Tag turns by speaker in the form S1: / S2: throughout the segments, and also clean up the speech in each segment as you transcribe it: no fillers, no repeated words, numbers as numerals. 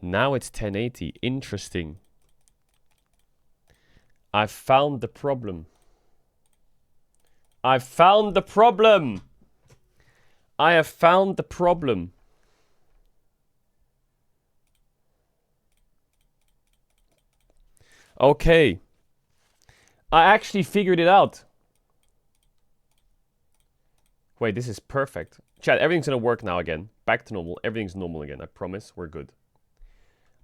S1: Now it's 1080. Interesting. I've found the problem. I've found the problem. I have found the problem. Okay. I actually figured it out. Wait, this is perfect. Chat, everything's gonna work now again. Back to normal. Everything's normal again. I promise. We're good.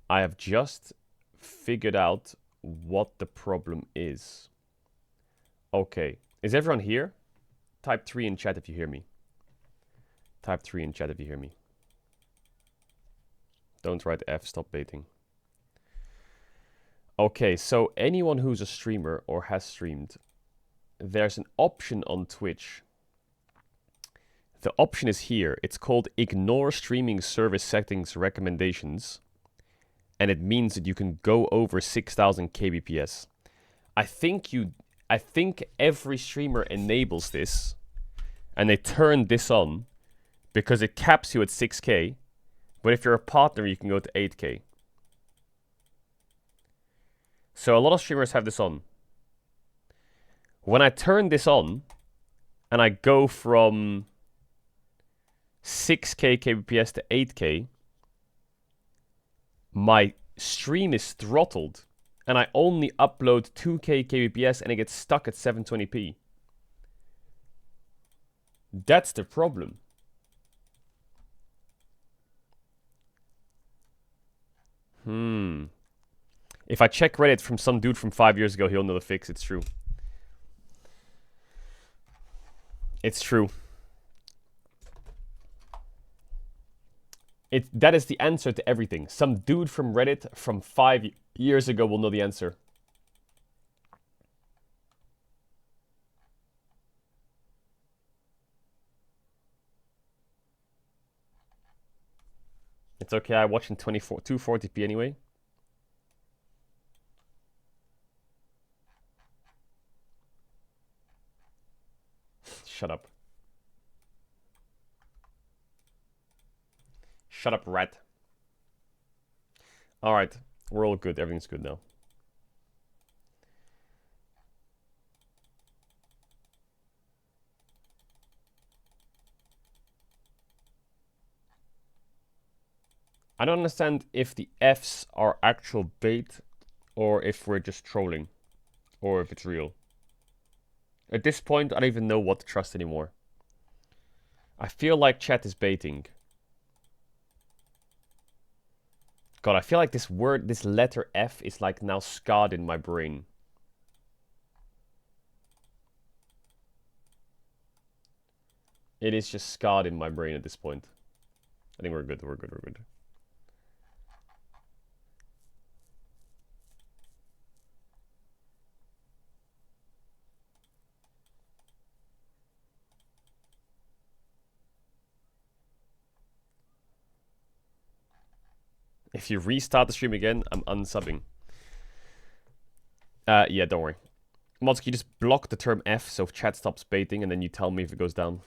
S1: I have just figured out what the problem is. Okay. Is everyone here? Type 3 in chat if you hear me. Type 3 in chat if you hear me. Don't write F, stop baiting. Okay, so anyone who's a streamer or has streamed, there's an option on Twitch. The option is here. It's called Ignore Streaming Service Settings Recommendations. And it means that you can go over 6000 kbps. I think every streamer enables this. And they turn this on because it caps you at 6K. But if you're a partner, you can go to 8K. So a lot of streamers have this on. When I turn this on, and I go from 6K kbps to 8K, my stream is throttled. And I only upload 2K kbps and it gets stuck at 720p. That's the problem. If I check Reddit from some dude from 5 years ago, he'll know the fix. It's true. It's true. That is the answer to everything. Some dude from Reddit from 5 years ago will know the answer. It's okay, I watch in 240p anyway. Shut up. Shut up, rat. Alright, we're all good. Everything's good now. I don't understand if the Fs are actual bait or if we're just trolling or if it's real. At this point, I don't even know what to trust anymore. I feel like chat is baiting. God, I feel like this word, this letter F is like now scarred in my brain. It is just scarred in my brain at this point. I think we're good, we're good, we're good. If you restart the stream again, I'm unsubbing. Yeah, don't worry. Mods, can you just block the term F so chat stops baiting and then you tell me if it goes down?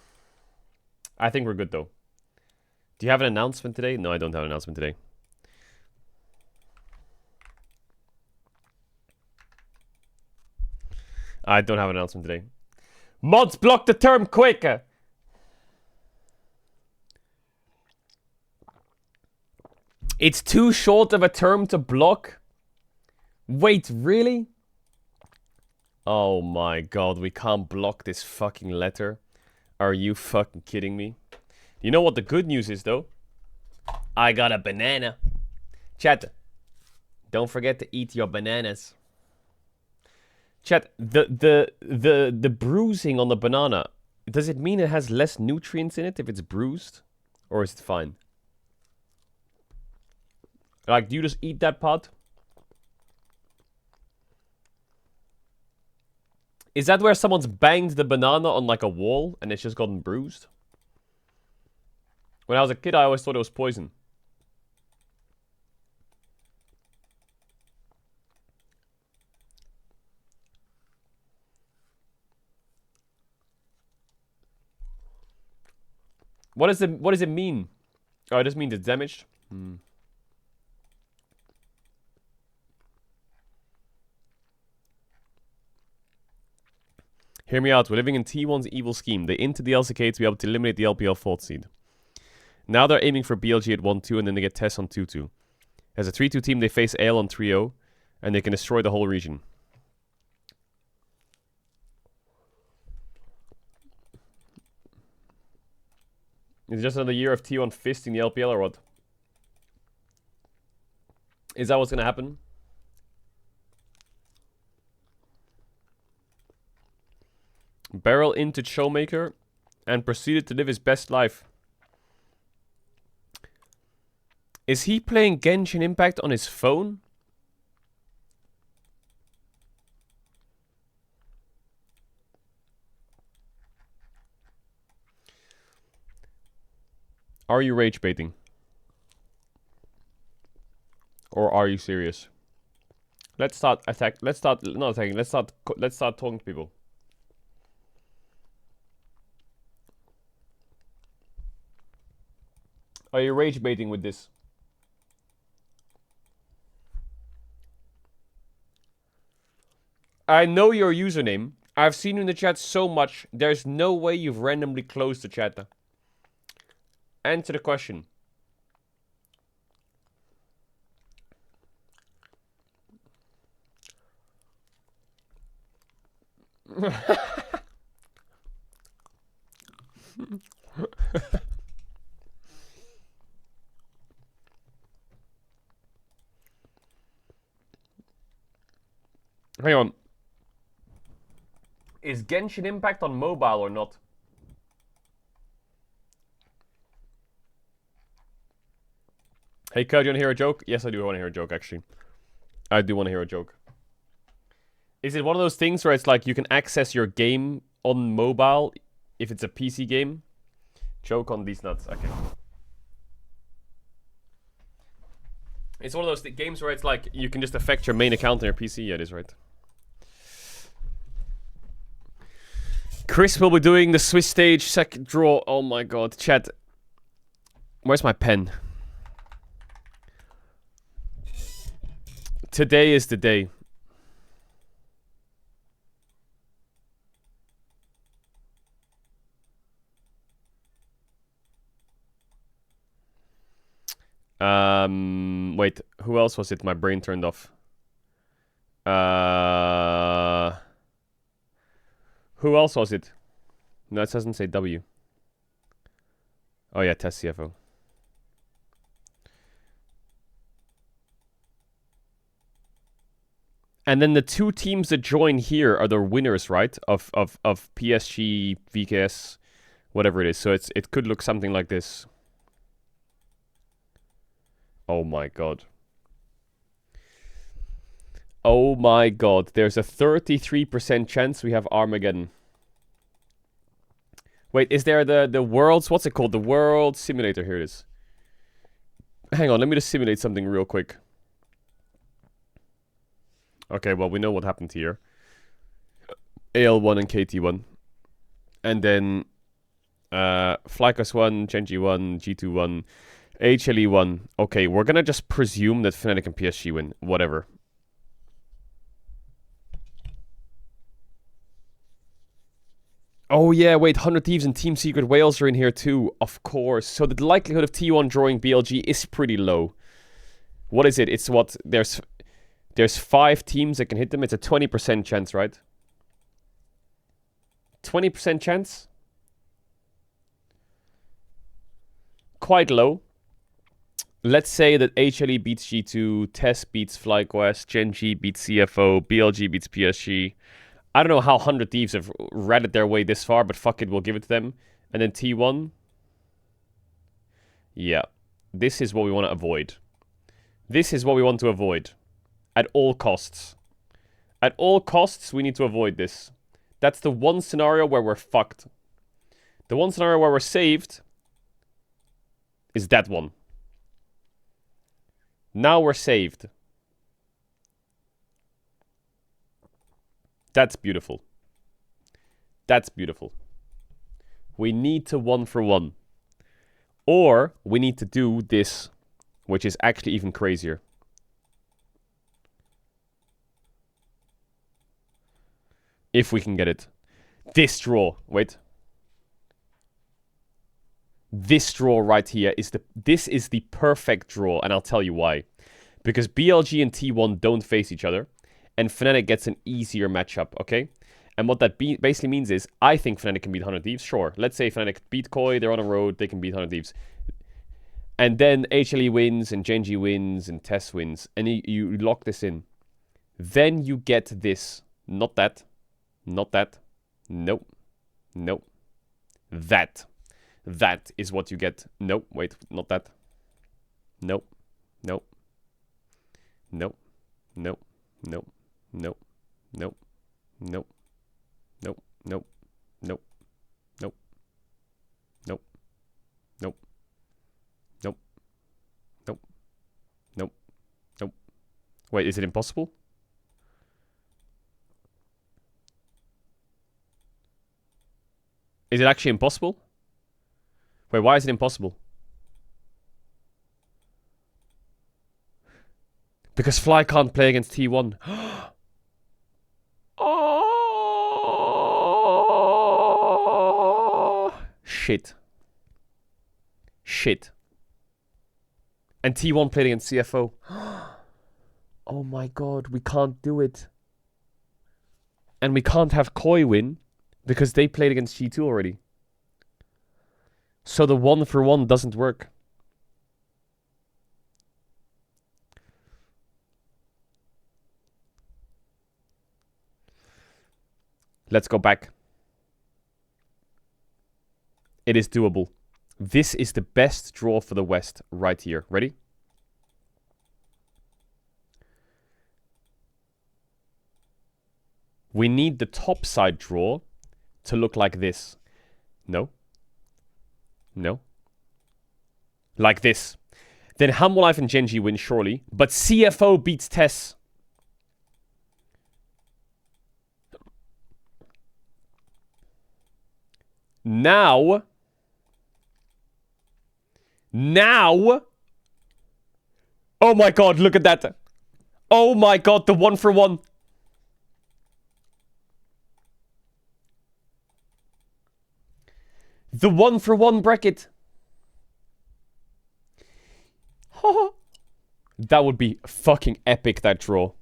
S1: I think we're good though. Do you have an announcement today? No, I don't have an announcement today. I don't have an announcement today. Mods, block the term quick! It's too short of a term to block? Wait, really? Oh my god, we can't block this fucking letter. Are you fucking kidding me? You know what the good news is though? I got a banana. Chat, don't forget to eat your bananas. Chat, the bruising on the banana, does it mean it has less nutrients in it if it's bruised? Or is it fine? Like, do you just eat that part? Is that where someone's banged the banana on like a wall and it's just gotten bruised? When I was a kid, I always thought it was poison. What does it mean? Oh, it just means it's damaged? Hear me out. We're living in T1's evil scheme. They entered the LCK to be able to eliminate the LPL 4th seed. Now they're aiming for BLG at 1-2, and then they get Tess on 2-2. As a 3-2 team, they face AL on 3-0, and they can destroy the whole region. Is it just another year of T1 fisting the LPL or what? Is that what's gonna happen? Barrel into Showmaker and proceeded to live his best life. Is he playing Genshin Impact on his phone? Are you rage baiting? Or are you serious? Let's start not attacking. Let's start talking to people. Are you rage baiting with this? I know your username. I've seen you in the chat so much. There's no way you've randomly closed the chat. Answer the question. Hang on. Is Genshin Impact on mobile or not? Hey, Code, you want to hear a joke? Yes, I do want to hear a joke, actually. I do want to hear a joke. Is it one of those things where it's like you can access your game on mobile if it's a PC game? Joke on these nuts. Okay. It's one of those games where it's like you can just affect your main account on your PC. Yeah, it is right. Chris will be doing the Swiss stage second draw. Oh my god. Chat. Where's my pen? Today is the day. Wait, who else was it? My brain turned off. Who else was it? No, it doesn't say W. Oh yeah, test CFO. And then the two teams that join here are the winners, right? Of PSG, VKS, whatever it is. So it could look something like this. Oh my god. Oh my god. There's a 33% chance we have Armageddon. Wait, is there the world's... What's it called? The World Simulator. Here it is. Hang on, let me just simulate something real quick. Okay, well, we know what happened here. AL1 and KT1. And then... Flycos 1, Genji 1, G2 1... HLE 1. Okay, we're gonna just presume that Fnatic and PSG win. Whatever. Oh yeah, wait, 100 Thieves and Team Secret Whales are in here too. Of course. So the likelihood of T1 drawing BLG is pretty low. What is it? It's what? There's 5 teams that can hit them. It's a 20% chance, right? 20% chance? Quite low. Let's say that HLE beats G2, Tess beats FlyQuest, Genji beats CFO, BLG beats PSG. I don't know how 100 Thieves have ratted their way this far, but fuck it, we'll give it to them. And then T1. Yeah. This is what we want to avoid. This is what we want to avoid. At all costs. At all costs, we need to avoid this. That's the one scenario where we're fucked. The one scenario where we're saved is that one. Now we're saved. That's beautiful. That's beautiful. We need to 1-for-1. Or we need to do this, which is actually even crazier. If we can get it. This draw. Wait. This draw right here is the perfect draw, and I'll tell you why. Because BLG and T1 don't face each other, and Fnatic gets an easier matchup, okay? And what that basically means is, I think Fnatic can beat 100 Thieves, sure. Let's say Fnatic beat KOI, they're on a road, they can beat 100 Thieves. And then HLE wins, and Genji wins, and Tess wins, and you lock this in. Then you get this. Not that. Not that. Nope. Nope. That. That is what you get. Nope. Wait. Not that. Nope. Nope. Nope. Nope. Nope. Nope. Nope. Nope. Nope. Nope. Nope. Nope. Nope. Nope. Nope. Nope. Nope. Nope. Wait, is it impossible? Is it actually impossible? Wait, why is it impossible? Because Fly can't play against T1. Oh! Shit. Shit. And T1 played against CFO. Oh my god, we can't do it. And we can't have KOI win because they played against G2 already. So the 1-for-1 doesn't work. Let's go back. It is doable. This is the best draw for the West right here. Ready? We need the top side draw to look like this. No. No. Like this. Then Hamwolife and Genji win, surely. But CFO beats Tess. Now. Oh my god, look at that. Oh my god, the 1-for-1. The 1-for-1 bracket. That would be fucking epic, that draw.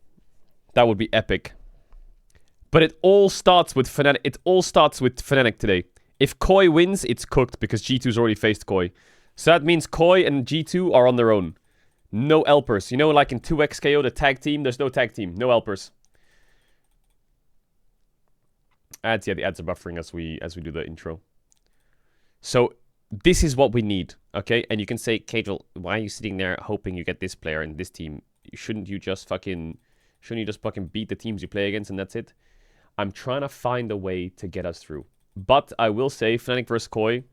S1: That would be epic. But it all starts with Fnatic. It all starts with Fnatic today. If KOI wins, it's cooked because G2's already faced KOI. So that means KOI and G2 are on their own. No helpers. You know, like in 2XKO, the tag team, there's no tag team. No helpers. Ads, yeah, the ads are buffering as we do the intro. So this is what we need, okay? And you can say, Caedrel, why are you sitting there hoping you get this player in this team? Shouldn't you just fucking beat the teams you play against and that's it? I'm trying to find a way to get us through. But I will say, Fnatic versus KOI,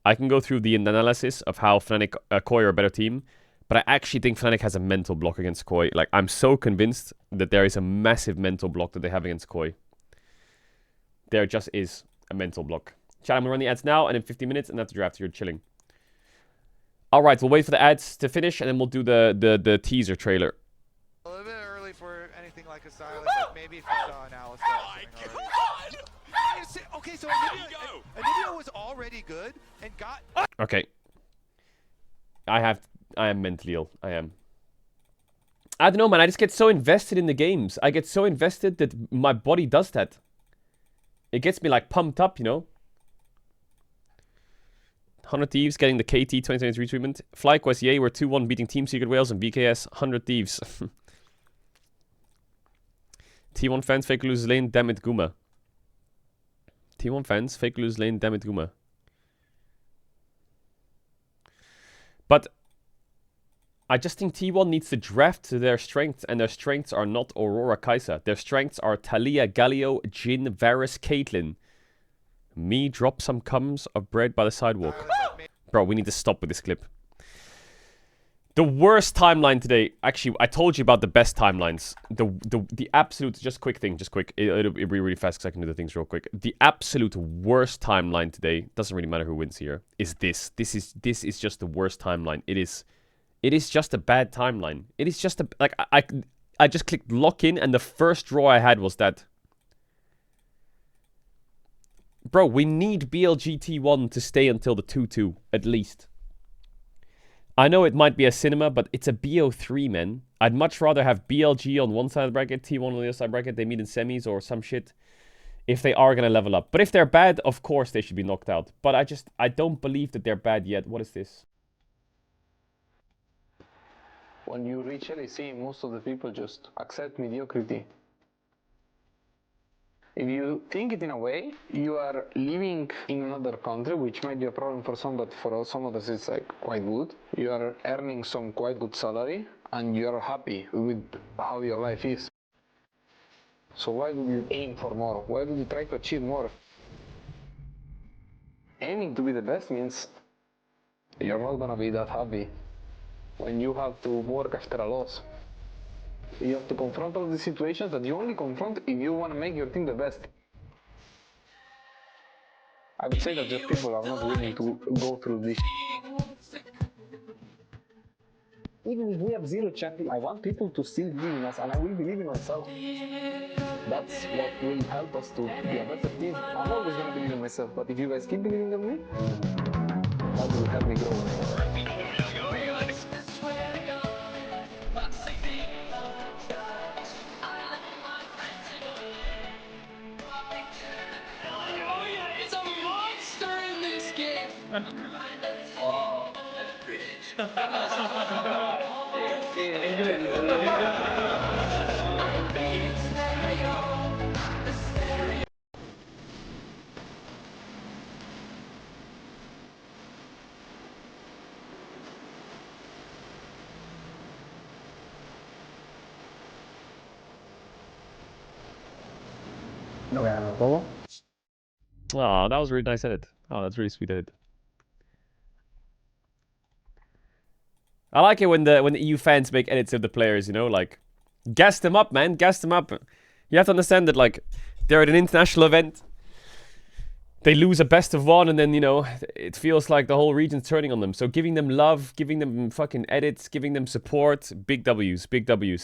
S1: I can go through the analysis of how Fnatic, KOI are a better team, but I actually think Fnatic has a mental block against KOI. Like, I'm so convinced that there is a massive mental block that they have against KOI. There just is a mental block. Chat, I'm going to run the ads now, and in 15 minutes, and after the draft, you're chilling. Alright, we'll wait for the ads to finish, and then we'll do the teaser trailer.
S2: A little bit early for anything like a silence, like maybe if you saw an Alice already. Okay, so Anivio was already good, and got...
S1: Okay. I am mentally ill. I am. I don't know, man. I just get so invested in the games. I get so invested that my body does that. It gets me, like, pumped up, you know? 100 Thieves getting the KT 2023 treatment. FlyQuest, yay, we're 2-1 beating Team Secret Whales and BKS. 100 Thieves. T1 fans, fake lose lane, damn it, Guma. T1 fans, fake lose lane, damn it, Guma. But I just think T1 needs to draft to their strengths, and their strengths are not Aurora Kai'Sa. Their strengths are Talia, Galio, Jhin, Varus, Caitlyn. Me drop some crumbs of bread by the sidewalk. Bro, we need to stop with this clip. The worst timeline today. Actually, I told you about the best timelines. The absolute, just quick thing, just quick. It'll be really fast because I can do the things real quick. The absolute worst timeline today, doesn't really matter who wins here, is this. This is just the worst timeline. It is just a bad timeline. It is just a, like, I just clicked lock in and the first draw I had was that. Bro, we need BLG T1 to stay until the 2-2, at least. I know it might be a cinema, but it's a BO3, man. I'd much rather have BLG on one side of the bracket, T1 on the other side of the bracket, they meet in semis or some shit, if they are going to level up. But if they're bad, of course they should be knocked out. But I don't believe that they're bad yet. What is this?
S3: When you reach LEC, most of the people just accept mediocrity. If you think it in a way, you are living in another country, which might be a problem for some, but for some others it's like quite good. You are earning some quite good salary, and you are happy with how your life is. So why do you aim for more? Why do you try to achieve more? Aiming to be the best means you're not gonna be that happy when you have to work after a loss. You have to confront all the situations that you only confront if you want to make your team the best. I would say that just people are not willing to go through this. Even if we have zero champions, I want people to still believe in us, and I will believe in myself. That's what will help us to be a better team. I'm always going to believe in myself, but if you guys keep believing in me, that will help me grow.
S1: Oh, that was a really nice edit. Oh, that's really sweet edit. I like it when the EU fans make edits of the players, you know, like gas them up, man, gas them up. You have to understand that, like, they're at an international event. They lose a best of one, and then, you know, it feels like the whole region's turning on them. So giving them love, giving them fucking edits, giving them support, big W's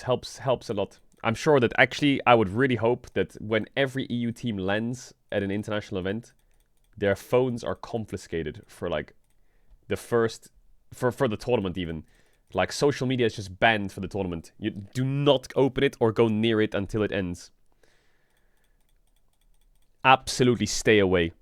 S1: helps a lot. I'm sure that actually, I would really hope that when every EU team lands at an international event, their phones are confiscated for like the first, for the tournament even. Like, social media is just banned for the tournament. You do not open it or go near it until it ends. Absolutely stay away.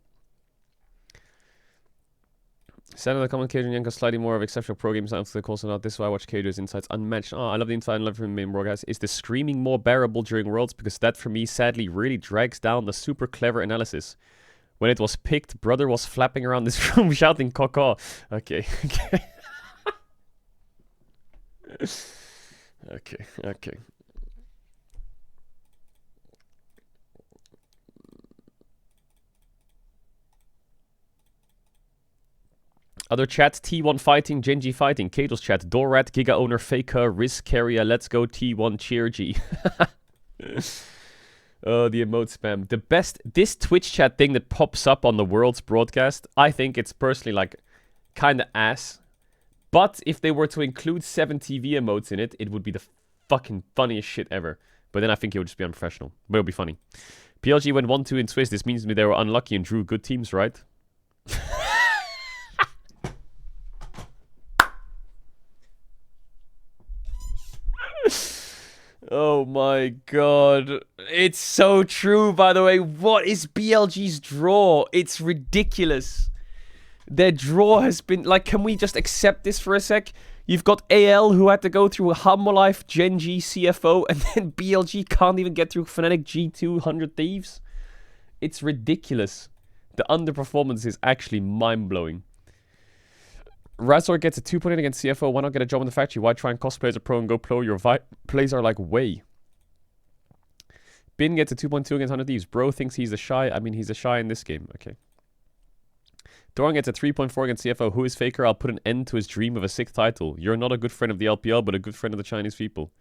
S1: Said in the comment, Caedrel and Yanko slightly more of exceptional pro games after the course or not. This is why I watch Caedrel's insights unmatched. Oh, I love the insight and love from main broadcast. Is the screaming more bearable during Worlds? Because that for me sadly really drags down the super clever analysis. When it was picked, brother was flapping around this room shouting caw. Okay, okay. Okay. Other chat, T1 fighting, Genji fighting, Caedrel's chat, Dorat, Giga Owner, Faker, Risk Carrier, Let's Go, T1, Cheer G. Oh, the emote spam. The best, this Twitch chat thing that pops up on the World's broadcast, I think it's personally like kind of ass. But if they were to include 7 TV emotes in it, it would be the fucking funniest shit ever. But then I think it would just be unprofessional. But it would be funny. PLG went 1-2 in Swiss. This means they were unlucky and drew good teams, right? Oh my god. It's so true, by the way. What is BLG's draw? It's ridiculous. Their draw has been... Like, can we just accept this for a sec? You've got AL, who had to go through Humble Life, Genji, CFO, and then BLG can't even get through Fnatic G2, 100 Thieves. It's ridiculous. The underperformance is actually mind-blowing. Razor gets a 2.8 against CFO. Why not get a job in the factory? Why try and cosplay as a pro and go pro? Your plays are like way. Bin gets a 2.2 against 100 Thieves. Bro thinks he's a shy. I mean, he's a shy in this game. Okay. Doran gets a 3.4 against CFO. Who is Faker? I'll put an end to his dream of a 6th title. You're not a good friend of the LPL, but a good friend of the Chinese people.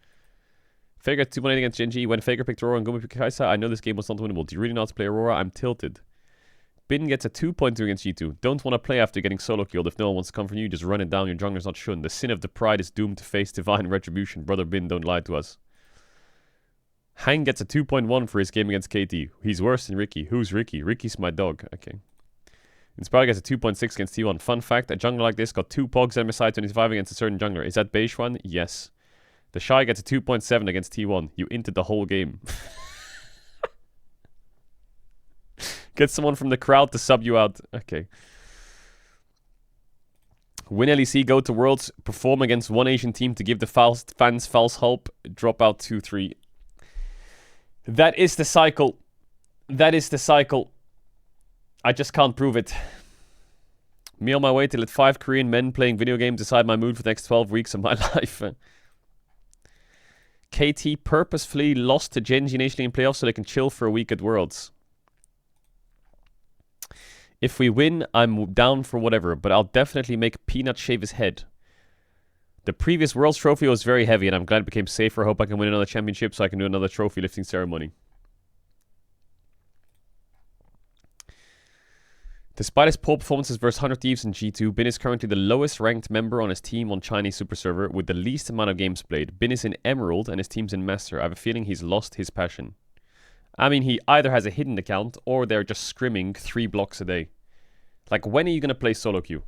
S1: Faker gets 2.8 against Genji. When Faker picked Aurora and Gumi picked Kaisa, I know this game was not winnable. Do you really know how to play Aurora? I'm tilted. Bin gets a 2.2 against G2. Don't want to play after getting solo killed. If no one wants to come from you, just run it down. Your jungler's not Shun. The sin of the pride is doomed to face divine retribution. Brother Bin, don't lie to us. Hang gets a 2.1 for his game against KT. He's worse than Ricky. Who's Ricky? Ricky's my dog. Okay. Inspire gets a 2.6 against T1. Fun fact, a jungler like this got 2 pogs and beside 25 against a certain jungler. Is that Beishwan? Yes. The Shy gets a 2.7 against T1. You inted the whole game. Get someone from the crowd to sub you out. Okay. Win LEC, go to Worlds, perform against one Asian team to give the fans false hope, drop out 2-3. That is the cycle. That is the cycle. I just can't prove it. Me on my way to let 5 Korean men playing video games decide my mood for the next 12 weeks of my life. KT purposefully lost to Genji Nation in playoffs so they can chill for a week at Worlds. If we win, I'm down for whatever, but I'll definitely make Peanut shave his head. The previous Worlds trophy was very heavy, and I'm glad it became safer. I hope I can win another championship so I can do another trophy lifting ceremony. Despite his poor performances versus 100 Thieves in G2, Bin is currently the lowest ranked member on his team on Chinese Super Server with the least amount of games played. Bin is in Emerald and his team's in Master. I have a feeling he's lost his passion. I mean, he either has a hidden account or they're just scrimming 3 blocks a day. Like, when are you going to play solo queue?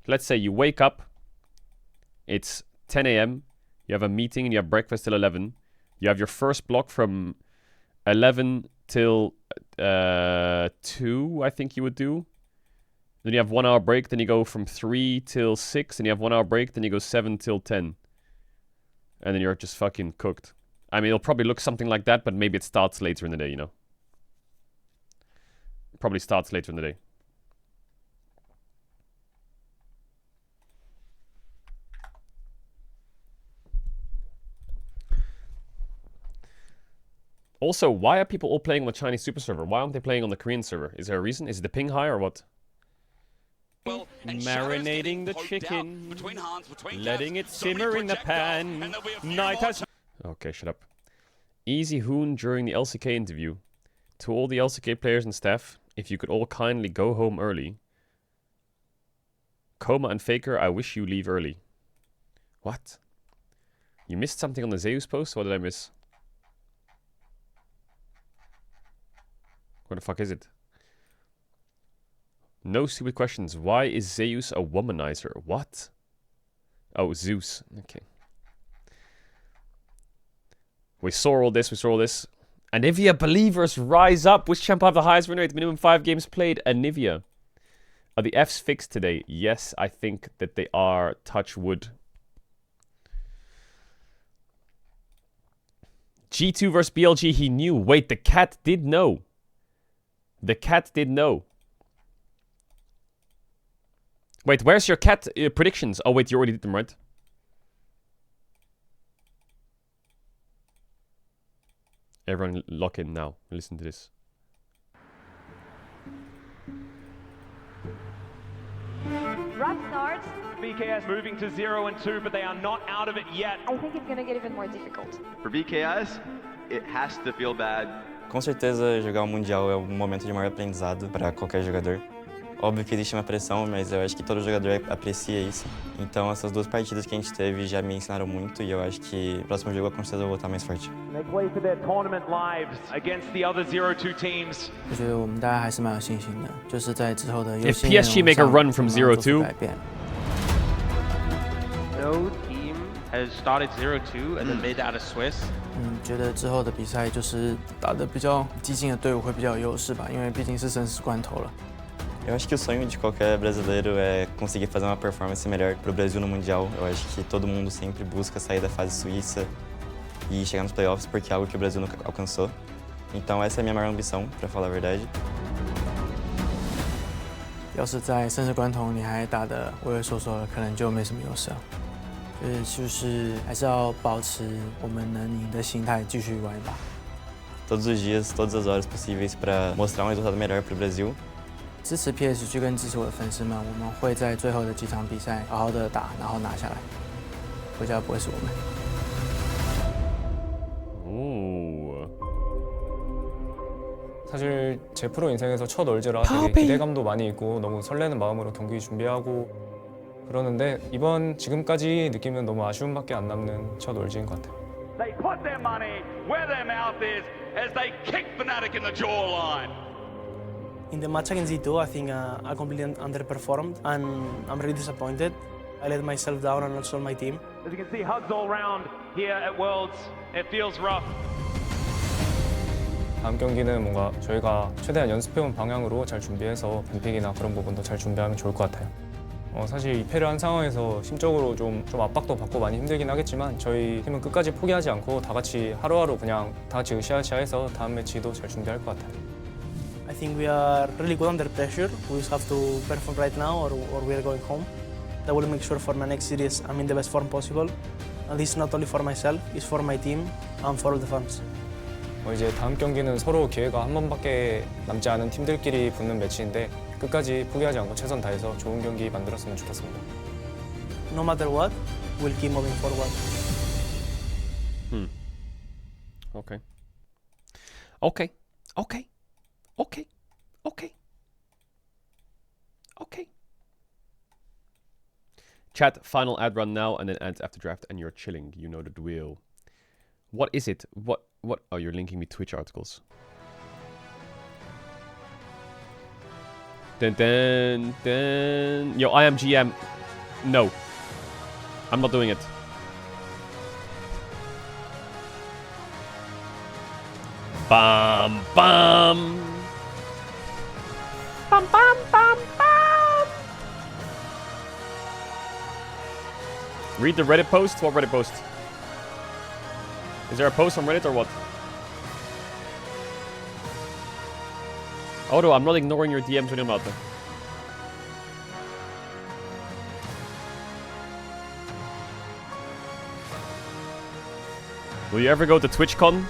S1: Let's say you wake up, it's 10 a.m., you have a meeting and you have breakfast till 11. You have your first block from 11 till 2, I think you would do. Then you have 1 hour break, then you go from 3 till 6, then you have 1 hour break, then you go 7 till 10. And then you're just fucking cooked. I mean, it'll probably look something like that, but maybe it starts later in the day, you know? Probably starts later in the day. Also, why are people all playing on the Chinese Super Server? Why aren't they playing on the Korean server? Is there a reason? Is the ping high or what?
S4: Well,
S1: marinating the chicken, letting it simmer in the pan. Night has... Okay, shut up. Easy Hoon during the LCK interview. To all the LCK players and staff, if you could all kindly go home early. Coma and Faker, I wish you leave early. What? You missed something on the Zeus post? What did I miss? Where the fuck is it? No stupid questions. Why is Zeus a womanizer? What? Oh, Zeus. Okay. We saw all this. We saw all this. Anivia believers rise up. Which champ have the highest win rate? Minimum 5 games played. Anivia. Are the Fs fixed today? Yes, I think that they are. Touch wood. G2 versus BLG. He knew. Wait, the cat did know. The cat did know. Wait, where's your cat predictions? Oh, wait, you already did them, right? Everyone lock in now. Listen to this.
S5: Run starts.
S6: BKS moving to 0 and 2, but they are not out of it yet.
S5: I think it's going to get even more difficult.
S7: For BKS, it has to feel bad.
S8: Com certeza, jogar o Mundial é um momento de maior aprendizado para qualquer jogador. Óbvio que existe uma pressão, mas eu acho que todo jogador aprecia isso. Então, essas 2 partidas que a gente teve já me ensinaram muito e eu acho que no próximo jogo, com certeza, eu vou estar mais forte.
S6: They play for their tournament lives against the other 0-2 teams.
S9: 我觉得我们大家还是蛮有信心的，就是在之后的游
S1: If
S9: 戏内容
S1: PSG make a
S9: 上
S1: run from
S9: 我们要做
S1: 0-2
S9: 出改变。
S10: No team has started 0-2 and then made that a Swiss.
S9: 觉得之后的比赛就是打得比较激进的队伍会比较有优势吧，因为毕竟是生死关头了。
S8: Eu acho que o sonho de qualquer brasileiro é conseguir fazer uma performance melhor para o Brasil no Mundial. Eu acho que todo mundo sempre busca sair da fase suíça e chegar nos playoffs porque é algo que o Brasil nunca alcançou. Então essa é a minha maior ambição, para falar a verdade.
S9: 要是在生死关头你还打得畏畏缩缩的，可能就没什么优势了。就是还是要保持我们能赢的心态，继续玩吧。
S8: Todos os dias, todas as horas possíveis para mostrar um resultado melhor para o Brasil.
S9: 支持 PSG 跟支持我的粉丝们，我们会在最后的几场比赛好好的打，然后拿下来。回家不会是我们。
S11: 사실 제 프로 인생에서 첫 올즈라 되게 기대감도 많이 있고 너무 설레는 마음으로 경기 준비하고 그러는데 이번 지금까지 느끼면 너무 아쉬움밖에 안 남는 첫 올즈인 것 같아요.
S6: They put their money where their mouth is as they kick Fnatic in the jawline.
S9: In the match against Z2, I think I completely underperformed and I'm really disappointed. I let myself down and also my team.
S6: As you can see, hugs all round here at Worlds. It feels rough.
S11: 다음 경기는 뭔가 저희가 최대한 연습해온 방향으로 잘 준비해서 뱀픽이나 그런 부분도 잘 준비하면 좋을 것 같아요. 사실 2패를 한 상황에서 심적으로 좀 압박도 받고 많이 힘들긴 하겠지만 저희 팀은 끝까지 포기하지 않고 다 같이 하루하루 그냥 다 같이 으쌰으쌰해서 다음 매치도 잘 준비할 것 같아요.
S9: I think we are really good under pressure. We just have to perform right now or we are going home. That will make sure for my next series I'm in the best form possible. And this is not only for myself, it's for my team and for all the fans.
S11: 이제 다음 경기는 서로 기회가 한 번밖에 남지 않은 팀들끼리 붙는 매치인데 끝까지 포기하지 않고 최선 다해서 좋은 경기 만들었으면 좋겠습니다.
S9: No matter what, we'll keep moving forward.
S1: Okay. Okay. Okay. Okay. Okay. Okay. Chat, final ad run now and then ads after draft and you're chilling. You know the drill. What is it? What? Oh, you're linking me Twitch articles. Dun. Yo, I am GM. No. I'm not doing it. Bam, bam. Bam, bam, bam, bam. Read the Reddit post? What Reddit post? Is there a post on Reddit or what? Odo, I'm not ignoring your DMs when I'm out there. Will you ever go to TwitchCon?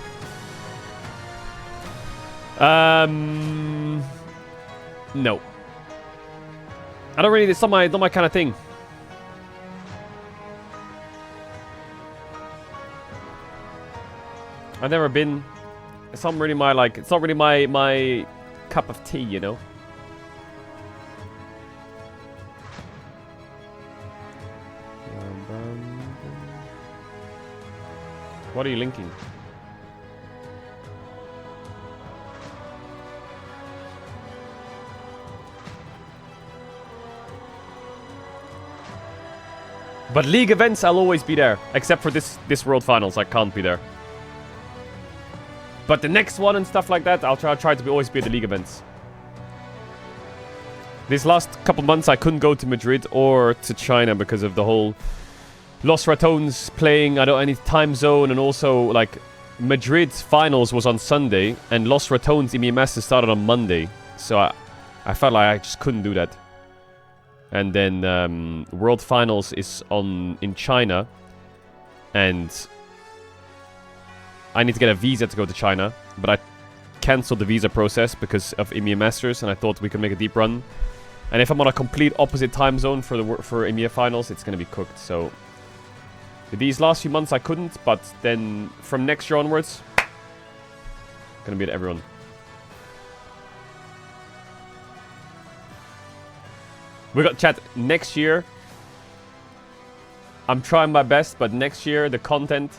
S1: No. I don't really, it's not my kind of thing. I've never been. It's not really my it's not really my cup of tea, you know. What are you linking? But league events, I'll always be there, except for this World Finals. I can't be there. But the next one and stuff like that, I'll try to always be at the league events. These last couple months, I couldn't go to Madrid or to China because of the whole Los Ratones playing, I don't know, any time zone, and also like Madrid's finals was on Sunday and Los Ratones EMEA Masters started on Monday, so I felt like I just couldn't do that. And then World Finals is in China, and I need to get a visa to go to China, but I cancelled the visa process because of EMEA Masters, and I thought we could make a deep run. And if I'm on a complete opposite time zone for EMEA Finals, it's gonna be cooked. So these last few months I couldn't, but then from next year onwards, gonna be at everyone. We got chat next year. I'm trying my best, but next year the content.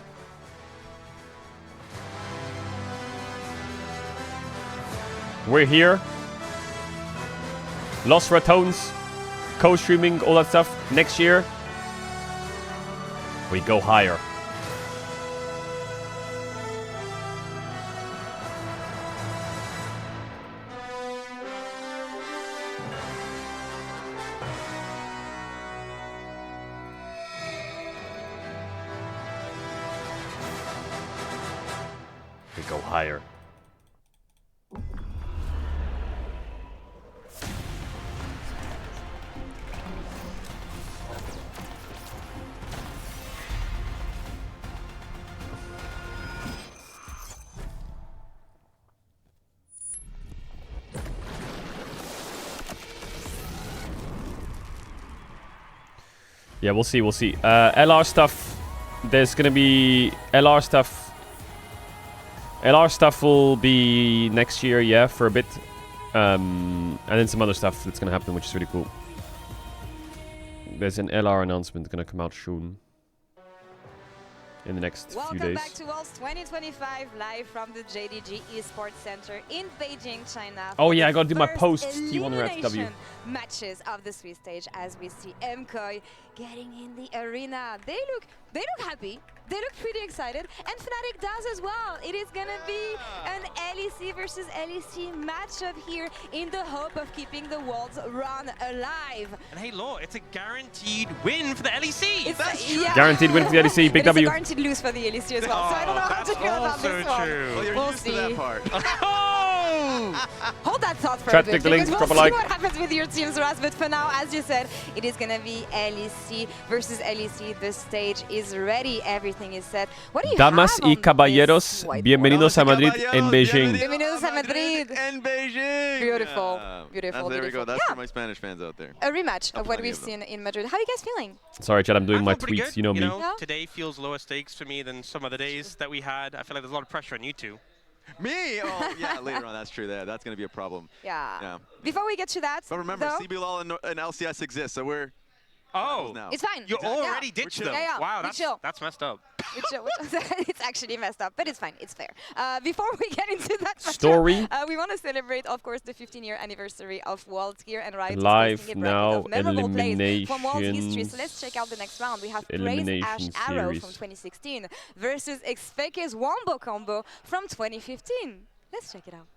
S1: We're here. Los Ratones, co-streaming, all that stuff. Next year, we go higher. We go higher. Yeah, we'll see, we'll see. LR stuff, there's gonna be LR stuff. LR stuff will be next year, yeah, for a bit. And then some other stuff that's gonna happen, which is really cool. There's an LR announcement gonna come out soon. in the next few
S12: Welcome
S1: days.
S12: back to Worlds 2025, live from the JDG Esports Center in Beijing, China.
S1: Oh yeah, I
S12: got
S1: gotta do my post T1 Rats W.
S12: Matches of the Swiss stage as we see KOI getting in the arena. They look happy. They look pretty excited, and Fnatic does as well. It is gonna be an LEC versus LEC matchup here in the hope of keeping the Worlds run alive.
S10: And hey, Law, it's a guaranteed win for the LEC.
S12: That's true. Yeah.
S1: Guaranteed win for the LEC, big
S12: But
S1: W.
S12: It's a guaranteed lose for the LEC as well, so I don't know how to feel about this one.
S7: Well, you're
S12: We'll
S7: used
S12: see.
S7: to that part.
S12: Hold that thought for
S1: Chat,
S12: a bit,
S1: click the link,
S12: because
S1: drop a
S12: we'll see
S1: like.
S12: what happens with your teams, Raz. But for now, as you said, it is gonna be LEC versus LEC. The stage is ready. Everything is set. What do you
S1: Damas
S12: have
S1: y
S12: on
S1: caballeros,
S12: this whiteboard?
S1: bienvenidos a Madrid en Beijing.
S12: Bienvenidos a Madrid.
S7: En Beijing.
S12: Beautiful, beautiful,
S7: There we go.
S12: beautiful.
S7: That's
S12: Yeah.
S7: for my Spanish fans out there.
S12: A rematch of what
S7: plenty
S12: we've
S7: of them.
S12: seen in Madrid. How are you guys feeling?
S1: Sorry, chat, I'm doing my
S10: I feel pretty
S1: tweets.
S10: good.
S1: You know me.
S12: Yeah.
S10: Today feels lower stakes for me than some of the days that we had. I feel like there's a lot of pressure on you two.
S7: Me? Oh, yeah, later on. That's true. That's going to be a problem.
S12: Yeah.
S7: Yeah.
S12: Before we get to that,
S7: But remember,
S12: though,
S7: CBLOL and LCS exist, so we're
S10: Oh,
S7: now.
S12: it's fine.
S10: you already
S12: Yeah.
S10: ditched
S7: We're
S10: them.
S7: chill.
S12: Yeah,
S10: Wow,
S12: we chill.
S10: that's messed up.
S12: It's actually messed up, but it's fine. It's fair. Before we get into that matchup,
S1: Story.
S12: we want to celebrate, of course, the 15-year anniversary of Worlds here, and Riot is
S1: Live
S12: posting a bracket
S1: now,
S12: of memorable plays from Worlds history.
S1: eliminations.
S12: So let's check out the next round. We have Praise
S1: Elimination
S12: Ash Arrow
S1: series.
S12: from 2016 versus Xfake's Wombo combo from 2015. Let's check it out.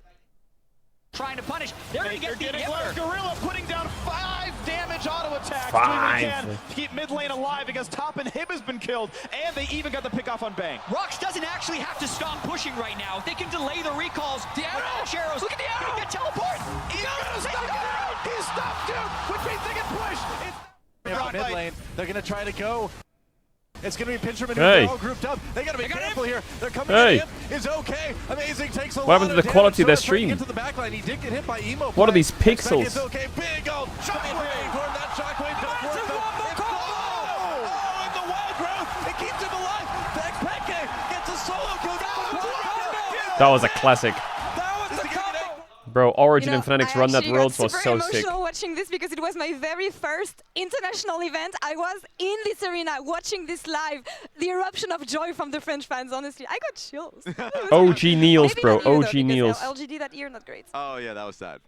S13: Trying to punish. They're going to get the inhibitor. Gorilla putting down 5 damage auto attacks.
S1: 5.
S13: To keep mid lane alive because top and Hib has been killed, and they even got the pick off on Bang. Rux doesn't actually have to stop pushing right now. They can delay the recalls. The arrows. Look at the arrow. He can teleport. He's going to stop it. He's stopped dude, which means they can push. It's mid lane. They're going to try to go. It's going to be Pincherman,
S1: Hey.
S13: they're all grouped up. They got to be careful here. They're coming
S1: Hey.
S13: in. Is okay. Amazing takes a
S1: What
S13: lot
S1: happened to
S13: of
S1: the quality of
S13: damage.
S1: the
S13: Trying to
S1: stream?
S13: get to the back line. He did get hit by Emo.
S1: What are
S13: play.
S1: these pixels?
S13: It's okay. Big old shockwave for him. That shockwave does work. It's oh, and the wild growth. It keeps him alive. Peke gets a solo kill.
S1: That was a classic. Bro, Origin and Fnatic's run that
S12: actually got
S1: Worlds was
S12: super
S1: so sick.
S12: emotional watching this because it was my very first international event. I was in this arena watching this live. The eruption of joy from the French fans, honestly. I got chills.
S1: OG Niels,
S12: Maybe
S1: bro.
S12: not you, though,
S1: OG
S12: because
S1: Niels.
S12: LGD that year, not great.
S7: Oh, yeah, that was sad.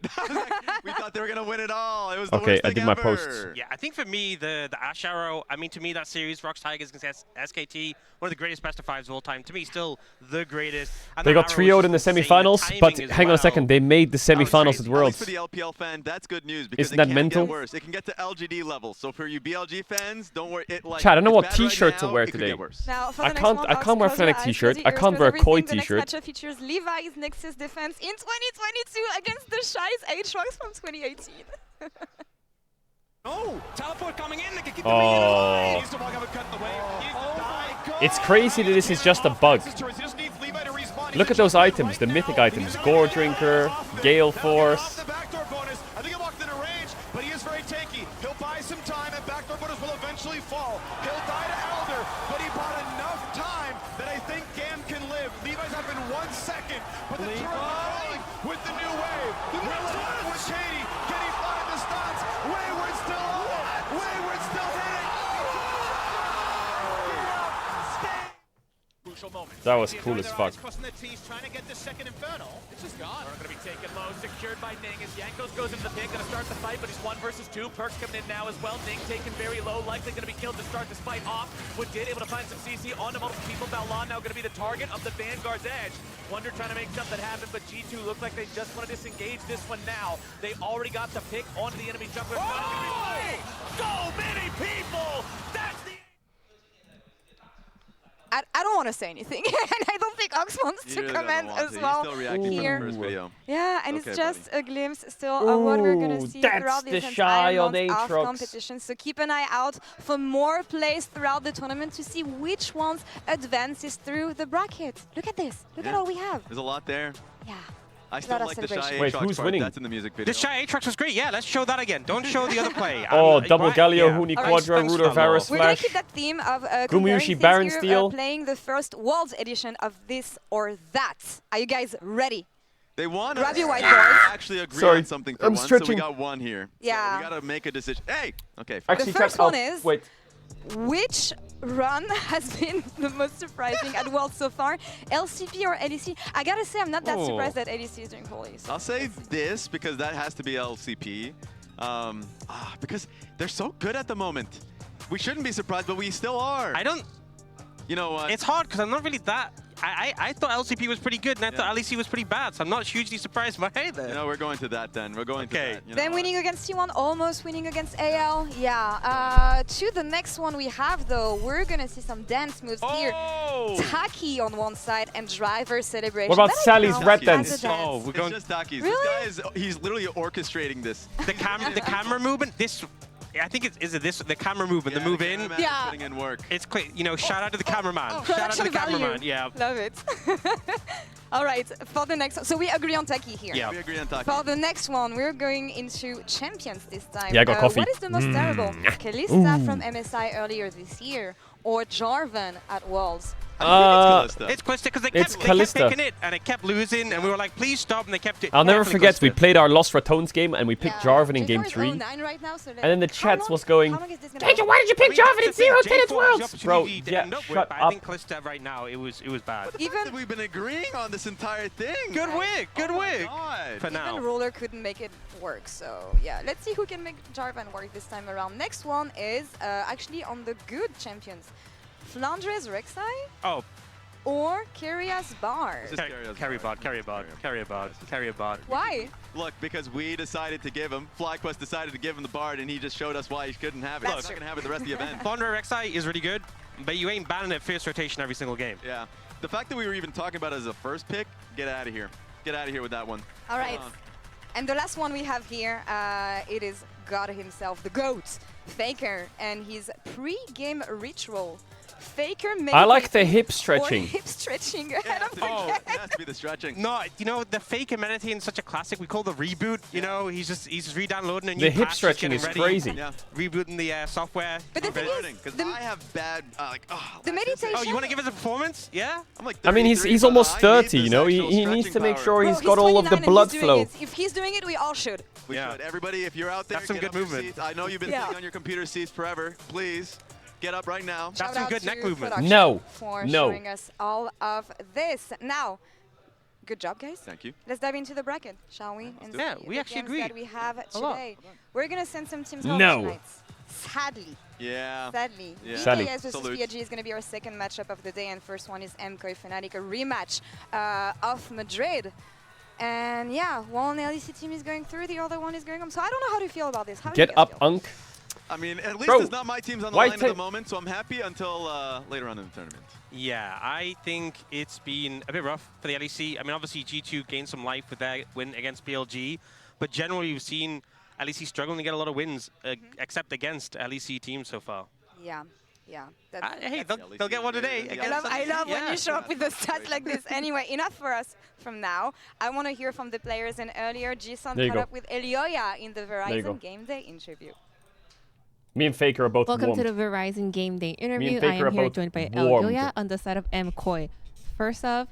S7: We thought they were going to win it all. It was the
S1: Okay,
S7: worst
S1: I
S7: thing
S1: did my
S7: ever.
S1: posts.
S10: Yeah, I think for me, the Ash Arrow, I mean, to me, that series, Rocks Tigers against SKT, one of the greatest best of fives of all time. To me, still the greatest. And
S1: They
S10: that
S1: got
S10: Arrow was
S1: 3-0'd in the
S10: just insane.
S1: semifinals,
S10: The
S1: but
S10: timing as
S1: hang on a
S10: well.
S1: second, they made the semifinals at
S7: At least
S1: Worlds.
S7: for the LPL fan, that's good news because
S1: Isn't
S7: it
S1: that
S7: can
S1: mental?
S7: get worse. It can get to LGD level. So for you BLG fans, don't worry. It like
S1: Chat, I don't know
S7: it's
S1: what
S7: bad right
S1: t-shirt to
S7: now,
S1: wear
S7: it could
S1: today.
S7: get worse.
S12: Now, for
S1: I
S12: the next
S1: can't-
S12: one,
S1: I can't wear
S12: close your
S1: Fnatic
S12: eyes,
S1: t-shirt.
S12: close
S1: I
S12: your
S1: can't
S12: ears,
S1: wear a
S12: close
S1: KOI
S12: everything.
S1: t-shirt.
S12: The next matchup features Levi's Nexus defense in 2022 against the Shy's Aatrox from 2018.
S13: Oh, teleport coming in. They can keep the
S1: Oh.
S13: Needs to walk up and cut the wave. Oh my God.
S1: It's crazy that this is just a bug. Look at those items, the mythic items. Gore Drinker, Gale Force.
S13: The backdoor bonus. I think he locked in a range, but he is very tanky. He'll buy some time, and backdoor bonus will eventually fall. He'll die to Elder, but he bought enough time that I think Gam can live. Levi's up in 1 second, but the turret rolling with the new wave. Will it happen with Katie? Can he find the stunts? Wayward still on it. Wayward still hitting. Crucial moment.
S1: That was cool as fuck.
S13: Crossing the T's, trying to get the second Inferno. It's just gone. Going to be taken low, secured by Ning as Jankos goes into the pit, going to start the fight, but he's 1 versus 2. Perks coming in now as well. Ning taken very low, likely going to be killed to start this fight off. Wood did able to find some CC onto multiple people. Balon now going to be the target of the Vanguard's edge. Wonder trying to make something happen, but G2 looks like they just want to disengage this one now. They already got the pick onto the enemy jungler. Oh! So many people! That's the...
S12: I don't want to say anything, and I don't think Ox wants to comment as well
S7: He's still reacting
S12: here.
S7: from the first video.
S12: Yeah, and
S7: Okay,
S12: it's just a glimpse still of what we're going to see
S1: that's
S12: throughout
S1: the
S12: this
S1: shy
S12: entire
S1: on
S12: month of
S1: Aatrox.
S12: competition. So keep an eye out for more plays throughout the tournament to see which ones advances through the bracket. Look at this. Look at all we have.
S7: There's a lot there.
S12: Yeah.
S7: I still
S12: Lot of
S7: like the shy
S12: celebration.
S1: Wait,
S7: Aatrox
S1: who's
S7: part.
S1: winning?
S7: That's in the music video.
S10: The Shy Aatrox was great. Yeah, let's show that again. Don't show the other play.
S1: Oh, double
S10: right,
S1: Galio,
S10: yeah.
S1: Huni,
S12: All right,
S1: Quadra,
S10: thanks,
S1: Ruder,
S10: fellow.
S1: Varus,
S12: We're going to
S1: Flash.
S12: keep that theme of
S1: Gumushi,
S12: comparing things
S1: Baron
S12: here,
S1: Steel.
S12: playing the first Worlds edition of this or that. Are you guys ready?
S7: They want
S12: Grab
S7: us
S12: your
S7: to
S12: whiteboards.
S7: actually agree
S1: Sorry,
S7: on something for
S1: I'm
S7: once,
S1: stretching.
S7: so we got one here.
S12: Yeah.
S7: So we got to make a decision. Hey! Okay, fine.
S1: Actually,
S12: The first
S1: chat,
S12: one is-
S1: wait.
S12: which run has been the most surprising at Worlds so far? LCP or LEC? I gotta say, I'm not that surprised that LEC is doing poorly. So
S7: I'll say this because that has to be LCP. Because they're so good at the moment. We shouldn't be surprised, but we still are.
S10: I don't...
S7: You know what?
S10: It's hard because I'm not really that... I thought LCP was pretty good and I thought LEC was pretty bad, so I'm not hugely surprised by either.
S7: You know, we're going to that then. We're going to that. You know
S12: then winning against T1, almost winning against AL. Yeah. To the next one we have though, we're gonna see some dance moves here. Taki on one side and Driver Celebration.
S1: What about Sally's red dance?
S10: Oh, we're going...
S7: It's just Taki's.
S12: Really?
S7: This guy he's literally orchestrating this.
S10: The camera movement, this... I think the camera movement, the move in.
S12: Yeah.
S7: Putting in work.
S10: It's quick, you know, shout out to the cameraman. Shout out to the cameraman, yeah.
S12: Love it. All right, for the next one. So we agree on Taki here.
S10: Yeah.
S7: We agree on Taki.
S12: For the next one, we're going into champions this time.
S1: Yeah, I got coffee.
S12: What is the most terrible? Kalista from MSI earlier this year or Jarvan at Worlds?
S10: It's Kalista because they kept picking it and it kept losing and we were like, please stop, and they kept it.
S1: I'll never forget, we played our Lost Ratones game and we picked Jarvan in game 3.
S12: Right now, so
S1: and then the chats was going,
S12: Danger,
S1: why did you pick Jarvan in 0-10 at Worlds? Bro,
S10: yeah,
S1: shut
S10: I
S1: up.
S10: think Kalista right now, it was bad.
S12: Even
S7: we've been agreeing on this entire thing.
S10: Good wig, good wig. For now.
S12: Even Roller couldn't make it work, so yeah. Let's see who can make Jarvan work this time around. Next one is actually on the good champions. Flandres Rek'Sai?
S10: Oh.
S12: Or Kyrios Bar?
S10: Carry bot.
S12: Why?
S7: Look, because we decided to give him, FlyQuest decided to give him the Bard, and he just showed us why he couldn't have it. He's not going to have it the rest of the event.
S10: Flandre Rek'Sai is really good, but you ain't banning it first rotation every single game.
S7: Yeah. The fact that we were even talking about it as a first pick, get out of here. Get out of here with that one.
S12: All right. And the last one we have here, it is God himself, the GOAT, Faker, and his pre-game ritual. Faker
S1: I like the hip stretching.
S12: Hip stretching. It
S7: has to be the stretching.
S10: No, you know, the Faker meditating is such a classic. We call the reboot. You know, he's just re-downloading a new
S1: The hip
S10: patch,
S1: stretching is
S10: ready,
S1: crazy.
S7: Yeah.
S10: Rebooting the software.
S12: But the thing is,
S7: because I have bad,
S12: the meditation.
S10: Oh, you want to give us a performance? Yeah.
S7: I'm like,
S1: I mean, he's almost 30, you know. He needs to make sure he's got all of the blood flow.
S12: If he's doing it, we all should.
S7: We should. Everybody, if you're out there,
S10: that's some good movement.
S7: Seats. I know you've been sitting on your computer seats forever. Please. Get up right now.
S10: That's some good neck movement.
S1: No.
S12: For showing us all of this. Now, good job, guys.
S7: Thank you.
S12: Let's dive into the bracket, shall we? And
S10: yeah,
S12: see
S10: we
S12: the
S10: actually
S12: games
S10: agree.
S12: that we have today. We're gonna send some teams home
S1: No.
S12: tonight. Sadly.
S7: Yeah.
S12: Sadly.
S1: Sadly.
S12: BKS versus VOD is gonna be our second matchup of the day, and first one is MKOI Fnatic, a rematch of Madrid. And yeah, one LEC team is going through, the other one is going home. So I don't know how to feel about this. How do you
S1: Get
S12: guys
S1: up,
S12: feel?
S1: Unk.
S7: I mean, at least
S1: Bro,
S7: it's not my team's on the line at the moment, so I'm happy until later on in the tournament.
S10: Yeah, I think it's been a bit rough for the LEC. I mean, obviously G2 gained some life with their win against BLG, but generally we've seen LEC struggling to get a lot of wins, except against LEC teams so far.
S12: Yeah. Yeah.
S10: Hey, they'll get one today.
S12: I love when you show up with the stats like this. Anyway, enough for us from now. I want to hear from the players, and earlier Jason caught up with Elioya in the Verizon Game Day interview.
S1: Me and Faker are both
S14: Welcome
S1: warmed.
S14: to the Verizon Game Day interview.
S1: I
S14: am here joined by Elioya on the side of MKOI. First off,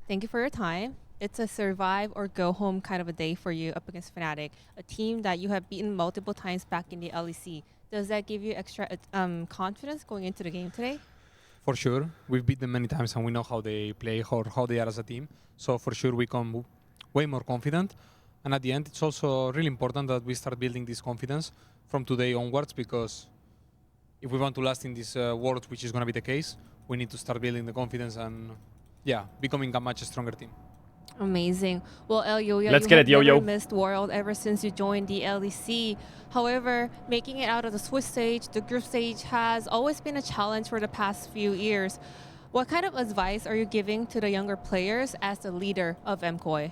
S14: thank you for your time. It's a survive or go home kind of a day for you up against Fnatic, a team that you have beaten multiple times back in the LEC. Does that give you extra confidence going into the game today?
S15: For sure. We've beat them many times and we know how they play, how they are as a team. So for sure we come way more confident. And at the end, it's also really important that we start building this confidence from today onwards, because if we want to last in this world, which is going to be the case, we need to start building the confidence and, yeah, becoming a much stronger team.
S14: Amazing. Well, Elioya,
S1: Let's
S14: you
S1: get
S14: have
S1: it, Yo-Yo.
S14: never missed World ever since you joined the LEC. However, making it out of the Swiss stage, the group stage, has always been a challenge for the past few years. What kind of advice are you giving to the younger players as the leader of MKOI?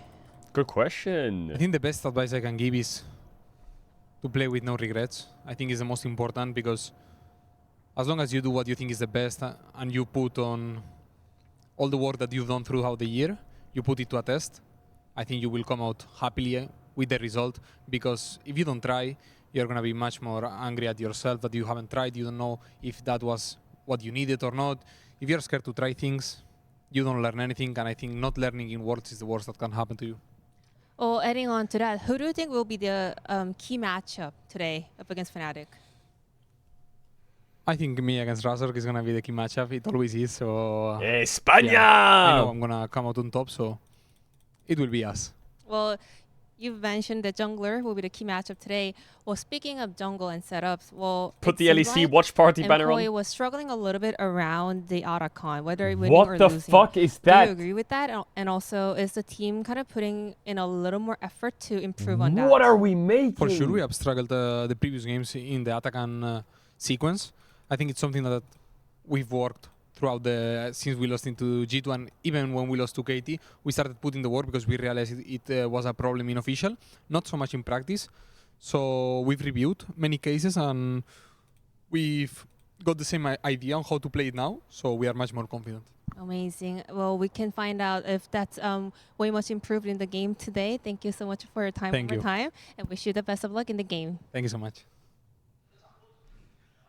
S1: Good question.
S15: I think the best advice I can give is to play with no regrets. I think is the most important, because as long as you do what you think is the best and you put on all the work that you've done throughout the year, you put it to a test, I think you will come out happily with the result. Because if you don't try, you're going to be much more angry at yourself that you haven't tried. You don't know if that was what you needed or not. If you're scared to try things, you don't learn anything. And I think not learning in Worlds is the worst that can happen to you.
S14: Well, adding on to that, who do you think will be the key matchup today up against Fnatic?
S15: I think me against Razork is gonna be the key matchup. It always is. So
S1: España!
S15: Yeah, I know I'm gonna come out on top, so it will be us.
S14: Well, you've mentioned the jungler will be the key matchup today. Well, speaking of jungle and setups, well,
S1: Put
S14: it
S1: the
S14: seems
S1: LEC
S14: like
S1: watch party banner
S14: MKOI
S1: on.
S14: was struggling a little bit around the Otacon, whether winning
S1: What
S14: or
S1: the
S14: losing.
S1: fuck is
S14: Do
S1: that?
S14: you agree with that? And also, is the team kind of putting in a little more effort to improve on that?
S1: What are we making?
S15: For sure, we have struggled the previous games in the Atakan sequence. I think it's something that we've worked throughout since we lost into G2, and even when we lost to KT, we started putting the work because we realized it was a problem in official, not so much in practice. So we've reviewed many cases and we've got the same idea on how to play it now, so we are much more confident.
S14: Amazing. Well, we can find out if that's way much improved in the game today. Thank you so much for your time
S15: Thank you.
S14: and wish you the best of luck in the game.
S15: Thank you so much.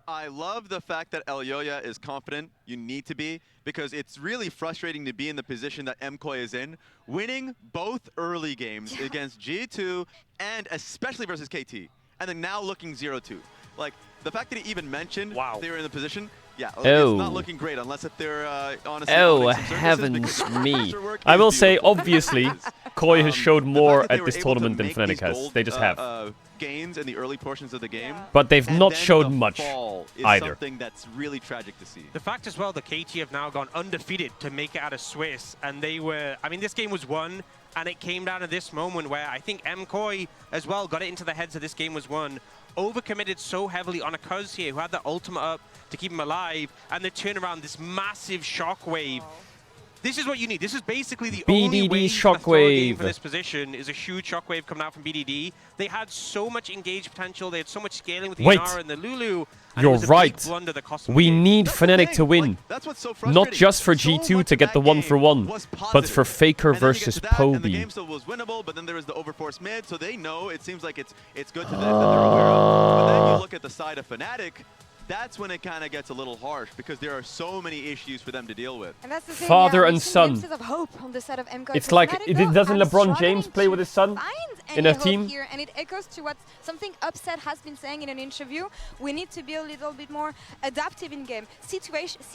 S7: I love the fact that Elyoya is confident. You need to be, because it's really frustrating to be in the position that MKOI is in, winning both early games against G2 and especially versus KT, and then now looking 0-2. Like, the fact that he even mentioned they were in the position, it's not looking great unless if they're honestly
S1: heavens me. I will say, obviously, KOI has showed more at this tournament than Fnatic has. They just have.
S7: Gains in the early portions of the game,
S1: but they've not showed much either.
S7: Something that's really tragic to see.
S10: The fact as well, the KT have now gone undefeated to make it out of Swiss, and they were, I mean, this game was won, and it came down to this moment where I think MKOI as well got it into the heads that this game was won. Overcommitted so heavily on a Cuz here, who had the ultimate up to keep him alive, and they turn around this massive shockwave. This is what you need. This is basically the only way to throw a game for this position is a huge shockwave coming out from BDD. They had so much engaged potential. They had so much scaling with the Inara and the Lulu. And
S1: You're right. We need Fnatic to win. Not just for G2 to get the 1-for-1, but for Faker versus Poby.
S7: And the game still was winnable, but then there was the overforce mid, so they know, it seems like it's good to them that they're aware of. But then you look at the side of Fnatic, that's when it kind of gets a little harsh because there are so many issues for them to deal with.
S12: And that's the thing,
S1: Father and son.
S12: Of hope on the side of MKOI.
S1: It's like, doesn't LeBron James play with his son in a team?
S12: Here, and it echoes to what something Upset has been saying in an interview. We need to be a little bit more adaptive in game. See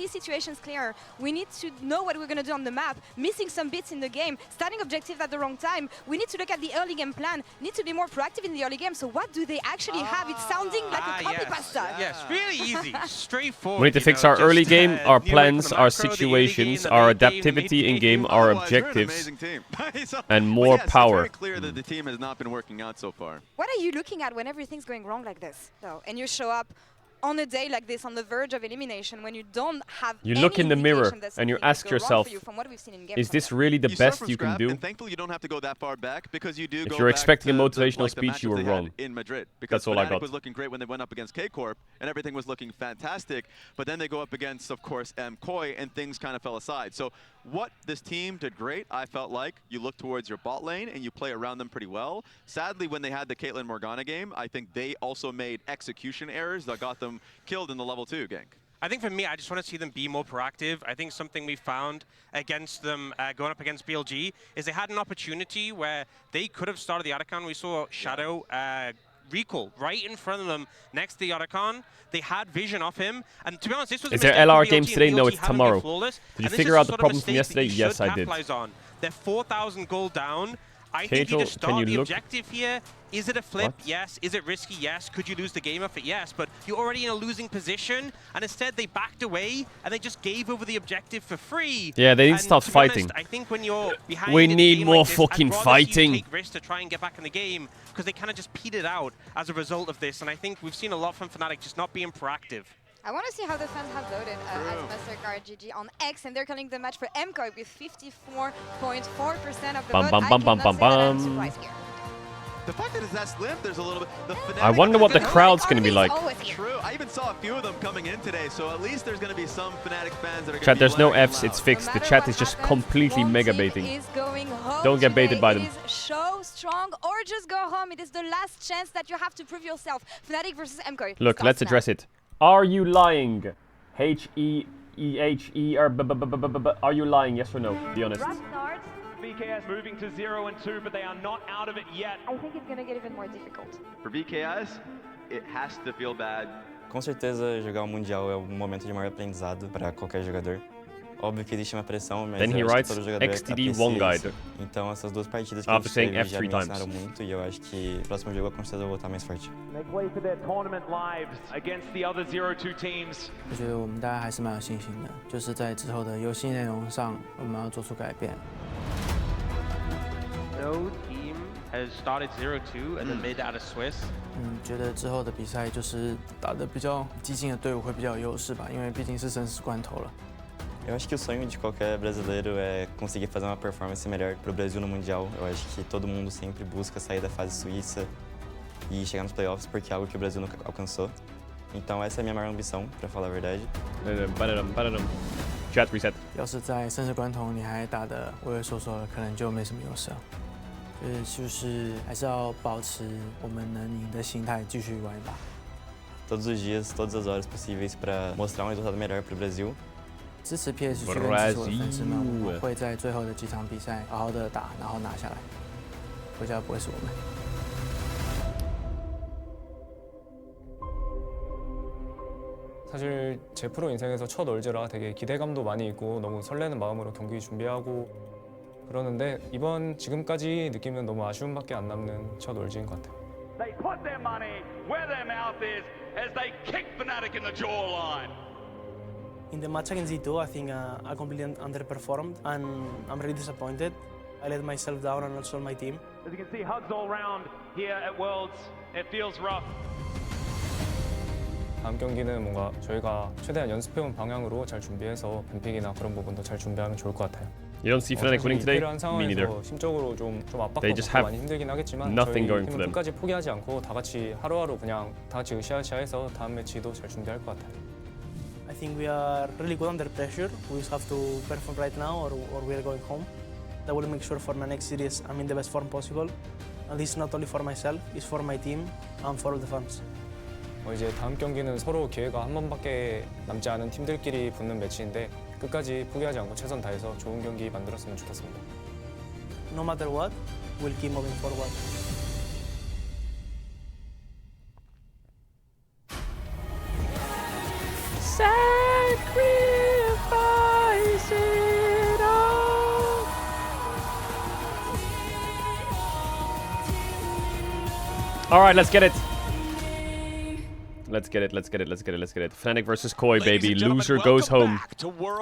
S12: situations clearer. We need to know what we're going to do on the map. Missing some bits in the game. Starting objectives at the wrong time. We need to look at the early game plan. Need to be more proactive in the early game. So what do they actually have? It's sounding like a copy pasta.
S10: Yes, really easy, straightforward.
S1: We need to fix our early game, our plans, our situations, our adaptivity in game, our objectives, and more power.
S7: It's very clear that the team has not been working out so far.
S12: What are you looking at when everything's going wrong like this, though, and you show up on a day like this on the verge of elimination when you don't have
S1: You look in the mirror and you ask yourself, is this really the best you can do?
S7: And thankfully you don't have to go that far back because you do
S1: if
S7: go
S1: you're
S7: back
S1: expecting a
S7: to
S1: motivational speech, you were wrong.
S7: In Madrid, because
S1: that's all I
S7: Fnatic
S1: got.
S7: was looking great when they went up against K-Corp and everything was looking fantastic, but then they go up against, of course, MKOI and things kind of fell aside. So what this team did great, I felt like, you look towards your bot lane and you play around them pretty well. Sadly, when they had the Caitlyn Morgana game, I think they also made execution errors that got them killed in the level 2 gank.
S10: I think for me, I just want to see them be more proactive. I think something we found against them going up against BLG is they had an opportunity where they could have started the Otacon. We saw Shadow recall right in front of them next to the Otacon. They had vision of him, and to be honest, this was
S1: Is there LR games today? No, it's tomorrow. Did you figure out the problem from yesterday? Yes, I did.
S10: They're 4,000 gold down. I think you just start the objective here. Is it a flip?
S1: What?
S10: Yes. Is it risky? Yes. Could you lose the game off it? Yes. But you're already in a losing position, and instead they backed away and they just gave over the objective for free.
S1: Yeah, they need to start fighting.
S10: Honest, I think when you're behind
S1: we need more
S10: like this,
S1: fucking fighting.
S10: Take risks to try and get back in the game because they kind of just petered out as a result of this. And I think we've seen a lot from Fnatic just not being proactive.
S12: I want to see how the fans have voted as Mastercard GG on X, and they're calling the match for MKOI with 54.4% of the vote. I cannot say that I'm surprised here.
S7: The fact that it's that slim, there's a little bit.
S1: I wonder what the crowd's going to be like.
S7: True. I even saw a few of them coming in today, so at least there's going to be some Fnatic fans that are going to
S1: Chat, there's no Fs, it's fixed. The chat is just completely mega baiting. Don't get baited by them.
S12: It is show strong or just go home. It is the last chance that you have to prove yourself. Fnatic versus MKOI.
S1: Look, let's address it. Are you lying? H-E-E-H-E or are you lying? Yes or no? Be honest.
S6: VKS moving to 0 and 2, but they are not out of it yet.
S5: I think it's going to get even more difficult.
S7: For VKS, it has to feel bad
S8: Com certeza, jogar o Mundial é um momento de maior aprendizado para qualquer jogador. Óbvio que existe uma pressão, mas
S1: Then he
S8: eu acho que
S1: writes
S8: todo jogador
S1: XTD
S8: aprecia
S1: One
S8: isso.
S1: Guide.
S8: Então essas duas partidas que
S1: After
S8: a
S1: saying
S8: gente teve já
S1: F3
S8: me ensinaram
S1: times.
S8: muito e eu acho que o próximo jogo eu com certeza vou voltar mais forte.
S6: They play for their tournament lives against the other 0-2 teams.
S9: 我觉得我们大家还是蛮有信心的，就是在之后的游戏内容上，我们要做出改变。
S10: No team has started 0-2 and then made out of Swiss.
S9: 觉得之后的比赛就是打得比较激进的队伍会比较有优势吧，因为毕竟是生死关头了。
S8: Eu acho que o sonho de qualquer brasileiro é conseguir fazer uma performance melhor para o Brasil no Mundial. Eu acho que todo mundo sempre busca sair da fase suíça e chegar nos playoffs porque é algo que o Brasil nunca alcançou. Então essa é a minha maior ambição, para falar a verdade.
S1: Chat reset.
S9: 要是在生死关头你还打得畏畏缩缩的，可能就没什么优势了。就是还是要保持我们能赢的心态，继续玩一把。
S8: Todos os dias, todas as horas possíveis para mostrar um resultado melhor para o Brasil.
S9: 支持 PSG 跟支持我的粉丝们，我们会在最后的几场比赛好好的打，然后拿下来。回家不会是我们。
S11: 사실 제 프로 인생에서 첫 월즈라 되게 기대감도 많이 있고 너무 설레는 마음으로 경기 준비하고 그러는데 이번 지금까지 느끼면 너무 아쉬움밖에 안 남는 첫 월즈인 것 같아요.
S6: They put their money where their mouth is as they kick Fnatic in the jawline.
S9: In the match against Z2, I think I completely underperformed and I'm really disappointed. I let myself down and also my team.
S6: As you can see, hugs all round here at Worlds. It feels rough.
S11: 다음 경기는 뭔가 저희가 최대한 연습해온 방향으로 잘 준비해서 뱀픽이나 그런 부분도 잘 준비하면 좋을 것 같아요.
S1: You don't see Fnatic winning today?
S11: 필요한
S1: Me neither.
S11: 상황에서 심적으로 좀 압박도
S1: They just
S11: 받고
S1: have
S11: 많이 힘들긴 하겠지만
S1: nothing
S11: 저희
S1: going for
S11: 팀은
S1: them.
S11: 끝까지 포기하지 않고 다 같이 하루하루 그냥 다 같이 으쌰으쌰해서 다음 매치도 잘 준비할 것 같아요.
S9: I think we are really good under pressure. We just have to perform right now or we are going home. That will make sure for my next series I'm in the best form possible. And this is not only for myself, it's for my team and for all the fans.
S11: 이제 다음 경기는 서로 기회가 한 번밖에 남지 않은 팀들끼리 붙는 매치인데 끝까지 포기하지 않고 최선 다해서 좋은 경기 만들었으면 좋겠습니다.
S9: No matter what, we'll keep moving forward.
S1: Sacrifice it all. All right, let's get it. Let's get it. Fnatic versus KOI, baby. Loser goes home.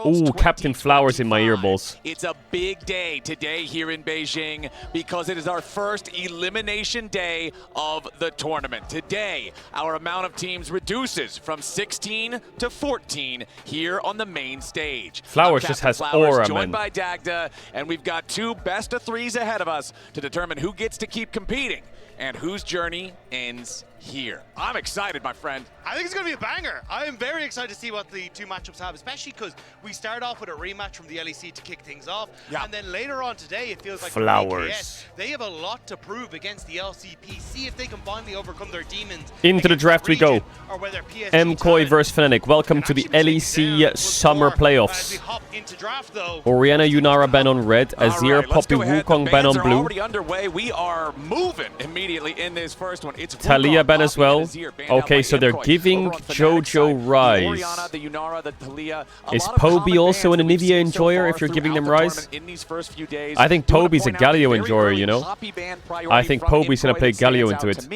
S1: Ooh, Captain Flowers in my earballs.
S13: It's a big day today here in Beijing because it is our first elimination day of the tournament. Today, our amount of teams reduces from 16 to 14 here on the main stage.
S1: Flowers just has aura,
S13: joined
S1: man.
S13: by Dagda, and we've got two best of threes ahead of us to determine who gets to keep competing and whose journey ends here. I'm excited, my friend.
S16: I think it's going to be a banger. I am very excited to see what the two matchups have, especially because we start off with a rematch from the LEC to kick things off, and then later on today it feels like
S1: Flowers.
S16: AKS, they have a lot to prove against the LCP. See if they can finally overcome their demons.
S1: Into the draft we go. KOI versus Fnatic. Welcome to the LEC Summer Playoffs. Oriana Yunara ban on red, Azir Poppy Wukong ban on blue.
S13: Already underway. We are moving immediately in this first one. It's
S1: Talia ban as well. Okay, so they're giving Jojo Rise. Is Poby also an Anivia enjoyer if you're giving them Rise? I think Poby's a Galio enjoyer, you know? I think Poby's gonna play Galio into it.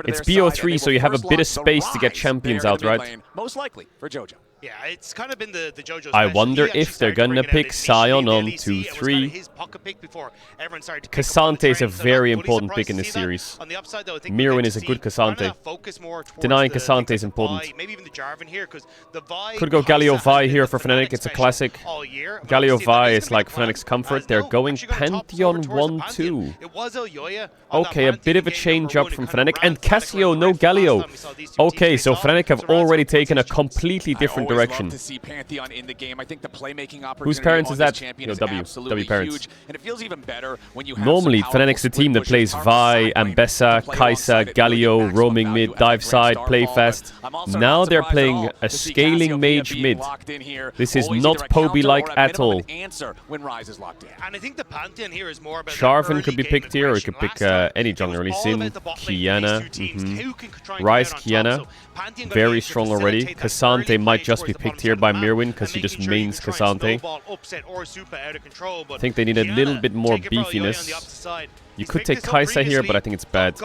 S1: It's BO3, so you have a bit of space to get champions out, right?
S13: Most likely for Jojo.
S16: Yeah, it's kind of been the Jojo
S1: I
S16: special.
S1: wonder
S16: He
S1: if they're
S16: actually
S1: gonna
S16: started
S1: pick
S16: bringing
S1: Sion
S16: it
S1: on
S16: in the LEC. It was kind of
S1: 2-3.
S16: his pocket pick before everyone started to pick him up on the
S1: Cassante is a
S16: train, so
S1: very
S16: not fully
S1: important
S16: surprised
S1: pick in
S16: to
S1: this
S16: see that.
S1: series.
S16: On the upside, though, I think
S1: Mirwin
S16: we'd like
S1: is
S16: to
S1: a good
S16: see kind of
S1: Cassante.
S16: that focus more towards
S1: Denying
S16: the
S1: Cassante
S16: things
S1: is
S16: like the Vi,
S1: important.
S16: maybe even the Jarvan here, because the Vi
S1: Could go Galio Vi here for Fnatic, it's a classic.
S16: all year.
S1: Galio Vi is like Fnatic's comfort. They're going Pantheon 1-2.
S16: It was Elyoya.
S1: Okay, a bit of a change up from Fnatic. And Cassio, no Galio. Okay, so Fnatic have already taken a completely different direction.
S4: To see Pantheon in the game. I think the playmaking
S1: Whose parents is that?
S4: Yo,
S1: W parents.
S4: Huge, and it feels even better when you have
S1: Normally, Fnatic's the team that plays Vi, Ambessa, Kai'Sa, Galio, roaming mid, dive side, play fast. Now they're playing a scaling mage mid. This is not Poby-like at all.
S16: And I think the Pantheon here is more about
S1: Sharvan could be picked here, or you could pick any jungler really. Sin, Kiana, Ryze, Kiana, very strong already. Cassante might just be picked here by Mirwin because he just mains Cassante. I think they need a little bit more beefiness. You could take Kai'Sa here, but I think it's bad.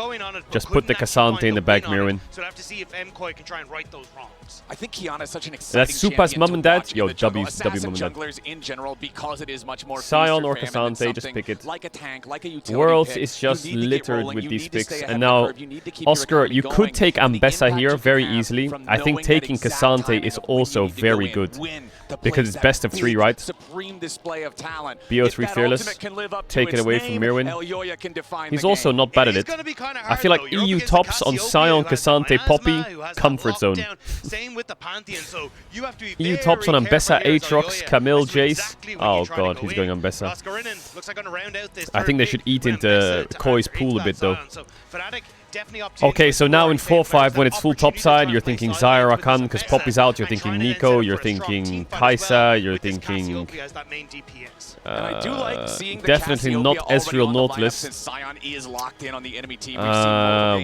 S1: Just put the Cassante in the back, Mirwin.
S16: So have to see if MKOI can try and right those wrongs.
S4: I think Kiana is such an exciting
S1: That's Supa's mum and dad. Yo, W mum and dad.
S4: junglers in general because it is much more
S1: Sion or Cassante, just pick it.
S4: Like a tank, like a utility
S1: Worlds
S4: pick.
S1: is just littered with these picks. And
S4: now,
S1: now, Oscar, you could take Ambessa here very easily. I think taking Cassante is also very good. Because it's best of 3, right? BO3 Fearless. Take it away from Mirwin. He's also not bad at it. I feel like EU tops on Sion, Cassante, Poppy, comfort zone. EU tops on Ambessa, Aatrox, Camille, Jace. Oh god, he's going Ambessa. I think they should eat into KOI's pool a bit though. Okay, so now in 4-5, when it's full topside, you're thinking Zyra, Rakan, because Poppy's out, you're thinking Nico, you're thinking Kai'Sa, you're thinking... definitely not Ezreal Nautilus.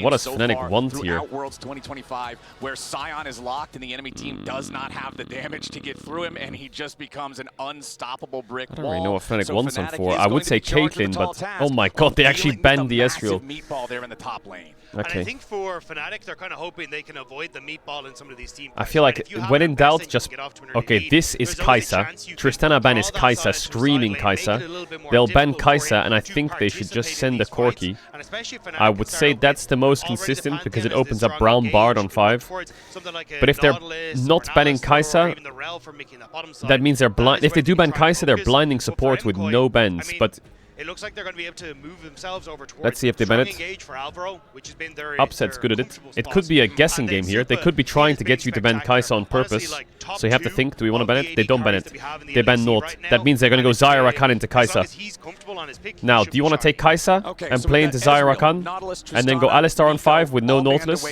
S1: What does Fnatic want here?
S4: Worlds 2025, where Sion is locked and the enemy team does not have the damage to get through him, and he just becomes an unstoppable brick wall.
S1: I don't really know what Fnatic wants on 4. I would say Caitlyn, but oh my god, they actually banned the Ezreal.
S16: Okay. And I think for Fnatic, they're kind of hoping they can avoid the meatball in some of these team fights.
S1: I feel like when in doubt, just... Okay, this is Kai'Sa. Tristana ban is Kai'Sa, screaming Kai'Sa. They'll ban Kai'Sa, and I think they should just send a Corki. I would say that's the most consistent, because it opens up Brown Bard on 5. But if they're not banning Kai'Sa, that means they're blind. If they do ban Kai'Sa, they're blinding support with no bans. But
S16: it looks like they're going to be able to move themselves over towards
S1: let's see if they ban it. Upset's good at it. It could be a guessing game here. They could be trying to get you to ban Kai'Sa on purpose. So you have to think, do we want to ban it? They don't ban it. They ban Naught. That means they're going to go Zyra Rakan into Kai'Sa. Now, do you want to take Kai'Sa and play into Zyra Rakan? And then go Alistar on 5 with no Nautilus?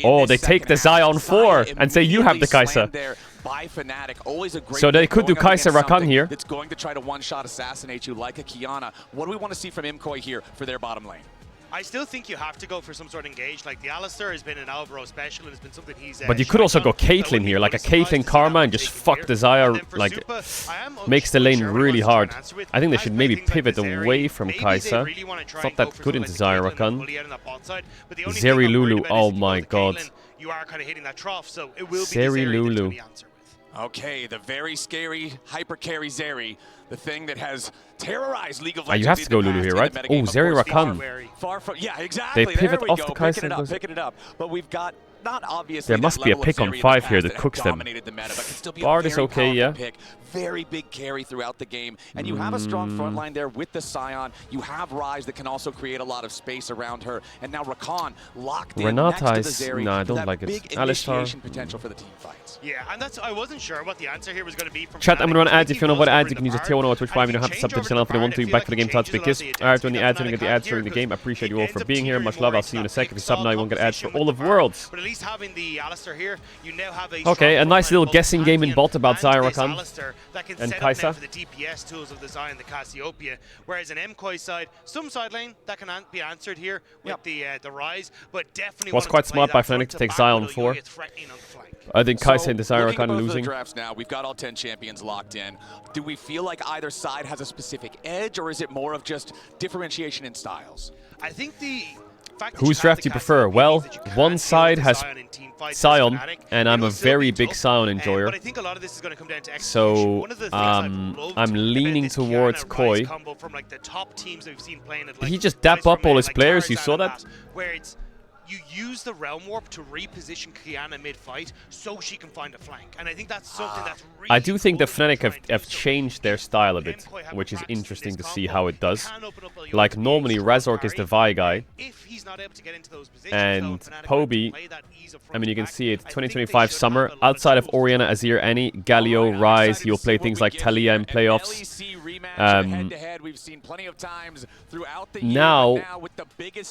S1: Oh, they take the Zyra on 4 and say you have the Kai'Sa. So they could do Kai'Sa Rakan here.
S4: That's going to try to one-shot assassinate you like a Kiana. What do we want to see from MKOI here for their bottom lane?
S16: I still think you have to go for some sort of engage. Like the Alistar has been an Alvaro special and it's been something he's...
S1: but you could also go Caitlyn here, like a Caitlyn Karma, and just fuck the Zyra, like, makes the lane really hard. I think they should maybe pivot away from Kai'Sa. It's not that good into Zyra Rakan. Zeri Lulu, oh my god.
S16: You are kind of hitting that trough, so it will be
S1: Zeri Lulu.
S4: Okay, the very scary hyper carry Zeri, the thing that has terrorized League of Legends.
S1: You have to go Lulu here, right? Oh, Zeri Rakan.
S4: Far from, yeah, exactly.
S1: They pivot off the
S4: Kai'Sa. Picking it up, but we've got not obviously.
S1: There must be a pick on 5 here that cooks them. Bard is okay, yeah.
S4: Very big carry throughout the game, and you have a strong front line there with the Sion. You have Ryze that can also create a lot of space around her, and now Rakan locked in next to the Zeri.
S1: No, I don't like it.
S4: Big initiation potential for the team fights.
S16: Yeah, and that's I wasn't sure what the answer here was going to be. From
S1: Chat, I'm going to run ads. If you know what ads, you can use a tier 1 or Twitch Prime. You don't have to sub to the channel if you want to. Back for the game, touch big kiss. Alright, when the ads, you get the ads during the game. I appreciate you all for being here. Much love. I'll see you in a sec. If you sub now, you won't get ads for all of Worlds.
S16: But at least having the Alistar here, you now have a
S1: okay, a nice little guessing game in bot about Zyra Rakan and Kai'Sa.
S16: For the DPS tools of the Zion, the Cassiopeia, whereas an MKOI side, some side lane that can be answered here with the Ryze, but definitely
S1: was quite smart by Fnatic to take Zion 4. I think Kai'Sa and the Zyra Rakan are losing.
S4: Drafts now, we've got all 10 champions locked in. Do we feel like either side has a specific edge, or is it more of just differentiation in styles?
S16: I think the
S1: whose draft do you prefer? Well, one side has Sion, and I'm a very big Sion enjoyer. So I'm leaning towards KOI. Did he just dap up all his players? You saw that?
S16: you use the Realm Warp to reposition Kiana mid-fight so she can find a flank. And I think that's something that's really
S1: I do think the Fnatic have changed their style a bit, which is interesting to see how it does. Like, normally Razork is the Vi guy, and Poby, I mean, you can see it, 2025 summer, outside of Orianna, Azir, Annie, Galio, Ryze, he'll play things like Talia in playoffs. Now,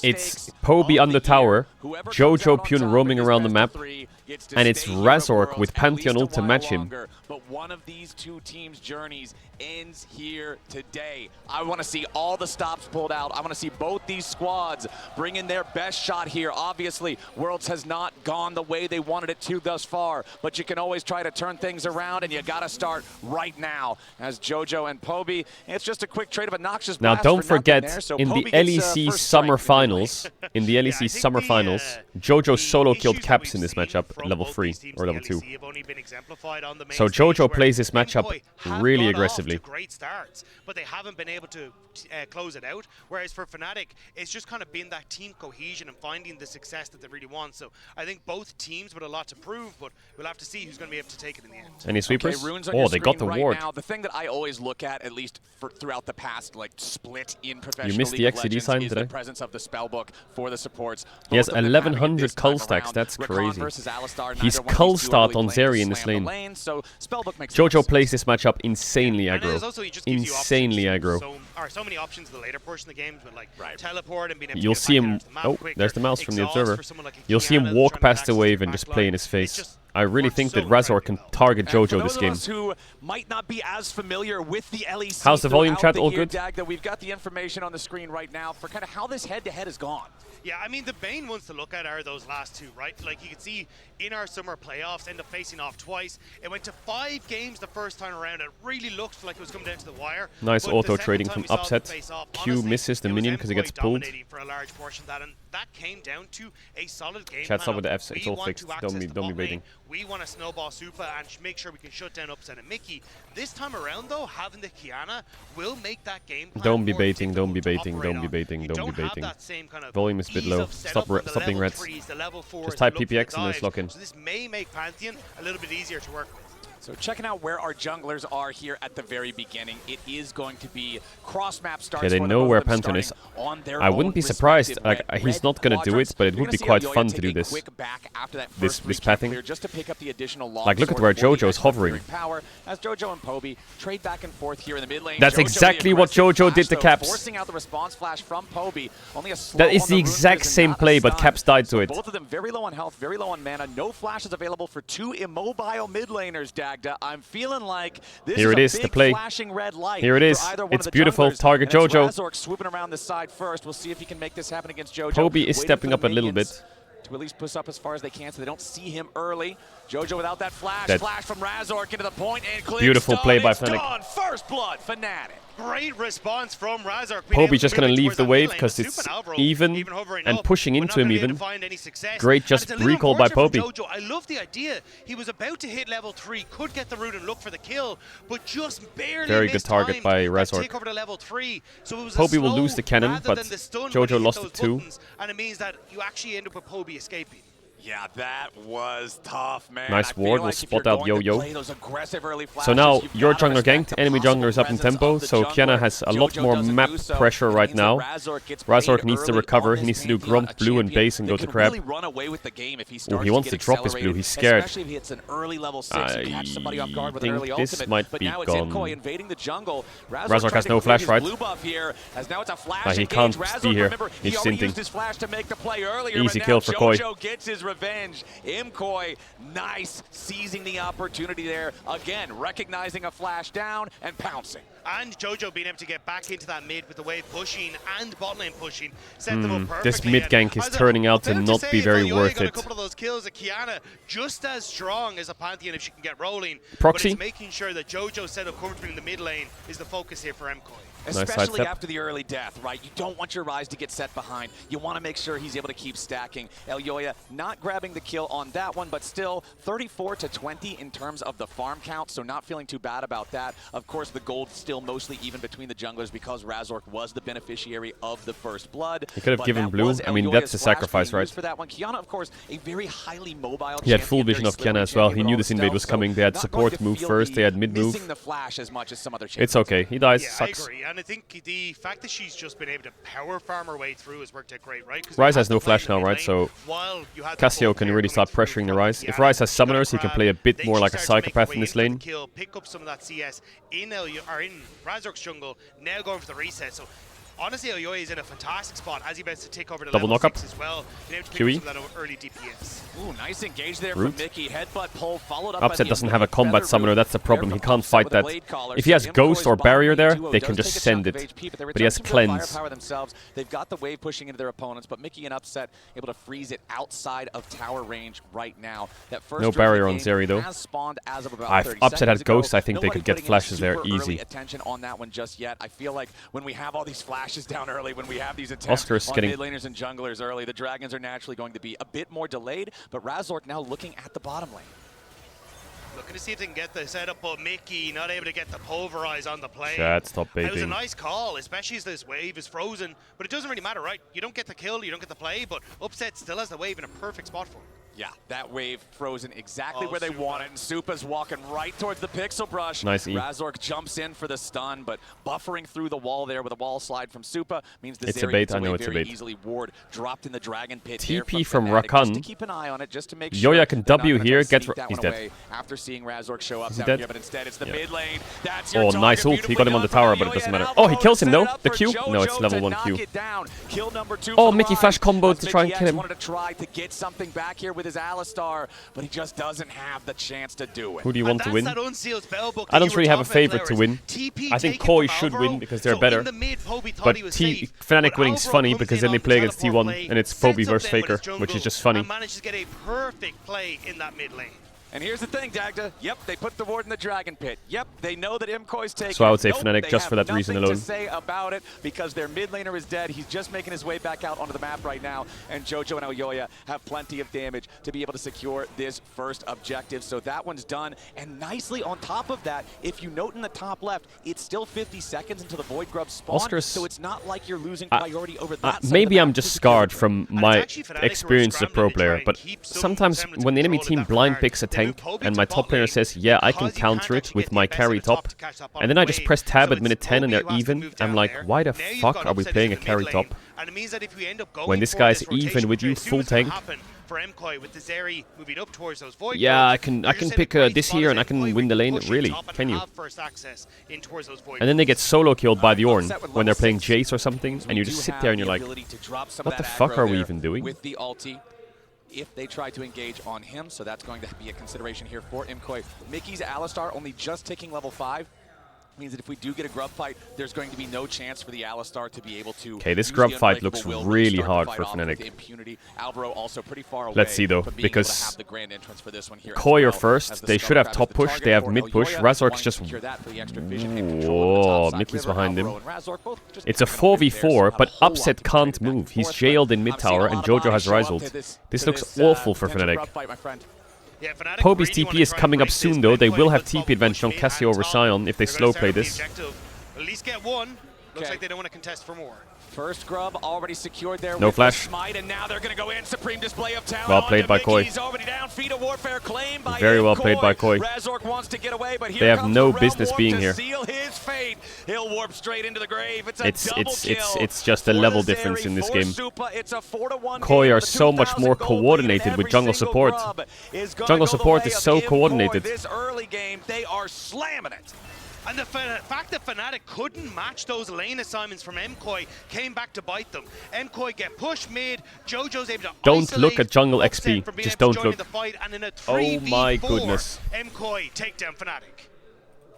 S1: it's Poby on the tower, Jojo Pyun roaming around the map, and it's Razork with Pantheon ult to match him.
S4: But one of these two teams' journeys ends here today. I want to see all the stops pulled out. I want to see both these squads bring in their best shot here. Obviously, Worlds has not gone the way they wanted it to thus far, but you can always try to turn things around, and you got to start right now. As Jojo and Poby, it's just a quick trade of a noxious
S1: Now,
S4: blast
S1: don't
S4: for
S1: forget,
S4: there, so
S1: in the
S4: Poby gets,
S1: LEC
S4: first
S1: Summer
S4: strike.
S1: Finals, Jojo solo killed Caps in this matchup, level 3 or level 2. So Jojo plays this matchup really aggressively.
S16: Great starts, but they haven't been able to close it out. Whereas for Fnatic, it's just kind of been that team cohesion and finding the success that they really want. So I think both teams with a lot to prove, but we'll have to see who's going to be able to take it in the end.
S1: Any sweepers?
S4: Runes on
S1: Oh,
S4: your
S1: they got the
S4: screen
S1: ward.
S4: right now. The thing that I always look at least throughout the past like split in professional
S1: You missed the
S4: League of
S1: XCD
S4: Legends,
S1: sign
S4: is
S1: today?
S4: the presence of the spellbook for the supports.
S1: He has
S4: Both of them having it
S1: 1100
S4: this
S1: cull
S4: time
S1: stacks,
S4: around.
S1: that's
S4: Rakan
S1: crazy.
S4: versus Alistar,
S1: He's
S4: neither one of
S1: cull
S4: these two are
S1: start
S4: really
S1: on
S4: playing to
S1: Zeri in this
S4: slam the
S1: lane.
S4: so spellbook makes
S1: Jojo plays this matchup insanely
S16: And
S1: aggro.
S16: also, he just gives you
S1: Insanely aggro.
S16: so many options in the later portion of the games with like teleport and being able
S1: You'll
S16: to
S1: see him. Oh, there's the mouse from the observer. You'll see him walk past the wave and just play in his face. I really think that Razor can target Jojo this game.
S4: Who might not be as familiar with the LEC.
S1: How's the volume, chat? All good?
S4: That we've got the information on the screen right now for kind of how this head-to-head has gone.
S16: Yeah, I mean, the main ones to look at are those last two, right? Like, you can see in our summer playoffs, end up facing off twice. It went to 5 games the first time around. It really looked like it was coming down to the wire.
S1: Nice
S16: But
S1: auto
S16: the second
S1: trading
S16: time
S1: from
S16: we saw them
S1: Upset.
S16: face off,
S1: Q
S16: honestly,
S1: misses the
S16: it was
S1: minion because he gets
S16: MKOI
S1: pulled.
S16: dominating for a large portion of that, and that came down to a solid game.
S1: Chat's
S16: plan
S1: up with the
S16: of
S1: Fs. It's
S16: we
S1: all
S16: want
S1: fixed.
S16: to
S1: Don't be
S16: access the bot
S1: baiting.
S16: lane. We want to snowball Super and make sure we can shut down Upset and Mickey. This time around, though, having the Kiana will make that game plan
S1: Don't be
S16: more
S1: baiting. Don't be
S16: difficult to
S1: baiting.
S16: operate
S1: Don't be
S16: on.
S1: baiting.
S16: You
S1: Don't be
S16: don't have
S1: baiting.
S16: that same kind of
S1: Volume is a bit
S16: ease
S1: low.
S16: of setup
S1: Stop
S16: on the
S1: being
S16: level
S1: reds.
S16: 3s, the level 4s,
S1: Just type
S16: look for the
S1: PPX and then
S16: dives.
S1: lock in.
S16: So this may make Pantheon a little bit easier to work with.
S4: So checking out where our junglers are here at the very beginning, it is going to be cross-map starts.
S1: Yeah, they
S4: for
S1: know
S4: them,
S1: where
S4: both of them
S1: Pantheon is.
S4: starting on their
S1: I wouldn't
S4: own
S1: be surprised.
S4: respective
S1: Like, he's
S4: red
S1: not gonna do it,
S4: quadrants.
S1: but it
S4: You're
S1: would
S4: gonna
S1: be
S4: see
S1: quite
S4: Elioya
S1: fun to
S4: take
S1: do
S4: a
S1: this.
S4: quick back after that
S1: This
S4: first recap
S1: pathing.
S4: clear just to pick up the additional long
S1: Like, look at
S4: sword
S1: where
S4: for the
S1: Jojo's hovering.
S4: power as Jojo and Poby trade back and forth here in the mid lane.
S1: That's
S4: Jojo,
S1: exactly
S4: the
S1: what
S4: aggressive
S1: Jojo did
S4: flash,
S1: to
S4: though,
S1: Caps.
S4: Forcing out the response flash from Poby. Only a slow
S1: That is
S4: on
S1: the
S4: rune
S1: exact
S4: prison,
S1: same
S4: not a
S1: play, but
S4: stun.
S1: Caps died to
S4: So
S1: it.
S4: both of them very low on health, very low on mana. No flashes available for 2 immobile mid laners, Dagda. I'm feeling like this
S1: Here
S4: is
S1: it
S4: a
S1: is, the
S4: big
S1: play.
S4: flashing red light
S1: Here it
S4: for
S1: is.
S4: either one
S1: It's
S4: of the
S1: beautiful.
S4: junglers.
S1: Target
S4: And it's
S1: Jojo.
S4: Razork swooping around the side first. We'll see if he can make this happen against Jojo.
S1: Poby is
S4: Waiting
S1: stepping
S4: for
S1: up
S4: the
S1: a little
S4: minions
S1: bit.
S4: to at least push up as far as they can so they don't see him early. Jojo without that flash.
S1: Dead.
S4: Flash from Razork into the point and clear.
S1: Beautiful play by Fnatic.
S4: Gone. First blood, Fnatic.
S16: Great response from Razork.
S1: Poby's just going to leave the wave because it's even and pushing into him even. Great just recall by Poby.
S16: Jojo, I love the idea. He was about to hit level 3, could get the root and look for the kill, but just barely
S1: Very good
S16: missed
S1: target
S16: time
S1: by
S16: to
S1: Razork.
S16: take over to level 3. So it was
S1: Poby
S16: a
S1: will
S16: slow
S1: lose the cannon,
S16: rather
S1: but
S16: than the stun when
S1: Jojo
S16: he hit
S1: lost
S16: those
S1: it too.
S16: buttons, and it means that you actually end up with Poby escaping.
S4: Yeah, that was tough, man.
S1: Nice
S4: I feel
S1: ward will
S4: like if
S1: spot
S4: you're
S1: out
S4: going to
S1: Yo-Yo.
S4: play those aggressive early
S1: So
S4: flashes,
S1: now
S4: you've
S1: your
S4: gotta
S1: jungler
S4: respect
S1: ganked,
S4: the
S1: enemy
S4: possible
S1: jungler is up in
S4: presence
S1: tempo,
S4: of the
S1: so
S4: jungler.
S1: Kiana has a lot
S4: Jojo
S1: more
S4: doesn't
S1: map
S4: do so.
S1: pressure
S4: It
S1: right
S4: means that
S1: now.
S4: Razork gets
S1: Razork
S4: paid
S1: needs to
S4: early
S1: recover,
S4: on
S1: he
S4: this
S1: needs to do
S4: Pantheon,
S1: Gromp
S4: a
S1: blue and
S4: champion
S1: base and go
S4: that
S1: to
S4: could
S1: Crab.
S4: really run away with the game if he
S1: Ooh,
S4: starts
S1: he wants
S4: to
S1: to
S4: get
S1: drop his blue,
S4: accelerated,
S1: he's scared.
S4: especially if he hits an early level 6 and catch somebody off guard with an
S1: think
S4: early
S1: this
S4: ultimate.
S1: might
S4: But
S1: be
S4: now it's
S1: gone.
S4: MKOI invading the jungle.
S1: Razork
S4: tried
S1: has
S4: to
S1: no
S4: clear
S1: flash,
S4: his
S1: right?
S4: blue buff here, as now it's a flash
S1: He
S4: engage.
S1: can't
S4: Razork,
S1: stay here.
S4: remember,
S1: He's
S4: he already
S1: sinting.
S4: used his flash to make the play earlier,
S1: Easy
S4: but
S1: kill
S4: now
S1: for Koi.
S4: Jojo gets his revenge. MKOI, nice, seizing the opportunity there. Again, recognizing a flash down and pouncing.
S16: And Jojo being able to get back into that mid with the wave pushing and bot lane pushing set them up perfectly.
S1: This mid gank is
S16: And
S1: turning out to
S16: about
S1: not
S16: say,
S1: be
S16: if
S1: very
S16: Elioya
S1: worth
S16: got a
S1: it.
S16: couple of those kills at Kiana, just as strong as a Pantheon if she can get rolling.
S1: Proxy?
S16: But it's making sure that Jojo set up comfortably in the mid lane is the focus here for MKOI.
S4: Especially
S1: sidestep.
S4: after the early death, right? You don't want your Ryze to get set behind. You want to make sure he's able to keep stacking. Elyoya not grabbing the kill on that one, but still 34 to 20 in terms of the farm count, so not feeling too bad about that. Of course, the gold still mostly even between the junglers because Razork was the beneficiary of the first blood.
S1: He could have given blue. I mean, that's a sacrifice, right?
S4: For that one. Kiana, of course, a very highly mobile
S1: He had full vision of Kiana as well. He knew this invade was coming. They had support move first. They had mid move.
S4: The flash as much as some other
S1: it's okay. He dies.
S16: Yeah,
S1: Sucks.
S16: I agree. And I think the fact that she's just been able to power farm her way through has worked out great, right?
S1: Ryze has no flash now, right? So Cassio can really start pressuring the Ryze. If Ryze has summoners, he can play a bit more like a psychopath in this lane.
S16: Pick up some of that CS in Razork's jungle, now going for the reset. So honestly, Elyoya is in a fantastic spot as he bets to take over the
S1: double
S16: level
S1: knockup
S16: 6 as well.
S1: QE.
S16: Some of that early DPS.
S4: Ooh, nice engage there
S1: Root.
S4: from Mickey. Headbutt pull followed up
S1: Upset doesn't have a combat summoner, that's the problem. He can't fight that. If he has Ghost or Barrier there, they can just send it. But he has Cleanse.
S4: They've got the wave pushing into their opponents, but Mickey and Upset able to freeze it outside of tower range right now. That first
S1: no barrier on Zeri though. If Upset had Ghost, I think they could get flashes there easy.
S4: Attention on that one just yet. I feel like when we have all these flashes down early, when we have these attempts
S1: Oscar's
S4: on
S1: getting
S4: mid laners and junglers early, the Dragons are naturally going to be a bit more delayed, but Razork now looking at the bottom lane.
S16: Looking to see if they can get the setup, but Mickey not able to get the pulverize on the play.
S1: Chat, stop baiting.
S16: It was a nice call, especially as this wave is frozen, but it doesn't really matter, right? You don't get the kill, you don't get the play, but Upset still has the wave in a perfect spot for him.
S4: Yeah, that wave frozen exactly where they want it, and Supa's walking right towards the pixel brush.
S1: Nice E.
S4: Razork jumps in for the stun, but buffering through the wall there with a wall slide from Supa means the
S1: it's a bait. I know it's a
S4: very
S1: bait.
S4: easily ward dropped in the dragon pit.
S1: TP from
S4: Fnatic,
S1: Rakan.
S4: just to keep an eye on it, just to make sure
S1: Yoya can W here. Get he's dead.
S4: away after seeing Razork show up
S1: Is he
S4: down
S1: dead?
S4: here, but instead it's the
S1: Yeah.
S4: mid lane. That's your
S1: Oh,
S4: target,
S1: nice ult. He got him on the tower, but it doesn't matter. Oh, he kills him, no? The Q? No, it's level 1 Q.
S4: Kill number 2
S1: Oh,
S4: for
S1: Mickey
S4: Ryze.
S1: flash combo
S4: Plus
S1: to try and
S4: Mickey
S1: kill
S4: X
S1: him.
S4: wanted to try to get something back here with his Alistar, but he just doesn't have the chance to do it.
S1: Who do you want to win?
S16: That unsealed spell book
S1: I don't
S16: that you
S1: really
S16: were
S1: have a
S16: talking about,
S1: favorite to
S16: Flowers.
S1: win.
S16: TP
S1: I think
S16: taken
S1: KOI
S16: from
S1: should
S16: Alvaro.
S1: win because they're
S16: So
S1: better.
S16: in the mid, Poby thought
S1: But
S16: he was safe.
S1: Fnatic
S16: But
S1: winning's
S16: Alvaro
S1: funny
S16: comes
S1: because
S16: in
S1: then they
S16: on
S1: play
S16: the
S1: against
S16: teleport
S1: T1
S16: play,
S1: and it's
S16: sets
S1: Poby
S16: up
S1: versus
S16: then with his
S1: Faker, which is
S16: jungle,
S1: just funny.
S16: and manages to get a perfect play in that mid lane.
S4: And here's the thing, Dagda. Yep, they put the ward in the dragon pit. Yep, they know that MKOI's taking.
S1: So I would say
S4: nope,
S1: Fnatic
S4: they
S1: just
S4: have
S1: for that reason
S4: nothing
S1: alone.
S4: to say about it because their mid laner is dead. He's just making his way back out onto the map right now, and Jojo and Elyoya have plenty of damage to be able to secure this first objective. So that one's done, and nicely on top of that, if you note in the top left, it's still 50 seconds until the Void Grub spawn,
S1: Oscar's-
S4: so it's not like you're losing priority over that.
S1: Maybe I'm just scarred from my experience as a pro player, but sometimes when the enemy team blind picks a tank and my top player says, yeah, I can counter it with my carry top, and then I just press tab at minute 10 and they're even, I'm like, why the fuck are we playing a carry top?
S16: And it means that if we end up going
S1: When this
S16: for
S1: guy's
S16: rotation
S1: even with you,
S16: trade,
S1: full
S16: as soon as it
S1: tank.
S16: happened for MKOI with the Zeri moving up towards those Void
S1: Yeah,
S16: Grubs,
S1: I can
S16: you're just in a
S1: pick
S16: great
S1: this
S16: spot
S1: here
S16: as
S1: and I can
S16: MKOI
S1: win the lane.
S16: push
S1: Really?
S16: top and
S1: Can you?
S16: have first access in towards those Void
S1: And then they get
S16: Grubs.
S1: solo killed by the Ornn when they're playing Jace or something, and you just sit there and you're like, what the fuck are we even doing?
S4: With the ulti, if they try to engage on him, so that's going to be a consideration here for MKOI. Mickey's Alistar only just ticking level 5. Means that if we do get a grub fight, there's going to be no chance for the Alistar to be able to.
S1: Okay, this
S4: use
S1: grub
S4: the
S1: fight
S4: Unbreakable
S1: looks
S4: Will
S1: really
S4: start the
S1: hard
S4: fight
S1: for
S4: off with
S1: Fnatic.
S4: impunity. Alvaro also pretty far away.
S1: Let's see though,
S4: from being able to
S1: because
S4: have the grand entrance for this one here
S1: KOI are
S4: as well,
S1: first,
S4: as the
S1: they should have
S4: Skullcrab
S1: top
S4: is the
S1: push,
S4: target
S1: they have
S4: for
S1: mid push,
S4: Elyoya,
S1: Razork's
S4: wanting to
S1: just...
S4: secure that for the extra vision and control of the
S1: Whoa,
S4: top side.
S1: Mickey's
S4: River,
S1: behind him.
S4: Alvaro, and Razork both just
S1: It's a
S4: picking up mid there, so
S1: 4v4,
S4: have a
S1: but
S4: whole lot
S1: Upset
S4: to trade
S1: can't
S4: back and
S1: move. He's
S4: forth, but
S1: jailed in
S4: I'm
S1: mid
S4: seeing a
S1: tower
S4: lot
S1: and
S4: of
S1: Jojo
S4: eyes
S1: has
S4: show up
S1: Ryzled.
S4: to
S1: This
S4: to
S1: looks awful for
S4: potential
S1: Fnatic.
S4: grub fight, my friend.
S16: Yeah, Fnatic
S1: Poby's
S16: really
S1: TP
S16: wanna
S1: is
S16: try and
S1: coming up
S16: break
S1: soon
S16: this
S1: though.
S16: mid
S1: They
S16: play
S1: will
S16: with
S1: have
S16: top
S1: TP advantage on
S16: push mid
S1: Cassio
S16: and
S1: over
S16: top.
S1: Sion if they
S16: They're
S1: slow
S16: gonna
S1: play
S16: start with the
S1: this.
S16: objective. At least get one. Looks like they don't want to contest for more.
S4: First grub already secured there
S1: No
S4: with
S1: flash.
S4: the smite, and now they're going to go in. Supreme display of talent.
S1: Well played by KOI.
S4: He's already down. Feet of warfare claim by
S1: Very well played by KOI.
S4: Razork wants to get away, but here
S1: They have
S4: comes
S1: no
S4: the realm
S1: business
S4: warp
S1: being
S4: to
S1: here.
S4: seal his fate. He'll warp straight into the grave. It's a double kill.
S1: It's just a
S4: for
S1: level
S4: the
S1: difference
S4: Zeri,
S1: in this
S4: for
S1: game.
S4: Supa. It's a 4-1
S1: KOI
S4: game
S1: are
S4: with a
S1: so much
S4: 2,000
S1: more
S4: gold lead, and
S1: coordinated with
S4: every
S1: jungle
S4: single
S1: support.
S4: grub is gonna
S1: Jungle
S4: go the
S1: support
S4: way
S1: is
S4: of
S1: so
S4: MKOI.
S1: coordinated.
S4: This early game, they are slamming it.
S16: And the fact that Fnatic couldn't match those lane assignments from MKOI came back to bite them. MKOI get pushed mid, Jojo's able to
S1: Don't
S16: isolate
S1: look at jungle
S16: Upset
S1: XP,
S16: from being
S1: just
S16: able to
S1: don't
S16: join
S1: look.
S16: The fight, and in a
S1: Oh
S16: 3v4,
S1: my goodness.
S16: MKOI take down Fnatic.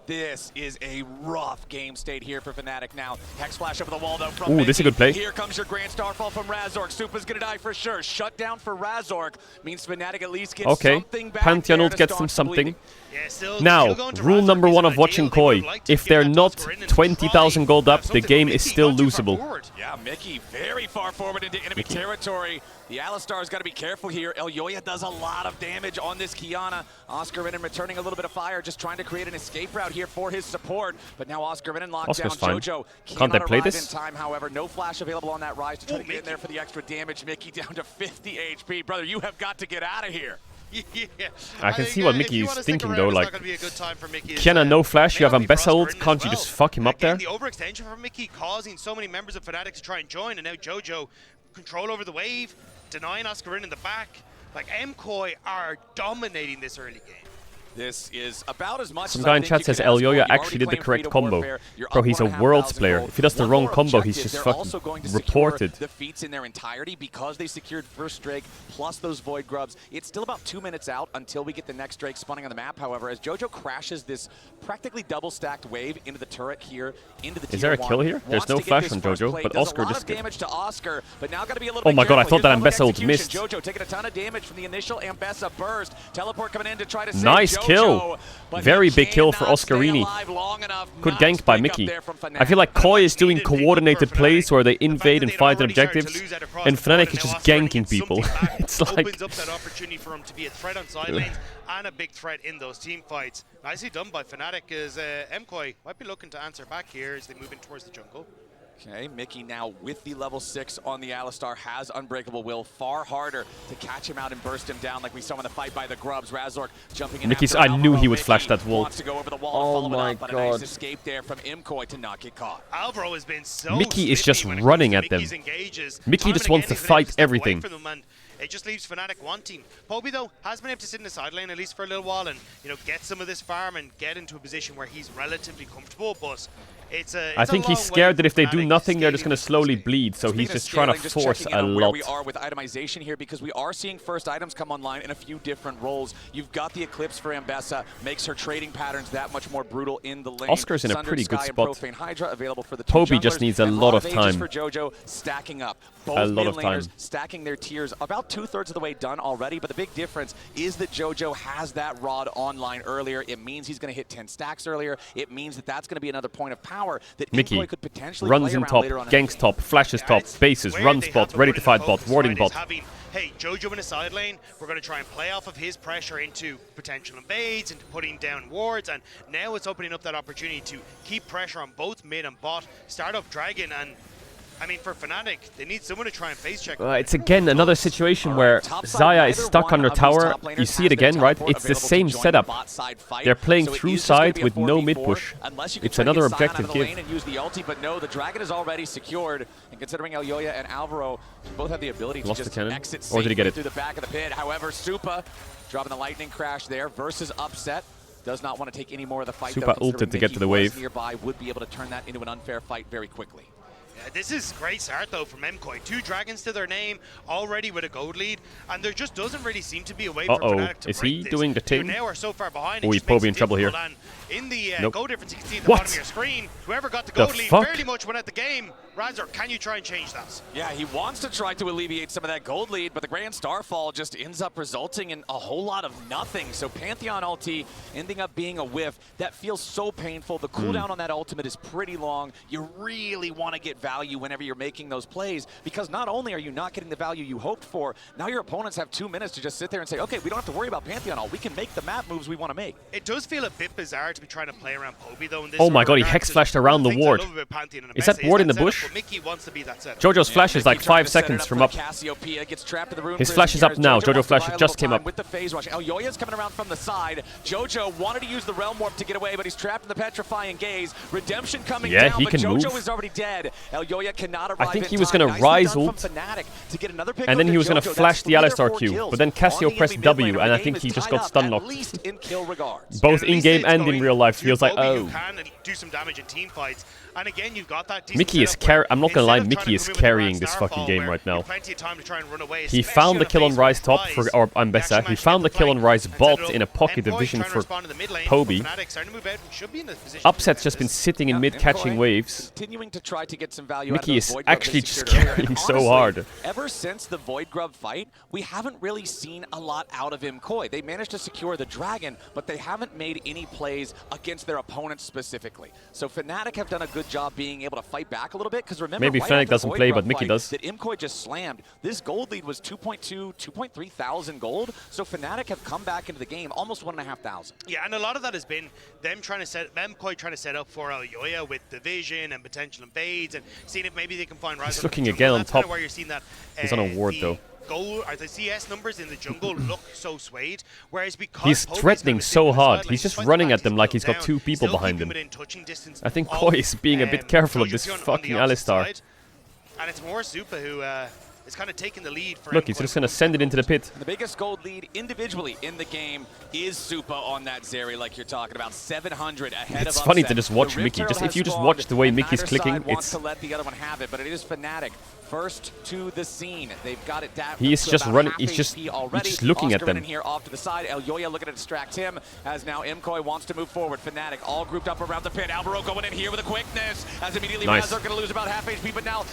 S4: This is a rough game state here for Fnatic now. Hex flash over the wall though from
S1: Ooh,
S4: Mickey.
S1: this is a good play.
S4: Here comes your Grand Starfall from Razork. Supa's gonna die for sure. Shut down for Razork means Fnatic at least gets something back.
S1: Pantheon ult gets them something. Now, rule number 1 of watching KOI. If they're not 20,000 gold up, the game is still losable.
S4: Yeah, Mickey very far forward into enemy territory. The Alistar's got to be careful here. Elyoya does a lot of damage on this Kiana. Oscar returning a little bit of fire, just trying to create an escape route here for his support. But now Oscar locked
S1: Oscar's
S4: down.
S1: fine.
S4: Jojo
S1: Can't they play this?
S4: in time, however. No flash available on that rise to try to get in there for the extra damage. Mickey down to 50 HP. Brother, you have got to get out of here.
S2: Yeah.
S1: I can see what Mickey is thinking though, like,
S2: Mickey,
S1: Kiana no flash, you have Ambessa ult, can't you just fuck him up there?
S16: The overextension from Mickey causing so many members of Fnatic to try and join, and now Jojo control over the wave, denying Oscar in the back. Like, KOI are dominating this early game.
S4: This is about as much
S1: Some
S4: as
S1: guy
S4: I
S1: in
S4: think
S1: chat
S4: you
S1: says
S4: could ask for.
S1: Elyoya
S4: You
S1: actually
S4: already
S1: did the
S4: claimed
S1: correct
S4: Freedom
S1: combo.
S4: Warfare. You're
S1: Bro,
S4: up
S1: he's a
S4: 1,500
S1: Worlds player.
S4: gold.
S1: If he does the
S4: One
S1: wrong
S4: more
S1: combo, he's
S4: objective.
S1: just
S4: They're
S1: fucking
S4: also going to
S1: reported.
S4: secure the feats in their entirety because they secured first Drake plus those Void Grubs. It's still about 2 minutes out until we get the next Drake spawning on the map. However, as Jojo crashes this practically double-stacked wave into the turret here, into the
S1: Is there a
S4: tier
S1: kill
S4: 1,
S1: here? There's
S4: wants
S1: no
S4: to get
S1: flash
S4: this
S1: on
S4: first
S1: Jojo,
S4: play.
S1: but
S4: Does
S1: Oscar
S4: a lot
S1: just
S4: of
S1: did.
S4: damage to Oscar, but now got to be a little
S1: Oh
S4: bit
S1: my god, I
S4: careful.
S1: thought that
S4: Here's the
S1: Ambessa ult
S4: execution.
S1: missed.
S4: Jojo taking a ton of damage from the initial Ambessa burst. Teleport coming in to try to save
S1: Nice
S4: Jojo,
S1: kill.
S4: but
S1: Very
S4: he
S1: big kill for
S4: cannot stay
S1: Oscarini.
S4: alive long enough.
S1: Good
S4: Nice
S1: gank by
S4: pick up
S1: Mickey.
S4: there from Fnatic.
S1: I feel like KOI is doing coordinated plays where they invade and fight on objectives, and Fnatic is just ganking people. It's like...
S16: opens up that opportunity for him to be a threat on side lanes and a big threat in those team fights. Nicely done by Fnatic, as KOI might be looking to answer back here as they move in towards the jungle.
S4: Okay, Mickey now with the level 6 on the Alistar has Unbreakable Will. Far harder to catch him out and burst him down like we saw in the fight by the Grubs. Razork jumping in.
S1: Mickey's,
S4: after
S1: I knew
S4: Alvaro.
S1: he would
S4: Mickey
S1: flash that wall.
S4: wants to go over the wall
S1: Oh
S4: and follow
S1: my
S4: it up, but a
S1: god.
S4: nice escape there from KOI to not get caught.
S16: Alvaro has been so
S1: Mickey is just
S16: snippy when it
S1: running
S16: comes
S1: at
S16: to
S1: them.
S16: Mickey's engages.
S1: Mickey
S16: Time
S1: just
S16: and
S1: wants
S16: again,
S1: to
S16: he's been able
S1: fight
S16: step away
S1: everything.
S16: from them, and it just leaves Fnatic wanting. Poby, though, has been able to sit in the side lane at least for a little while and, you know, get some of this farm and get into a position where he's relatively comfortable, but it's
S1: I think he's scared that if they do nothing, they're just going to slowly bleed, so he's just trying to force a lot.
S4: Where we are with itemization here, because we are seeing first items come online in a few different roles. You've got the Eclipse for Ambessa, makes her trading patterns that much more brutal in the lane.
S1: Oscar's in a
S4: Sundered
S1: pretty good
S4: Sky and
S1: spot.
S4: Profane Hydra available for the two
S1: Poby just
S4: junglers,
S1: needs a
S4: and
S1: lot of
S4: ages
S1: time.
S4: for Jojo stacking up. Both
S1: A lot
S4: mid
S1: of time.
S4: laners stacking their tiers, about 2/3 of the way done already, but the big difference is that Jojo has that rod online earlier. It means he's going to hit 10 stacks earlier. It means that that's going to be another point of power that
S1: Mickey
S4: MKOI could potentially
S1: runs
S4: play
S1: in
S4: around
S1: top,
S4: later on.
S1: ganks top, flashes top, bases, runs bot, ready to fight bot, warding bot.
S16: Hey, Jojo in a side lane, we're going to try and play off of his pressure into potential invades, into putting down wards, and now it's opening up that opportunity to keep pressure on both mid and bot, start up Dragon, and I mean, for Fnatic, they need someone to try and face check.
S1: It's again another situation where Zaya is stuck under tower. You see it again, right? It's the same setup. They're playing through side with no mid push. It's another objective give.
S4: And use the ulti, but no, the Dragon is already secured. And considering Elyoya and Alvaro both have the ability to just exit
S1: Or did he get it?
S4: through the back of the pit. However, Supa dropping the lightning crash there versus Upset. Does not want to take any more of the fight.
S1: Supa ulted to get to the wave.
S4: Nearby would be able to turn that into an unfair fight very quickly.
S16: Yeah, this is great start though from KOI. 2 dragons to their name, already with a gold lead, and there just doesn't really seem to be a way for Fnatic to
S1: is
S16: break
S1: he
S16: this.
S1: doing the
S16: You
S1: thing?
S16: now are so far behind.
S1: Oh, he's probably in trouble here.
S16: And in the
S1: Nope.
S16: gold difference, you can see at the
S1: What?
S16: bottom of your screen, whoever got the
S1: The
S16: gold lead
S1: fuck?
S16: fairly much went at the game. Razor, can you try and change that?
S4: Yeah, he wants to try to alleviate some of that gold lead, but the Grand Starfall just ends up resulting in a whole lot of nothing. So Pantheon ulti ending up being a whiff. That feels so painful. The cooldown on that ultimate is pretty long. You really want to get value whenever you're making those plays, because not only are you not getting the value you hoped for, now your opponents have 2 minutes to just sit there and say, okay, we don't have to worry about Pantheon ult. We can make the map moves we want to make.
S16: It does feel a bit bizarre to be trying to play around Poby though in this
S1: Oh my
S16: sort of
S1: god, he
S16: regard,
S1: hex
S16: 'cause
S1: flashed
S16: one
S1: around
S16: of
S1: the
S16: things I
S1: ward.
S16: love about Pantheon and
S1: Is that
S16: Ambessa
S1: ward in the
S16: setup,
S1: bush?
S16: but Mickey wants to be that setup.
S1: Jojo's flash is like
S4: Mickey trying
S1: 5
S4: to set it
S1: seconds
S4: up
S1: from
S4: for
S1: up.
S4: Cassiopeia gets trapped in the room.
S1: His flash is up now. Jojo
S4: wants to
S1: flash
S4: buy a
S1: just
S4: little
S1: came
S4: time
S1: up.
S4: with the phase rush. Elyoya's coming around from the side. Jojo wanted to use the Realm Warp to get away, but he's trapped in the Petrifying Gaze. Redemption coming
S1: Yeah,
S4: down,
S1: he
S4: but
S1: can
S4: Jojo
S1: move.
S4: is already dead. Elyoya cannot arrive
S1: I think
S4: in
S1: he was
S4: time.
S1: going to
S4: Nicely
S1: rise
S4: done
S1: ult,
S4: from Fnatic to get another pick
S1: and then
S4: over
S1: he was going to
S4: Jojo.
S1: flash
S4: That's
S1: the
S4: 3 or
S1: Alistar
S4: 4
S1: Q,
S4: kills
S1: but then Cassio
S4: on the
S1: pressed
S4: enemy mid
S1: W,
S4: lane.
S1: and
S4: The
S1: I
S4: game
S1: think
S4: is
S1: he just
S4: tied
S1: got
S4: up,
S1: stun
S4: at
S1: knocked.
S4: least in kill regards.
S1: Both
S16: At least
S1: in-game
S16: it's
S1: and in
S16: going
S1: real life
S16: through
S1: feels like,
S16: Poby,
S1: oh.
S16: who can do some damage in team fights. And again, you've got that decent
S1: Mickey is
S16: setup where
S1: I'm not gonna lie, Mickey is carrying this fucking game right now. He found the kill on Ryze top for or Ambessa. He found the kill on Ryze bot in a pocket of vision for Poby. Upset's just been sitting in mid catching waves.
S4: Continuing to try to get some value
S1: Mickey
S4: out of
S1: is
S4: the Void Grub
S1: actually
S4: they
S1: just
S4: secured earlier.
S1: carrying
S4: And
S1: so
S4: honestly,
S1: hard.
S4: Ever since the Void Grub fight, we haven't really seen a lot out of MKOI. They managed to secure the Dragon, but they haven't made any plays against their opponents specifically. So Fnatic have done a good job being able to fight back a little bit, because remember,
S1: Maybe
S4: right
S1: Fnatic
S4: after
S1: doesn't
S4: Void
S1: play,
S4: Grub
S1: but Mickey
S4: fight
S1: does.
S4: That MKOI just slammed. This gold lead was 2.3 thousand gold, so Fnatic have come back into the game almost 1,500.
S16: Yeah, and a lot of that has been them MKOI trying to set up for Elioya with the vision and potential invades and seeing if maybe they can find Ryze.
S1: He's looking again on top.
S16: Where you're seeing that,
S1: He's on a ward though.
S16: The CS numbers in the jungle look so swayed, whereas because
S1: He's threatening so hard. He's just running at them like he's got two people behind him. I think Koi is being a bit careful of this fucking Alistar.
S16: And it's more Supa who is kind of taking the lead. For
S1: Look, he's just gonna send it into the pit.
S4: The biggest gold lead individually in the game is Supa on that Zeri, like you're talking about. 700 ahead
S1: It's
S4: of
S1: funny
S4: Upset.
S1: to just watch
S4: The
S1: Mickey.
S4: Rift
S1: Just
S4: Herald
S1: if you
S4: has
S1: just
S4: spawned,
S1: watch the way
S4: and
S1: Mickey's
S4: neither
S1: clicking,
S4: side wants
S1: it's
S4: to let the other one have it, but it is Fnatic first to the scene. They've got it down.
S1: he is just running. He's just looking at
S4: Oscar
S1: them.
S4: in here off to the side. Elioya looking to distract him as now MKOI wants to move forward. Fnatic all grouped up around the pit. Alvaro going in here with a quickness as immediately
S1: Nice.
S4: Razork going to lose about half HP, but now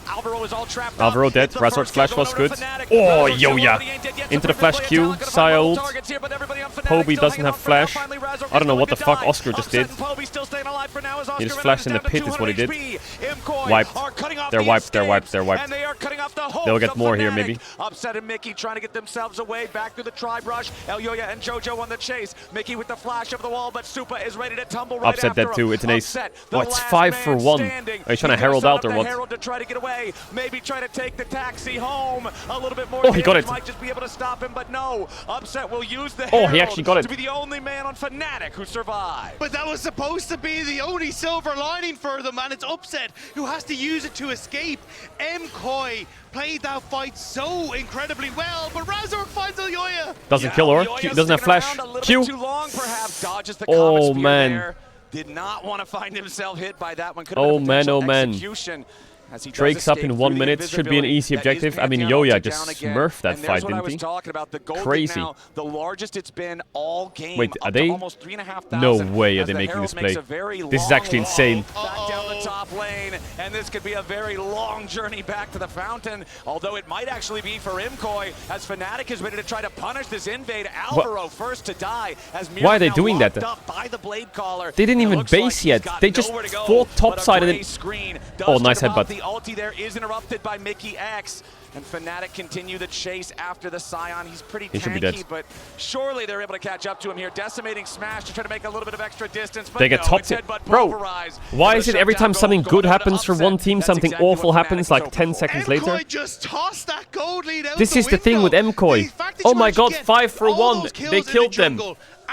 S4: Alvaro is all trapped
S1: Alvaro
S4: up.
S1: dead.
S4: It's the
S1: Razork's
S4: first kill
S1: flash was
S4: going
S1: good.
S4: over to Fnatic.
S1: Oh,
S4: Razork
S1: Yoya.
S4: still yet to
S1: Into the flash
S4: play
S1: Q.
S4: attack.
S1: Saya ult.
S4: Targets here, but everybody on Fnatic
S1: Poby
S4: still
S1: doesn't
S4: hanging
S1: have
S4: on for now.
S1: flash.
S4: Finally, Razork
S1: I don't know
S4: is
S1: what the
S4: going to
S1: fuck
S4: die.
S1: Oscar just did.
S4: Upset and Poby still staying alive for now as Oscar
S1: He just
S4: Reynolds
S1: flashed in the
S4: down to
S1: pit is what he did.
S4: 200 HP. MKOI
S1: Wiped.
S4: are cutting off
S1: They're
S4: the
S1: wiped. They're wiped.
S4: escapes,
S1: They're wiped.
S4: and they are cutting off the hopes
S1: They'll get
S4: of
S1: more here,
S4: Fnatic.
S1: maybe.
S4: Upset and Mickey trying to get themselves away back through the tribe rush. Elioya and JoJo on the chase. Mickey with the flash of the wall, but Supa is ready to tumble right
S1: Upset
S4: after
S1: dead too.
S4: him.
S1: It's an ace.
S4: Upset,
S1: Oh,
S4: the
S1: it's
S4: last
S1: 5 for
S4: man
S1: 1.
S4: standing.
S1: Are you trying to
S4: He's
S1: herald
S4: gonna
S1: out
S4: set
S1: or
S4: up the
S1: what?
S4: Herald to try to get away. Maybe try to take the taxi home. A little bit more.
S1: Oh, he got
S4: damage
S1: it.
S4: might just be able to stop him, but no. Upset will use the
S1: Oh, he
S4: Herald
S1: actually got it.
S4: to be the only man on Fnatic who survived.
S16: But that was supposed to be the only silver lining for them, and it's Upset who has to use it to escape. MKOI played that fight so incredibly well, but Razork finds Elioya.
S1: Doesn't kill her. Q doesn't have flash. Q.
S4: Too long, perhaps. Dodges the
S1: Oh,
S4: Comet Spear
S1: man.
S4: there. Did not want to find himself hit by that one. Could
S1: Oh,
S4: have been
S1: man, oh,
S4: potential
S1: man.
S4: execution as he does
S1: Drake's up
S4: escape
S1: in 1
S4: through the
S1: minute. Should be an
S4: invisibility.
S1: easy
S4: That is
S1: objective. I mean,
S4: Pantheon
S1: Yoya
S4: ulted
S1: just
S4: down again.
S1: smurfed that
S4: And there's
S1: fight,
S4: what I
S1: didn't
S4: was
S1: he?
S4: talking about. The gold lead
S1: Crazy.
S4: now, the largest it's been all game.
S1: Wait,
S4: up
S1: are
S4: to
S1: they?
S4: almost 3,500.
S1: No way are
S4: as
S1: they
S4: the
S1: making
S4: Herald
S1: this
S4: makes
S1: play.
S4: a very
S1: This is actually
S4: long
S1: insane.
S4: back down the top lane, and this could be a very long journey back to the fountain, although it might actually be for MKOI as Fnatic is ready to try to punish this invade. Alvaro first to die as Mira
S1: Why are they
S4: now
S1: doing that?
S4: locked up by the blade caller.
S1: They didn't
S4: It
S1: even
S4: looks like
S1: base
S4: he's
S1: yet.
S4: got
S1: They just
S4: nowhere to go,
S1: fought
S4: but a
S1: topside and
S4: gray
S1: then.
S4: screen does
S1: Oh, nice
S4: turn him off.
S1: headbutt.
S4: The ulti there is interrupted by Mickey X. And Fnatic continue the chase after the Scion. He's pretty
S1: He should be
S4: tanky,
S1: dead.
S4: but surely they're able to catch up to him here. Decimating Smash to try to make a little bit of extra distance. But
S1: They get
S4: no,
S1: topped.
S4: it's headbutt
S1: Bro,
S4: pulverized.
S1: why
S4: And
S1: is
S4: the
S1: it every
S4: shutdown
S1: time something
S4: goal
S1: good
S4: going
S1: happens for
S4: Upset?
S1: one team,
S4: That's
S1: something
S4: exactly
S1: awful
S4: what Fnatic
S1: happens
S4: is
S1: like
S4: hoping
S1: 10
S4: for.
S1: seconds later?
S16: MKOI just tossed that gold lead out
S1: This
S16: the
S1: is the thing with
S16: window.
S1: MKOI. Oh my god, 5 for 1. They killed them.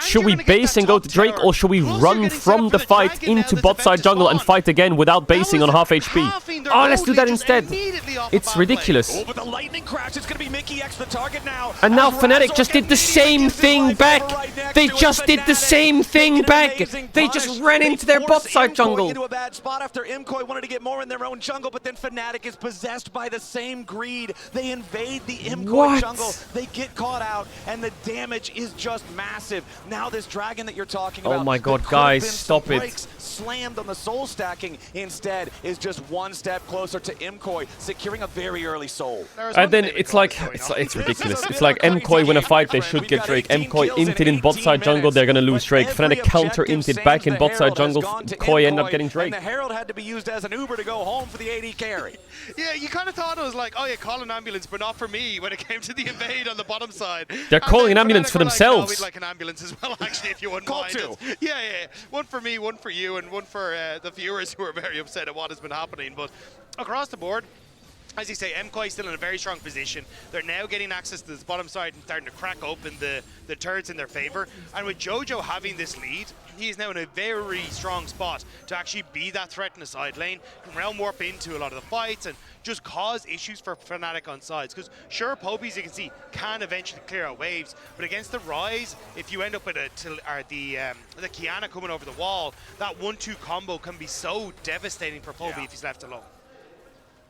S1: Should we base and go to Drake, or should we run from the fight into bot side jungle and fight again without basing on half HP? Oh, let's do that instead. It's ridiculous.
S4: Oh, but the lightning crash is going to be Mickey X the target now.
S1: And now
S4: As
S1: Fnatic
S4: Razork
S1: just did the same thing back. They just did the same thing back. They just ran into their bot side jungle.
S4: Into a bad spot after MKOI wanted to get more in their own jungle, but then Fnatic is possessed by the same greed. They invade the MKOI jungle. They get caught out, and the damage is just massive. Now this dragon that you're talking about.
S1: Oh my god,
S4: that could have
S1: guys,
S4: been
S1: stop
S4: some
S1: it.
S4: breaks slammed on the soul stacking instead is just one step closer to MKOI securing a very early soul.
S1: And then it's like, it's ridiculous. It's like MKOI win a fight, they should get Drake. MKOI inted in bot side jungle, they're gonna lose Drake. Fnatic counter inted back in bot side jungle, Koi end up getting Drake.
S4: And the Herald had to be used as an Uber to go home for the AD carry.
S16: Yeah, you kind of thought it was like, oh yeah, call an ambulance, but not for me when it came to the invade on the bottom side.
S1: They're calling an ambulance for themselves.
S16: We'd like an ambulance as well, actually, if you wouldn't
S4: Call
S16: mind.
S4: two.
S16: Yeah. One for me, one for you, and one for the viewers who are very upset at what has been happening. But across the board, as you say, MKOI is still in a very strong position. They're now getting access to this bottom side and starting to crack open the turrets in their favor. And with JoJo having this lead, he is now in a very strong spot to actually be that threat in the side lane, can realm warp into a lot of the fights and just cause issues for Fnatic on sides. Because sure, Pobies, you can see, can eventually clear out waves, but against the Ryze, if you end up with the Kiana coming over the wall, that 1-2 combo can be so devastating for Poby if he's left alone.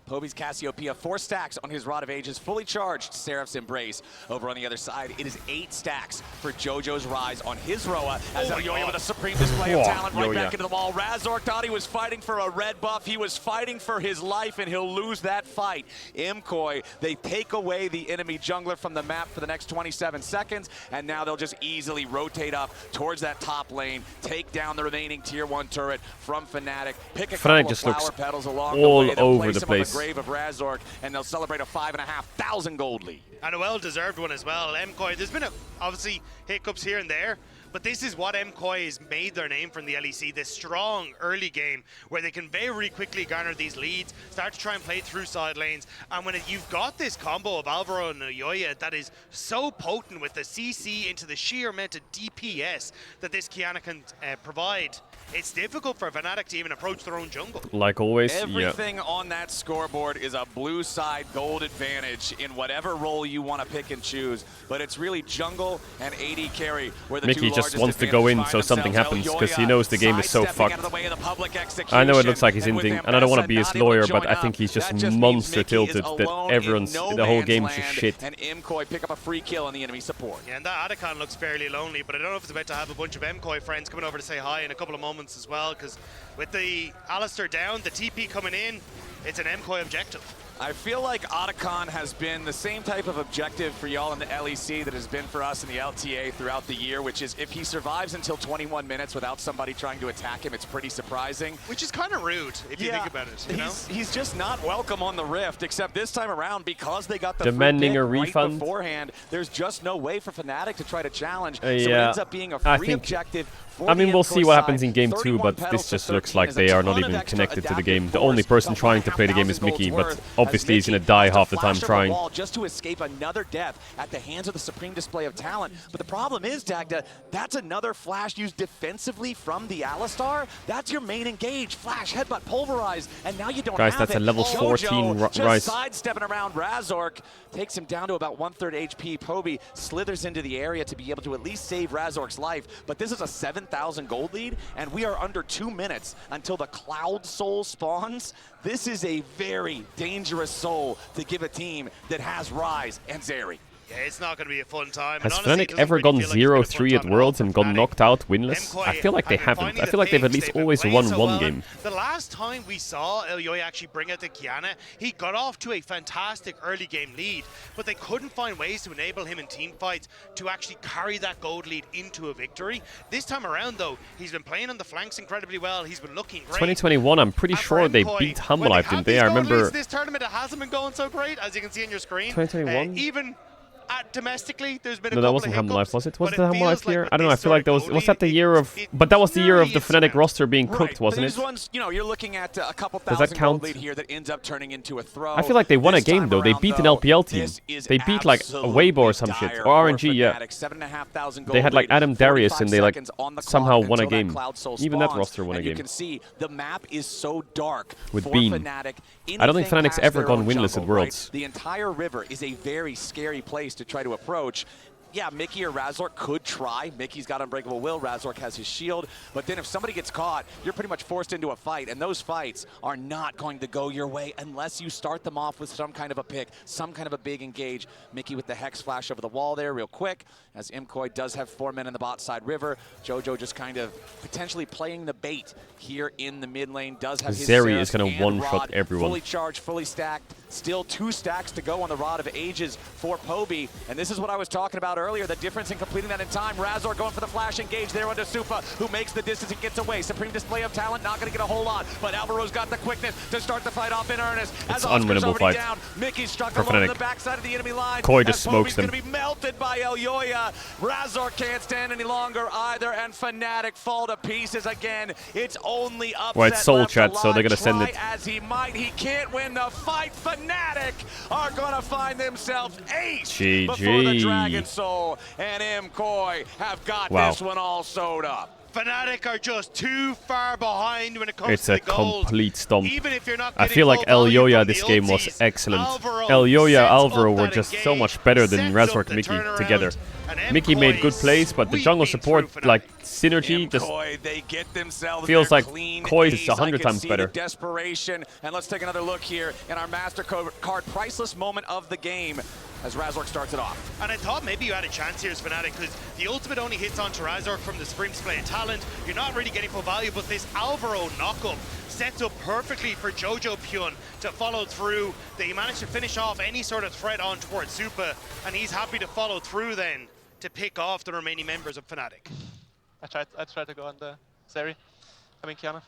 S4: Poby's Cassiopeia, 4 stacks on his Rod of Ages, fully charged. Seraph's Embrace. Over on the other side, it is 8 stacks for JoJo's Rise on his Roa. As Elyoya with a supreme display of talent right back into the wall. Razork thought he was fighting for a red buff. He was fighting for his life, and he'll lose that fight. MKOI, they take away the enemy jungler from the map for the next 27 seconds, and now they'll just easily rotate up towards that top lane, take down the remaining tier 1 turret from Fnatic, pick a couple of flower petals along the way. They'll place him on the grave of Razork, and they'll celebrate a 5,500 gold lead.
S16: And a well-deserved one as well. MKOI, there's been obviously hiccups here and there, but this is what MKOI has made their name from the LEC, this strong early game where they can very quickly garner these leads, start to try and play through side lanes, and when you've got this combo of Alvaro and Elyoya that is so potent with the CC into the sheer amount of DPS that this Qiyana can provide, it's difficult for Fnatic to even approach their own jungle.
S1: Like always,
S4: everything on that scoreboard is a blue side gold advantage in whatever role you want to pick and choose, but it's really jungle and AD carry where the
S1: Mickey just wants to go in so something happens because he knows the game is so fucked. I know it looks like he's inting, and I don't want to be his lawyer, but I think he's just monster tilted that everyone's the whole game's just shit.
S4: And MKOI pick up a free kill on the enemy support.
S16: Yeah, and that Adakon looks fairly lonely, but I don't know if it's about to have a bunch of MKOI friends coming over to say hi in a couple of moments as well, because with the Alistar down, the TP coming in, it's an MKOI objective.
S4: I feel like Otacon has been the same type of objective for y'all in the LEC that has been for us in the LTA throughout the year, which is if he survives until 21 minutes without somebody trying to attack him, it's pretty surprising.
S16: Which is kind of rude, if you think about it. You know?
S4: He's just not welcome on the Rift, except this time around, because they got the
S1: demanding a
S4: right
S1: refund
S4: beforehand, there's just no way for Fnatic to try to challenge, so it ends up being a free objective.
S1: I mean, we'll see what happens in Game 2, but this just looks like they are not even connected to the game. The only person trying to play the game is Mickey, but obviously he's going to die half the time trying.
S4: Just to escape another death at the hands of the supreme display of talent. But the problem is, Dagda, that's another flash used defensively from the Alistar. That's your main engage. Flash, headbutt, pulverize, and now you don't have it.
S1: Guys, that's a level 14
S4: just
S1: Rise.
S4: sidestepping around Razork, takes him down to about 1/3 HP. Poby slithers into the area to be able to at least save Razork's life, but this is a 7,000 gold lead, and we are under 2 minutes until the Cloud Soul spawns. This is a very dangerous soul to give a team that has Rise and Zeri.
S16: Yeah, it's not going to be a fun time.
S1: Has Fnatic ever gone 0-3 at Worlds and gone knocked out winless? I feel like they haven't. I feel like they've at least always won one game.
S16: The last time we saw Elyoya actually bring out the Qiyana, he got off to a fantastic early game lead, but they couldn't find ways to enable him in team fights to actually carry that gold lead into a victory. This time around, though, he's been playing on the flanks incredibly well. He's been looking great.
S1: 2021, I'm pretty sure they beat Humblife, didn't they? I remember
S16: this tournament, it hasn't been going so great, as you can see on your screen.
S1: 2021?
S16: Even domestically, there's been a
S1: no, that wasn't Humblife, was it? Was it the Humblife year? I don't know. I feel like that was that the year of? But that was the year of the Fnatic roster being cooked, wasn't it?
S4: Ones, you know, you're looking at a couple
S1: Does that
S4: thousand
S1: count?
S4: gold lead here that ends up turning into a throw.
S1: I feel like they won a game though. They beat an LPL team. They beat like a Weibo or some shit, or RNG. Yeah. They had like Adam Darius and they like somehow won a game. Even that roster won a game.
S4: You can see the map is so dark
S1: with Beam. I don't think Fnatic's ever gone winless at Worlds.
S4: The entire river is a very scary place to try to approach. Yeah, Mickey or Razork could try. Mickey's got Unbreakable Will, Razork has his shield. But then if somebody gets caught, you're pretty much forced into a fight. And those fights are not going to go your way unless you start them off with some kind of a pick, some kind of a big engage. Mickey with the Hex Flash over the wall there real quick, as MKOI does have 4 men in the bot side river. JoJo just kind of potentially playing the bait here in the mid lane. Does have his
S1: Zeri is going to one-shot everyone.
S4: Fully charged, fully stacked. Still 2 stacks to go on the Rod of Ages for Poby. And this is what I was talking about earlier, the difference in completing that in time. Razor going for the flash engage there onto Sufa, who makes the distance and gets away. Supreme display of talent, not going to get a whole lot, but Alvaro's got the quickness to start the fight off in earnest.
S1: It's an unwinnable fight.
S4: Down. Mickey's struck along the backside of the enemy line.
S1: KOI just smokes them.
S4: Going to be melted by Elyoya. Razor can't stand any longer either, and Fnatic fall to pieces again. It's only upset.
S1: Well, it's Soul Chat, so they're going to send it.
S4: As he might, he can't win the fight. Fnatic are going to find themselves ace before the Dragon Soul, and MKOI have got this one all sewed up.
S16: Fnatic are just too far behind when it comes to the gold.
S1: It's a complete stomp.
S16: Even if you're not
S1: I feel like Elyoya this game was excellent. Elyoya, Alvaro were just so much better than Razork Mickey together. Mickey made good plays, but the jungle support, like, synergy, just
S4: they get themselves
S1: feels like
S4: clean
S1: Koi is
S4: ace.
S1: 100
S4: I can
S1: times
S4: see
S1: better.
S4: The desperation, and let's take another look here in our MasterCard priceless moment of the game as Razork starts it off.
S16: And I thought maybe you had a chance here as Fnatic, because the ultimate only hits onto Razork from the Supreme Display of Talent. You're not really getting full value, but this Alvaro knockup sets up perfectly for Jojo Pyun to follow through. They managed to finish off any sort of threat on towards Supa, and he's happy to follow through then to pick off the remaining members of Fnatic.
S17: I tried to go on the Seri. I mean, Kiana.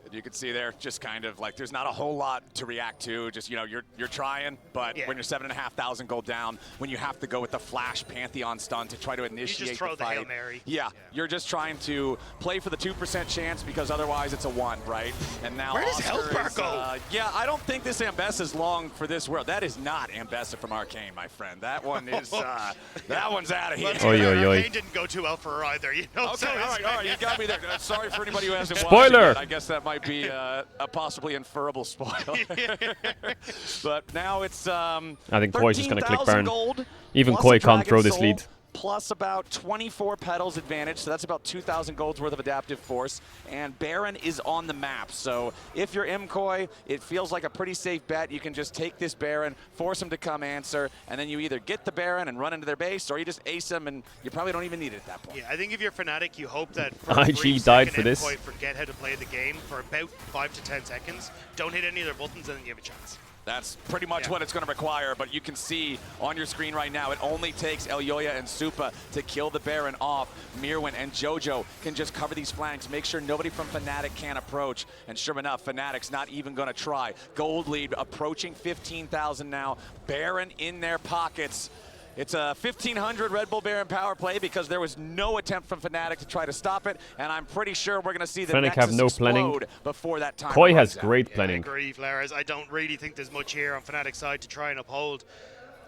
S4: You can see there, just kind of like there's not a whole lot to react to. Just, you know, you're trying, but when you're 7,500 gold down, when you have to go with the flash Pantheon stun to try to initiate
S16: you just throw
S4: the fight.
S16: Hail Mary.
S4: Yeah, you're just trying to play for the 2% chance because otherwise it's a 1, right? And now
S16: where does
S4: Oscar
S16: Healthbar
S4: is,
S16: go?
S4: Yeah, I don't think this Ambessa is long for this world. That is not Ambessa from Arcane, my friend. That one is that one's out of here.
S16: Arcane didn't go too well for her either, you know.
S4: Okay, all right, you got me there. Sorry for anybody who hasn't
S1: Spoiler!
S4: watched it. I guess that might be a possibly inferable spoiler. But now it's
S1: I think Koi's just gonna click
S4: 13,000
S1: Baron.
S4: gold,
S1: Even
S4: plus
S1: Koi
S4: a
S1: can't throw
S4: Dragon
S1: this
S4: Soul,
S1: lead.
S4: plus about 24 petals advantage, so that's about 2,000 gold's worth of adaptive force, and Baron is on the map. So if you're MKoi, it feels like a pretty safe bet. You can just take this Baron, force him to come answer, and then you either get the Baron and run into their base, or you just ace him and you probably don't even need it at that point.
S16: Yeah, I think if you're Fnatic, you hope that for
S1: IG died for this.
S16: MKoi forget how to play the game for about 5 to 10 seconds, don't hit any of their buttons, and then you have a chance.
S4: That's pretty much what it's going to require, but you can see on your screen right now, it only takes Elyoya and Supa to kill the Baron off. Mirwin and Jojo can just cover these flanks, make sure nobody from Fnatic can approach, and sure enough, Fnatic's not even going to try. Gold lead approaching 15,000 now, Baron in their pockets. It's a 1,500 Red Bull Baron power play because there was no attempt from Fnatic to try to stop it, and I'm pretty sure we're going to see the
S1: Fnatic
S4: Nexus
S1: have no planning.
S4: explode before that time.
S1: Koi has
S4: runs out.
S1: great planning.
S16: I agree, Flares. I don't really think there's much here on Fnatic's side to try and uphold.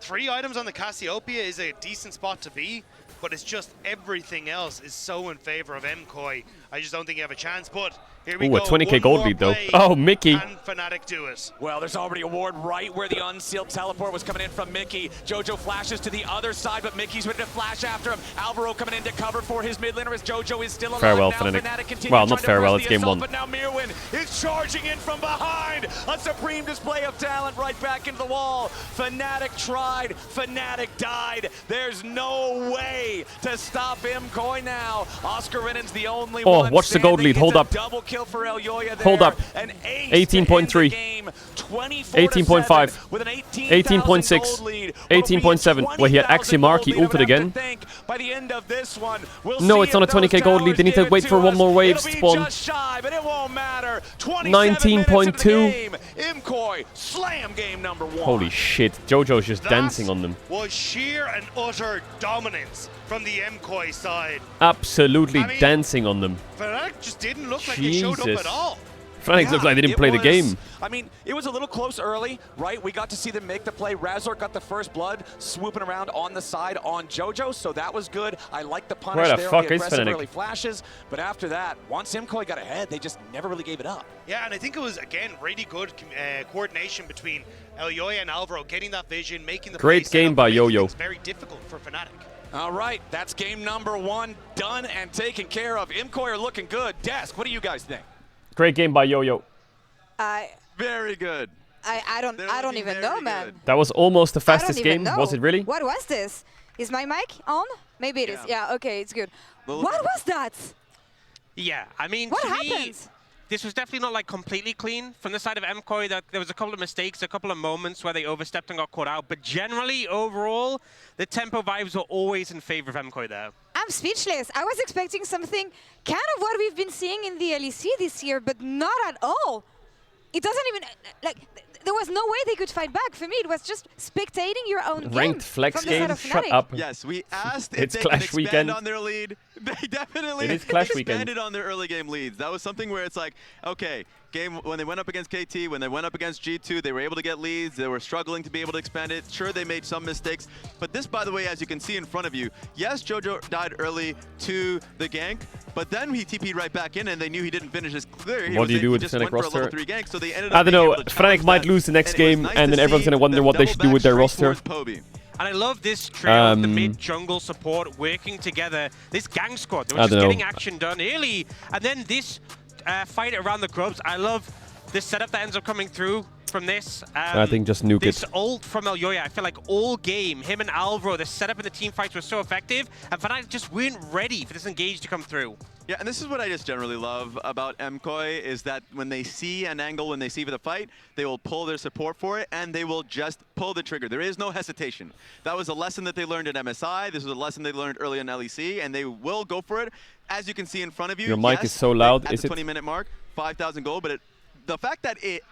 S16: 3 items on the Cassiopeia is a decent spot to be, but it's just everything else is so in favor of MKoi. I just don't think you have a chance, but here we
S1: Ooh,
S16: go.
S1: a 20k
S16: One
S1: gold
S16: more
S1: lead though.
S16: play.
S1: Oh, Mickey.
S16: Can Fnatic do it?
S4: Well, there's already a ward right where the unsealed teleport was coming in from Mickey. Jojo flashes to the other side, but Mickey's ready to flash after him. Alvaro coming in to cover for his mid laner as Jojo is still alive.
S1: Farewell,
S4: now
S1: Fnatic.
S4: continues
S1: Well, not
S4: trying to
S1: farewell,
S4: press
S1: it's
S4: the
S1: game
S4: assault,
S1: 1.
S4: But now Mirwin is charging in from behind. A supreme display of talent right back into the wall. Fnatic tried, Fnatic died. There's no way to stop MKoi now. Oscar Rinnan's the only one.
S1: Oh, watch the gold lead. Hold up.
S4: Double kill for Elyoya there.
S1: Hold up.
S4: An
S1: 18.3. 18.5.
S4: with an
S1: 18.6. 18.7. Where he had Axiomaki ulted again.
S4: By the end of this one, we'll
S1: No,
S4: see
S1: it's not a
S4: if those
S1: 20k gold lead. They need to
S4: towers
S1: wait
S4: give
S1: for
S4: it
S1: one
S4: to
S1: more
S4: us.
S1: wave
S4: It'll be
S1: spawn.
S4: just shy, but it won't matter. 27 minutes into the
S1: 19.2.
S4: game. MKoi slam game number 1.
S1: Holy shit. Jojo's just dancing on them.
S16: Was sheer and utter dominance from the MKoi side.
S1: Absolutely
S16: I mean,
S1: dancing on them.
S16: Fnatic just didn't look like they showed up
S1: Jesus.
S16: at all.
S1: Fnatic looked like they didn't play the game.
S4: I mean, it was a little close early, right? We got to see them make the play. Razork got the first blood, swooping around on the side on Jojo, so that was good. I like the punish
S1: Where the
S4: there,
S1: fuck
S4: the
S1: is
S4: aggressive
S1: Fnatic?
S4: early flashes. But after that, once MKoi got ahead, they just never really gave it up.
S16: Yeah, and I think it was, again, really good coordination between Elyoya and Alvaro, getting that vision, making the
S1: Great
S16: play
S1: game
S16: setup,
S1: by
S16: making
S1: Yo-Yo.
S16: things very difficult for Fnatic.
S4: All right, that's game number 1 done and taken care of. MKoi are looking good. Desk, what do you guys think?
S1: Great game by Yo-Yo.
S7: Very good.
S12: I don't even know, man.
S1: That was almost the
S12: I don't
S1: fastest
S12: even
S1: game.
S12: know.
S1: Was it really?
S12: What was this? Is my mic on? Maybe it is. Yeah, okay, it's good.
S10: Well,
S12: What was that?
S10: Yeah, I mean,
S12: What
S10: to
S12: happened?
S10: me, this was definitely not like completely clean from the side of MKoi. That there was a couple of mistakes, a couple of moments where they overstepped and got caught out. But generally, overall, the tempo vibes were always in favor of MKoi there.
S12: I'm speechless. I was expecting something kind of what we've been seeing in the LEC this year, but not at all. It doesn't even, like, there was no way they could fight back. For me, it was just spectating your own game.
S1: Ranked flex
S12: from the side
S1: game?
S12: of
S1: Shut
S12: Fnatic.
S1: up.
S7: Yes, we asked if
S1: It's
S7: they
S1: Clash
S7: could expand
S1: Weekend.
S7: on their lead. They definitely
S1: It is Clash
S7: expanded
S1: Weekend.
S7: on their early game leads. That was something where it's like, okay, game when they went up against KT, when they went up against G2, they were able to get leads. They were struggling to be able to expand it. Sure, they made some mistakes. But this, by the way, as you can see in front of you, yes, Jojo died early to the gank, but then he TP'd right back in and they knew he didn't finish his clear.
S1: What do you do with
S7: just
S1: Fnatic
S7: went for a
S1: roster?
S7: level 3 gank, so they ended
S1: I
S7: up
S1: don't
S7: being
S1: know.
S7: able to
S1: Fnatic
S7: challenge
S1: might
S7: that.
S1: lose the next
S7: And it was
S1: game,
S7: nice
S1: and
S7: to
S1: then everyone's
S7: see
S1: going to wonder
S7: them
S1: what they should do
S7: double
S1: with their
S7: back straight
S1: roster.
S7: towards Poby.
S10: And I love this trio of the mid-jungle support working together. This gang squad, they were just getting action done early. And then this fight around the grubs. I love this setup that ends up coming through from this.
S1: I think just nuke
S10: this
S1: it.
S10: ult from Elyoya, I feel like all game, him and Alvaro, the setup in the team fights were so effective, and Fnatic just weren't ready for this engage to come through.
S7: Yeah, and this is what I just generally love about MKOI is that when they see an angle, when they see the fight, they will pull their support for it, and they will just pull the trigger. There is no hesitation. That was a lesson that they learned in MSI. This was a lesson they learned early in LEC, and they will go for it. As you can see in front of you,
S1: your mic is so loud.
S7: At the 20-minute mark, 5,000 gold, but the fact that it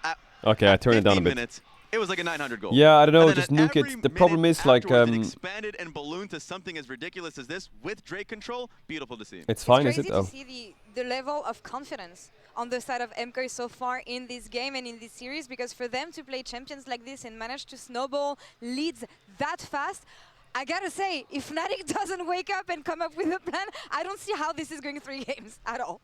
S1: okay, I turned it down a bit.
S7: Minutes, it was like a 900 goal.
S1: Yeah, I don't know, just nuke it. The problem is like
S7: it expanded and ballooned to something as ridiculous as this with Drake control. Beautiful to see.
S1: It's fine, is
S12: it?
S1: it? Oh.
S12: To see the level of confidence on the side of MKOI so far in this game and in this series, because for them to play champions like this and manage to snowball leads that fast, I gotta say, if Fnatic doesn't wake up and come up with a plan, I don't see how this is going 3 games at all.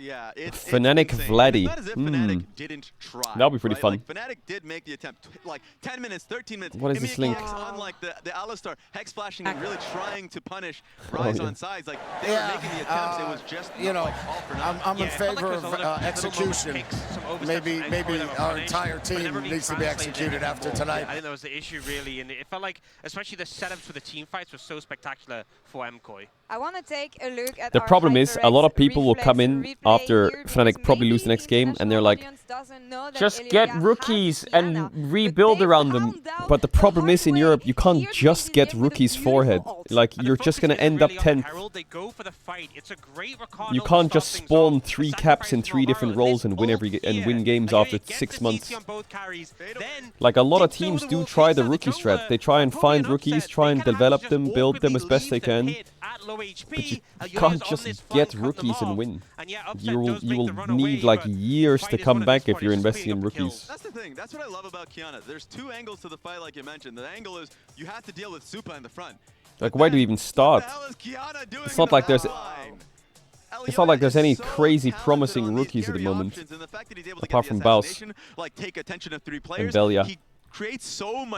S7: Yeah,
S1: Fnatic Vladdy.
S7: It's not as if Fnatic didn't try.
S1: That'll be pretty fun.
S7: Like, Fnatic did make the attempt, like 10 minutes, 13 minutes.
S1: What is this link?
S7: Unlike the Alistar, Hex flashing and really trying to punish Rise on sides. Like, they were making the attempts. It was just,
S18: you know,
S7: like, all for nothing.
S18: I'm in favor of execution. Maybe our entire team needs to be executed after tonight.
S10: I think that was the issue, really. And it felt like, especially the setups for the team fights were so spectacular for MKOI.
S12: I want to take a look at
S1: the problem is a lot of people will come in after Fnatic probably lose the next game and they're like, just get rookies and rebuild around them. But the problem is in Europe, you can't just get rookies forehead. Like, you're just going to end up 10th. You can't just spawn 3 caps in 3 different roles and win games after 6 months. Like, a lot of teams do try the rookie strat. They try and find rookies, try and develop them, build them as best they can. But you can't just get rookies and win. You will need like years to come back if you're investing in rookies.
S7: That's the thing. That's what I love about Qiyana. There's 2 angles to the fight, like you mentioned. The angle is you have to deal with Supa in the front.
S1: Like, where do you even start? It's not like there's any crazy promising rookies at the moment, apart from Baus and Velia.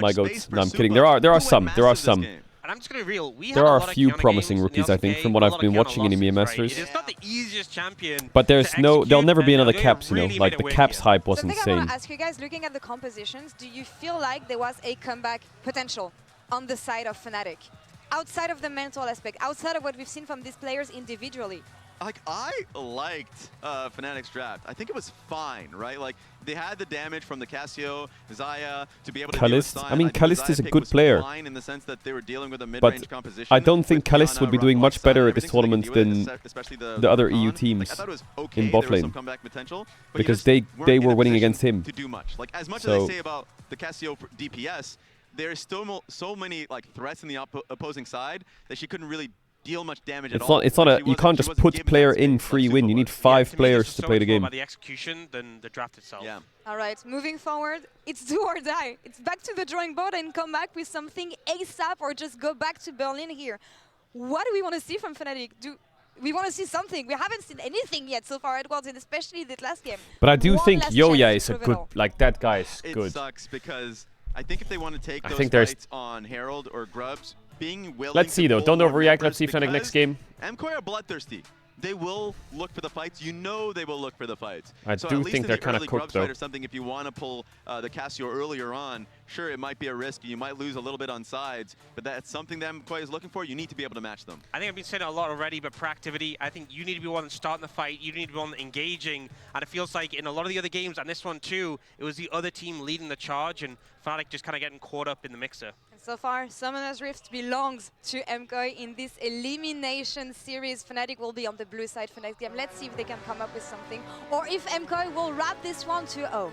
S1: My goats. No, I'm kidding. There are some.
S10: And I'm just going to be real.
S1: There are a few promising rookies, I think, from what I've been watching in EMEA Masters.
S10: It's not the easiest champion.
S1: But there'll never be another Caps, you know. Like, the Caps hype was insane.
S12: The thing I want to ask you guys, looking at the compositions, do you feel like there was a comeback potential on the side of Fnatic? Outside of the mental aspect, outside of what we've seen from these players individually?
S7: Like, I liked Fnatic's draft. I think it was fine, right? Like, they had the damage from the Cassio, Zaya, to be able to
S1: Kalist, I mean, Kalist is a good player.
S7: In the sense that they were dealing with a
S1: but I don't think Kalist would be doing much better at this tournament than the other EU teams in bot lane. Because they were winning against him.
S7: To do much. Like, as much as I say about the Cassio DPS, there's still so many like threats in the opposing side that she couldn't really deal much damage at all.
S1: It's not a, you can't just put player in free win. You need 5 players to play the game.
S10: By the execution than the draft itself.
S7: Yeah.
S12: All right, moving forward, it's do or die. It's back to the drawing board and come back with something ASAP or just go back to Berlin here. What do we want to see from Fnatic? We want to see something. We haven't seen anything yet so far at Worlds, and especially this last game.
S1: But I do think Yoya is a good, like, that guy is good.
S7: It sucks because I think if they want to take those fights on Herald or Grubs, being willing
S1: Let's see though. Don't overreact. Let's see Fnatic next game.
S7: MKOI are bloodthirsty. They will look for the fights. You know they will look for the fights.
S1: I do think they're kind of cooked though.
S7: Or something, if you want to pull the Cassio earlier on, sure, it might be a risk. You might lose a little bit on sides, but that's something that MKOI is looking for. You need to be able to match them.
S10: I think I've been saying it a lot already, but proactivity, I think you need to be one starting the fight. You need to be one engaging. And it feels like in a lot of the other games, and this one too, it was the other team leading the charge, and Fnatic just kind of getting caught up in the mixer.
S12: So far, Summoner's Rift belongs to MKOI in this elimination series. Fnatic will be on the blue side for next game. Let's see if they can come up with something, or if MKOI will wrap this one 2-0.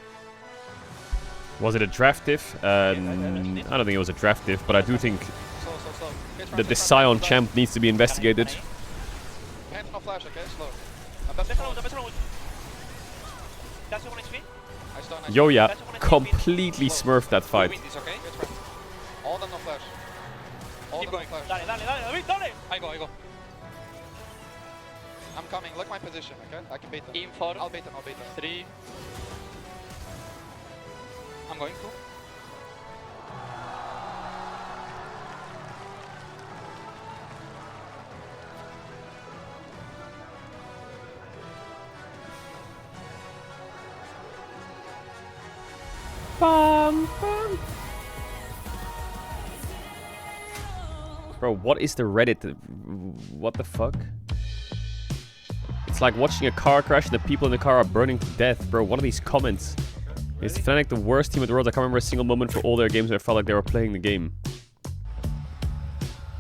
S1: Was it a draft diff? I don't think it was a draft diff, but I do think that the Sion champ needs to be investigated. Yoya completely smurfed that fight.
S17: All them no flash. All them no flash. I go. I'm coming. Look my position, okay? I can bait them. Team 4. I'll bait them. 3. I'm going to.
S1: bum, bum. Bro, what is the Reddit? What the fuck? It's like watching a car crash and the people in the car are burning to death. Bro, what are these comments? Is Fnatic the worst team in the world? I can't remember a single moment for all their games where I felt like they were playing the game.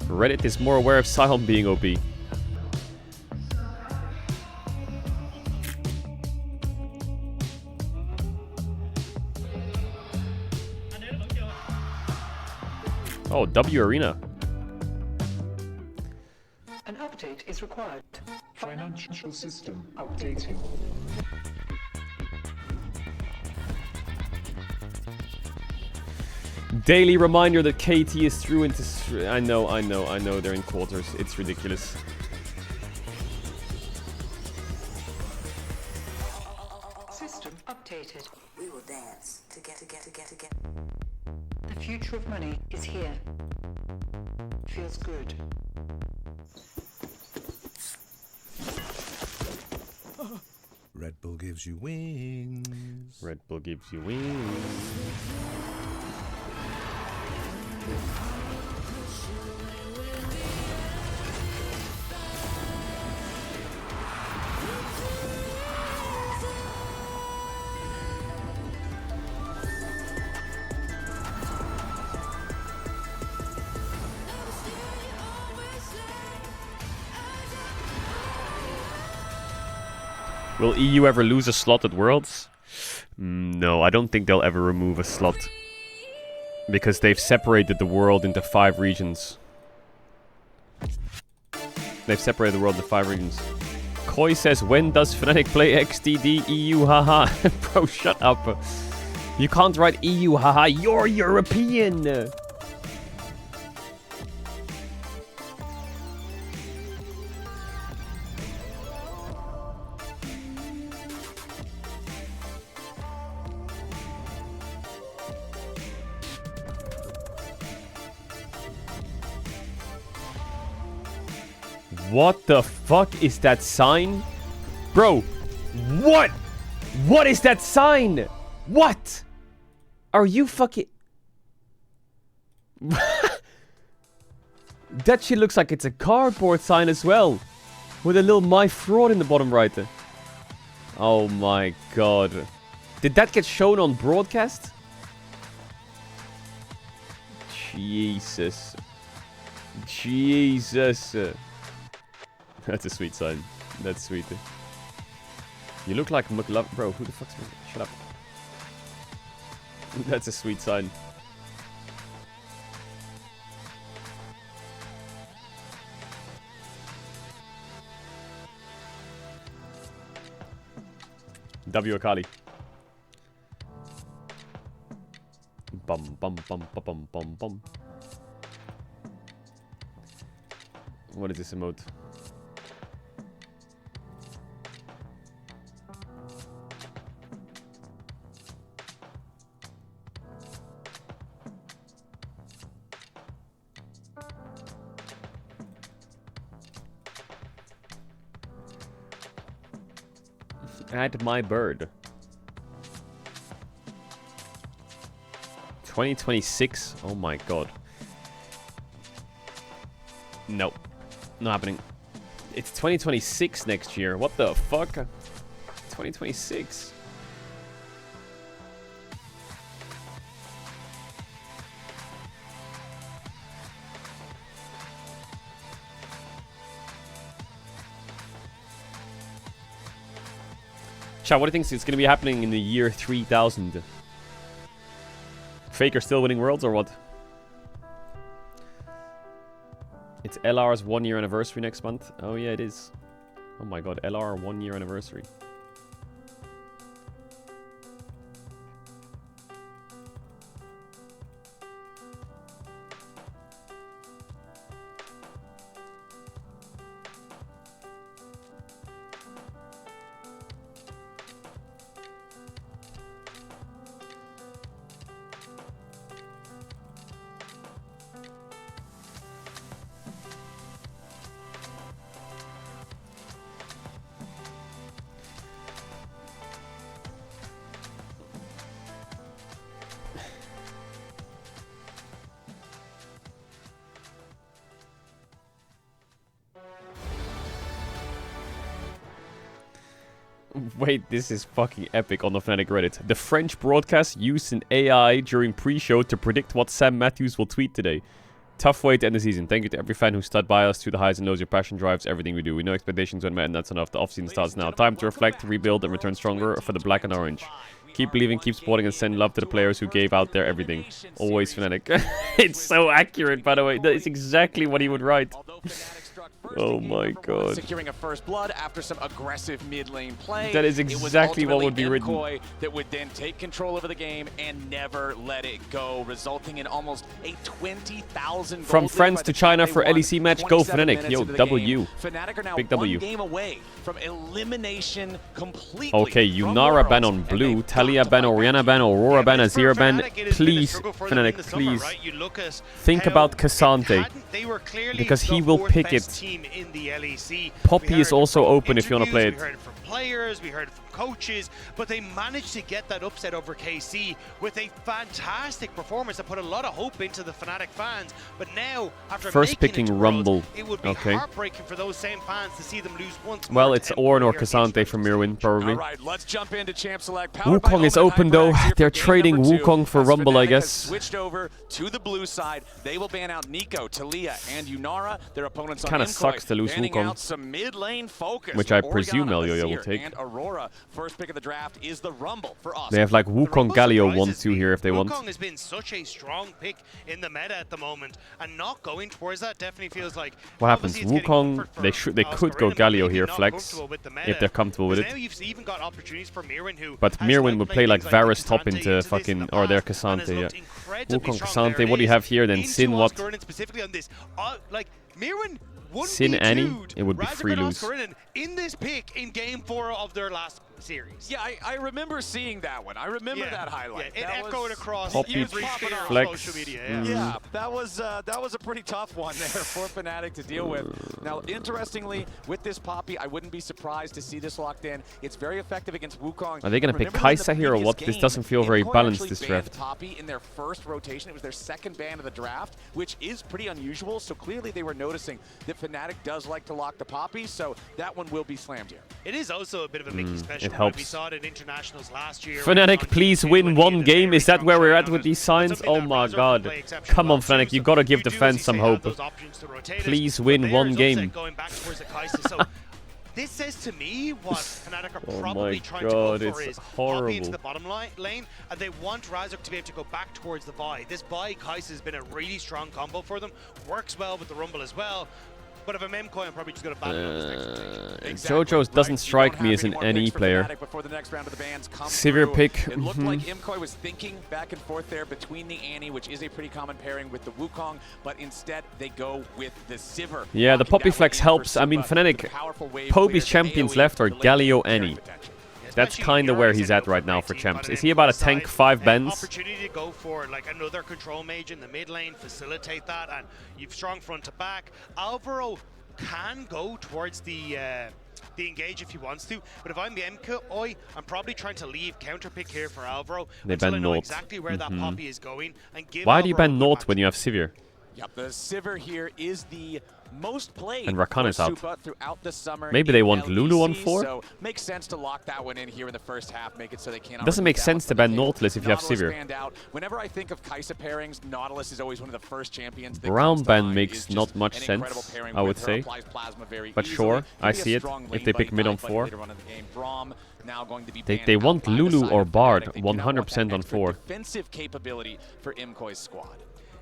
S1: Reddit is more aware of Sion being OP. Oh, W Arena.
S19: An update is required. Financial system updating.
S1: Daily reminder that KT is through into... I know, they're in quarters. It's ridiculous.
S19: System updated. We will dance together. The future of money is here. Feels good.
S20: Red Bull gives you wings.
S1: Red Bull gives you wings. Will EU ever lose a slot at Worlds? No, I don't think they'll ever remove a slot. Because they've separated the world into 5 regions. They've separated the world into 5 regions. Koi says, when does Fnatic play XDD EU? Haha. Bro, shut up. You can't write EU, haha. You're European. What the fuck is that sign? Bro, what? What is that sign? What? Are you fucking... That shit looks like it's a cardboard sign as well. With a little My Fraud in the bottom right. Oh my god. Did that get shown on broadcast? Jesus. Jesus. That's a sweet sign. That's sweet. You look like McLove. Bro, who the fuck's... Shut up. That's a sweet sign. W Akali. Bum bum bum bum bum bum bum. What is this emote? Add my bird. 2026? Oh my god. Nope. Not happening. It's 2026 next year. What the fuck? 2026. Chat, what do you think is going to be happening in the year 3000? Faker still winning Worlds or what? It's LR's 1-year anniversary next month. Oh yeah, it is. Oh my god, LR 1-year anniversary. Wait, this is fucking epic on the Fnatic Reddit. The French broadcast used an AI during pre-show to predict what Sam Matthews will tweet today. Tough way to end the season. Thank you to every fan who stood by us through the highs and lows. Your passion drives everything we do. We know expectations were met, and that's enough. The off-season starts now. Time to reflect, rebuild, and return stronger for the black and orange. Keep believing, keep supporting, and send love to the players who gave out their everything. Always Fnatic. It's so accurate, by the way. That is exactly what he would write. Oh my god.
S4: Securing a first blood after some aggressive mid lane play.
S1: That is exactly what would be written.
S4: MKOI that would then take control over the game and never let it go, resulting in almost a 20,000
S1: From France to China for LEC match. Go Fnatic. Yo, W.
S4: Fnatic are now
S1: Big W.
S4: one game away from elimination completely.
S1: Okay, Yunara ban on blue, Talia ban, Oriana ban, Aurora ban, Azir ban. Please, Fnatic, please. Think about Cassante, because he will pick it.
S16: In the LEC.
S1: Poppy is also open if you want to play it.
S16: We heard it from players, we heard it from coaches, but they managed to get that upset over KC with a fantastic performance that put a lot of hope into the Fnatic fans. But now, after
S1: First picking Rumble.
S16: it would be heartbreaking for those same fans to see them lose once more.
S1: Well, it's Ornn or Cassante from Mirwin, probably.
S4: All right, let's jump into Champ Select.
S1: Wukong is open though. They're trading Wukong for Rumble, I guess.
S4: Switched over to the blue side. They will ban out Nico, Talia, and Yunara. Their opponents on
S1: Kind of sucks to lose
S4: banning
S1: Wukong,
S4: out some mid-lane focus,
S1: which I presume Elioya will take.
S4: And Aurora, first pick of the draft, is the Rumble for us.
S1: They have like Wukong Galio 1-2 here if they want.
S16: Wukong has been such a strong pick in the meta at the moment, and not going towards that definitely feels like.
S1: What happens? Wukong, they could go Galio here, flex, if they're comfortable with it.
S16: Now you've even got opportunities for Mirwin, who
S1: but Mirwin would play like Varus top into fucking, or their Cassante, yeah. Wukong Cassante, what do you have here then? Sin what?
S16: Specifically on this, like Mirwin.
S1: Sin Annie, it would be free lose.
S16: In this pick in game 4 of their last series.
S4: Yeah, I remember seeing that one. I remember that highlight.
S16: Yeah, it echoed across
S1: Poppy flex.
S16: social media.
S4: Yeah, that was a pretty tough one there for Fnatic to deal with. Now, interestingly, with this Poppy, I wouldn't be surprised to see this locked in. It's very effective against Wukong.
S1: Are they going to pick Kai'Sa here or what? This doesn't feel very balanced, this draft.
S4: Poppy in their first rotation. It was their second ban of the draft, which is pretty unusual. So clearly they were noticing that Fnatic does like to lock the Poppy, so that one will be slammed here.
S16: It is also a bit of a Mickey special.
S1: It helps.
S16: We saw it in internationals last year.
S1: Fnatic, please win one game. Is that where we're at with these signs? Oh my god. Come on, Fnatic, you gotta give the fans some hope. Please win one game.
S16: This says to me what Fnatic are probably trying to go for is Poppy into the bottom lane, and they want Razork to be able to go back towards the Vi. This Vi Kai'Sa has been a really strong combo for them. Works well with the Rumble as well. But if I'm MKOI, I'm probably just going to ban it on this next stage.
S1: JoJo's doesn't strike me as an NE player. Sivir pick.
S4: It looked like MKOI was thinking back and forth there between the Annie, which is a pretty common pairing with the Wukong, but instead they go with the Sivir.
S1: Yeah, the Poppy flex helps. I mean, Fnatic, Poppy's champions left are Galio Annie. That's kind of where he's at right now for champs. Is he about a tank 5 bends?
S16: Opportunity to go for like another control mage in the mid lane, facilitate that, and you've strong front to back. Alvaro can go towards the engage if he wants to, but if I'm the MKOI, I'm probably trying to leave counter pick here for Alvaro until I know exactly where that Poppy is going. And give
S1: Why do you ban Nort when you have Sivir?
S4: Yep, the Sivir here is the most played
S1: and Rakan is out.
S4: Throughout the summer.
S1: Maybe they want Lulu on 4?
S4: So makes sense to lock that one in here in the first half, make it so they can't.
S1: It doesn't make sense to ban Nautilus if you have Sivir.
S4: Whenever I think of Kai'Sa pairings, Nautilus is always one of the first champions.
S1: Brown ban makes not much sense, I would say. But sure, I see it if they pick mid on 4. They want Lulu or Bard 100% on 4.
S4: Defensive capability for MKOI's squad.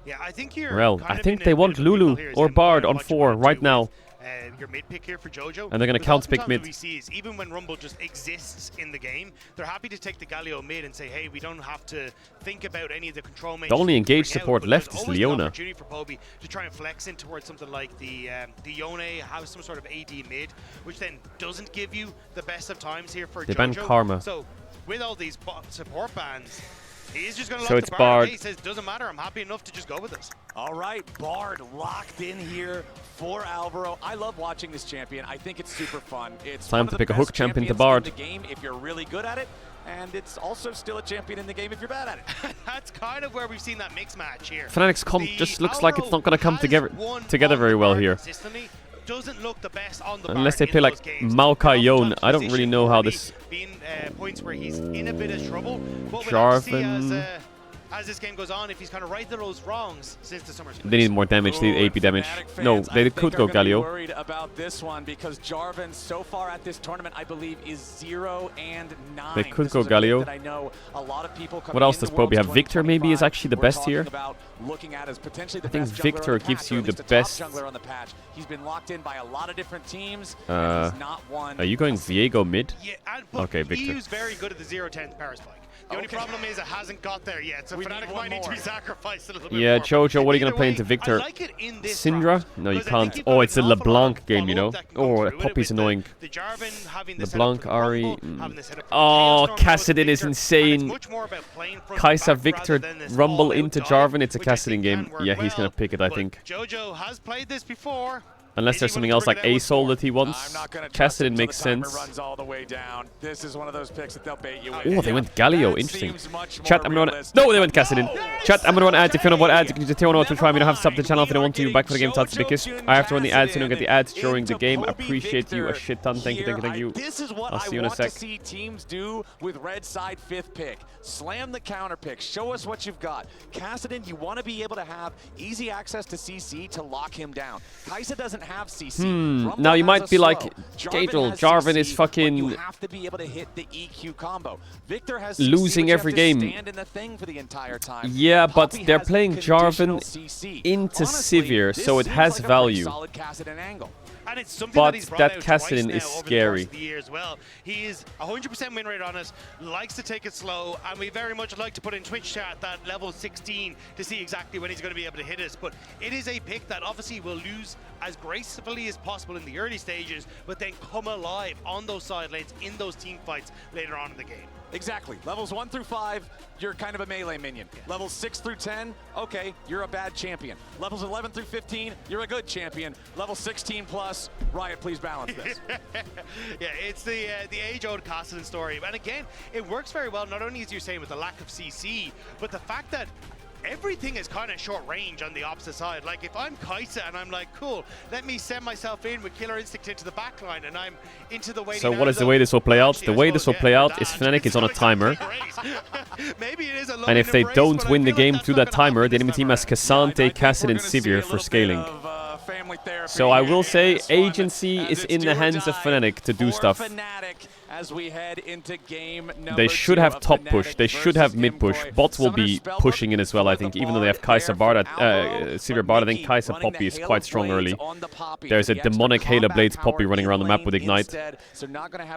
S16: Yeah, I think you're.
S1: Well, I think they want Lulu or Bard on 4 right now.
S16: Your mid pick here for JoJo.
S1: And they're going to counter pick mid.
S16: We see is even when Rumble just exists in the game, they're happy to take the Galio mid and say, hey, we don't have to think about any of the control mages.
S1: The only engaged support left is Leona.
S16: Opportunity for Poppy to try and flex in towards something like the Yone, have some sort of AD mid, which then doesn't give you the best of times here for JoJo.
S1: They ban Karma.
S16: So with all these support bans, he's just going to
S1: so
S16: lock
S1: it's
S16: the
S1: Bard.
S16: He says, doesn't matter, I'm happy enough to just go with this.
S4: All right, Bard locked in here for Alvaro. I love watching this champion. I think it's super fun. It's
S1: time to pick a hook champion to Bard.
S4: In the game if you're really good at it, and it's also still a champion in the game if you're bad at it.
S16: That's kind of where we've seen that mix match here.
S1: Fnatic's comp just looks like it's not going to come together very well here.
S16: doesn't look the best on the
S1: Unless they
S16: bar
S1: play
S16: in
S1: like
S16: those games.
S1: Maokai I don't really know how this...
S16: Been points where he's in a bit of trouble, but we'll have to see as this game goes on if he's kind of righted those wrongs since the summer.
S1: They need more damage, they need AP damage. No, they could go Galio.
S4: Worried about this one because Jarvan so far at this tournament, I believe, is 0-9.
S1: They could go Galio.
S4: I know a lot of people
S1: What else does Poby have? Victor maybe is actually the best here.
S4: I
S1: think Victor gives you the best.
S4: Jungler on the patch. He's been locked in by a lot of different teams.
S1: Are you going Viego mid?
S16: Yeah,
S1: okay, Victor.
S16: EU's very good at the 0-10 power spike. The only problem is it hasn't got there yet, so Fnatic might need to be sacrificed a little bit
S1: Yeah,
S16: more.
S1: Jojo, what are you going to play into Victor?
S16: I like it in this
S1: Syndra? No, you can't. Oh, it's a LeBlanc game, you know? Oh, Poppy's annoying. LeBlanc, Ari... Oh, Kassadin is insane. Kai'Sa, Victor, Rumble into Jarvan. It's a Kassadin game. Yeah, he's going to pick it, I think.
S16: Jojo has played this before.
S1: Unless there's something else like A-Soul that he wants. Kassadin makes sense.
S4: Runs all the way down. This is one of those picks that they'll bait you with.
S1: Oh, they went Galio. Interesting. Chat, I'm going to... No, they went Kassadin. Chat, I'm going to run ads. If you don't want ads, you can just tell what to try. We don't have to sub the channel if you don't want to. Back for the game, that's because I have to run the ads so you don't get the ads during the game. Appreciate you a shit ton. Thank you, thank you, thank you.
S4: This is what
S1: I'll see you in a sec.
S4: to see teams do with red side 5th pick. Slam the counter pick. Show us what you've got. Kassadin, you want to be able to have easy access to CC to lock him down. Kai'Sa doesn't have CC.
S1: Now you might be like, Caedrel, Jarvan is fucking
S4: you have to be able to hit the EQ combo. Victor has
S1: losing every game.
S4: Stand in the thing for the entire time.
S1: Yeah, but they're playing Jarvan into Sivir, so it has value.
S16: And it's something
S1: but
S16: that he's brought
S1: that
S16: out
S1: Kassadin
S16: twice
S1: is
S16: now over
S1: scary.
S16: The course of the year as well. He is 100% win rate on it, likes to take it slow, and we very much like to put in Twitch chat that level 16 to see exactly when he's going to be able to hit us. But it is a pick that obviously will lose as gracefully as possible in the early stages, but then come alive on those side lanes in those team fights later on in the game.
S4: Exactly. Levels 1 through 5, you're kind of a melee minion. Yeah. Levels 6 through 10, okay, you're a bad champion. Levels 11 through 15, you're a good champion. Level 16 plus, Riot, please balance this.
S16: Yeah, it's the age-old Kassadin story. And again, it works very well, not only as you're saying with the lack of CC, but the fact that everything is kind of short range on the opposite side. Like if I'm Kai'Sa and I'm like, cool, let me send myself in with Killer Instinct into the backline and I'm into the waiting.
S1: So what is the way this will play out? The way this will play out is Fnatic is on a timer.
S16: Maybe it is a
S1: And if they don't win the game through that timer, the enemy team has K'Sante, Kassadin, Sivir for scaling. So I will say agency is in the hands of Fnatic to do stuff.
S4: As we head into game
S1: they should have top push, they should have mid push. Bots will be pushing in as well, I think, even though they have Kai'Sa Bard, Sivir Bard. I think Kai'Sa Poppy is quite strong early. There's a demonic Halo Blades Poppy running around the map with Ignite.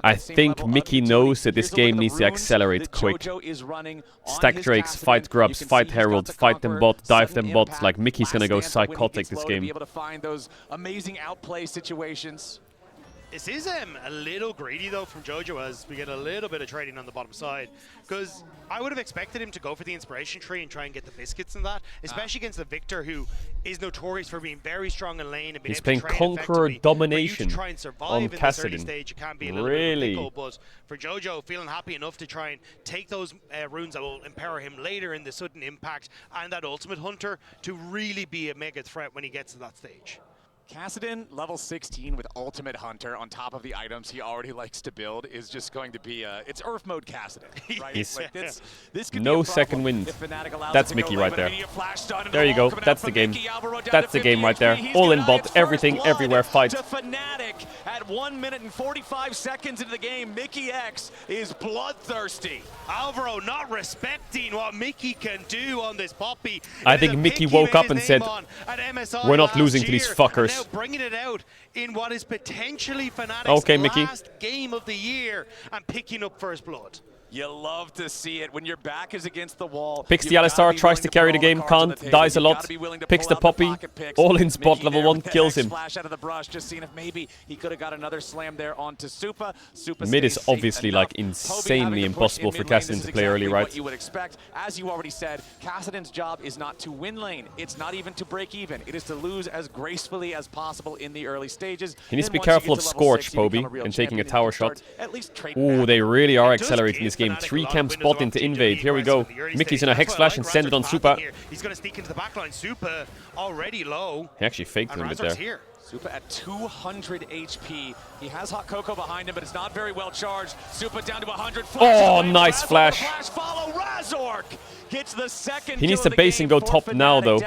S1: I think Mickey knows that this game needs to accelerate quick. Stack Drakes, fight Grubs, fight Herald, fight them bot, dive them bots. Like Mickey's gonna go psychotic this game.
S4: Be able to find those amazing outplay situations.
S16: This is a little greedy though from Jojo as we get a little bit of trading on the bottom side, because I would have expected him to go for the inspiration tree and try and get the biscuits and that, especially against the Victor who is notorious for being very strong in lane and being
S1: He's
S16: able to
S1: playing
S16: trade
S1: Conqueror Domination
S16: try and survive
S1: on
S16: in this early
S1: Kassadin.
S16: stage. It can be a little
S1: Really?
S16: bit of a pickle, but for Jojo feeling happy enough to try and take those runes that will empower him later in the sudden impact and that ultimate hunter to really be a mega threat when he gets to that stage.
S4: Kassadin, level 16 with Ultimate Hunter on top of the items he already likes to build is just going to be it's Earth mode Kassadin, right? Like this could
S1: no
S4: be a
S1: second wind.
S4: That's
S1: That's Mickey right there. There you go. That's the game. That's the game right there. All in bot, everything, everywhere, fight.
S4: To Fnatic at 1 minute and 45 seconds into the game, Mickey X is bloodthirsty.
S16: Alvaro not respecting what Mickey can do on this Poppy.
S1: I think Mickey woke up and said, we're not losing to these fuckers.
S16: Now bringing it out in what is potentially Fnatic's last game of the year and picking up first blood.
S4: You love to see it when your back is against the wall.
S1: Picks the Alistar, tries to carry the game, can't, dies a lot. Picks the Poppy, all in spot, level 1, kills him.
S4: Flash out of the brush, just seeing if maybe he could have got another slam there onto Supa.
S1: Mid is obviously like insanely impossible for Kassadin to play early, right?
S4: What you would expect. As you already said, Kassadin's job is not to win lane. It's not even to break even. It is to lose as gracefully as possible in the early stages.
S1: He needs to be careful of Scorch, Poby, and taking a tower shot. Ooh, they really are accelerating this game. 3 camp spot into invade. Here we go. Mickey's in a Hex Flash and send it on Supa.
S16: He's going to sneak into the backline. Supa already low.
S1: He actually faked him a bit there.
S4: Supa at 200 HP. He has Hot Cocoa behind him, but it's not very well charged. Supa down to 100.
S1: Oh, nice flash.
S4: Follow Razork gets the second.
S1: He needs to base and go top now, though.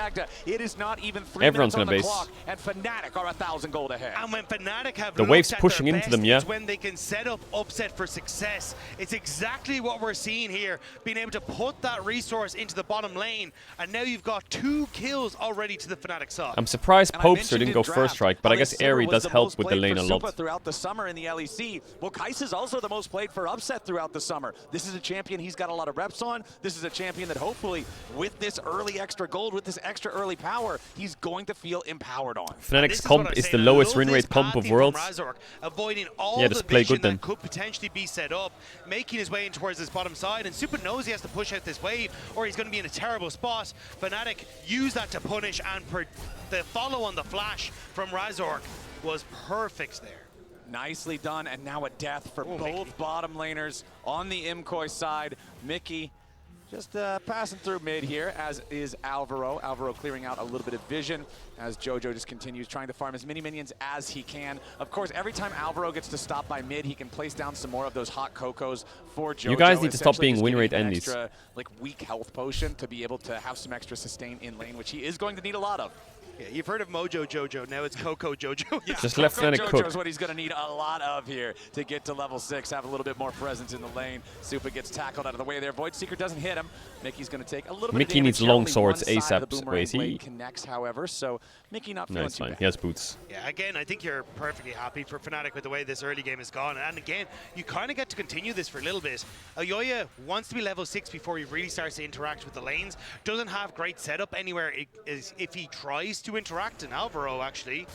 S4: It is not even 3
S1: Everyone's
S4: minutes on
S1: gonna
S4: the
S1: base.
S4: clock, and Fnatic are 1,000 gold ahead.
S16: And when Fnatic have
S1: The wave's
S16: looked at
S1: pushing
S16: their
S1: into
S16: best,
S1: them, yeah.
S16: it's when they can set up upset for success. It's exactly what we're seeing here, being able to put that resource into the bottom lane, and now you've got 2 kills already to the Fnatic side.
S1: I'm surprised Popester didn't go first strike, but I guess Airy does help with the lane a lot.
S4: Throughout the summer in the LEC. Well, Kais is also the most played for upset throughout the summer. This is a champion he's got a lot of reps on. This is a champion that hopefully, with this early extra gold, with this extra early power, he's going to feel empowered on.
S1: Fnatic's comp is the lowest win rate comp of Worlds.
S16: Razork, avoiding all
S1: Yeah,
S16: the
S1: just play
S16: vision
S1: good then.
S16: that could potentially be set up, making his way in towards this bottom side, and Supa knows he has to push out this wave or he's going to be in a terrible spot. Fnatic use that to punish, and the follow on the flash from Razork was perfect there.
S4: Nicely done, and now a death for both
S16: Mickey.
S4: bottom laners on the Imkoi side. Mickey just passing through mid here, as is Alvaro. Alvaro clearing out a little bit of vision as Jojo just continues trying to farm as many minions as he can. Of course, every time Alvaro gets to stop by mid, he can place down some more of those hot cocos for Jojo.
S1: You guys need to stop
S4: essentially
S1: being
S4: just
S1: win rate
S4: giving him an
S1: endies.
S4: extra, like, weak health potion to be able to have some extra sustain in lane, which he is going to need a lot of.
S16: Yeah, you've heard of Mojo Jojo, now it's Coco Jojo.
S4: Yeah,
S1: Just let Fnatic
S4: Jojo
S1: cook.
S4: is what he's going to need a lot of here to get to level 6, have a little bit more presence in the lane. Supa gets tackled out of the way there. Void Seeker doesn't hit him. Mickey's going to take a little bit
S1: Mickey
S4: of damage.
S1: needs long
S4: Only
S1: swords
S4: one side of the
S1: ASAP.
S4: boomerang
S1: Wait, is he?
S4: blade connects, however, so Mickey not feeling
S1: No, it's
S4: too
S1: fine.
S4: bad.
S1: He has boots.
S16: Yeah, again, I think you're perfectly happy for Fnatic with the way this early game has gone. And again, you kind of get to continue this for a little bit. Elyoya wants to be level 6 before he really starts to interact with the lanes. Doesn't have great setup anywhere if he tries to interact, and Alvaro actually.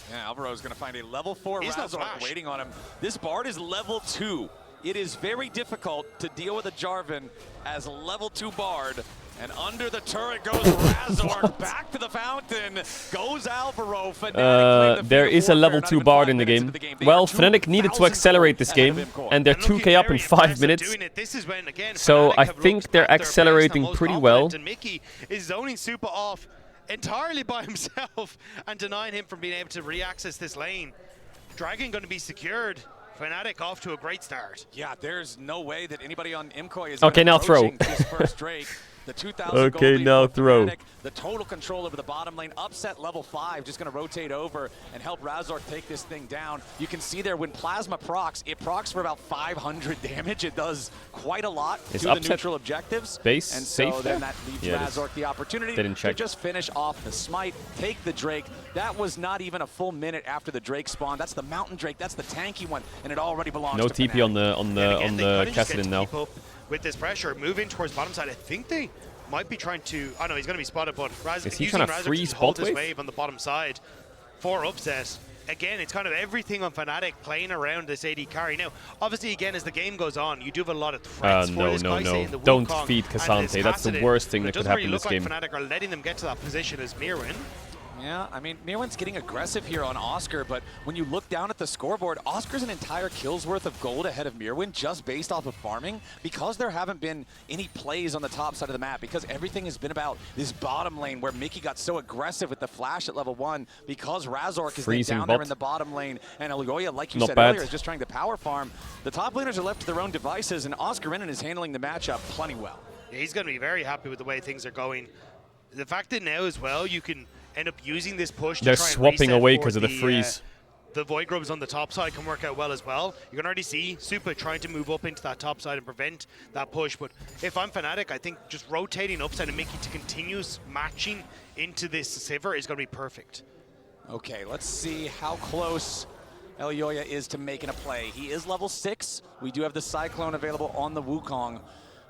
S4: Yeah, Alvaro's going to find a level 4
S16: He's no
S4: Razork
S16: flash.
S4: waiting on him. This Bard is level 2. It is very difficult to deal with a Jarvan as level 2 Bard. And under the turret goes Razork. Back to the fountain goes Alvaro. Fnatic
S1: There is a level 2 Bard in the game. Well, Fnatic needed to accelerate this game, and they're 2k up in 5 minutes.
S16: This is when, again,
S1: So
S16: Fnatic
S1: I
S16: have
S1: think
S16: looked
S1: they're
S16: at their best
S1: accelerating
S16: and most
S1: pretty
S16: confident,
S1: well.
S16: And Mickey is zoning Supa off entirely by himself and denying him from being able to re-access this lane. Dragon going to be secured. Fnatic off to a great start.
S4: Yeah, there's no way that anybody on Imkoi is
S1: Okay, now throw.
S4: his first Drake. The 2,000
S1: Okay,
S4: gold lead
S1: now
S4: for
S1: throw.
S4: Fnatic, the total control over the bottom lane. Upset level 5, just going to rotate over and help Razork take this thing down. You can see there when Plasma procs, it procs for about 500 damage. It does quite a lot
S1: Is
S4: to the
S1: upset
S4: neutral objectives.
S1: base
S4: And so
S1: safe
S4: then
S1: there?
S4: that leaves
S1: Yeah, it is.
S4: Razork the opportunity
S1: Didn't
S4: to
S1: check.
S4: just finish off the smite, take the Drake. That was not even a full minute after the Drake spawn. That's the Mountain Drake. That's the tanky one, and it already belongs
S1: No
S4: to
S1: TP
S4: Fnatic.
S1: on the Cassidy now.
S16: Keep up with this pressure, moving towards bottom side. I think they might be trying to. Oh no, he's going to be spotted, but
S1: Is he
S16: using
S1: trying to
S16: Razork
S1: freeze
S16: to hold
S1: bot
S16: this
S1: wave?
S16: wave on the bottom side for upset. Again, it's kind of everything on Fnatic playing around this AD carry. Now, obviously, again, as the game goes on, you do have a lot of threats for
S1: No,
S16: this
S1: no,
S16: guy, say, in the
S1: no. Don't
S16: Wukong
S1: feed
S16: and this
S1: Cassante. That's the
S16: Cassidy.
S1: worst thing
S16: But
S1: that
S16: it
S1: could
S16: doesn't
S1: happen
S16: really
S1: in this
S16: look
S1: game.
S16: like Fnatic are letting them get to that position as Mirwin.
S4: Yeah, I mean, Mirwin's getting aggressive here on Oscar, but when you look down at the scoreboard, Oscar's an entire kill's worth of gold ahead of Mirwin just based off of farming because there haven't been any plays on the top side of the map, because everything has been about this bottom lane where Mickey got so aggressive with the flash at level 1 because Razork is then
S1: Freezing
S4: down
S1: bot.
S4: there in the bottom lane, and Elyoya, like you
S1: Not
S4: said
S1: bad.
S4: earlier, is just trying to power farm. The top laners are left to their own devices, and Oscar Renan is handling the matchup plenty well.
S16: Yeah, he's going to be very happy with the way things are going. The fact that now as well, you can end up using this push to
S1: They're
S16: try and
S1: swapping
S16: reset
S1: away
S16: for
S1: 'cause of the freeze.
S16: The Void Grubs on the top side can work out well as well. You can already see Supa trying to move up into that top side and prevent that push. But if I'm Fnatic, I think just rotating upside and making to continuous matching into this Sivir is going to be perfect.
S4: Okay, let's see how close Elyoya is to making a play. He is level 6. We do have the Cyclone available on the Wukong,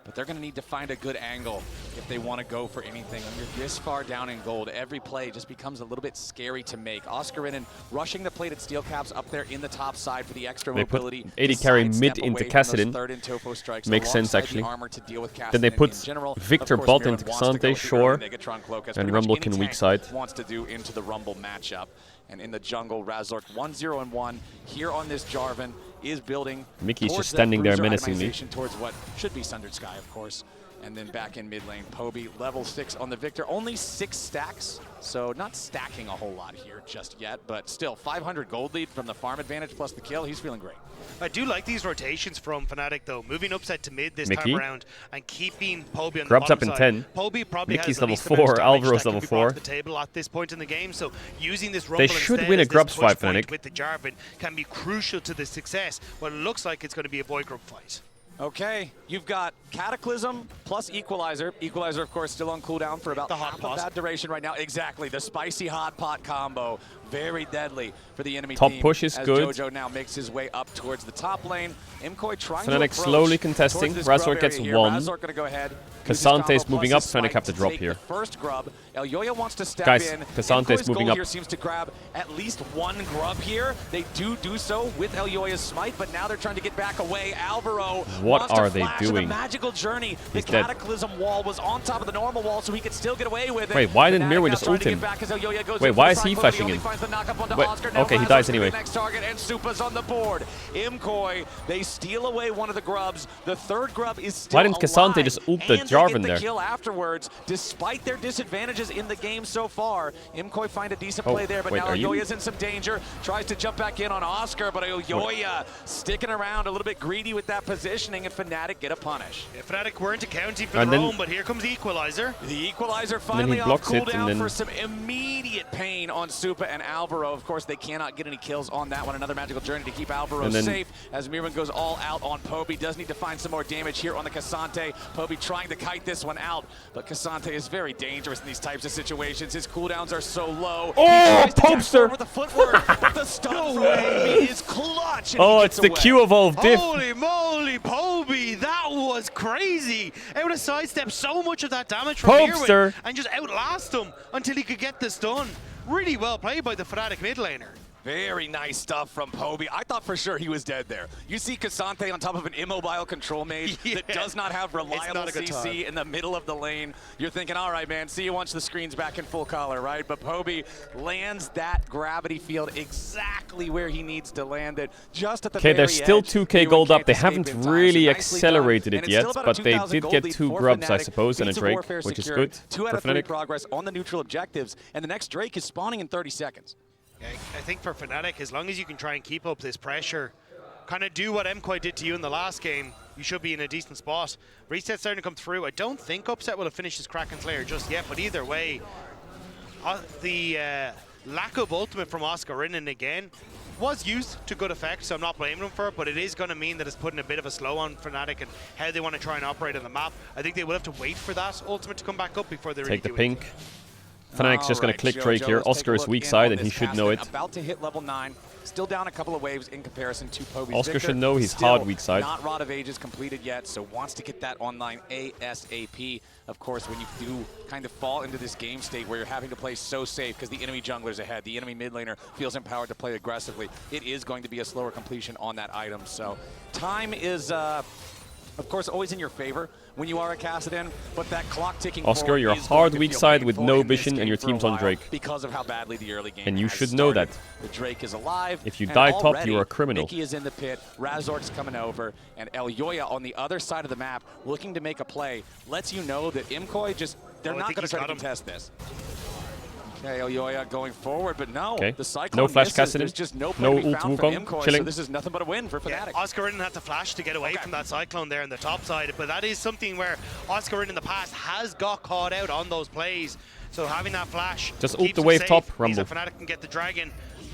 S4: but they're going to need to find a good angle if they want to go for anything. When you're this far down in gold, every play just becomes a little bit scary to make. Oscar Renan rushing the plated steel caps up there in the top side for the extra
S1: They put
S4: mobility.
S1: 80
S4: to
S1: carry
S4: sidestep
S1: mid
S4: away
S1: into
S4: from those
S1: Cassidy.
S4: third and topo strikes
S1: Makes sense,
S4: alongside
S1: actually.
S4: the armor to deal with
S1: Then they
S4: Cassidy
S1: put
S4: in general.
S1: Victor
S4: Of course,
S1: bot
S4: Mirwin
S1: into
S4: wants to go
S1: Cassante,
S4: with the
S1: sure.
S4: early Megatron cloak, as
S1: And
S4: pretty much
S1: Rumble
S4: any
S1: can weak
S4: tank
S1: side.
S4: wants to do into the Rumble matchup. And in the jungle, Razork 1-0-1 here on this Jarvan is building.
S1: Mickey's
S4: towards
S1: just
S4: that
S1: standing there
S4: bruiser
S1: menacingly.
S4: itemization towards what should be Sundered Sky, of course. And then back in mid lane, Poby level 6 on the Victor. Only 6 stacks, so not stacking a whole lot here just yet, but still 500 gold lead from the farm advantage plus the kill. He's feeling great.
S16: I do like these rotations from Fnatic though, moving upset to mid this
S1: Mickey.
S16: time around and keeping Poby on
S1: Grub's
S16: the
S1: up
S16: bottom
S1: in
S16: side.
S1: 10.
S16: Poby probably
S1: Mickey's
S16: has the
S1: level
S16: least amount of
S1: 4,
S16: damage
S1: Alvaro's
S16: that
S1: level
S16: can be brought
S1: 4.
S16: to the table at this point in the game, so using this rumble
S1: They should
S16: instead
S1: win a
S16: as this
S1: Grubs
S16: push
S1: fight,
S16: point
S1: Fnatic.
S16: with the Jarvan can be crucial to the success. Well, it looks like it's going to be a Void Grub fight.
S4: Okay, you've got Cataclysm plus Equalizer. Equalizer, of course, still on cooldown for about half of that duration right now. Exactly, the spicy hot pot combo. Very deadly for the enemy
S1: Top
S4: team.
S1: push is
S4: as
S1: good.
S4: Jojo now makes his way up towards the top lane. Imkoi trying to
S1: Fnatic
S4: approach
S1: slowly contesting.
S4: towards this
S1: Razork
S4: grub
S1: gets
S4: area here.
S1: 1.
S4: Razork gonna go ahead.
S1: Kasante's moving up. Fnatic have to drop here.
S4: First grub. Elyoya wants to step
S1: Guys,
S4: in.
S1: Kasante's
S4: Imkoi's
S1: moving
S4: goal
S1: up.
S4: here seems to grab at least 1 grub here. They do so with Elyoya's smite, but now they're trying to get back away. Alvaro
S1: What
S4: wants
S1: are
S4: to
S1: they
S4: flash in
S1: doing?
S4: the magical journey. The
S1: He's dead.
S4: Cataclysm wall was on top of the normal wall, so he could still get away with it.
S1: Wait, why didn't
S4: Fnatic
S1: Mirwin
S4: now
S1: just
S4: trying
S1: ult
S4: to get
S1: him?
S4: back as Elyoya goes
S1: Wait,
S4: in for
S1: why
S4: the
S1: is he
S4: side, but
S1: flashing
S4: only
S1: in?
S4: finds the knock-up onto
S1: Wait,
S4: Oscar. Now
S1: okay, he
S4: Razork's
S1: dies
S4: gonna be
S1: anyway.
S4: the next target, and Supa's on the board. Imkoi, they steal away one of the grubs. The third grub is still
S1: Why didn't Kasante
S4: alive,
S1: just ult the
S4: and
S1: Jarvan
S4: they get the
S1: there?
S4: kill afterwards, despite their disadvantages in the game so far. Imkoi find a decent play there, but
S1: wait,
S4: now
S1: are you-
S4: Elyoya's in some danger. Tries to jump back in on Oscar, but Elyoya sticking around a little bit greedy with that positioning, and Fnatic get a punish.
S16: Yeah, Fnatic weren't accounting for
S1: And
S16: their
S1: then-
S16: own, but here comes the Equalizer.
S4: The Equalizer
S1: then
S4: finally
S1: he
S4: off
S1: blocks it, and
S4: cooldown
S1: then-
S4: for some immediate pain on Supa and Alvaro. Of course, they cannot get any kills on that one. Another magical journey to keep Alvaro
S1: And then-
S4: safe as Mirwin goes all out on Poby. Does need to find some more damage here on the Kasante. Poby trying to kite this one out, but Kasante is very dangerous in these types of situations. His cooldowns are so low.
S1: Oh,
S4: He tries to dash
S1: Popster!
S4: forward with the footwork, but the stun from Poby is clutch. And
S1: Oh,
S4: he
S1: it's
S4: gets
S1: the
S4: away.
S1: Q evolve diff.
S16: Holy moly, Poby, that was crazy. Able to sidestep so much of that damage from
S1: Popster.
S16: Mirwin and just outlast him until he could get the stun. Really well played by the Fnatic mid laner.
S4: Very nice stuff from Poby. I thought for sure he was dead there. You see Kasante on top of an immobile control mage that does not have reliable
S16: not a good
S4: CC
S16: time.
S4: in the middle of the lane. You're thinking, all right, man, see you once the screen's back in full color, right? But Poby lands that gravity field exactly where he needs to land it, just at the
S1: Okay,
S4: very
S1: they're still
S4: edge.
S1: 2k
S4: Mirwin
S1: gold up.
S4: can't
S1: They
S4: escape
S1: haven't
S4: in time, so
S1: really
S4: nicely done.
S1: accelerated
S4: And
S1: it
S4: it's still
S1: yet,
S4: about a
S1: but they
S4: 2,000
S1: did
S4: gold
S1: get
S4: lead
S1: 2
S4: for
S1: grubs, I
S4: Fnatic.
S1: suppose, and a
S4: Beats of
S1: Drake,
S4: Warfare
S1: which is
S4: secured.
S1: good
S4: 2 out
S1: for
S4: of 3
S1: Fnatic.
S4: progress on the neutral objectives, and the next Drake is spawning in 30 seconds.
S16: I think for Fnatic, as long as you can try and keep up this pressure, kind of do what Imkoi did to you in the last game, you should be in a decent spot. Reset's starting to come through. I don't think Upset will have finished his Kraken Slayer just yet, but either way, the lack of ultimate from Oscar Rinnan again was used to good effect, so I'm not blaming him for it, but it is going to mean that it's putting a bit of a slow on Fnatic and how they want to try and operate on the map. I think they will have to wait for that ultimate to come back up before they really
S1: Take the
S16: do
S1: pink.
S16: anything.
S1: Fnatic's just going to click Drake here. Oscar is weak side, and he should know it.
S4: About to hit level 9. Still down a couple of waves in comparison to Poby's
S1: Oscar
S4: Victor.
S1: should know he's
S4: Still
S1: hard weak side.
S4: Not Rod of Ages completed yet, so wants to get that online ASAP. Of course, when you do kind of fall into this game state where you're having to play so safe because the enemy jungler's ahead, the enemy mid laner feels empowered to play aggressively, it is going to be a slower completion on that item. So time is, of course, always in your favor when you are a Caedrel, but that clock ticking
S1: Oscar,
S4: forward
S1: you're a
S4: is
S1: hard
S4: going to
S1: weak
S4: feel
S1: side with
S4: painful
S1: no
S4: in this
S1: vision, and
S4: game
S1: your
S4: for a
S1: team's on
S4: while
S1: Drake.
S4: because of how badly the early game
S1: And you
S4: has
S1: should know
S4: started.
S1: that.
S4: The Drake is alive.
S1: If you
S4: and
S1: die top,
S4: already
S1: you're a criminal.
S4: Mickey is in the pit. Razork's coming over, and Elyoya on the other side of the map looking to make a play. Lets you know that Imkoi they're
S16: I
S4: not
S16: think
S4: going to
S16: he's
S4: try to
S16: got him.
S4: contest this. Okay, Elyoya going forward, but no.
S1: Okay.
S4: The cyclone
S1: No flash
S4: misses.
S1: casting.
S4: There's just no play
S1: No
S4: to be
S1: ult
S4: found from
S1: Wukong.
S4: Imkoi, so
S1: Chilling.
S4: this is nothing but a win for
S16: Yeah,
S4: Fnatic.
S16: Oscar Rinnan had to flash to get away from that cyclone there on the top side, but that is something where Oscar Rinnan in the past has got caught out on those plays. So having that flash
S1: Just ult
S16: keeps
S1: the
S16: him
S1: wave
S16: safe,
S1: top,
S16: means
S1: Rumble.
S16: that Fnatic can get the dragon.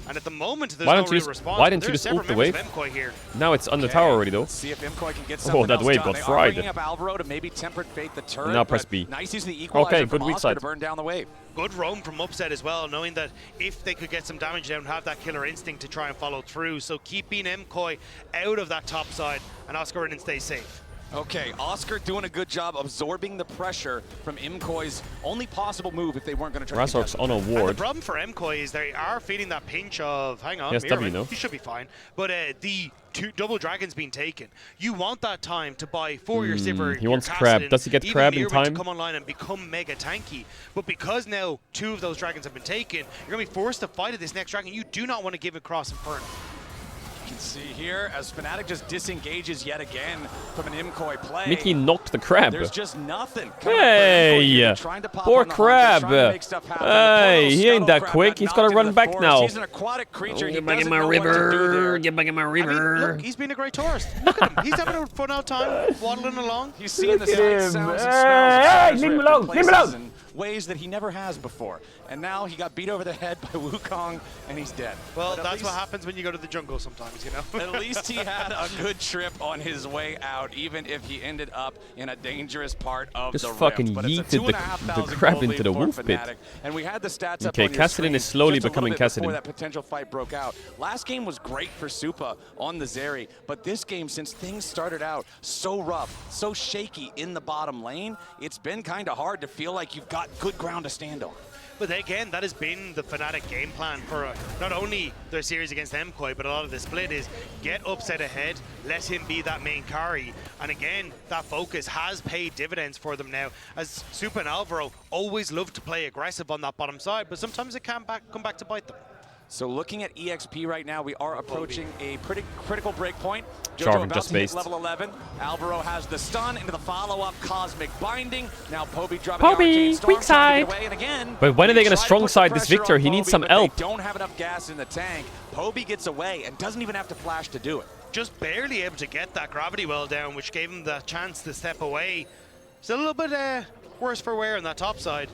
S16: And at the moment, there's
S1: Why
S16: no
S1: don't you
S16: real
S1: just-
S16: response.
S1: why didn't you
S16: There's
S1: just ult
S16: several
S1: the
S16: members of
S1: wave?
S16: MKOI here.
S1: Now it's on the tower already, though.
S4: See if Imkoi can get
S1: Oh,
S4: something
S1: that
S4: else
S1: wave
S4: done.
S1: got
S4: They are
S1: fried.
S4: bringing up Alvaro to maybe Tempered Fate the turret.
S1: Now press
S4: but
S1: B.
S4: Nice using the equalizer
S1: Okay, good
S4: from
S1: weak
S4: Oscar
S1: side.
S4: to burn down the wave.
S16: Good roam from Upset as well, knowing that if they could get some damage down, have that killer instinct to try and follow through. So keeping MKOI out of that top side, and Oscar Rinnan stays safe.
S4: Okay, Oscar doing a good job absorbing the pressure from Imkoi's only possible move if they weren't going to try to
S1: Razork's on a
S16: And the
S1: ward.
S16: problem for MKOI is they are feeling that pinch of, hang on,
S1: Yes,
S16: Mirwin,
S1: W, no?
S16: he should be fine. But the 2 double dragons being taken, you want that time to buy for your Sivir.
S1: he
S16: your
S1: wants Crab.
S16: Kassadin,
S1: Does he get
S16: even
S1: Crab in
S16: Mirwin
S1: time?
S16: to come online and become mega tanky. But because now 2 of those dragons have been taken, you're going to be forced to fight at this next dragon. You do not want to give it Cross Inferno.
S4: can see here as Fnatic just disengages yet again from an Imkoi play.
S1: Mickey knocked the crab.
S4: There's just nothing.
S1: Hey, poor crab. Hey, he ain't that quick. He's got to run back now.
S4: He's an aquatic creature.
S1: Get back in my river. Get back in my river.
S16: Look, he's been a great tourist. Look at him. He's having a fun out time, waddling along.
S4: He's seeing the sights, sounds, and smells.
S1: Leave him alone. Leave him alone.
S4: Ways that he never has before. And now he got beat over the head by Wukong, and he's dead.
S16: Well, that's what happens when you go to the jungle sometimes, you know?
S4: At least he had a good trip on his way out, even if he ended up in a dangerous part of
S1: Just
S4: the
S1: fucking
S4: rift.
S1: yeeted the crab into the wolf pit.
S4: And we had the stats
S1: Okay,
S4: up on your
S1: Caedrel
S4: screen
S1: is slowly
S4: just a
S1: becoming
S4: little bit before
S1: Caedrel.
S4: that potential fight broke out. Last game was great for Supa on the Zeri, but this game, since things started out so rough, so shaky in the bottom lane, it's been kind of hard to feel like you've got good ground to stand on.
S16: But again, that has been the Fnatic game plan for not only their series against MKOI, but a lot of the split is get upset ahead, let him be that main carry. And again, that focus has paid dividends for them now, as Supa and Alvaro always love to play aggressive on that bottom side, but sometimes it can come back to bite them.
S4: So looking at EXP right now, we are approaching a pretty critical break point.
S1: Jarvan
S4: about
S1: just
S4: to hit
S1: based.
S4: level 11. Alvaro has the stun into the follow-up Cosmic Binding. Now Poby dropping the Arcane Storm,
S1: weak side.
S4: away, and again,
S1: But when are they going to
S4: try
S1: strong
S4: put
S1: side this
S4: pressure
S1: Victor?
S4: on
S1: He needs
S4: Poby,
S1: some
S4: but
S1: help.
S4: They don't have enough gas in the tank. Poby gets away and doesn't even have to flash to do it.
S16: Just barely able to get that gravity well down, which gave him the chance to step away. It's a little bit worse for wear on that top side.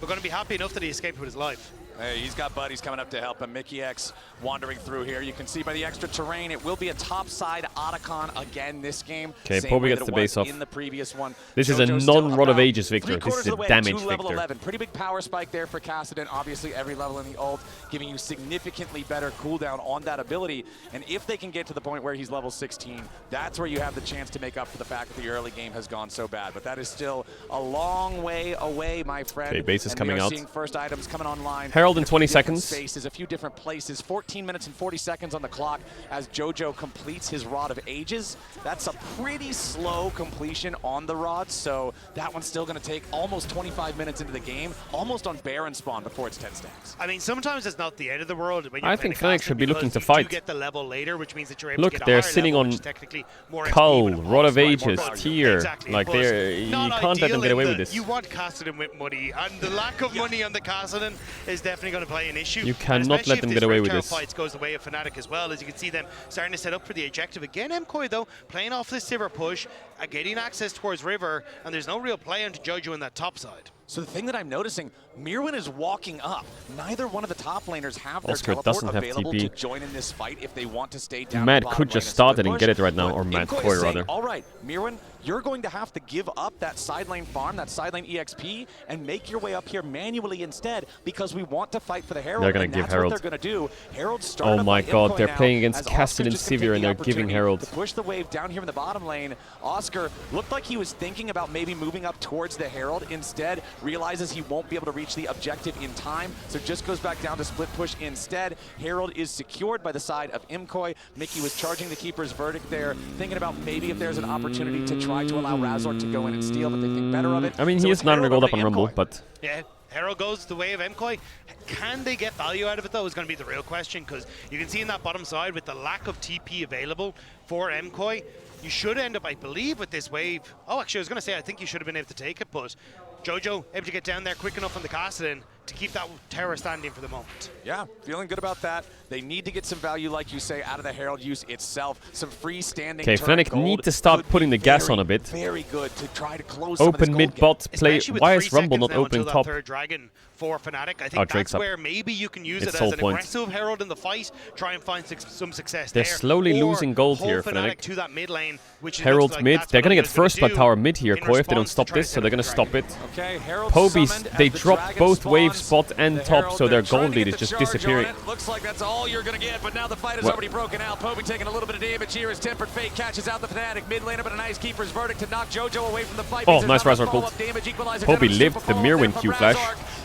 S16: We're going to be happy enough that he escaped with his life.
S4: Hey, he's got buddies coming up to help him. Mickey X wandering through here. You can see by the extra terrain, it will be a topside Otacon again this game.
S1: Okay,
S4: Same
S1: Poby
S4: way
S1: gets
S4: that
S1: the
S4: it
S1: base
S4: was
S1: off.
S4: in the previous one.
S1: This is a
S4: JoJo's still
S1: non-Rod of
S4: about
S1: Ages Victor. This is a damage
S4: level
S1: Victor.
S4: 11. Pretty big power spike there for Cassidy. Obviously, every level in the ult giving you significantly better cooldown on that ability. And if they can get to the point where he's level 16, that's where you have the chance to make up for the fact that the early game has gone so bad. But that is still a long way away, my friend.
S1: Okay, base is
S4: and
S1: coming
S4: we are
S1: out.
S4: seeing first items coming online.
S1: Herald in 20 seconds.
S4: Spaces, a few different places. 14 minutes and 40 seconds on the clock as JoJo completes his Rod of Ages. That's a pretty slow completion on the Rod, so that one's still going to take almost 25 minutes into the game, almost on Baron spawn before it's 10 stacks.
S16: I mean, sometimes it's not the end of the world. When
S1: I think Fnatic should be looking to fight.
S16: You get the level later, which means that you're able
S1: Look,
S16: to get a
S1: they're
S16: higher
S1: sitting
S16: level,
S1: on
S16: which is technically more
S1: Cull,
S16: XP, but
S1: Rod of
S16: also more
S1: Ages,
S16: value.
S1: Tier.
S16: Exactly,
S1: Like,
S16: but
S1: you
S16: not
S1: can't let them
S16: ideal
S1: get away
S16: in
S1: with
S16: the-
S1: this.
S16: You want Cassidy with money, and the lack of money on the Cassidy is definitely going to play an issue.
S1: You
S16: And
S1: cannot
S16: especially
S1: let
S16: if
S1: them
S16: this
S1: get away with
S16: Reptile
S1: this.
S16: Fights goes the way of Fnatic as well, as you can see them starting to set up for the objective again. MKOI though playing off this Sivir push, getting access towards River, and there's no real play onto JoJo in that top side.
S4: So the thing that I'm noticing, Mirwin is walking up. Neither one of the top laners have their
S1: Oscar
S4: teleport
S1: doesn't have
S4: available
S1: TP.
S4: to join in this fight if they want to stay down.
S1: Matt
S4: the bottom
S1: could
S4: lane
S1: just
S4: and
S1: start
S4: split
S1: it and
S4: push,
S1: get it right now,
S4: but
S1: or Matt
S4: Imkoi
S1: Koi
S4: is saying,
S1: rather.
S4: all right, Mirwin, you're going to have to give up that side lane farm, that side lane EXP, and make your way up here manually instead, because we want to fight for the Herald.
S1: They're gonna
S4: and
S1: give
S4: that's
S1: Herald.
S4: what they're going to do. Herald started
S1: Oh
S4: up
S1: my
S4: by
S1: god,
S4: Imkoi
S1: they're
S4: now,
S1: playing against
S4: as
S1: Cassidy
S4: Oscar
S1: and
S4: just gonna
S1: Sivir
S4: take
S1: and
S4: the
S1: they're giving
S4: opportunity
S1: Herald.
S4: to push the wave down here in the bottom lane. Oscar looked like he was thinking about maybe moving up towards the Herald. Instead, realizes he won't be able to reach the objective in time, so just goes back down to split push instead. Herald is secured by the side of Imkoi. Mickey was charging the Keeper's Verdict there, thinking about maybe if there's an opportunity to try to allow Razor to go in and steal, but they think better of it.
S1: I mean,
S4: So
S1: he
S4: it's
S1: is not
S4: Herald
S1: gold
S4: over
S1: up on
S4: to
S1: Rumble,
S4: Imkoi.
S1: but
S16: Yeah, Herald goes the way of MKOI. Can they get value out of it though is going to be the real question, because you can see in that bottom side with the lack of TP available for MKOI, you should end up, I believe, with this wave. Oh, actually, I was going to say I think you should have been able to take it, but JoJo able to get down there quick enough on the Cassidy to keep that tower standing for the moment.
S4: Yeah, feeling good about that. They need to get some value, like you say, out of the Herald use itself. Some freestanding.
S1: okay,
S4: turret
S1: Fnatic
S4: gold
S1: need to start
S4: could
S1: putting
S4: be
S1: the gas
S4: very,
S1: on a bit.
S4: Very good to try to close some of this
S1: Open
S4: gold
S1: mid
S4: gap.
S1: bot play.
S16: Especially with
S1: Why
S16: 3
S1: is Rumble
S16: seconds
S1: not
S16: now
S1: open
S16: until
S1: top?
S16: that third dragon for Fnatic. I think
S1: Drake's
S16: that's
S1: up.
S16: where maybe you can use
S1: It's
S16: it
S1: sole
S16: as an
S1: point.
S16: aggressive Herald in the fight, try and find some success
S1: They're
S16: there.
S1: slowly
S16: or
S1: losing gold
S16: hold
S1: here,
S16: Fnatic
S1: Fnatic.
S16: to that mid lane, which it
S1: Herald
S16: looks like
S1: mid.
S16: that's
S1: They're
S16: what
S1: gonna get
S16: Elio's gonna
S1: first blood
S16: do
S1: tower mid here,
S16: in
S1: Koi, if they don't
S16: response to
S1: stop
S16: try to
S1: this, so
S16: set
S1: they're
S16: up
S1: gonna
S16: the
S1: stop
S16: dragon.
S1: it.
S4: Okay, Herald
S1: Poby's,
S4: summoned
S1: they
S4: as the
S1: dropped
S4: dragon
S1: both wave
S4: spawns.
S1: spot and
S4: The
S1: top,
S4: Herald,
S1: so their
S4: they're trying
S1: gold
S4: to
S1: lead
S4: get
S1: is
S4: the
S1: just
S4: charge on
S1: disappearing.
S4: it. Looks like that's all you're going to get, but now the fight is
S1: What?
S4: already broken out. Poby taking a little bit of damage here as Tempered Fate catches out the Fnatic mid laner, but a nice Keeper's Verdict to knock JoJo away from the fight.
S1: Oh, nice Razor ult. Poby lived the Mirwin Q flash.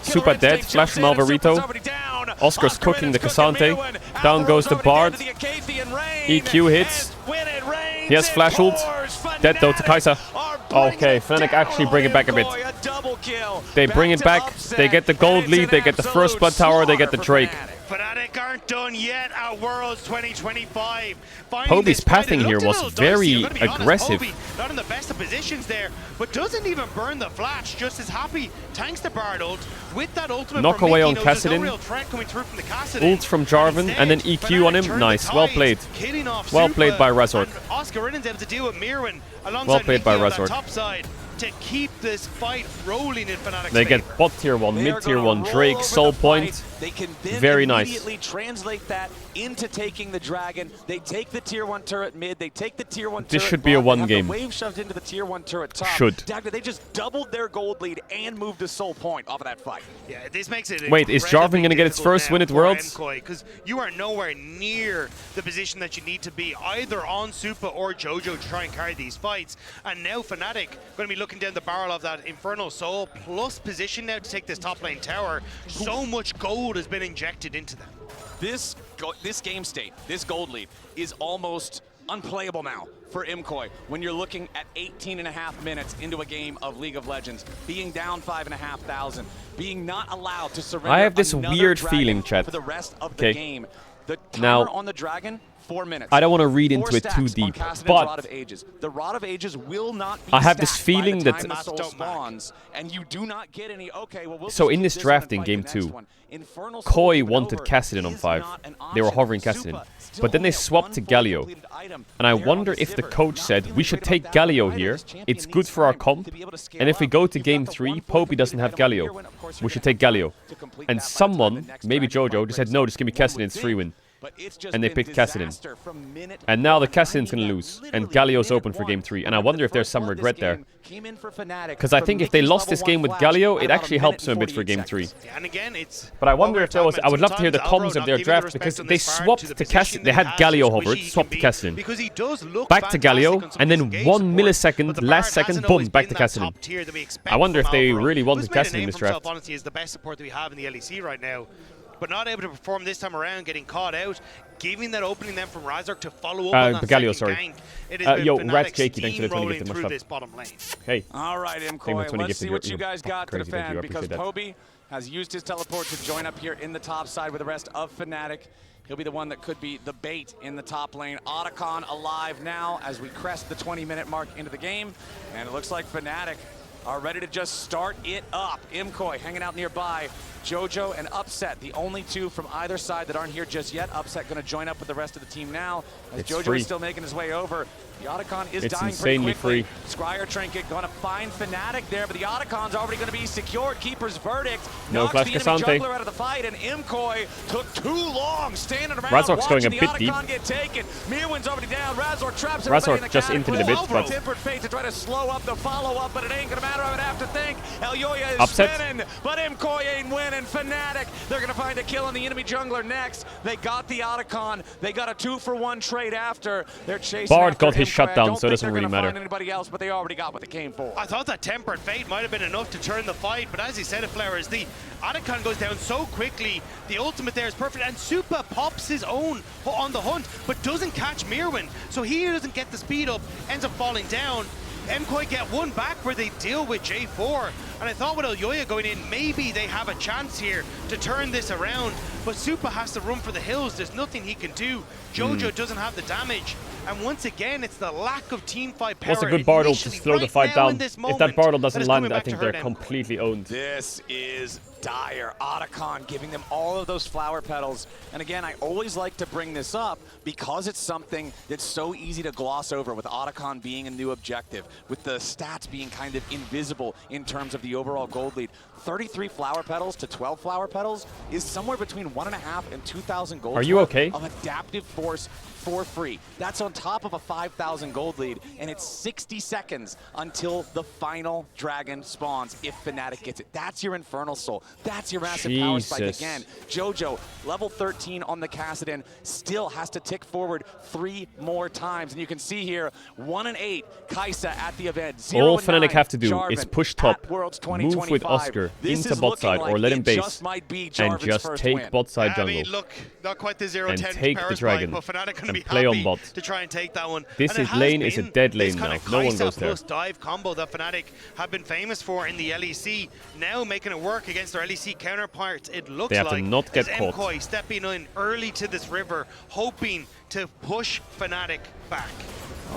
S1: Super dead, flash from Alvarito. Oscar's cooking the Cassante. Down goes the Bard. EQ hits. He has flash ult. Dead though to Kai'Sa. Okay, Fnatic actually bring it back a bit. They bring it back. They get the gold lead. They get the first blood tower. They get the Drake.
S16: Fnatic are aren't done yet at Worlds 2025.
S1: Poby's pathing here was very aggressive.
S16: Poby, not in the best of positions there, but doesn't even burn the flash, just as happy, thanks to Bard ult. With that ultimate
S1: Knock
S16: from
S1: away
S16: Mickey,
S1: on
S16: there's no
S1: Caedrel.
S16: real threat coming through from the Caedrel.
S1: Ult from Jarvan, and then EQ on him. Nice, well played. Well played by Razork.
S16: Oscar Rinnan's able to deal with Mirwin alongside
S1: Well played by
S16: Mickey on that
S1: Razork.
S16: top side to keep this fight rolling in Fnatic's
S1: They
S16: favor.
S1: get bot tier 1, mid tier 1, Drake, Soul Point.
S4: They can then
S1: Very nice.
S4: immediately translate that into taking the Dragon. They take the tier 1 turret mid. They take the tier 1 turret
S1: This should be a
S4: bot. They
S1: one
S4: have
S1: game.
S4: the wave shoved into the tier 1 turret top.
S1: Should.
S4: Dagda, they just doubled their gold lead and moved to Soul Point off of that fight.
S16: Yeah, this makes it.
S1: Wait, is Jarvan gonna get its first win at Worlds?
S16: Because you are nowhere near the position that you need to be, either on Supa or Jojo, to try and carry these fights. And now Fnatic going to be looking down the barrel of that Infernal Soul plus position now to take this top lane tower. So much gold has been injected into them.
S4: This game state, this gold lead, is almost unplayable now for MKOI when you're looking at 18.5 minutes into a game of League of Legends, being down 5,500, being not allowed to surrender.
S1: I have this
S4: another
S1: weird
S4: dragon
S1: feeling, chat.
S4: for the rest of the game. The timer
S1: Now,
S4: on the dragon, 4 minutes.
S1: I don't want to read
S4: 4
S1: into it too
S4: stacks on
S1: deep,
S4: Kassadin's
S1: but
S4: Rod of Ages. The Rod of Ages will not be
S1: I have this
S4: stacked by
S1: feeling
S4: the
S1: that-
S4: time the soul spawns, and you do not get any. Okay, well, we'll
S1: So
S4: just
S1: in
S4: keep
S1: this
S4: one
S1: draft
S4: and
S1: in
S4: fight
S1: game
S4: the
S1: 2,
S4: next one. Infernal Soul
S1: KOI
S4: even
S1: wanted
S4: over
S1: Cassidy on
S4: is
S1: 5.
S4: not an
S1: They were
S4: option.
S1: hovering Cassidy.
S4: Supa still
S1: But then they
S4: only
S1: swapped to Galio. And I wonder if the coach said, we should take Galio here. It's good for our comp. And if we go to game 3, Poby doesn't have Galio. We should take Galio. And someone, maybe Jojo, just said, no, just give me Cassidy, it's 3-win. And they picked Cassidy. And now the Cassidy's gonna lose. And Galio's open for game 3. And I wonder if there's some regret there. Because I think if they lost this game with Galio, it actually helps them a bit for game 3.
S16: Yeah, and again, it's.
S1: But I wonder if there was. I would love to hear the comms of their draft because they swapped to Cassidy. They had Galio hovered, swapped to Cassidy.
S16: Because he does look
S1: Back to Galio, and then 1 millisecond, last second, boom, back to Cassidy. I wonder if they really wanted Cassidy in this draft.
S16: Honestly, is the best support that we have in the LEC right now. But not able to perform this time around, getting caught out, giving that opening then from Razork to follow up on that
S1: Galio,
S16: second
S1: sorry.
S16: gank. It has been
S1: Yo,
S16: Fnatic
S1: Rat Jakey, thanks for the 20
S16: steamrolling
S1: gifted.
S16: through
S1: Much
S16: this
S1: love.
S16: bottom lane.
S1: Hey.
S4: All right, MKOI, let's see what you guys got to defend, because Poby has used his teleport to join up here in the top side with the rest of Fnatic. He'll be the one that could be the bait in the top lane. Otacon alive now as we crest the 20-minute mark into the game. And it looks like Fnatic are ready to just start it up. MKOI hanging out nearby. Jojo and Upset, the only two from either side that aren't here just yet. Upset going to join up with the rest of the team now as
S1: It's
S4: Jojo
S1: free.
S4: is still making his way over. The Otacon is
S1: It's
S4: dying
S1: insanely
S4: pretty quickly.
S1: free.
S4: Scryer Trinket going to find Fnatic there, but the Otacon's already going to be secured. Keeper's verdict
S1: No
S4: knocks
S1: Flash
S4: the enemy
S1: Cassante.
S4: jungler out of the fight, and MKOI took too long standing around
S1: Razork's going a
S4: watching the
S1: bit deep.
S4: Otacon get taken. Mirwin's already down. Razork traps everybody in the
S1: just into the bit, but
S4: Tempered Fate to try to slow up the follow-up, but it ain't going to matter. I would have to think. Elyoya is
S1: Upset.
S4: spinning, but MKOI ain't winning. Fnatic, they're going to find a kill on the enemy jungler next. They got the Otacon. They got a 2-for-1 trade after. They're chasing
S1: Bard
S4: after
S1: got his
S4: MKOI.
S1: shutdown,
S4: I
S1: so it
S4: don't think
S1: doesn't
S4: they're
S1: really
S4: gonna
S1: matter.
S4: find anybody else, but they already got what they came for.
S16: I thought that Tempered Fate might have been enough to turn the fight, but as he said it, Flowers, the Otacon goes down so quickly. The ultimate there is perfect, and Supa pops his own on the hunt, but doesn't catch Mirwin. So he doesn't get the speed up, ends up falling down. MKOI get one back where they deal with J4. And I thought with Elyoya going in, maybe they have a chance here to turn this around. But Supa has to run for the hills. There's nothing he can do. Jojo doesn't have the damage. And once again, it's the lack of team fight power.
S1: What's a good Bardle to slow the fight down? If that Bardle doesn't
S16: is
S1: land,
S16: coming
S1: I
S16: back to
S1: think
S16: hurt
S1: they're
S16: MKOI.
S1: completely owned.
S4: This is dire. Otacon giving them all of those flower petals. And again, I always like to bring this up because it's something that's so easy to gloss over, with Otacon being a new objective, with the stats being kind of invisible in terms of the overall gold lead. 33 flower petals to 12 flower petals is somewhere between 1.5 and 2,000 gold.
S1: Are you okay?
S4: Of adaptive force for free. That's on top of a 5,000 gold lead, and it's 60 seconds until the final dragon spawns if Fnatic gets it. That's your Infernal Soul. That's your massive power spike
S1: Jesus.
S4: again. Jojo, level 13 on the Cassidy, still has to tick forward 3 more times. And you can see here, 1 and 8, Kaisa at the event. 0
S1: All
S4: and
S1: Fnatic
S4: 9,
S1: have to do
S4: Jarvan
S1: is push top,
S4: at Worlds
S1: move with
S4: 2025.
S1: Oscar
S4: This
S1: into
S4: is
S1: bot side,
S4: looking
S1: or let him
S4: like it
S1: base,
S4: just might be
S1: and
S4: Jarvan's
S1: just
S4: first
S1: take
S4: win.
S1: bot side
S16: I
S1: jungle.
S16: mean, look, not quite the 0-10
S1: And take the
S16: power
S1: dragon
S16: spike, but Fnatic going to
S1: and
S16: be
S1: play on
S16: happy
S1: bot.
S16: to try and take that one.
S1: This
S16: And it
S1: is
S16: has
S1: lane is a
S16: been
S1: dead lane
S16: this kind
S1: now.
S16: of
S1: No one
S16: Kaisa
S1: goes there.
S16: plus dive combo that Fnatic have been famous for in the LEC, now making it work work against their LEC counterparts. It looks
S1: They have
S16: like
S1: to not get
S16: as
S1: caught.
S16: MKOI stepping in early to this river, hoping to push Fnatic back.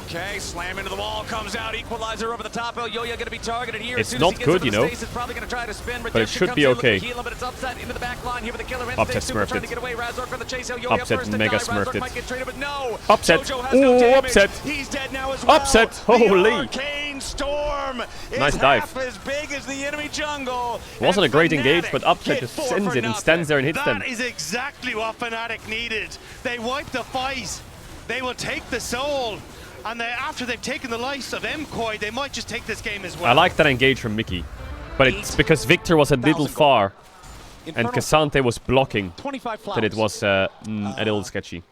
S4: Okay, slam into the wall, comes out, equalizer over the top. Elyoya going to be targeted here.
S1: It's
S4: as soon
S1: not
S4: as he
S1: good,
S4: gets
S1: you know.
S4: It's probably going to try to spin.
S1: But it
S4: Redemption
S1: should
S4: comes
S1: be
S4: in, looking
S1: okay.
S4: to heal him, but it's upset into the back line here with the killer instinct.
S1: Upset
S4: Super
S1: smurfed
S4: trying to
S1: it.
S4: get away. Razork for the chase. Elyoya
S1: Upset
S4: first to
S1: mega
S4: die.
S1: smurfed
S4: Razork
S1: it.
S4: might get traded, but no.
S1: Upset.
S4: Jojo has no
S1: Ooh,
S4: damage.
S1: upset.
S4: He's dead now as well.
S1: Upset.
S4: The
S1: Holy.
S4: Arcane Storm is
S1: Nice dive.
S4: half as big as the enemy jungle.
S1: Wasn't a great
S4: Fnatic
S1: engage, but Upset
S4: hit
S1: just
S4: 4
S1: sends
S4: for
S1: it and
S4: nothing.
S1: stands there and hits them.
S16: That is exactly what Fnatic needed. They wiped the fight. They will take the soul. And after they've taken the life of MKOI, they might just take this game as well.
S1: I like that engage from Mickey. But it's because Victor was a little far and Cassante was blocking
S4: 25
S1: that it was a little sketchy.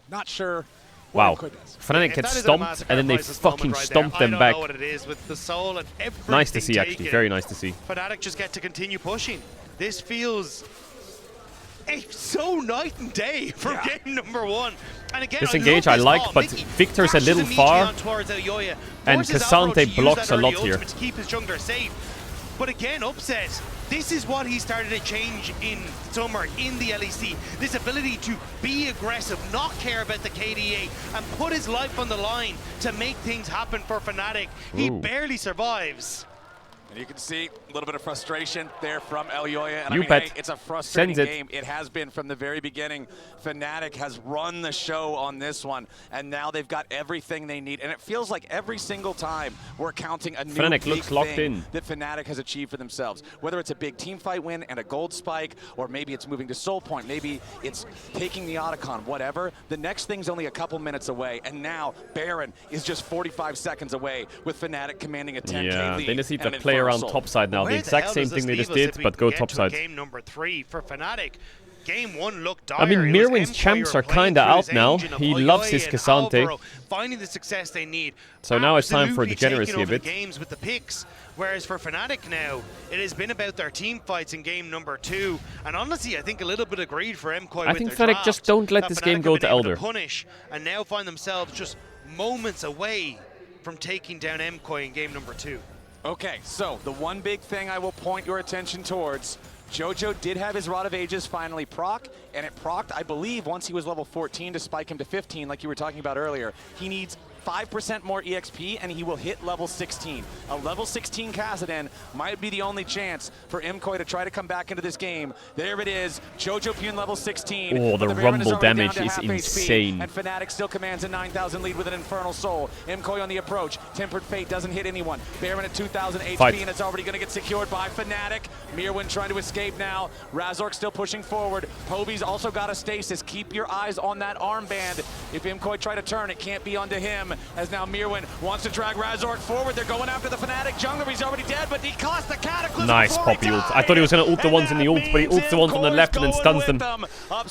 S4: Not sure.
S1: Wow. Fnatic gets stomped and then they fucking stomped them back.
S16: I don't know what it is with the soul and everything
S1: Nice to see, actually.
S16: taken.
S1: Very nice to see.
S16: Fnatic just get to continue pushing. This feels so night and day from game number 1. And again,
S1: This engage I like, but Victor's a little far and Cassante blocks a lot here.
S16: To keep his jungler safe. But again, Upset, this is what he started to change in summer in the LEC. This ability to be aggressive, not care about the KDA, and put his life on the line to make things happen for Fnatic. He barely survives.
S4: And you can see a little bit of frustration there from Elyoya. And
S1: You
S4: I mean,
S1: bet.
S4: hey, it's a frustrating
S1: Sends it.
S4: game. It has been from the very beginning. Fnatic has run the show on this one, and now they've got everything they need. And it feels like every single time we're counting a new
S1: Fnatic
S4: big
S1: looks locked
S4: thing
S1: in.
S4: that Fnatic has achieved for themselves. Whether it's a big team fight win and a gold spike, or maybe it's moving to Soul Point, maybe it's taking the Otacon, whatever. The next thing's only a couple minutes away, and now Baron is just 45 seconds away with Fnatic commanding a 10K
S1: Yeah,
S4: lead.
S1: they just need to
S4: and an
S1: play around
S4: Infernal Soul.
S1: topside now. The
S16: Where
S1: exact
S16: hell
S1: same
S16: does this
S1: thing they
S16: leave
S1: just
S16: us
S1: did,
S16: if we
S1: but go
S16: get to
S1: topside.
S16: Game number 3 for Fnatic. Game 1 looked dire.
S1: I mean,
S16: It was
S1: Mirwin's
S16: MKOI
S1: champs are
S16: playing
S1: kinda
S16: through his
S1: out now.
S16: engine of
S1: He loves
S16: Elyoya
S1: his
S16: and
S1: Cassante.
S16: Alvaro, finding the success they need.
S1: So now it's time for
S16: Absolutely
S1: degeneracy
S16: taking
S1: a
S16: over the
S1: bit.
S16: games with the picks. Whereas for Fnatic now, it has been about their team fights in game number 2. And honestly, I think a little bit of greed for MKOI
S1: I
S16: with
S1: think
S16: their
S1: Fnatic
S16: draft,
S1: just don't let
S16: that
S1: this
S16: Fnatic
S1: game
S16: have
S1: go
S16: been
S1: to
S16: able
S1: Elder.
S16: Punish and now find themselves just moments away from taking down MKOI in game number 2.
S4: Okay, so the one big thing I will point your attention towards, Jojo did have his Rod of Ages finally proc, and it procced, I believe, once he was level 14 to spike him to 15, like you were talking about earlier. He needs 5% more EXP, and he will hit level 16. A level 16 Caedrel might be the only chance for MKOI to try to come back into this game. There it is, Jojo Pune level 16.
S1: Oh, the
S4: Baron
S1: rumble
S4: already down
S1: damage
S4: to
S1: is
S4: half HP,
S1: insane.
S4: and Fnatic still commands a 9,000 lead with an Infernal Soul. MKOI on the approach. Tempered Fate doesn't hit anyone. Baron at 2,000 HP,
S1: Fight.
S4: and it's already going to get secured by Fnatic. Mirwin trying to escape now. Razork still pushing forward. Hobie's also got a stasis. Keep your eyes on that armband. If MKOI try to turn, it can't be onto him, as now Mirwin wants to drag Razork forward. They're going after the Fnatic jungler. He's already dead, but he cost the Cataclysm.
S1: Nice poppy ult. I thought he was going to ult the ones in the ult, but he ults the ones on the left and then stuns them.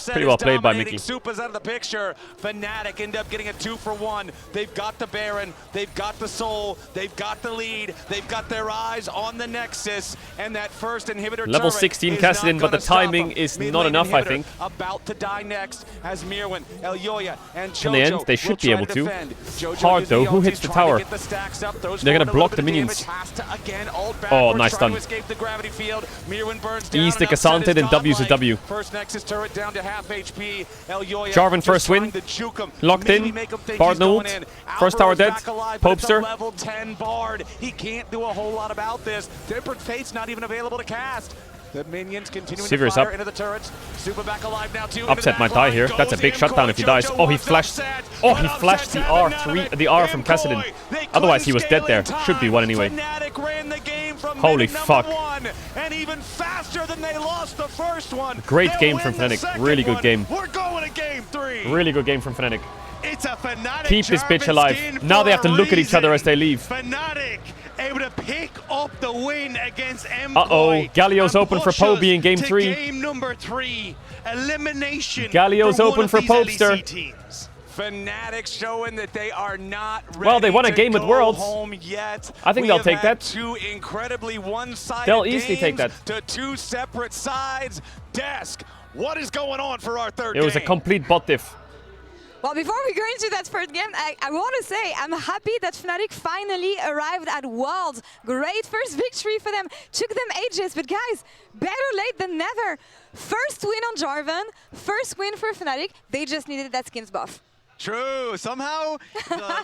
S1: Pretty well played by Mickey.
S4: Supa's out of the picture. Fnatic end up getting a 2-for-1. They've got the Baron, they've got the Soul, they've got the lead, they've got their eyes on the Nexus, and that first inhibitor
S1: Level
S4: turret
S1: 16
S4: is
S1: Cassidy,
S4: not
S1: but the
S4: gonna stop
S1: timing
S4: him.
S1: is
S4: Mid
S1: not
S4: lane
S1: enough, I
S4: inhibitor
S1: think.
S4: About to die next as Mirwin, Elyoya, and Jojo
S1: Can they end? They should
S4: will
S1: be
S4: try
S1: able to.
S4: defend. Jojo
S1: Hard
S4: using
S1: though. Who
S4: ulti,
S1: hits the
S4: trying to
S1: tower?
S4: get the stacks up. Those
S1: They're
S4: forward
S1: gonna
S4: a
S1: block
S4: little
S1: the
S4: bit of
S1: minions.
S4: damage. Has to again ult
S1: Oh,
S4: backwards,
S1: nice
S4: trying
S1: stun.
S4: to escape the gravity field. Mirwin burns down.
S1: Ease the
S4: and Upset
S1: Cassante,
S4: is
S1: then W's a
S4: godlike.
S1: W.
S4: First Nexus turret down to half HP. Elyoya
S1: Jarvan
S4: just
S1: first win.
S4: trying to juke him,
S1: Locked
S4: maybe
S1: in.
S4: make him think
S1: Bard
S4: he's
S1: no
S4: going
S1: ult.
S4: in.
S1: First tower
S4: Alvaro's
S1: dead.
S4: back alive, but it's a
S1: Popester.
S4: level 10 Bard. He can't do a whole lot about this. Tempered Fate's not even available to cast. The minions continuing
S1: Sever's
S4: to fire
S1: up.
S4: into the turrets. Super back alive now too.
S1: Upset might die here. That's a big shutdown if he dies. Oh, he flashed. Oh, he flashed the R3, the R from Cassidy. Otherwise, he was dead there. Should be one anyway.
S4: Fnatic ran the game from
S1: Holy
S4: minute
S1: fuck.
S4: number 1, and even faster than they lost the first one.
S1: Great
S4: They'll
S1: game
S4: win
S1: from
S4: the
S1: Fnatic.
S4: second
S1: Really good
S4: one.
S1: game.
S16: We're going to game 3.
S1: Really good game from Fnatic.
S16: It's a Fnatic.
S1: Keep this bitch
S16: Jarvan
S1: alive.
S16: skin
S1: Now they
S16: for
S1: have to
S16: a
S1: look at each other as
S16: reason.
S1: they leave.
S16: Fnatic able to pick up the win against MKOI.
S1: Uh-oh. Galio's
S16: and
S1: open for
S16: push
S1: Poby
S16: us
S1: in game
S16: to
S1: 3.
S16: Game number 3. Elimination.
S1: Galio's
S16: for one
S1: open
S16: of
S1: for
S16: these
S1: Popester.
S16: LEC teams.
S4: Fnatic showing that they are not ready
S1: Well, they won a game
S4: to
S1: with
S4: go
S1: Worlds.
S4: home yet.
S1: I think
S4: We
S1: they'll
S4: have
S1: take
S4: had
S1: that.
S4: Two incredibly one-sided
S1: They'll easily take
S4: games
S1: that.
S4: to two separate sides. Desk, what is going on for our third
S1: It was a
S4: game?
S1: complete bot diff.
S12: Well, before we go into that first game, I want to say I'm happy that Fnatic finally arrived at Worlds. Great first victory for them. Took them ages, but guys, better late than never. First win on Jarvan, first win for Fnatic. They just needed that skins buff.
S7: True. Somehow,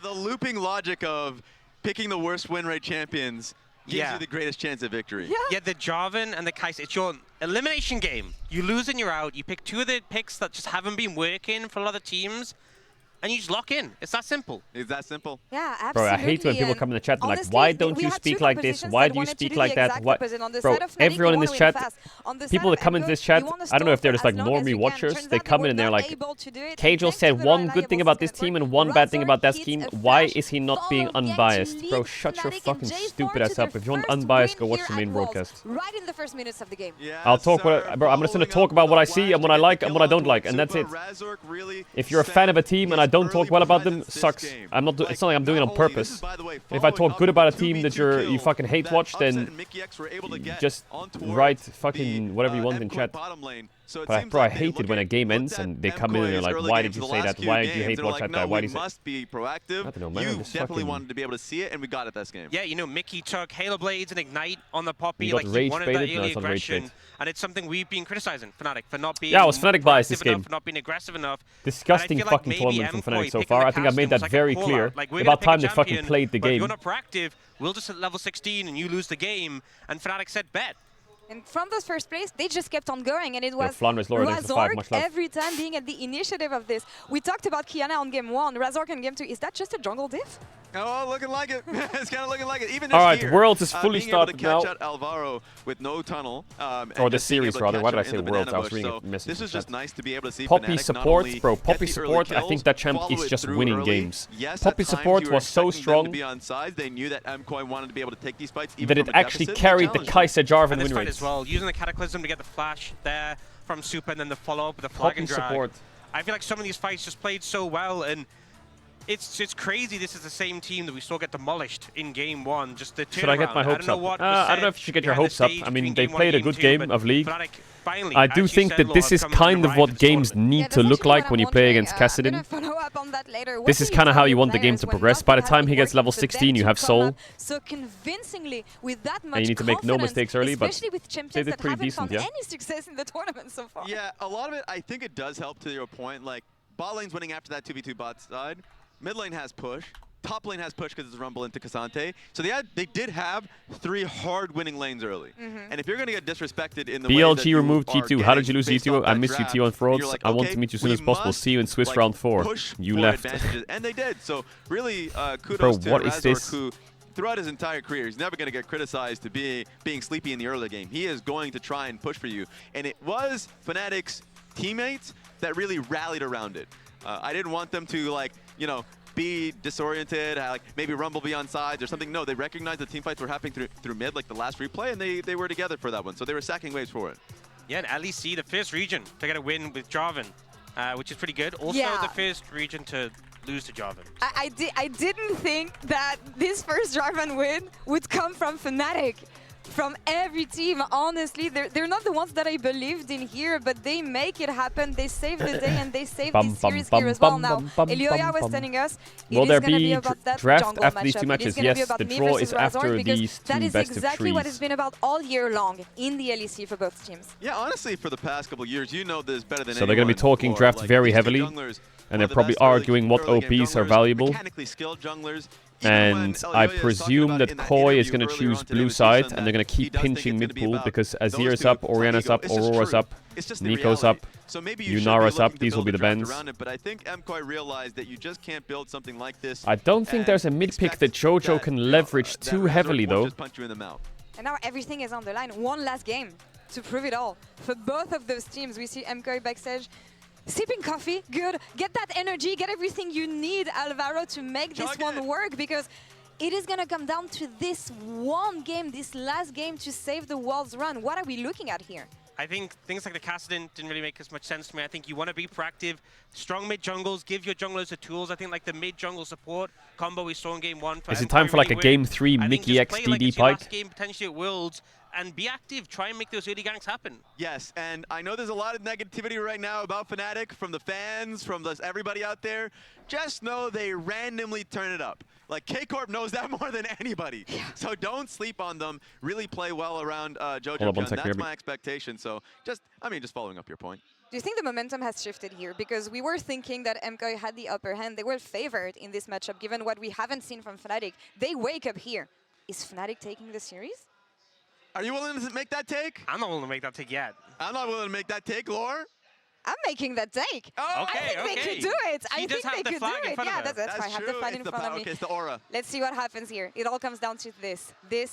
S7: the looping logic of picking the worst win rate champions gives you the greatest chance of victory.
S10: Yeah, the Jarvan and the Kai'Sa, it's your elimination game. You lose and you're out. You pick two of the picks that just haven't been working for a lot of teams, and you just lock in. It's that simple.
S7: It's that simple.
S12: Yeah, absolutely.
S1: Bro, I hate when people come in the chat and like, why don't you speak like this? Why do you speak like that? What? Bro, everyone in this chat, people that come into this chat, I don't know if they're just like normie watchers. They come in and they're like, Caedrel said one good thing about this team and one bad thing about that team. Why is he not being unbiased? Bro, shut your fucking stupid ass up. If you want unbiased, go watch the main broadcast.
S12: Right in the first minutes of the game.
S1: I'll talk bro, I'm just gonna talk about what I see and what I like and what I don't like, and that's it. If you're a fan of a team and I don't talk well about them, sucks. I'm not. It's not like I'm doing it on purpose. If I talk good about a team that you fucking hate watch, then just write fucking whatever you want in chat. But bro, I hate it when a game ends and they come in and they're like, why did you say that? Why did you hate watch that guy? Why did you
S7: must be proactive.
S1: I don't know, man.
S7: You definitely wanted to be able to see it, and we got it this game.
S10: Yeah, you know, Mickey took Halo Blades and Ignite on the Poppy.
S1: Like
S10: he wanted that early
S1: no,
S10: aggression, and it's something we've been criticizing Fnatic for not being.
S1: Yeah, I was Fnatic biased this game.
S10: For not being aggressive enough.
S1: Disgusting fucking tournament from Fnatic so far. I think I made that very clear. About time they fucking played the game.
S10: If you're not proactive, we'll just at level 16 and you lose the game. And Fnatic said bet.
S12: And from the first place, they just kept on going, and it was
S1: Razork
S12: every time being at the initiative of this. We talked about Kiana on game 1, Razork on game 2. Is that just a jungle diff?
S7: Oh, looking like it. It's kind of looking like it. Even
S1: all right,
S7: here,
S1: Worlds is fully started
S7: being able to
S1: now.
S7: catch out Alvaro with no tunnel.
S1: Or the series, rather. Why did I say Worlds? I was reading a message.
S7: This is just nice to be able to see
S1: Poppy support, bro. Poppy support, I think that champ is just winning games.
S7: Yes,
S1: Poppy support was so strong
S7: to be on sides. They knew that MKOI wanted to be able to take these fights even
S1: that it actually carried the Kai'Sa Jarvan win rates.
S10: As well, using the Cataclysm to get the flash there from Super, and then the follow-up with the flag and drag.
S1: Support.
S10: I feel like some of these fights just played so well, and it's crazy. This is the same team that we still get demolished in game 1. Just the turnaround.
S1: Should I get my hopes up? I don't know if you should get your hopes up. I mean, they played a good game of League. I do think that this is kind of what games need to look like when you play against Caedrel. This is kind of how you want the game to progress. By the time he gets level 16, you have Soul.
S12: So convincingly, with that much
S1: and you need to make no mistakes early, but
S12: with
S1: they did pretty decent, yeah.
S12: Any success in the tournament so far.
S7: Yeah, a lot of it, I think it does help to your point. Like, bot lane's winning after that 2v2 bot side. Mid lane has push. Top lane has push because it's Rumble into Cassante. So they did have 3 hard winning lanes early. And if you're going to get disrespected in the
S1: BLG removed G2. How did you lose G2? I miss G2 on Frauds.
S7: Like,
S1: I want to meet you as soon as possible. See you in Swiss round 4. You left.
S7: And they did. So really, kudos to Razork, who throughout his entire career, he's never going to get criticized to being sleepy in the early game. He is going to try and push for you. And it was Fnatic's teammates that really rallied around it. I didn't want them to, like, you know, be disoriented, like maybe Rumble be on sides or something. No, they recognized the team fights were happening through mid, like the last replay, and they were together for that one. So they were sacking waves for it.
S10: Yeah, and LEC, the first region to get a win with Jarvan, which is pretty good. Also, the first region to lose to Jarvan.
S12: I didn't think that this first Jarvan win would come from Fnatic. From every team, honestly, they're not the ones that I believed in here, but they make it happen. They save the day and they save this series here as well. Now, Elioya was telling us
S1: will there be draft after these 2 matches? Yes, the draw is after these 2
S12: that is
S1: best of
S12: exactly
S1: 3s.
S12: what it's been about all year long in the LEC for both teams.
S7: Yeah, honestly, for the past couple of years, you know this better than anyone.
S1: So they're going to be talking draft very heavily, and they're probably arguing what OPs are valuable. And I presume that KOI is going to choose blue side, and they're going to keep pinching mid pool because Azir's up, Orianna's up, Aurora's up, Nico's up, Yunara's up. These will be the bends.
S7: But I think MKOI realized that you just can't build something like this.
S1: I don't think there's a mid pick that Jojo can leverage too heavily, though.
S12: And now everything is on the line. One last game to prove it all. For both of those teams, we see MKOI backstage. Sipping coffee, good. Get that energy, get everything you need, Alvaro, to make this one work, because it is going to come down to this one game, this last game, to save the Worlds run. What are we looking at here?
S10: I think things like the Cassidy didn't really make as much sense to me. I think you want to be proactive, strong mid jungles, give your junglers the tools. I think like the mid jungle support combo we saw in game 1.
S1: Is it time for like a game 3 Mickey X DD fight?
S10: Last game potentially at Worlds, and be active. Try and make those early ganks happen.
S7: Yes, and I know there's a lot of negativity right now about Fnatic from the fans, from everybody out there. Just know they randomly turn it up. Like, K-Corp knows that more than anybody. So don't sleep on them. Really play well around Jojo Gun. That's my expectation. So just following up your point.
S12: Do you think the momentum has shifted here? Because we were thinking that MKOI had the upper hand. They were favored in this matchup, given what we haven't seen from Fnatic. They wake up here. Is Fnatic taking the series?
S7: Are you willing to make that take?
S10: I'm not willing to make that take yet.
S7: I'm not willing to make that take, Lore.
S12: I'm making that take.
S7: Oh,
S12: I think they could do it. I think they could do it. Yeah, that's fine. I have the flag in front of me.
S7: Okay, it's the aura.
S12: Let's see what happens here. It all comes down to this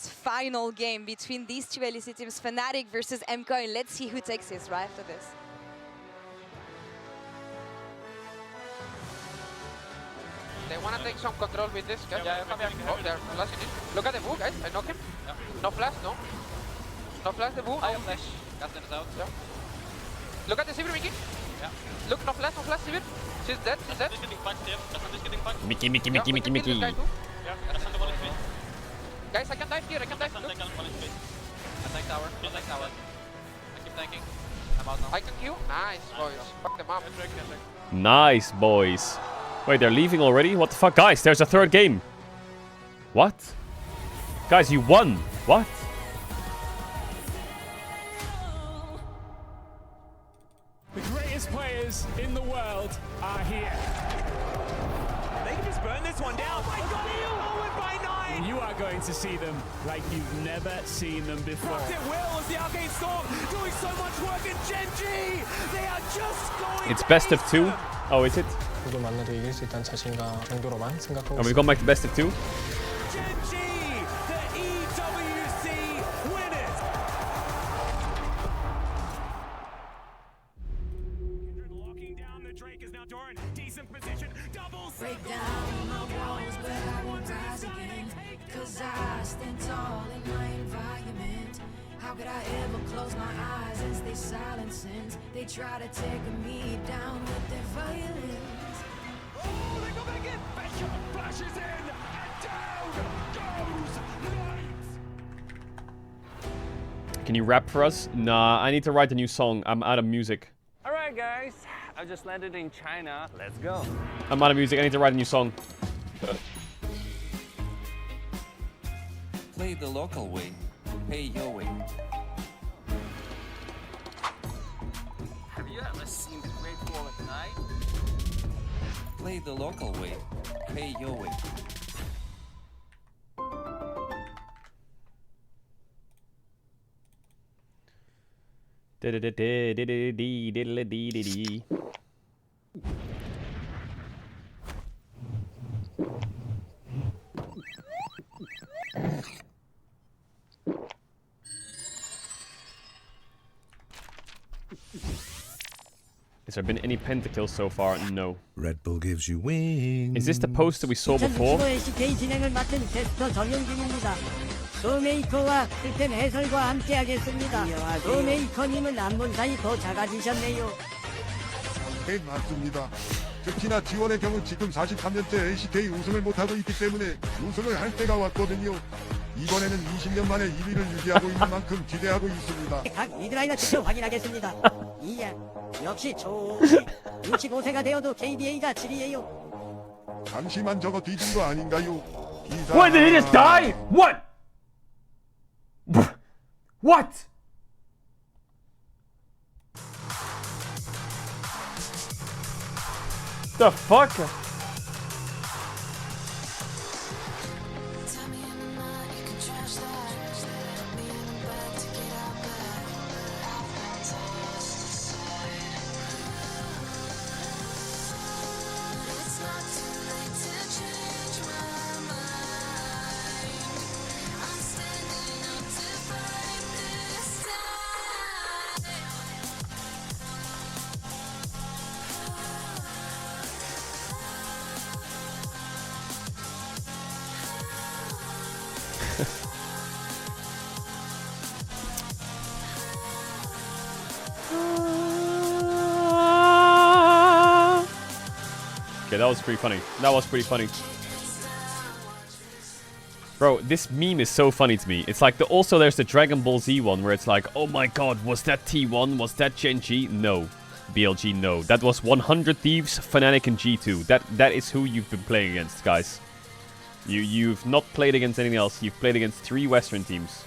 S12: final game between these two LEC teams, Fnatic versus MKOI. Let's see who takes this right after this.
S17: They want to take some control with this, guys. Yeah, oh, they're flashing it. Look at the Boo, guys. I knock him. Yeah. No flash, no. No flash, the Boo. I have flash. Captain is out. Yeah. Look at the Sivir, Mickey. Yeah. Look, no flash, Sivir. She's dead, she's dead.
S1: Mickey.
S17: Yeah, guys, I can dive here, I can dive. Attack tower. I keep tanking. I'm out now. I can Q. Nice, boys. Fuck them up.
S1: Nice, boys. Wait, they're leaving already? What the fuck? Guys, there's a third game. What? Guys, you won. What?
S21: The greatest players in the world are here.
S13: They can just burn this one down. Oh my god, by 9!
S21: You are going to see them like you've never seen them before.
S13: Rocket Will as the Arcane Storm doing so much work in Gen G. They are just going.
S1: It's best of 2. Oh, is it?
S11: 누굴 만나도 이길 수 있다는 자신감 정도로만 생각하고
S1: And we've gone back to best of 2.
S13: Gen G, the EWC winners. Locking down the Drake is now Doran. Decent position. Double break down my walls, but I won't rise again. Cause I stand tall in my environment. How could I ever close my eyes as they silence sins? They try to take me down with their violence. Oh, they go back in! Bishop flashes in! And down goes Knight!
S1: Can you rap for us? Nah, I need to write a new song. I'm out of music.
S22: Alright guys, I just landed in China. Let's go.
S1: I'm out of music. I need to write a new song.
S23: Play the local way. Pay your way.
S22: Have you ever seen the Great Wall at night?
S23: Play the local way. Pay your way.
S1: Has there been any pentakills so far? No.
S20: Red Bull gives you wings.
S1: Is this the poster we saw before?
S24: 진행을 맡은 테스터 정영진입니다. 소메이커와 필템 해설과 함께 하겠습니다. 소메이커님은 안 본 사이 더 작아지셨네요.
S25: 네, 맞습니다. 특히나 T1의 경우 지금 43년째 LCK 우승을 못하고 있기 때문에 우승을 할 때가 왔거든요. 이번에는 20년 만에 1위를 유지하고 있는 만큼 기대하고 있습니다.
S24: 각 미드라이너 직접 확인하겠습니다. 이야, 역시 좋으시. 65세가 되어도 KBA가 7위예요.
S25: 잠시만 저거 뒤진 거 아닌가요? 기사...
S1: What? Did he just die? What? What? The fuck? Okay, that was pretty funny. That was pretty funny. Bro, this meme is so funny to me. It's like also there's the Dragon Ball Z one where it's like, oh my god, was that T1? Was that Gen G? No. BLG, no. That was 100 Thieves, Fnatic, and G2. That is who you've been playing against, guys. You've not played against anything else. You've played against 3 Western teams.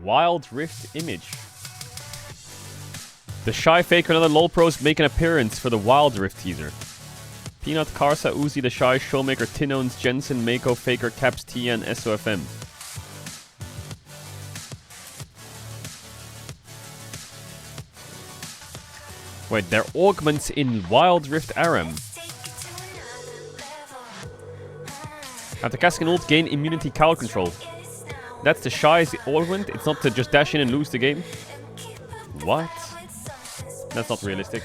S1: Wild Rift image. The Shy Faker and other LoL pros make an appearance for the Wild Rift teaser. Peanut, Karsa, Uzi, The Shy, Showmaker, Tinones, Jensen, Mako, Faker, Caps, TN, SOFM. Wait, they're augments in Wild Rift Aram. After casting ult, gain immunity cowl control. That's the Shy's augment. It's not to just dash in and lose the game. What? That's not realistic.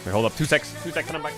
S1: Wait, hold up. 2 seconds. 2 seconds, I'm back.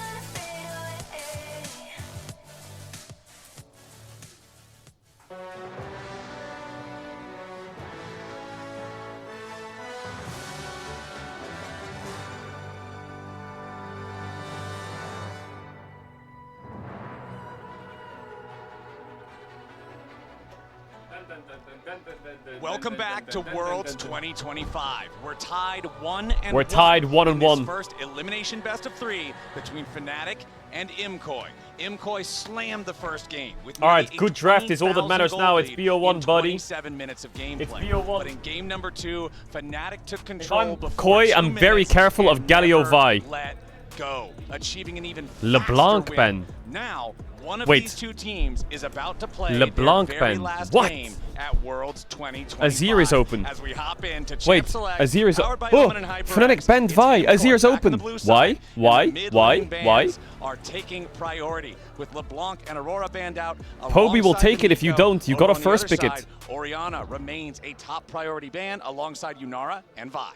S4: Welcome back to Worlds 2025. We're tied 1-1.
S1: We're tied 1-1.
S4: This first elimination best of 3 between Fnatic and IMKOI. IMKOI slammed the first game.
S1: All right, good draft is all that matters now. It's BO1, buddy.
S4: 27 minutes of gameplay.
S1: It's BO1.
S4: But in game number 2, Fnatic took control.
S1: Koi, I'm very careful of Galio Vi.
S4: Let go, achieving an even
S1: LeBlanc
S4: faster
S1: ban.
S4: win. Now, one of
S1: Wait.
S4: these 2 teams is about to play
S1: LeBlanc
S4: their very
S1: ban.
S4: last
S1: What?
S4: game at Worlds 2025.
S1: Azir is open.
S4: As we hop into
S1: Wait,
S4: Champ Select,
S1: Azir is
S4: powered by
S1: oh,
S4: Element and HyperX.
S1: Fnatic banned
S4: It's
S1: Vi.
S4: IMKOI
S1: Azir is
S4: back on
S1: open.
S4: the blue
S1: Why?
S4: side,
S1: Why?
S4: and the
S1: Why?
S4: mid-lane
S1: Why?
S4: bans are taking priority with LeBlanc and Aurora banned out.
S1: Poby will
S4: alongside
S1: take it if you
S4: Nico.
S1: don't. You
S4: Over
S1: gotta
S4: on the
S1: first
S4: other
S1: pick it.
S4: side, Orianna remains a top priority ban alongside Yunara and Vi.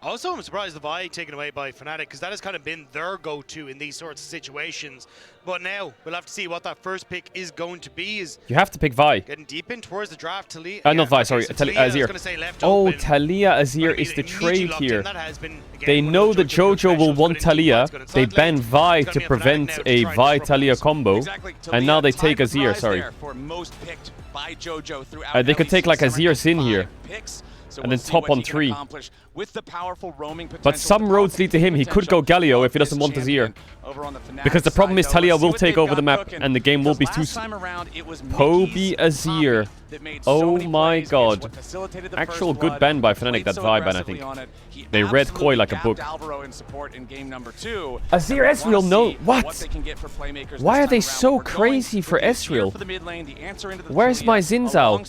S16: Also, I'm surprised the Vi taken away by Fnatic, because that has kind of been their go-to in these sorts of situations. But now, we'll have to see what that first pick is going to be. Is
S1: You have to pick Vi.
S16: getting deep in towards the draft. Talia,
S1: Not Vi, sorry. Azir. Oh, Talia Azir is the trade here. They know that Jojo will want Talia. They ban Vi to prevent a Vi Talia combo. And now they take Azir, sorry. They could take like Azir Sin here.
S4: So
S1: And
S4: we'll
S1: then
S4: see
S1: top
S4: what
S1: on
S4: he can
S1: 3.
S4: accomplish with the powerful roaming
S1: But
S4: potential
S1: some
S4: with
S1: roads lead to him. He could go Galio if he doesn't want Azir. Because the problem is Talia will take over the map and the game will be too... Poby Azir. Oh my god. Actual good ban by Fnatic, that Vi ban, I think. They read Koi like a book. Azir Ezreal, no. What? Why are they so crazy for Ezreal? Where's my Xin Zhao?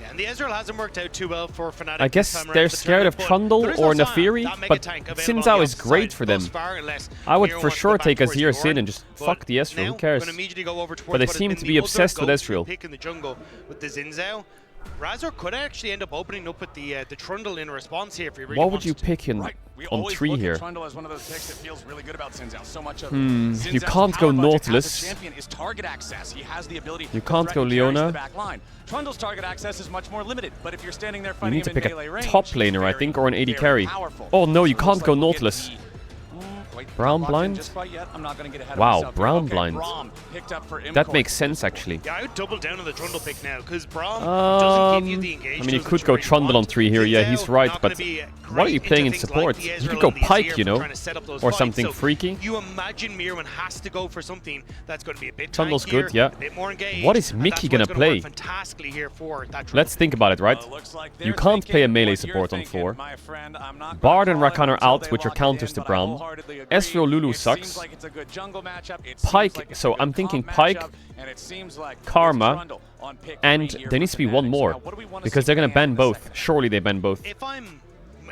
S16: And the Ezreal hasn't worked out too well for Fnatic.
S1: I guess they're scared of Trundle or Nafiri, but Xin Zhao is great for them. I would for sure take Azir Sin and just fuck the Ezreal, who cares? But they seem to be obsessed with Ezreal.
S16: Pick in the jungle with the Xin Zhao. Razor could actually end up opening up with the Trundle in response here if he really
S1: What would
S16: wants
S1: you
S16: to.
S1: pick on 3 here?
S4: Trundle as one of those picks that feels really good about Xin Zhao. So much of
S1: You can't go Nautilus.
S4: champion is target access. He has the ability
S1: You can't
S4: to
S1: go
S4: threaten carries
S1: Leona.
S4: the back line. Trundle's target access is much more limited, but if you're standing there
S1: You
S4: fighting
S1: need to
S4: him in
S1: pick
S4: melee
S1: a
S4: range,
S1: top
S4: he's
S1: laner, I
S4: very,
S1: think, or an AD
S4: very
S1: carry.
S4: powerful.
S1: Oh no, you
S4: So it
S1: can't
S4: looks
S1: go
S4: like we'll get
S1: Nautilus.
S4: wait,
S1: Brown
S4: locked in
S1: blind?
S4: just quite yet. I'm not going to get ahead of
S1: Wow,
S4: myself here.
S1: brown
S4: Okay,
S1: blind.
S4: Braum picked up for
S1: That
S4: IMKOI.
S1: makes sense, actually.
S16: Yeah, I would double down on the Trundle pick now, because Braum doesn't give you the engagement.
S1: I mean, you could go Trundle on 3 here, yeah, he's right, but why are you playing in support? You could go Pike, you know, or something freaky.
S16: You imagine Mirwin has to go for something that's going to be a bit
S1: Trundle's
S16: tankier,
S1: good, yeah.
S16: a bit more engaged.
S1: What is
S16: and
S1: Mickey
S16: that's
S1: gonna
S16: what's
S1: play?
S16: work fantastically here for that Trundle.
S1: Let's think about it, right? You can't play a melee support on 4. Bard and Rakan are out, which are counters to Braum. Ezreal Lulu sucks. Pike, so I'm thinking Pike, Karma, and there needs to be one more. Because they're gonna ban both. Surely they ban both.
S16: If I'm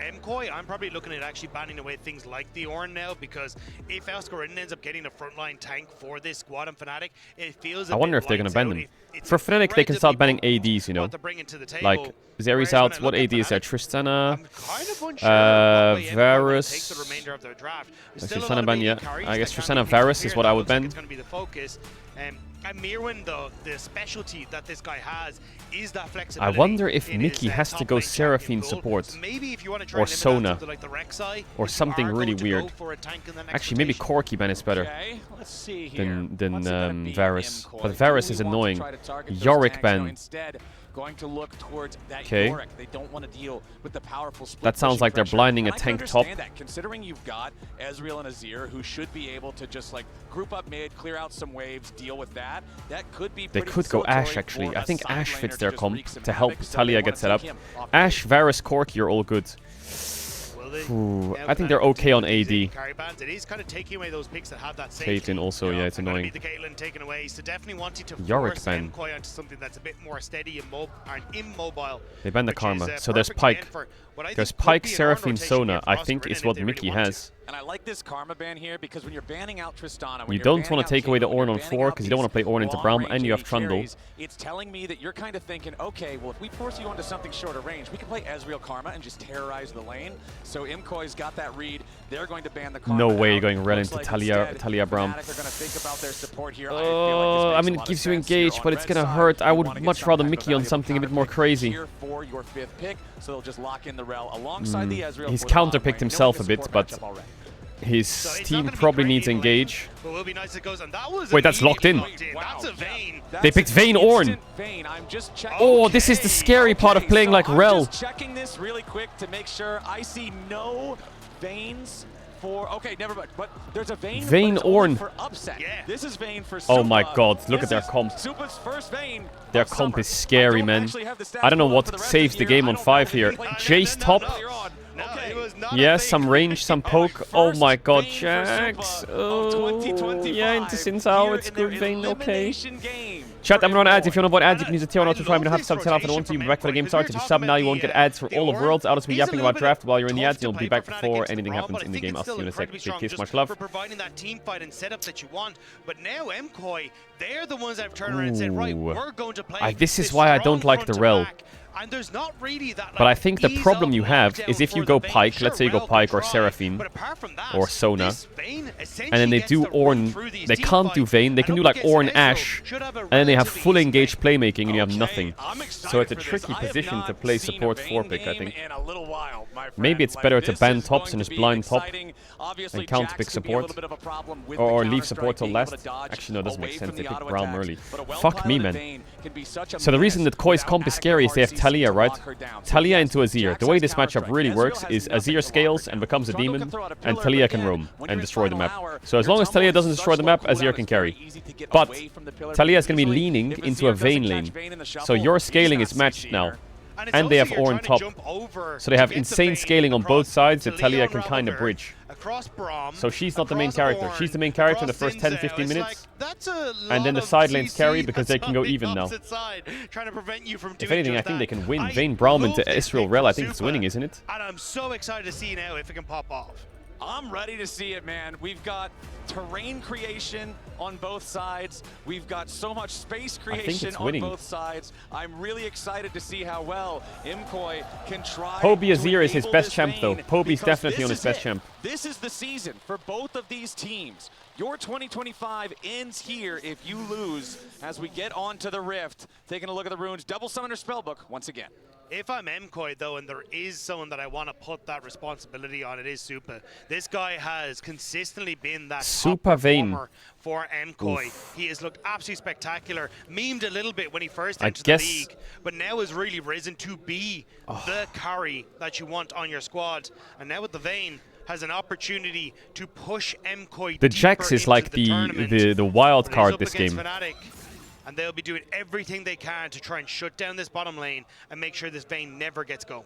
S16: MKOI, I'm probably looking at actually banning away things like the Ornn now, because if Elskorin ends up getting a frontline tank for this squad and Fnatic, it feels
S1: I wonder if they're going to ban them. For Fnatic, they can start banning ADs, you know. Like, Zeri's out. What AD is there? Tristana, Varus. Tristana ban, yeah. I guess Tristana Varus is what I would ban.
S16: And Mirwin, the specialty that this guy has is that flexibility.
S1: I wonder if Mickey has to go Seraphine support, or Sona, or something really weird. Actually, maybe Corki ban is better than Varus. But Varus is annoying. Yorick ban.
S4: Going to look towards that
S1: Yorick.
S4: They don't want to deal with the powerful split.
S1: That sounds like they're blinding a
S4: I
S1: tank
S4: can
S1: top.
S4: understand that, considering you've got Ezreal and Azir, who should be able to just like group up mid, clear out some waves, deal with that. That could be.
S1: They could go Ashe actually. I think Ashe fits their comp to help Talia get set up. Ashe, Varus, Cork, you're all good. Ooh, I think they're okay on AD.
S16: It is kind of taking away those picks that have that safety.
S1: Caitlyn also, yeah, it's annoying.
S16: The Caitlyn taken away, so definitely wanting to
S1: Yorick
S16: force
S1: ban.
S16: MKOI onto something that's a bit more steady and immobile.
S1: They ban the Karma, so there's Pyke. There's Pyke, Seraphine, Sona, I think is what Mickey has.
S4: And I like this Karma ban here because when you're banning out Tristana,
S1: You don't want to take away the Ornn on 4 because you don't want to play Ornn into Braum, and you have Trundle.
S4: It's telling me that you're kind of thinking, okay, well, if we force you onto something shorter range, we can play Ezreal Karma and just terrorize the lane. So MKOI's got that read. They're going to ban the Karma.
S1: No way you're going Rel into Talia Braum. I mean, it gives you engage, but it's going to hurt. I would much rather Mickey on something a bit more crazy.
S4: For your 5th pick, so they'll just lock in the Rel alongside the Ezreal.
S1: He's counterpicked himself a bit, but his team probably needs engage. Wait, that's locked in. They picked Vayne Ornn. Oh, this is the scary part of playing like Rel.
S4: Just checking this really quick to make sure. I see no Vaynes for. Okay, never mind. But there's a Vayne
S1: Ornn.
S4: for upset. Yeah. This is Vayne for.
S1: Oh my God! Look at their comp.
S4: Supa's first Vayne.
S1: Their comp is scary, man. I don't know what saves the game on 5 here. Jace top. Yeah, some range, some poke. Oh my God, Jax. Oh, yeah, into Sinzao. It's good, Vayne. Okay. Chat, I'm on ads. If you want to avoid ads, you can use a tier 1 auto try. I'm gonna have to sub 10 off and 1 to you. Be back for the game starts. If you sub now, you won't get ads for all of Worlds. I'll just be yapping about draft while you're in the ads. You'll be back before anything happens in the game. I'll see you in a sec. Big kiss, much love.
S16: For providing that team fight and setup that you want. But now MKOI, they're the ones that have turned around and said, right, we're going to play.
S1: This is why I don't like the Rel.
S16: And there's not really that,
S1: but I think the problem you have is if you go Pyke, let's say you go Pyke or Seraphine or Sona, and then they do Ornn, they can't do Vayne, they can do like Ornn Ashe, and then they have full engaged playmaking and you have nothing. So it's a tricky position to play support 4-pick, I think. Maybe it's better to ban tops and just blind top and counter pick support. Or leave support till last. Actually, no, it doesn't make sense. They pick Braum early. Fuck me, man. So the reason that KOI's comp is scary is they have Talia, right? Talia into Azir. The way this matchup really works is Azir scales and becomes a demon, and Talia can roam and destroy the map. So as long as Talia doesn't destroy the map, Azir can carry. But Talia is going to be leaning into a Vayne lane. So your scaling is matched now. And they have Ornn top. So they have insane scaling on both sides that Talia can kind of bridge. So she's not the main character. She's the main character in the first 10-15 minutes. And then the side lanes carry because they can go even now. If anything, I think they can win. Vayne Braum into Ezreal Rel, I think it's winning, isn't it?
S16: And I'm so excited to see now if it can pop off.
S4: I'm ready to see it, man. We've got terrain creation on both sides. We've got so much space creation on both sides. I'm really excited to see how well MKOI can try.
S1: Poby Azir is his best champ, though. Poby's definitely on his best champ.
S4: This is the season for both of these teams. Your 2025 ends here if you lose as we get onto the Rift. Taking a look at the runes. Double Summoner Spellbook once again.
S16: If I'm MKOI, though, and there is someone that I want to put that responsibility on, it is Supa. This guy has consistently been that top performer for MKOI. Oof. He has looked absolutely spectacular. Memed a little bit when he first entered the league, but now has really risen to be the carry that you want on your squad. And now with the Vayne, has an opportunity to push MKOI.
S1: The Jax is like the wild card this game.
S16: Fnatic. And they'll be doing everything they can to try and shut down this bottom lane and make sure this Vayne never gets going.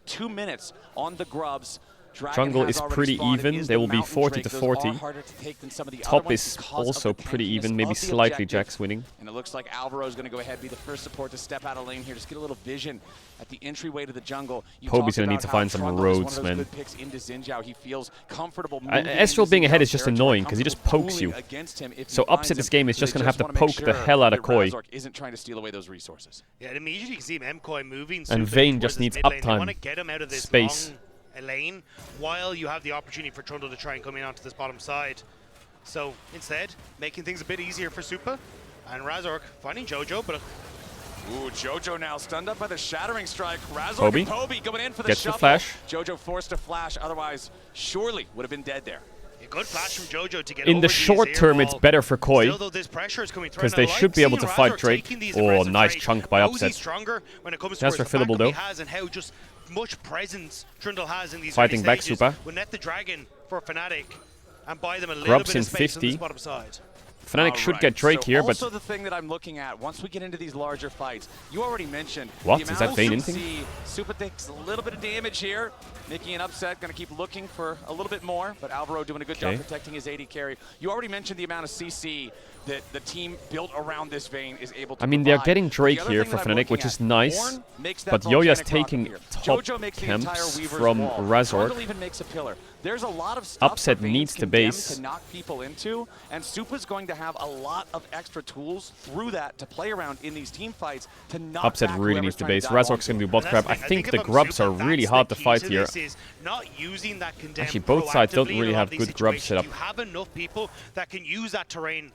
S4: have 2 minutes on the Grubs.
S1: Jungle is pretty even. They will be 40 to 40. Top is also pretty even, maybe slightly Jax winning.
S4: And it looks like Alvaro is going to go ahead and be the first support to step out of lane here. Just get a little vision at the entryway to the jungle.
S1: Poby's going to need to find some roads, man.
S4: Good picks into Xinjiao. He feels comfortable.
S1: Ezreal being ahead is just annoying because he just pokes you. So Upset this game is just going to have to poke the hell out of KOI.
S4: Isn't trying to steal away those resources.
S16: Yeah, and immediately you can see MKOI moving.
S1: And Vayne just needs uptime.
S16: They want to get him out of this space. Lane while you have the opportunity for Trundle to try and come in onto this bottom side. So instead, making things a bit easier for Supa and Razork finding Jojo, but
S4: ooh, Jojo now stunned up by the Shattering Strike. Razork and Poby going in for the
S1: gets
S4: shuffle.
S1: the flash.
S4: Jojo forced to flash, otherwise surely would have been dead there.
S16: A good flash from Jojo to get
S1: in the short term, it's better for KOI
S16: because
S1: they should be able to fight Drake. Oh, nice chunk by Upset. That's refillable though.
S16: Much presence Trundle has in these
S1: fighting back Supa.
S16: Will net the dragon for Fnatic and buy them a little
S1: Grubs
S16: bit of
S1: in
S16: space
S1: 50.
S16: on this bottom side.
S1: Fnatic should get Drake here, but
S4: also the thing that I'm looking at once we get into these larger fights, you already mentioned
S1: what
S4: the
S1: is that Vayne anything?
S4: Supa takes a little bit of damage here. Mickey and Upset going to keep looking for a little bit more, but Alvaro doing a good job protecting his AD carry. You already mentioned the amount of CC that the team built around this Vayne is able to
S1: they're getting Drake here for Fnatic, which is nice, but Yoya's taking top camps from Razork.
S4: Even makes a pillar. There's a lot of stuff
S1: Upset needs to base.
S4: To knock people into, and Supa's going to have a lot of extra tools through that to play around in these team fights to knock
S1: Upset
S4: back
S1: really needs to base. Razork's going to do bot crap. I think the grubs are really hard to fight here. Actually, both sides don't really have good grub setup.
S16: You have enough people that can use that terrain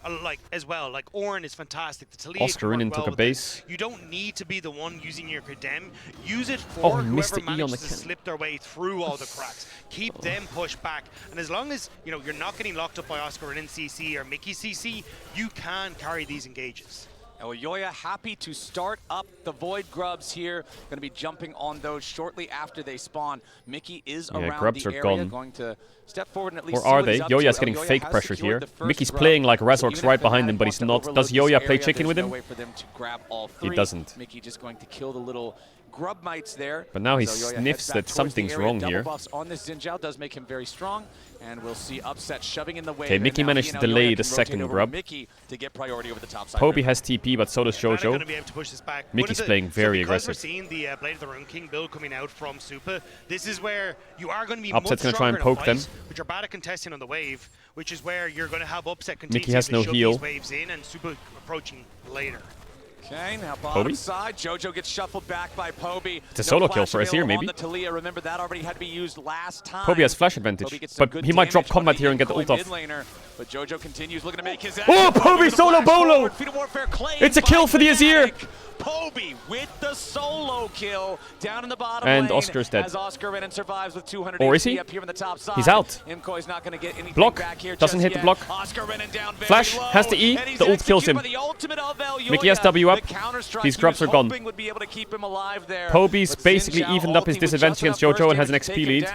S16: as well. Like Orin is fantastic. The Talia
S1: Oscar Rinin took a base.
S16: You don't need to be the one using your condemn. Use it for whoever manages to slip their way through all the cracks. Keep them pushed back, and as long as you're not getting locked up by Oscar Rinin CC or Mickey CC, you can carry these engages.
S4: Yoya happy to start up the Void Grubs here. Going to be jumping on those shortly after they spawn. Mickey is around
S1: grubs
S4: the
S1: are
S4: area,
S1: gone.
S4: going to step forward and at least
S1: or are they? Yoya's getting fake pressured here. Mickey's playing like Razork's right behind him, but he's not. Does Yoya play chicken with him? He doesn't.
S4: Mickey just going to kill the little grub mites there.
S1: But now he sniffs that something's wrong here.
S4: Buffs on this Xinjiao does make him very strong, and we'll see Upset shoving in the way.
S1: Okay, Mickey managed to delay the second grub.
S4: Mickey to get priority over the top side.
S1: Poby has TP, but so does Jojo. Mickey's playing very aggressive.
S16: We're seeing the Blade of the Rune King build coming out from Supa. This is where you are going to be
S1: Upset's going to try and poke them.
S16: But you're bad at contesting on the wave, which is where you're going to have Upset
S1: Mickey has no heal.
S16: These waves in and Supa approaching later.
S4: Okay, now bottom side, Jojo gets shuffled back by Poby.
S1: It's a solo kill for Azir, maybe.
S4: Remember, that already had to be used last time.
S1: Poby has flash advantage, but he might drop combat here and get the ult off.
S4: But Jojo continues looking to make his
S1: oh, Poby solo bolo! It's a kill for the Azir!
S4: Poby with the solo kill down in the bottom
S1: and
S4: lane.
S1: Oscar's dead.
S4: As Oscar Rinin survives with 200
S1: or is he?
S4: up here on the top side.
S1: He's out.
S4: MKOI's not going to get anything
S1: block.
S4: Back here
S1: Doesn't hit
S4: yet.
S1: the block.
S4: Oscar Rinin down very
S1: flash
S4: low,
S1: has the E. The ult kills him. Mickey has W up. These grubs are gone.
S4: Would be able to keep him alive there.
S1: Poby's basically evened up his disadvantage against Jojo and has an XP lead.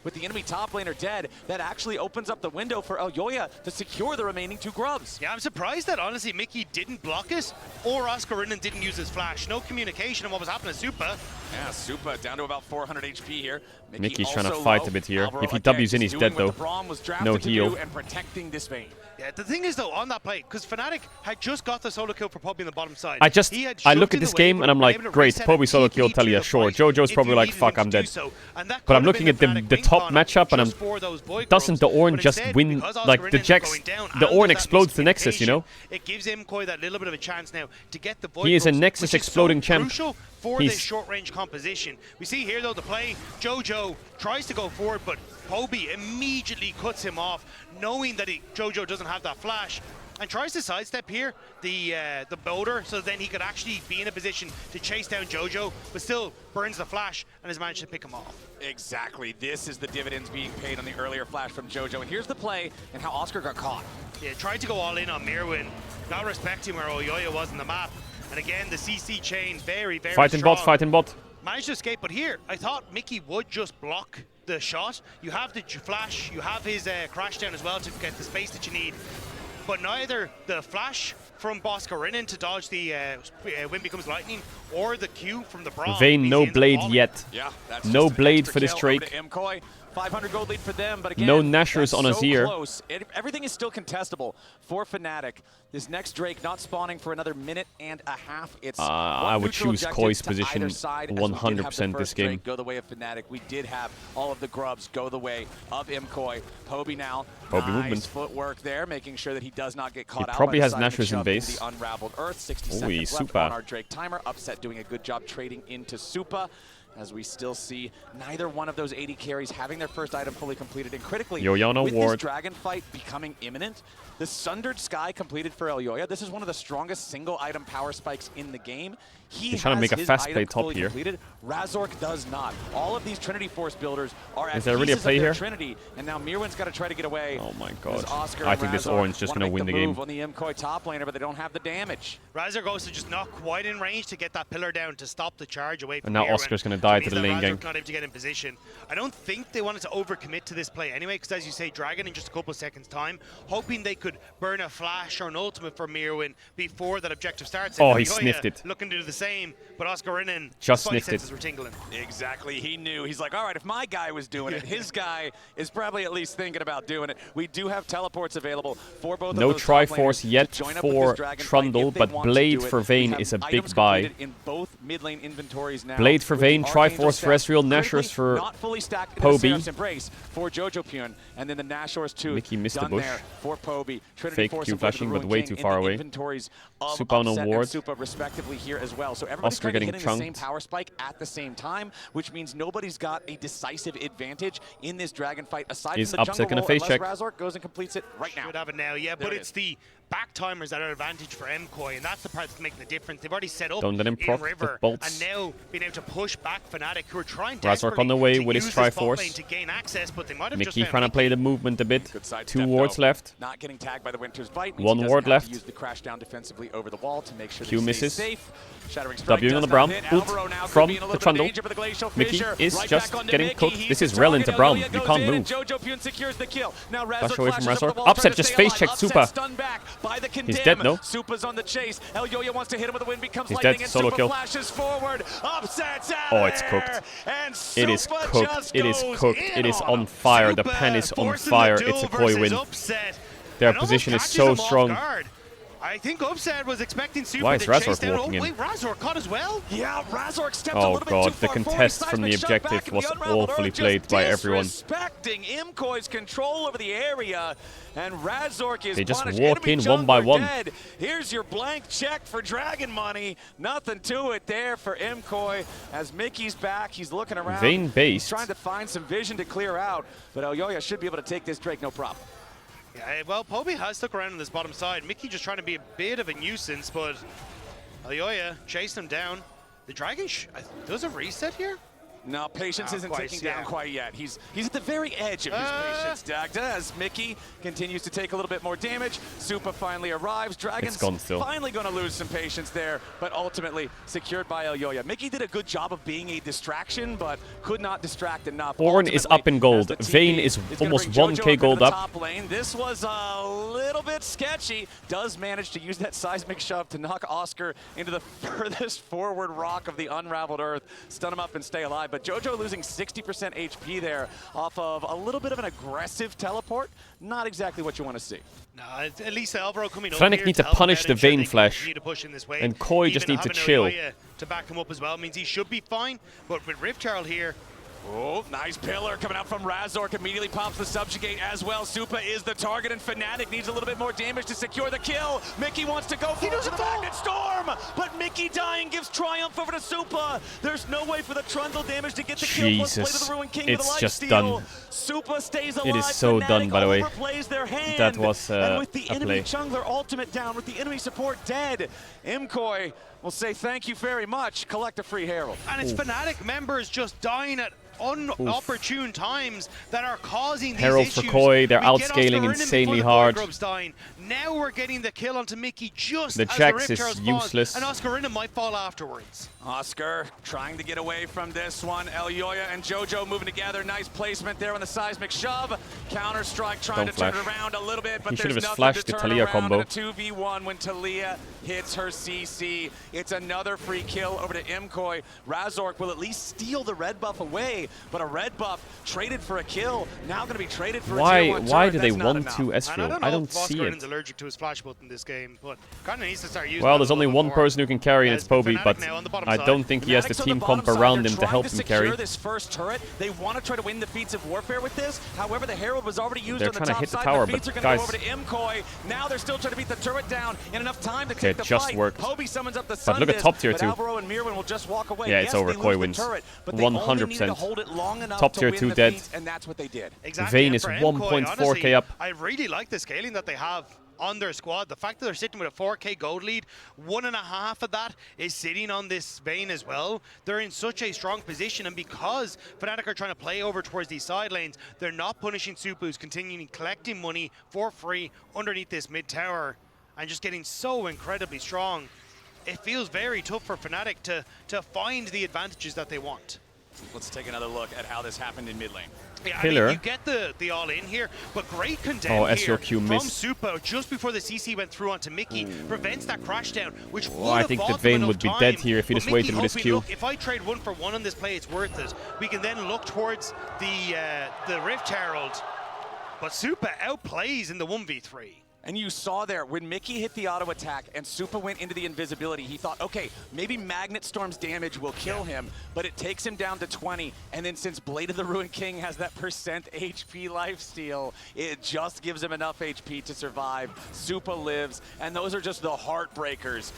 S4: With the enemy top laner dead, that actually opens up the window for Yoya to secure the remaining 2 grubs.
S16: Yeah, I'm surprised that honestly Mickey didn't block it, or Oscar Rinin didn't use his flash. No communication on what was happening to Supa.
S4: Yeah, Supa down to about 400 HP here.
S1: Mickey's trying to fight a bit here. If he W's in, he's dead though. No heal.
S4: And protecting this Vayne.
S16: Yeah, the thing is though, on that play, because Fnatic had just got the solo kill for Poby on the bottom side.
S1: I look at this game and I'm like, great, Poby solo kill Talia, sure. Jojo's probably like, fuck, I'm dead. But I'm looking at the top matchup and doesn't the Ornn just win, like the Jax, the Ornn explodes the Nexus, you know?
S16: It gives MKOI that little bit of a chance now to get the Void.
S1: He is a Nexus exploding champ.
S16: For this short-range composition. We see here, though, the play, Jojo tries to go forward, but Poby immediately cuts him off, knowing that Jojo doesn't have that flash, and tries to sidestep here the boulder, so then he could actually be in a position to chase down Jojo, but still burns the flash and has managed to pick him off.
S4: Exactly. This is the dividends being paid on the earlier flash from Jojo, and here's the play and how Oscar got caught.
S16: Yeah, tried to go all in on Mirwin, not respecting where Yoya was on the map. And again, the CC chain very, very
S1: strong. Fighting bot.
S16: Managed to escape, but here, I thought Mickey would just block the shot. You have the flash, you have his crash down as well to get the space that you need. But neither the flash from Oscar Rinin to dodge the Wind Becomes Lightning or the Q from the Braum.
S1: Vayne, no blade yet.
S4: Yeah, that's
S1: no blade for this Drake.
S4: MKOI. 500 gold lead for them, but again,
S1: no Nashers on
S4: so
S1: Azir.
S4: Close. Everything is still contestable for Fnatic. This next Drake not spawning for another minute and a half. It's
S1: I would choose KOI's position 100% this game.
S4: Drake go the way of Fnatic. We did have all of the grubs go the way of MKOI. Poby now.
S1: Poby
S4: nice
S1: movement.
S4: Footwork there, making sure that he does not get caught out.
S1: He probably
S4: by
S1: has
S4: the side of
S1: Nashers in
S4: Chubb
S1: base.
S4: into the unraveled earth. 60
S1: Ooh,
S4: seconds left
S1: Supa.
S4: on our Drake timer. Upset doing a good job trading into Supa, as we still see neither one of those 80 carries having their first item fully completed. And critically,
S1: Yoyana
S4: with
S1: ward.
S4: this dragon fight becoming imminent, the Sundered Sky completed for Elyoya. This is one of the strongest single item power spikes in the game.
S1: He's trying to make a fast play top here.
S4: Completed. Razork does not. All of these Trinity Force builders are at
S1: Is there really a
S4: pieces
S1: play
S4: of their
S1: here?
S4: Trinity, and now Mirwin's got to try to get away.
S1: Oh my god.
S4: Oscar
S1: I think this
S4: Razork
S1: orange just going to win the game.
S4: move on the MKOI top laner, but they don't have the damage.
S16: Razor goes to just not quite in range to get that pillar down to stop the charge away from
S1: And now
S16: Mirwin.
S1: Oscar's going to die
S16: So
S1: to the
S16: it means
S1: lane
S16: that
S1: gang.
S16: Razor's not able to get in position. I don't think they wanted to overcommit to this play anyway, because as you say, Dragon in just a couple of seconds time, hoping they could burn a flash or an ultimate for Mirwin before that objective starts.
S1: Oh, he
S16: Elyoya
S1: sniffed it.
S16: Looking to do the same, but Oscar Rinnan,
S1: Just
S16: spidey
S1: sniffed it.
S16: senses were tingling.
S4: Exactly, he knew. He's like, all right, if my guy was doing it, his guy is probably at least thinking about doing it. We do have teleports available for both
S1: No
S4: of those top
S1: Triforce
S4: laners
S1: yet
S4: to join up with
S1: for
S4: this Dragon fight
S1: Trundle,
S4: if they
S1: but
S4: want to
S1: Blade
S4: do it.
S1: for
S4: We
S1: Vayne
S4: have
S1: is a big
S4: items
S1: buy.
S4: completed in both mid lane inventories now.
S1: Blade for
S4: with the
S1: Vayne,
S4: Archangel
S1: Triforce
S4: stack
S1: for Ezreal,
S4: critically
S1: Nashor's for
S4: not fully stacked in the
S1: Poby.
S4: Seraph's Embrace for Jojopyun, and then the Nashor's too.
S1: Mickey missed the
S4: done
S1: bush.
S4: there for Poby. Trinity
S1: Fake
S4: Force
S1: Q
S4: and Blade of the
S1: flashing, but
S4: Ruined
S1: way
S4: King
S1: too
S4: in
S1: far
S4: the
S1: away.
S4: Inventories of
S1: Supa on a
S4: Upset and
S1: ward.
S4: Supa respectively here as well. So everybody's
S1: Oscar
S4: kind of
S1: getting
S4: hitting the same
S1: chunked.
S4: power spike at the same time, which means nobody's got a decisive advantage in this dragon fight aside
S1: Is
S4: from the
S1: Upset
S4: jungle
S1: gonna
S4: roll,
S1: face
S4: unless
S1: check?
S4: Razork goes and completes it right now.
S16: Should have it now, yeah,
S4: There
S16: but
S4: it
S16: it's
S4: is.
S16: the back timers that are an advantage for MKOI, and that's the part that's making the difference. They've already set up
S1: Don't let him
S16: in
S1: proc the
S16: River,
S1: bolts.
S16: and now being able to push back Fnatic, who are trying
S1: Razork on the way
S16: desperately
S1: with
S16: to
S1: his
S16: use the spot
S1: Triforce.
S16: lane to gain access, but they might have
S1: Mickey
S16: just
S1: trying to play the movement a bit.
S4: Good side
S1: 2
S4: step,
S1: wards
S4: though.
S1: left.
S4: Not getting tagged by the Winter's Bite. means
S1: One
S4: he doesn't
S1: ward
S4: have
S1: left.
S4: To use the crash down defensively over the wall to make sure
S1: Q
S4: they
S1: misses.
S4: stay safe. Shattering Strike
S1: Wing on
S4: does
S1: the Braum.
S4: not hit.
S1: Ult
S4: Alvaro now could
S1: from
S4: be in a
S1: the
S4: little bit of
S1: Trundle.
S4: danger, but the Glacial
S1: Mickey
S4: Fissure
S1: is
S4: right
S1: just
S4: back onto
S1: getting
S4: Mickey.
S1: cooked.
S4: He's
S1: This
S4: the
S1: is Rel into
S4: target.
S1: Braum.
S4: Elyoya
S1: You
S4: goes
S1: can't
S4: in,
S1: move.
S4: and Jojopyun secures the kill. Now
S1: Dash
S4: Razork
S1: away from
S4: flashes up
S1: Razork.
S4: the wall,
S1: Upset
S4: trying to
S1: just
S4: stay
S1: face
S4: alive.
S1: checked
S4: Upset
S1: Supa.
S4: stunned back by the
S1: He's dead,
S4: Condemn.
S1: no?
S4: Supa's on the chase. Elyoya wants to hit him with the wind, becomes
S1: He's
S4: lightning,
S1: dead.
S4: and
S1: Solo
S4: Supa
S1: kill.
S4: flashes forward. Upset's out
S1: Oh, it's
S4: there,
S1: cooked.
S4: and
S1: It is
S4: Supa
S1: cooked.
S4: just
S1: It is
S4: goes
S1: cooked.
S4: in
S1: It is
S4: on
S1: on fire. The
S16: Supa
S1: pen is on
S16: forcing the
S1: fire.
S16: duel
S1: It's a
S16: versus
S1: KOI win.
S16: Upset.
S1: Their
S16: And almost
S1: position is
S16: catches
S1: so
S16: him off
S1: strong.
S16: guard. I think Upset was expecting Supa
S1: Why is
S16: to
S1: Razork
S16: chase down.
S1: walking in?
S16: Oh, wait, Razork caught as well?
S4: Yeah, Razork stepped a
S1: Oh
S4: little bit too
S1: god, the
S4: far
S1: contest
S4: forward.
S1: from the
S4: Seismic shot back
S1: objective
S4: in
S1: was
S4: the unraveled
S1: awfully
S4: earth,
S1: played
S4: just
S1: by everyone.
S4: Disrespecting MKOI's control over the area, and Razork is
S1: They just
S4: punished.
S1: walk
S4: Enemy
S1: in one by
S4: jungler
S1: one.
S4: dead. Here's your blank check for Dragon money. Nothing to it there for MKOI. As Mickey's back, he's looking around.
S1: Vayne based.
S4: He's trying to find some vision to clear out, but Elyoya should be able to take this Drake no problem.
S16: Yeah, well, Poby has stuck around on this bottom side. Mickey just trying to be a bit of a nuisance, but Elyoya chased him down. The Dragon, does a reset here?
S4: No, patience
S16: Not
S4: isn't
S16: quite,
S4: ticking down
S16: yeah.
S4: quite yet. He's at the very edge of his patience, Dagda, as Mickey continues to take a little bit more damage. Supa finally arrives. Dragon's
S1: gone still.
S4: finally going to lose some patience there, but ultimately secured by Elyoya. Mickey did a good job of being a distraction, but could not distract enough.
S1: Born is
S4: Ultimately,
S1: up in gold.
S4: as the
S1: Vayne
S4: TP
S1: is
S4: gonna
S1: almost
S4: bring Jojo
S1: 1k gold
S4: into the
S1: up.
S4: top lane. This was a little bit sketchy. Does manage to use that seismic shove to knock Oscar into the furthest forward rock of the unraveled earth, stun him up and stay alive. But Jojo losing 60% HP there off of a little bit of an aggressive teleport. Not exactly what you want to see.
S16: No, at least Alvaro coming
S1: Fnatic
S16: over
S1: need
S16: here
S1: to punish
S16: help
S1: the
S16: out, ensure
S1: Vayne
S16: they
S1: flash,
S16: continue to push in this way.
S1: and KOI just
S16: Even
S1: need to
S16: having
S1: chill.
S16: Elyoya to back him up as well means he should be fine. But with Rift Herald here,
S4: Oh, nice pillar coming out from Razork. Immediately pops the subjugate as well. Supa is the target, and Fnatic needs a little bit more damage to secure the kill. Mickey wants to go for the Magnet Storm, but Mickey dying gives triumph over to Supa. There's no way for the Trundle damage to get the kill. Plus play to
S1: Jesus,
S4: the Ruined King
S1: it's
S4: with a
S1: just
S4: lifesteal.
S1: done.
S4: Supa stays alive.
S1: It is so
S4: Fnatic
S1: done, by the way.
S4: overplays their hand.
S1: That was
S4: and with the
S1: a
S4: enemy
S1: play.
S4: jungler ultimate down, with the enemy support dead, MKOI will say thank you very much. Collect a free Herald.
S16: and it's Fnatic members just dying at unopportune times that are causing these
S1: Herald
S16: issues.
S1: for KOI, they're
S16: We get
S1: outscaling
S16: Oscar
S1: insanely
S16: before the
S1: hard.
S16: Grub's dying. Now we're getting the kill onto Mickey just
S1: The
S16: as
S1: Jax
S16: the Rift
S1: is
S16: Herald spawns,
S1: useless.
S16: and Oscar might fall afterwards.
S4: Oscar trying to get away from this one. Elyoya and Jojo moving together. Nice placement there on the seismic shove. Counter strike trying
S1: Don't
S4: to turn
S1: flash.
S4: it around a little bit, but
S1: He should
S4: there's
S1: have just
S4: nothing
S1: flashed
S4: to
S1: the
S4: turn
S1: Talia
S4: around
S1: combo.
S4: in a 2v1 when Talia hits her CC. It's another free kill over to MKOI. Razork will at least steal the red buff away, but a red buff traded for a kill, now going to be traded for a tier 1
S1: Why
S4: turret.
S1: do they
S4: That's not
S1: want
S4: enough.
S1: to Ezreal? I don't see it.
S16: Allergic to his flash button this game, but kind of needs to start using
S1: Well,
S16: that
S1: there's
S16: a
S1: only
S16: little
S1: one
S16: more.
S1: person who can carry, and it's Poby, but I don't think he has the
S4: Fanatics on
S1: team
S4: bottom
S1: comp
S4: side,
S1: around
S4: they're
S1: him to help
S4: trying
S1: him carry.
S4: secure this first turret. They want to try to win the feats of warfare with this. However, the Herald was already used
S1: They're
S4: on the
S1: trying to
S4: top
S1: hit the
S4: side.
S1: tower,
S4: The feats are
S1: but
S4: going to go
S1: guys-
S4: over to MKOI. Now they're still trying to beat the turret down in enough time to
S1: Okay,
S4: take the
S1: it just
S4: fight.
S1: worked.
S4: Poby summons up the
S1: But look at
S4: Sundis,
S1: top tier
S4: but
S1: 2.
S4: Alvaro and Mirwin will just walk away.
S1: Yeah, it's
S4: Yes,
S1: over.
S4: they
S1: KOI
S4: lose the
S1: wins.
S4: turret, but they only needed to
S1: 100%.
S4: hold it long enough
S1: Top
S4: to
S1: tier
S4: win
S1: 2
S4: the
S1: dead.
S4: feats, and that's what they did.
S16: Exactly.
S1: Vayne is
S16: and for MKOI,
S1: 1.4k
S16: honestly,
S1: up.
S16: I really like the scaling that they have on their squad. The fact that they're sitting with a 4k gold lead, 1.5 of that is sitting on this Vayne as well. They're in such a strong position, and because Fnatic are trying to play over towards these side lanes, they're not punishing Supu, who's continuing collecting money for free underneath this mid tower and just getting so incredibly strong. It feels very tough for Fnatic to find the advantages that they want.
S4: Let's take another look at how this happened in mid lane.
S16: Yeah, I
S1: Pillar.
S16: mean, you get the all-in here, but great condemn
S1: Oh,
S16: here
S1: SRQ
S16: from
S1: missed.
S16: Supo just before the CC went through onto Mickey. Prevents that crash down, which
S1: Oh,
S16: would
S1: I
S16: have
S1: think
S16: bought
S1: that
S16: them
S1: Vayne
S16: enough
S1: would be
S16: time.
S1: dead here if he
S16: But
S1: just
S16: Mickey
S1: waited with his
S16: hoping,
S1: Q.
S16: Look, if I trade 1-for-1 on this play, it's worth it. We can then look towards the Rift Herald. But Supa outplays in the 1v3.
S4: And you saw there, when Mickey hit the auto attack and Supa went into the invisibility, he thought, okay, maybe Magnet Storm's damage will kill him, but it takes him down to 20. And then since Blade of the Ruined King has that percent HP lifesteal, it just gives him enough HP to survive. Supa lives, and those are just the heartbreakers.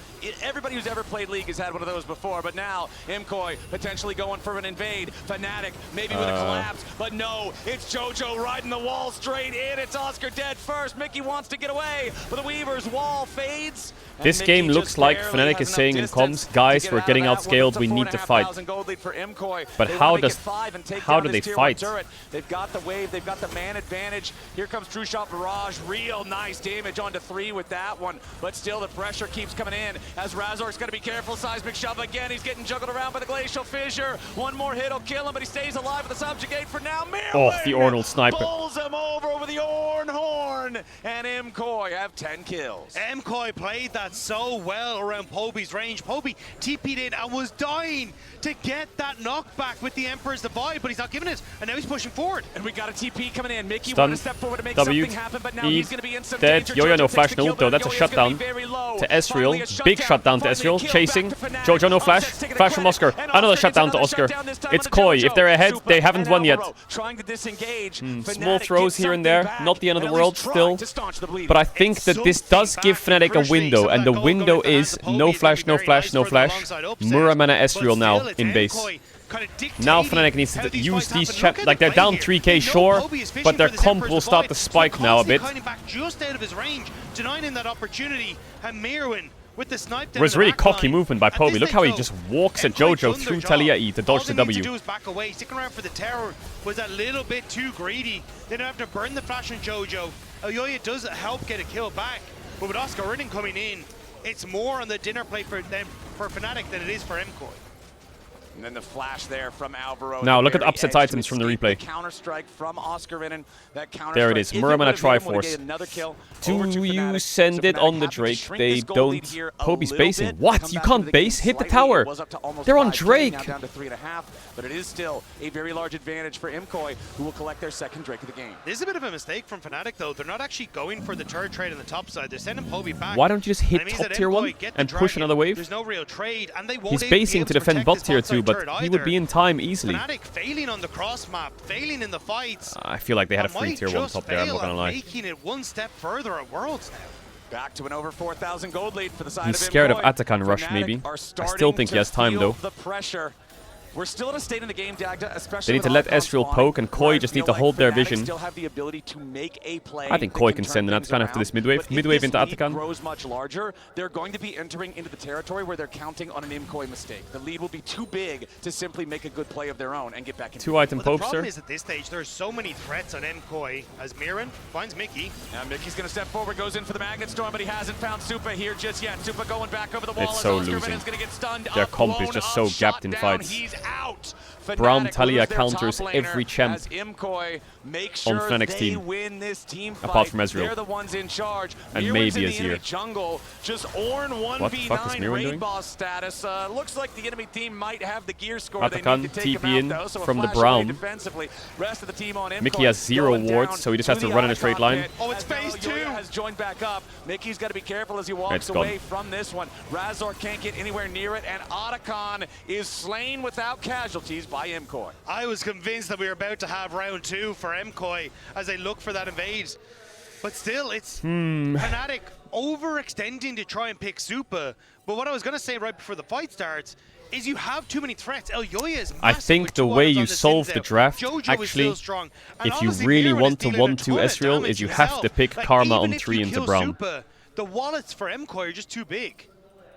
S4: Everybody who's ever played League has had one of those before, but now MKOI potentially going for an invade. Fnatic maybe with a collapse, but no, it's JoJo riding the wall straight in. It's Oscar dead first. Mickey wants to get away, but the Weaver's wall fades.
S1: This game looks like Fnatic is saying in comms, guys, we're getting outscaled, we need to fight. But how do they fight?
S4: They've got the wave, they've got the man advantage. Here comes True Shot Barrage, real nice damage onto 3 with that one, but still the pressure keeps coming in as Razork's got to be careful. Seismic Shove again, he's getting juggled around by the Glacial Fissure. One more hit will kill him, but he stays alive with the Subjugate for now.
S1: Oh, the Ornal Sniper.
S4: Pulls him over the Orn Horn, and MKOI have 10 kills.
S16: MKOI played that so well around Poby's range. Poby TP'd in and was dying to get that knockback with the Emperor's Divide, but he's not giving it, and now he's pushing forward.
S4: And we got a TP coming in. Mickey
S1: Stun.
S4: wanted to step forward to make
S1: W.
S4: something happen, but now he's going to be in some
S1: Dead.
S4: danger.
S1: Yo-Yo no
S4: JoJo
S1: flash,
S4: takes
S1: no
S4: the
S1: ult though.
S4: kill,
S1: That's a
S4: Yo-Yo's gonna be
S1: shutdown
S4: very low.
S1: to
S4: Finally, a
S1: Ezreal. Big shutdown to
S4: Finally a
S1: Ezreal.
S4: kill
S1: Chasing.
S4: back to Fnatic.
S1: JoJo no flash.
S4: Offset's taking the
S1: Flash from
S4: credit,
S1: Oscar.
S4: and
S1: Another
S4: Oscar gets
S1: shutdown to
S4: another
S1: Oscar.
S4: shutdown, this time
S1: It's
S4: on
S1: KOI.
S4: JoJo.
S1: If they're ahead,
S4: Supa
S1: they haven't
S4: and
S1: won yet.
S4: Alvaro trying to disengage.
S1: Small
S4: Fnatic
S1: throws
S4: gets
S1: here and
S4: something
S1: there.
S4: back,
S1: Not the end of the
S4: and at
S1: world
S4: least trying
S1: still.
S4: to staunch the bleeding.
S1: But I think that this does give Fnatic a window, and the window is no flash, no flash, no flash. Muramana Ezreal now in base. Now Fnatic needs to use these like they're down 3k sure, but their comp will start to spike now a bit.
S16: Back just out of his range, denying him that opportunity, and Mirwin with the snipe down
S1: It was
S16: the
S1: really
S16: back
S1: cocky
S16: line.
S1: movement by
S16: At
S1: Poby.
S16: this
S1: Look how he
S16: stage,
S1: just
S16: though,
S1: walks at
S16: MKOI
S1: JoJo
S16: done
S1: through
S16: their
S1: Talia
S16: job.
S1: E to dodge the
S16: All they need
S1: W.
S16: to do is back away. Sticking around for the tower was a little bit too greedy. They don't have to burn the flash on JoJo. Ayoya does help get a kill back, but with Oscar Ridden coming in, it's more on the dinner plate for Fnatic than it is for MKOI.
S4: And then the flash there from Alvaro.
S1: Now look at
S4: the
S1: upset
S4: very edge
S1: items
S4: to
S1: from the
S4: escape
S1: replay.
S4: Counter strike from Oscar Ridden. That counter
S1: There it is. Muramana Triforce. Do you send it on the Drake? They don't. Poby's basing. What? You can't base? Hit the tower. They're on Drake.
S4: Now down to 3.5, but it is still a very large advantage for MKOI, who will collect their second Drake of the game.
S16: This is a bit of a mistake from Fnatic, though. They're not actually going for the turret trade on the top side. They're sending Poby back.
S1: Why don't you just hit
S16: And it means
S1: top
S16: that
S1: tier
S16: MKOI
S1: 1
S16: get the
S1: and push
S16: dragon.
S1: another wave?
S16: There's no real trade, and they won't
S1: He's
S16: be
S1: basing
S16: able
S1: to defend
S16: protect
S1: bot
S16: this
S1: tier
S16: bot
S1: 2,
S16: side
S1: but
S16: turret
S1: he would
S16: either.
S1: be in time easily.
S16: Fnatic failing on the cross map, failing in the fights.
S1: I feel like they had a
S16: and
S1: free
S16: might
S1: tier 1
S16: just
S1: top there, I'm not
S16: fail
S1: gonna
S16: at
S1: lie.
S16: making it one step further at Worlds now.
S4: Back to an over 4,000 gold lead for the side
S1: He's
S4: of
S1: scared of
S4: MKOI.
S1: Atakan rush,
S4: Fnatic
S1: maybe.
S4: are
S1: I still
S4: starting
S1: think he
S4: to
S1: has time,
S4: feel
S1: though.
S4: The pressure. We're still in a state in the game, Dagda, especially
S1: They need to let Ezreal poke, and KOI just need to hold their vision.
S4: Still have the ability to make a play.
S1: I think KOI can send an Atakan after this midwave. Midwave into Atakan.
S4: Grows much larger. They're going to be entering into the territory where they're counting on an MKOI mistake. The lead will be too big to simply make a good play of their own and get back into
S1: 2-item
S16: The
S1: pope,
S16: problem
S1: sir.
S16: is at this stage, there's so many threats on MKOI as Mirren finds Mickey.
S4: Now Mickey's going to step forward, goes in for the Magnet Storm, but he hasn't found Supa here just yet. Supa going back over the wall
S1: It's
S4: as
S1: so
S4: Oscar
S1: losing.
S4: Ridden's going to get stunned.
S1: Their
S4: up,
S1: comp is
S4: blown
S1: just
S4: up,
S1: so
S4: shot
S1: gapped in
S4: down.
S1: fights.
S4: He's out.
S1: Braum
S4: Fnatic
S1: Talia
S4: lose their
S1: counters
S4: top laner
S1: every champ
S4: as IMCOI make
S1: on
S4: sure
S1: Fnatic's
S4: they
S1: team.
S4: win this team fight.
S1: Apart from Ezreal.
S4: They're the ones in charge.
S1: And
S4: Mirwin's
S1: maybe
S4: in the enemy
S1: Azir.
S4: jungle. Just Ornn
S1: What the fuck is
S4: 1v9
S1: Mirwin
S4: raid
S1: doing?
S4: boss status. Looks like the enemy team might have the gear score they
S1: Atakan
S4: need to take
S1: TP
S4: him
S1: in
S4: out, though. So
S1: from the
S4: a flash away
S1: Braum.
S4: defensively. Rest of the team on
S1: Mickey has 0
S4: going
S1: wards,
S4: down
S1: so he just has to
S4: the
S1: run in a straight
S4: Icon
S1: line.
S4: pit.
S16: Oh, it's
S4: As now
S16: phase 2.
S4: Yoya has joined back up. Mickey's got to be careful as he walks
S1: It's
S4: away
S1: gone.
S4: from this one. Razork can't get anywhere near it, and Otacon is slain without casualties by IMCOI.
S16: I was convinced that we were about to have round 2 for MKOI as they look for that invade. But still, it's Fnatic overextending to try and pick Supa. But what I was going to say right before the fight starts is you have too many threats. Elyoya is massive.
S1: I think the way you solve the draft, actually, if you really want to 1-2 Ezreal, is you have to pick Karma on 3 into Braum.
S16: Supa, the wallets for MKOI are just too big.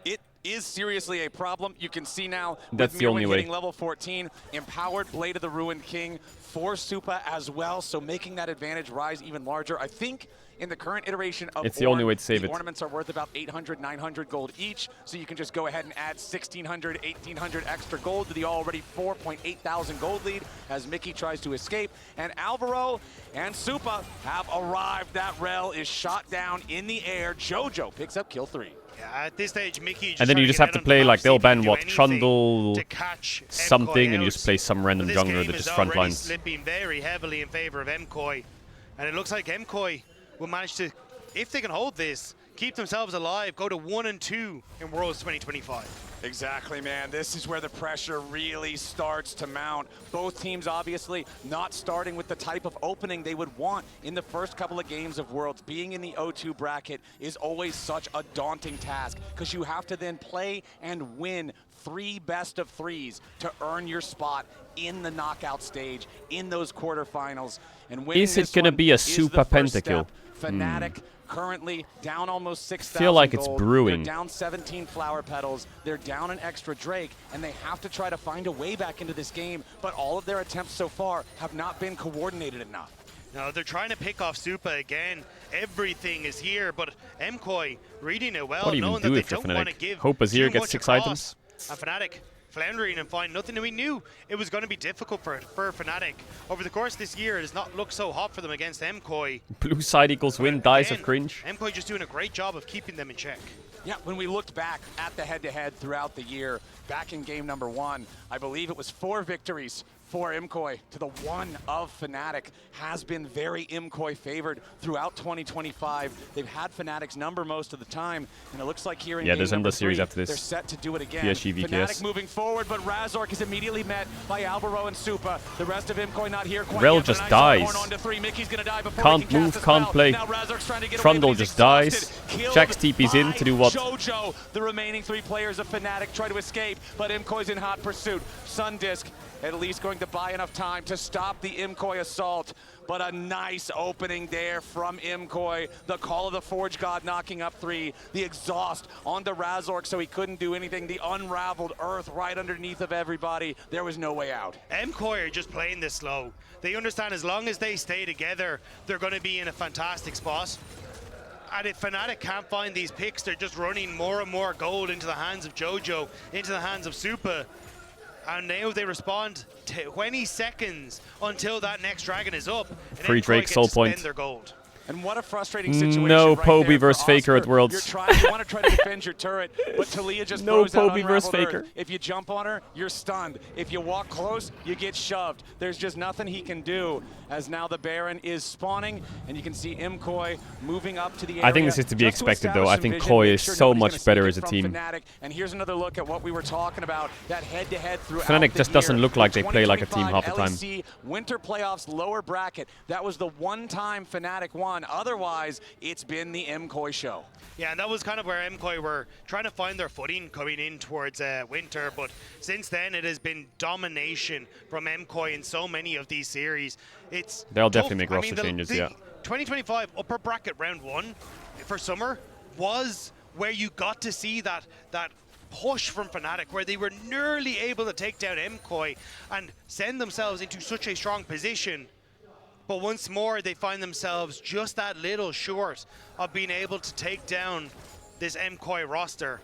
S4: It is seriously a problem. You can see now
S1: That's
S4: with
S1: the only
S4: Mirwin
S1: way.
S4: hitting level 14, empowered Blade of the Ruined King for Supa as well, so making that advantage rise even larger. I think in the current iteration of
S1: It's the only
S4: Ornn,
S1: way to save
S4: the
S1: it.
S4: ornaments are worth about 800, 900 gold each, so you can just go ahead and add 1,600, 1,800 extra gold to the already 4.8 thousand gold lead as Mickey tries to escape. And Alvaro and Supa have arrived. That Rel is shot down in the air. Jojo picks up kill 3.
S16: Yeah, at this stage, Mickey just
S1: And then you just have to play like they'll ban what Trundle something, and you just play some random jungler that just front lines.
S16: Slipping very heavily in favor of MKOI, and it looks like MKOI will manage to, if they can hold this, keep themselves alive, go to 1-2 in Worlds 2025.
S4: Exactly, man. This is where the pressure really starts to mount. Both teams obviously not starting with the type of opening they would want in the first couple of games of Worlds. Being in the O2 bracket is always such a daunting task because you have to then play and win 3 best-of-3s to earn your spot in the knockout stage, in those quarterfinals. And winning
S1: Is it
S4: this
S1: gonna
S4: one
S1: be a
S4: is the
S1: super
S4: first
S1: pentakill?
S4: step. Fnatic currently down almost 6,000
S1: Feel like it's
S4: gold.
S1: brewing.
S4: They're down 17 flower petals. They're down an extra Drake, and they have to try to find a way back into this game. But all of their attempts so far have not been coordinated enough.
S16: No, they're trying to pick off Supa again. Everything is here, but MKOI reading it well,
S1: What do you even
S16: knowing
S1: do
S16: that
S1: if
S16: they
S1: you're
S16: don't want to
S1: Fnatic?
S16: give
S1: Hope Azir
S16: too
S1: gets
S16: much
S1: 6
S16: across.
S1: items?
S16: And Fnatic floundering and find nothing. We knew it was going to be difficult for Fnatic. Over the course of this year, it has not looked so hot for them against MKOI.
S1: Blue side equals win, dice of cringe.
S16: MKOI just doing a great job of keeping them in check.
S4: Yeah, when we looked back at the head-to-head throughout the year, back in game number 1, I believe it was 4 victories for IMCOI to the 1 of Fnatic. Has been very IMCOI favored throughout 2025. They've had Fnatic's number most of the time, and it looks like here in game
S1: there's
S4: number
S1: another series
S4: 3,
S1: after this.
S4: they're set to do it again.
S1: PSG VKS.
S4: Fnatic moving forward, but Razork is immediately met by Alvaro and Supa. The rest of IMCOI not here quite
S1: Rel
S4: yet, but
S1: just
S4: a nice
S1: dies.
S4: Ornn onto 3. Mickey's gonna die before
S1: Can't
S4: he can
S1: move,
S4: cast a
S1: can't
S4: spell.
S1: play.
S4: Now Razork's trying to get away,
S1: Trundle
S4: but he's
S1: just dies.
S4: exhausted. Killed
S1: Jax TP's in
S4: by
S1: to do what?
S4: Jojo. The remaining 3 players of Fnatic try to escape, but IMCOI's in hot pursuit. Sundisk at least going to buy enough time to stop the IMCOI assault. But a nice opening there from IMCOI. The Call of the Forge God knocking up 3. The exhaust onto Razork so he couldn't do anything. The unraveled earth right underneath of everybody. There was no way out.
S16: MKOI are just playing this slow. They understand as long as they stay together, they're going to be in a fantastic spot. And if Fnatic can't find these picks, they're just running more and more gold into the hands of Jojo, into the hands of Supa. And now they respond 20 seconds until that next dragon is up. And
S1: Free
S16: MKOI
S1: Drake,
S16: get
S1: soul
S16: to spend
S1: point.
S16: their gold.
S4: And what a frustrating situation.
S1: No
S4: right
S1: Poby
S4: there
S1: versus
S4: for
S1: Faker
S4: Oscar.
S1: at Worlds.
S4: You want to try to defend your turret, but Talia just
S1: No
S4: throws out
S1: Poby versus
S4: unraveled
S1: Faker.
S4: earth. If you jump on her, you're stunned. If you walk close, you get shoved. There's just nothing he can do, as now the Baron is spawning, and you can see IMCOI moving up to the area.
S1: I think this is to be
S4: just
S1: expected, though.
S4: establish
S1: I
S4: some
S1: think
S4: vision,
S1: KOI
S4: make
S1: is
S4: sure
S1: so
S4: nobody's
S1: much
S4: gonna
S1: better
S4: sneak
S1: as a
S4: it from
S1: team.
S4: Fnatic. And here's another look at what we were talking about, that head-to-head throughout
S1: Fnatic
S4: the
S1: just doesn't
S4: year.
S1: look like they play like a team
S4: 2025
S1: half the time.
S4: LEC Winter Playoffs lower bracket. That was the one time Fnatic won. Otherwise, it's been the MKOI show.
S16: Yeah, and that was kind of where MKOI were trying to find their footing coming in towards winter, but since then it has been domination from MKOI in so many of these series.
S1: They'll
S16: tough.
S1: definitely make roster changes, yeah.
S16: 2025 upper bracket round 1 for summer was where you got to see that push from Fnatic, where they were nearly able to take down MKOI and send themselves into such a strong position. But once more, they find themselves just that little short of being able to take down this MKOI roster.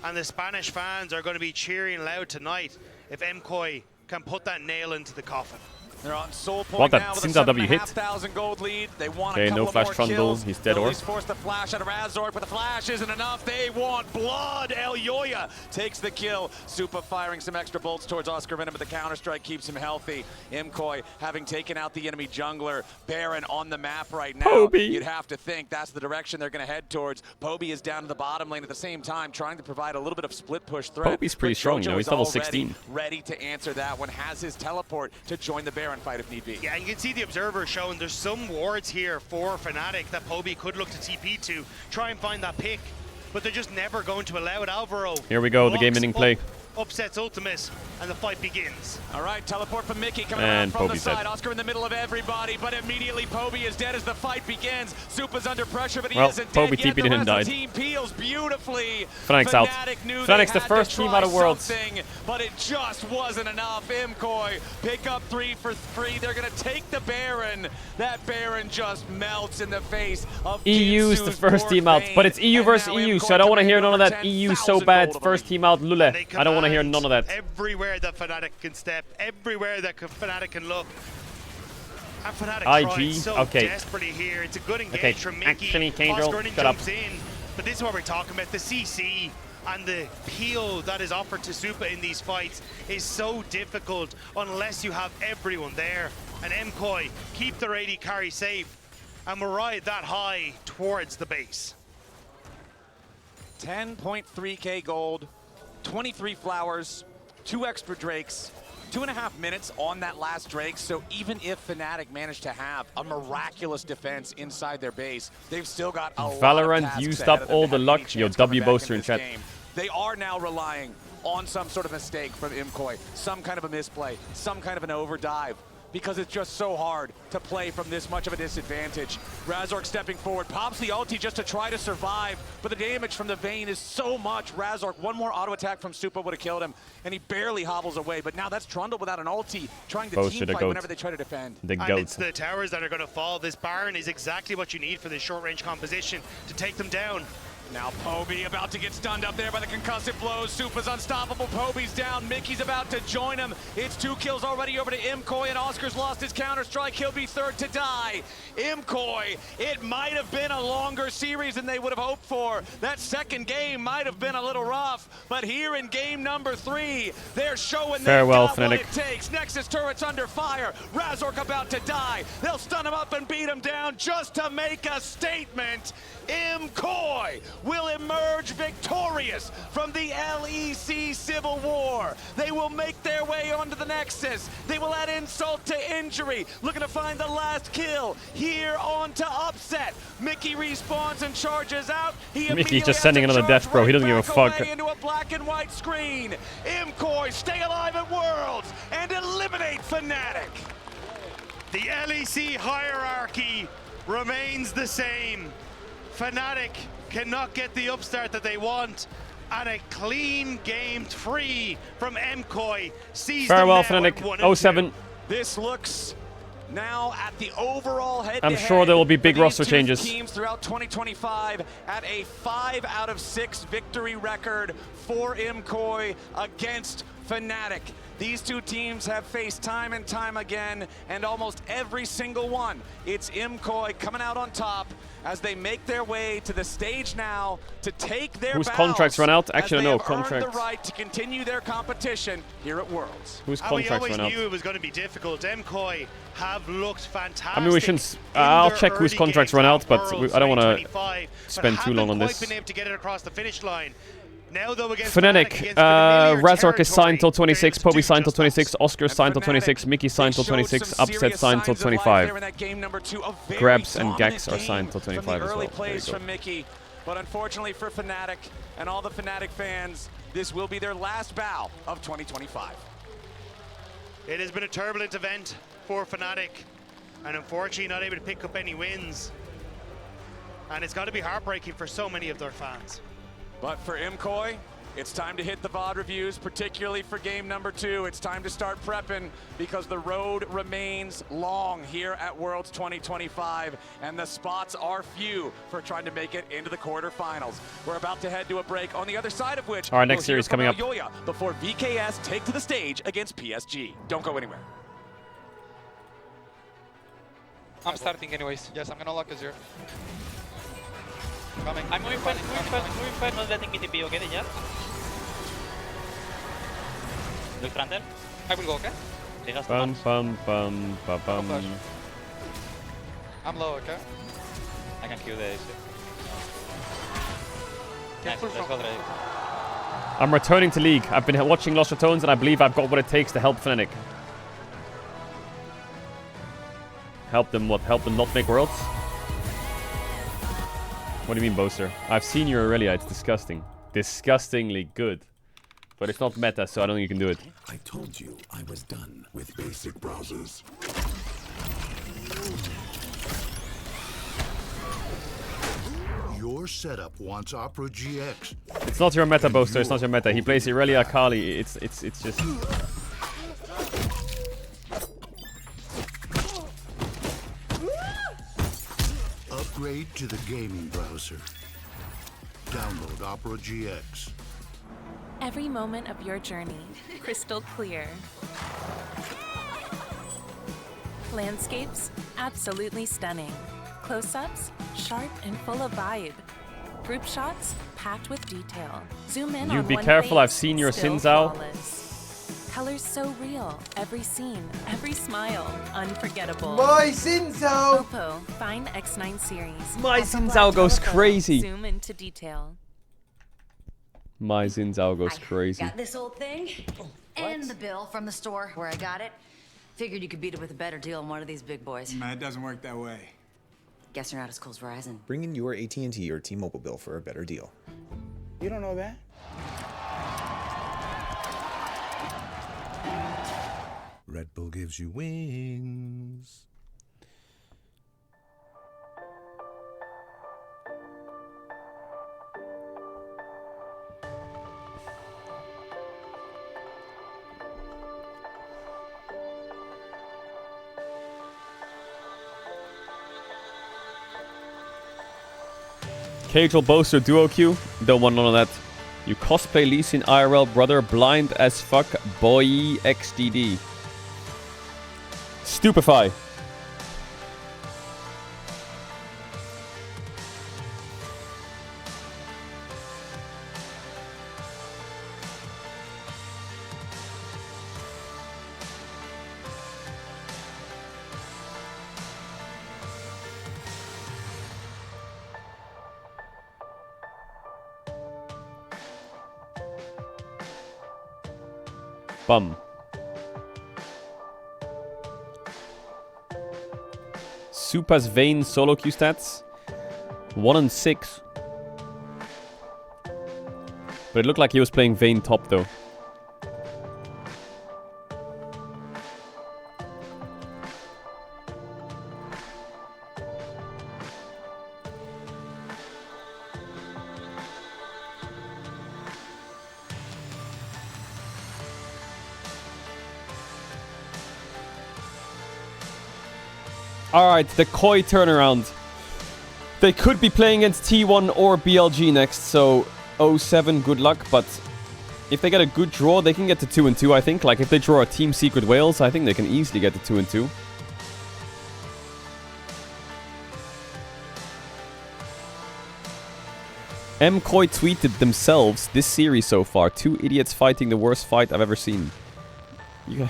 S16: And the Spanish fans are going to be cheering loud tonight if MKOI can put that nail into the coffin.
S4: They're on soul point
S1: What, that
S4: now with
S1: seems
S4: a
S1: that W hit?
S4: 7,500 gold lead. They want
S1: Okay,
S4: a couple
S1: no flash
S4: more
S1: trundle.
S4: kills.
S1: He's dead
S4: They'll
S1: or.
S4: at least force the flash out of Razork, but the flash isn't enough. They want blood. Elyoya takes the kill. Supa firing some extra bolts towards Oscar Venom, but the counter-strike keeps him healthy. MKOI having taken out the enemy jungler. Baron on the map right now.
S1: Poby.
S4: You'd have to think that's the direction they're going to head towards. Poby is down to the bottom lane at the same time, trying to provide a little bit of split push threat.
S1: Poby's pretty
S4: But
S1: strong,
S4: Jojo
S1: you know, he's
S4: is
S1: level
S4: already
S1: 16.
S4: ready to answer that one, has his teleport to join the Baron fight if need be.
S16: Yeah, you can see the observer showing there's some wards here for Fnatic that Poby could look to TP to, try and find that pick, but they're just never going to allow it. Alvaro.
S1: Here we go, the
S16: blocks
S1: game-ending play.
S16: Upsets ultimate, and the fight begins.
S4: All right, teleport from Mickey coming
S1: And
S4: around from the
S1: Poby's
S4: side.
S1: dead.
S4: Oscar in the middle of everybody, but immediately Poby is dead as the fight begins. Supa's under pressure, but he
S1: Well,
S4: isn't
S1: Poby
S4: dead yet.
S1: TP'd
S4: The
S1: in and
S4: rest of
S1: died.
S4: the team peels beautifully.
S1: Fnatic's out.
S4: Knew
S1: Fnatic's
S4: they
S1: the
S4: had
S1: first
S4: to
S1: team
S4: try
S1: out of Worlds.
S4: something, but it just wasn't enough. MKOI pick up 3 for 3. They're going to take the Baron. That Baron just melts in the face of
S1: EU's the
S4: Ginsu's
S1: first team out,
S4: Borg
S1: but it's EU
S4: and
S1: versus
S4: now
S1: EU,
S4: MKOI
S1: so I don't want to
S4: coming
S1: hear
S4: in
S1: none of
S4: over
S1: that. EU so
S4: 10,000
S1: bad,
S4: gold, I
S1: first
S4: believe.
S1: team out, Lule.
S16: They
S1: I don't want to hear none of that.
S16: Everywhere that Fnatic can step, everywhere that Fnatic can look. And Fnatic
S1: IG,
S16: trying so
S1: okay.
S16: desperately here. It's a good engage
S1: Okay,
S16: from Mickey.
S1: actually, Caedrel,
S16: Oscar
S1: shut up.
S16: jumps in, but this is what we're talking about. The CC and the peel that is offered to Supa in these fights is so difficult unless you have everyone there. And MKOI keep their AD carry safe, and we'll ride that high towards the base.
S4: 10.3k gold, 23 flowers, 2 extra drakes, 2.5 minutes on that last drake. So even if Fnatic managed to have a miraculous defense inside their base, they've still got a lot of
S1: Valorant
S4: tasks
S1: used
S4: ahead
S1: up
S4: of them
S1: all
S4: to
S1: the
S4: have any
S1: luck. Yo,
S4: chance coming
S1: W
S4: back
S1: Boaster in
S4: this
S1: chat.
S4: game. They are now relying on some sort of mistake from MKOI, some kind of a misplay, some kind of an overdive, because it's just so hard to play from this much of a disadvantage. Razork stepping forward, pops the ulti just to try to survive, but the damage from the Vayne is so much. Razork, one more auto attack from Supa would have killed him, and he barely hobbles away, but now that's Trundle without an ulti, trying to
S1: Boaster,
S4: team
S1: the
S4: fight
S1: goat.
S4: whenever they try to defend.
S1: The
S16: And
S1: goat.
S16: it's the towers that are going to fall. This Baron is exactly what you need for this short-range composition to take them down.
S4: Now Poby about to get stunned up there by the concussive blows. Supa's unstoppable. Poby's down. Mickey's about to join him. It's 2 kills already over to MKOI, and Oscar's lost his counter-strike. He'll be third to die. MKOI, it might have been a longer series than they would have hoped for. That second game might have been a little rough, but here in game number 3, they're showing
S1: Farewell,
S4: they've got what
S1: Fnatic.
S4: it takes. Nexus turret's under fire. Razork about to die. They'll stun him up and beat him down just to make a statement. MKOI will emerge victorious from the LEC Civil War. They will make their way onto the Nexus. They will add insult to injury, looking to find the last kill here onto Upset. Mickey respawns and charges out.
S1: Mickey's just sending another death, bro. He doesn't give a fuck.
S4: Into a black and white screen. MKOI stay alive at Worlds and eliminate Fnatic.
S16: The LEC hierarchy remains the same. Fnatic cannot get the upstart that they want, and a clean game 3 from MKOI sees
S1: Farewell,
S16: them now at 1
S1: Fnatic.
S16: and
S1: 07.
S4: This looks now at the overall head-to-head.
S1: I'm sure there will be big
S4: for these
S1: roster
S4: two
S1: changes.
S4: Teams throughout 2025 at a 5 out of 6 victory record for MKOI against Fnatic. These two teams have faced time and time again, and almost every single one, it's MKOI coming out on top as they make their way to the stage now to take their
S1: Whose
S4: bows
S1: contracts run out?
S4: as
S1: Actually,
S4: they
S1: no,
S4: have earned
S1: contracts.
S4: the right to continue their competition here at Worlds.
S1: Whose
S16: And we
S1: contracts
S16: always
S1: run out?
S16: knew it was going to be difficult. MKOI have looked fantastic.
S1: I mean, we shouldn't. I'll check whose contracts run out, but I don't want to
S16: 2025,
S1: spend
S16: but
S1: too long on
S16: haven't
S1: this.
S16: quite been able to get it across the finish line. Now, though, against
S1: Fnatic,
S16: against familiar
S1: Razork is signed till
S16: territory,
S1: 26,
S16: they're
S1: Poby signed till
S16: just
S1: 26, Oscar signed till 26, Mickey signed till 26, Upset signed till 25. Grabs and Gax are signed till 25 as well.
S4: Early
S1: There you
S4: plays
S1: go.
S4: from Mickey, but unfortunately for Fnatic and all the Fnatic fans, this will be their last bow of 2025.
S16: It has been a turbulent event for Fnatic, and unfortunately not able to pick up any wins. And it's got to be heartbreaking for so many of their fans.
S4: But for MKOI, It's time to hit the VOD reviews, particularly for game number 2. It's time to start prepping because the road remains long here at Worlds 2025, and the spots are few for trying to make it into the quarterfinals. We're about to head to a break, on the other side of which
S1: our next series coming up
S4: before VKS take to the stage against PSG. Don't go anywhere.
S17: I'm starting anyways.
S3: Yes, I'm gonna lock a 0. Coming.
S17: I'm moving fast, not letting me TP, okay, yeah? Look frontal. I will go, okay?
S1: Bum, bum, bum, bum, bum.
S3: I'm low, okay?
S17: I can kill the AC. Nice, let's go ready.
S1: I'm returning to League. I've been watching Lost Retones and I believe I've got what it takes to help Fnatic. Help them what? Help them not make Worlds? What do you mean, Boaster? I've seen your Aurelia. It's disgusting. Disgustingly good. But it's not meta, so I don't think you can do it.
S20: I told you I was done with basic browsers. Your setup wants Opera GX.
S1: It's not your meta, Boaster. It's not your meta. He plays Aurelia Kali. It's just...
S20: Upgrade to the gaming browser. Download Opera GX.
S5: Every moment of your journey, crystal clear. Landscapes, absolutely stunning. Close-ups, sharp and full of vibe. Group shots, packed with detail. Zoom in on
S1: You be
S5: one
S1: careful,
S5: face,
S1: I've seen your
S5: still
S1: Sinzao.
S5: flawless. Colors so real, every scene, every smile, unforgettable.
S8: My Sinzao!
S5: Oppo, Find X9 series.
S1: My
S5: Also
S1: Sinzao
S5: Black
S1: goes
S5: Telephone,
S1: crazy.
S5: Zoom into detail.
S1: My Sinzao goes crazy.
S14: Got this old thing and the bill from the store where I got it. Figured you could beat it with a better deal on one of these big boys.
S15: It doesn't work that way.
S14: Guess you're not as cool as Verizon.
S26: Bring in your AT&T or T-Mobile bill for a better deal.
S15: You don't know that?
S20: Red Bull gives you wings.
S1: Caedrel Boaster Duo Q. Don't want none of that. You cosplay Lee Sin IRL, brother. Blind as fuck. Boy XDD. Stupefy. Bum. Supa's Vayne solo Q stats. 1 and 6. But it looked like he was playing Vayne top though. Alright, the KOI turnaround. They could be playing against T1 or BLG next, so 07, good luck, but if they get a good draw, they can get to 2-2, I think. Like, if they draw a Team Secret Wales, I think they can easily get to 2-2. KOI tweeted themselves this series so far. 2 idiots fighting the worst fight I've ever seen. You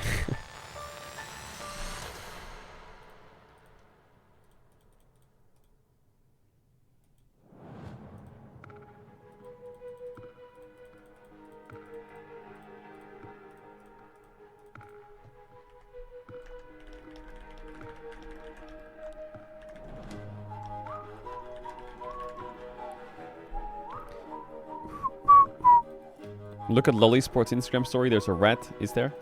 S1: Look at Lolly Sports Instagram story. There's a rat. Is there?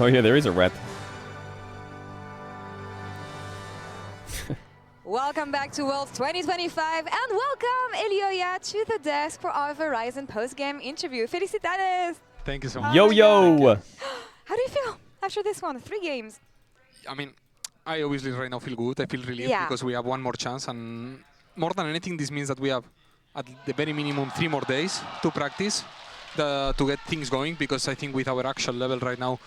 S1: Oh yeah, there is a rat.
S12: Welcome back to Worlds 2025 and welcome Elioya to the desk for our Verizon post-game interview. Felicidades!
S2: Thank you so much.
S1: Yo, yo!
S12: How do you feel after this one? 3 games.
S2: I mean, I obviously right now feel good. I feel relieved because we have one more chance, and more than anything, this means that we have at the very minimum 3 more days to practice to get things going, because I think with our actual level right now,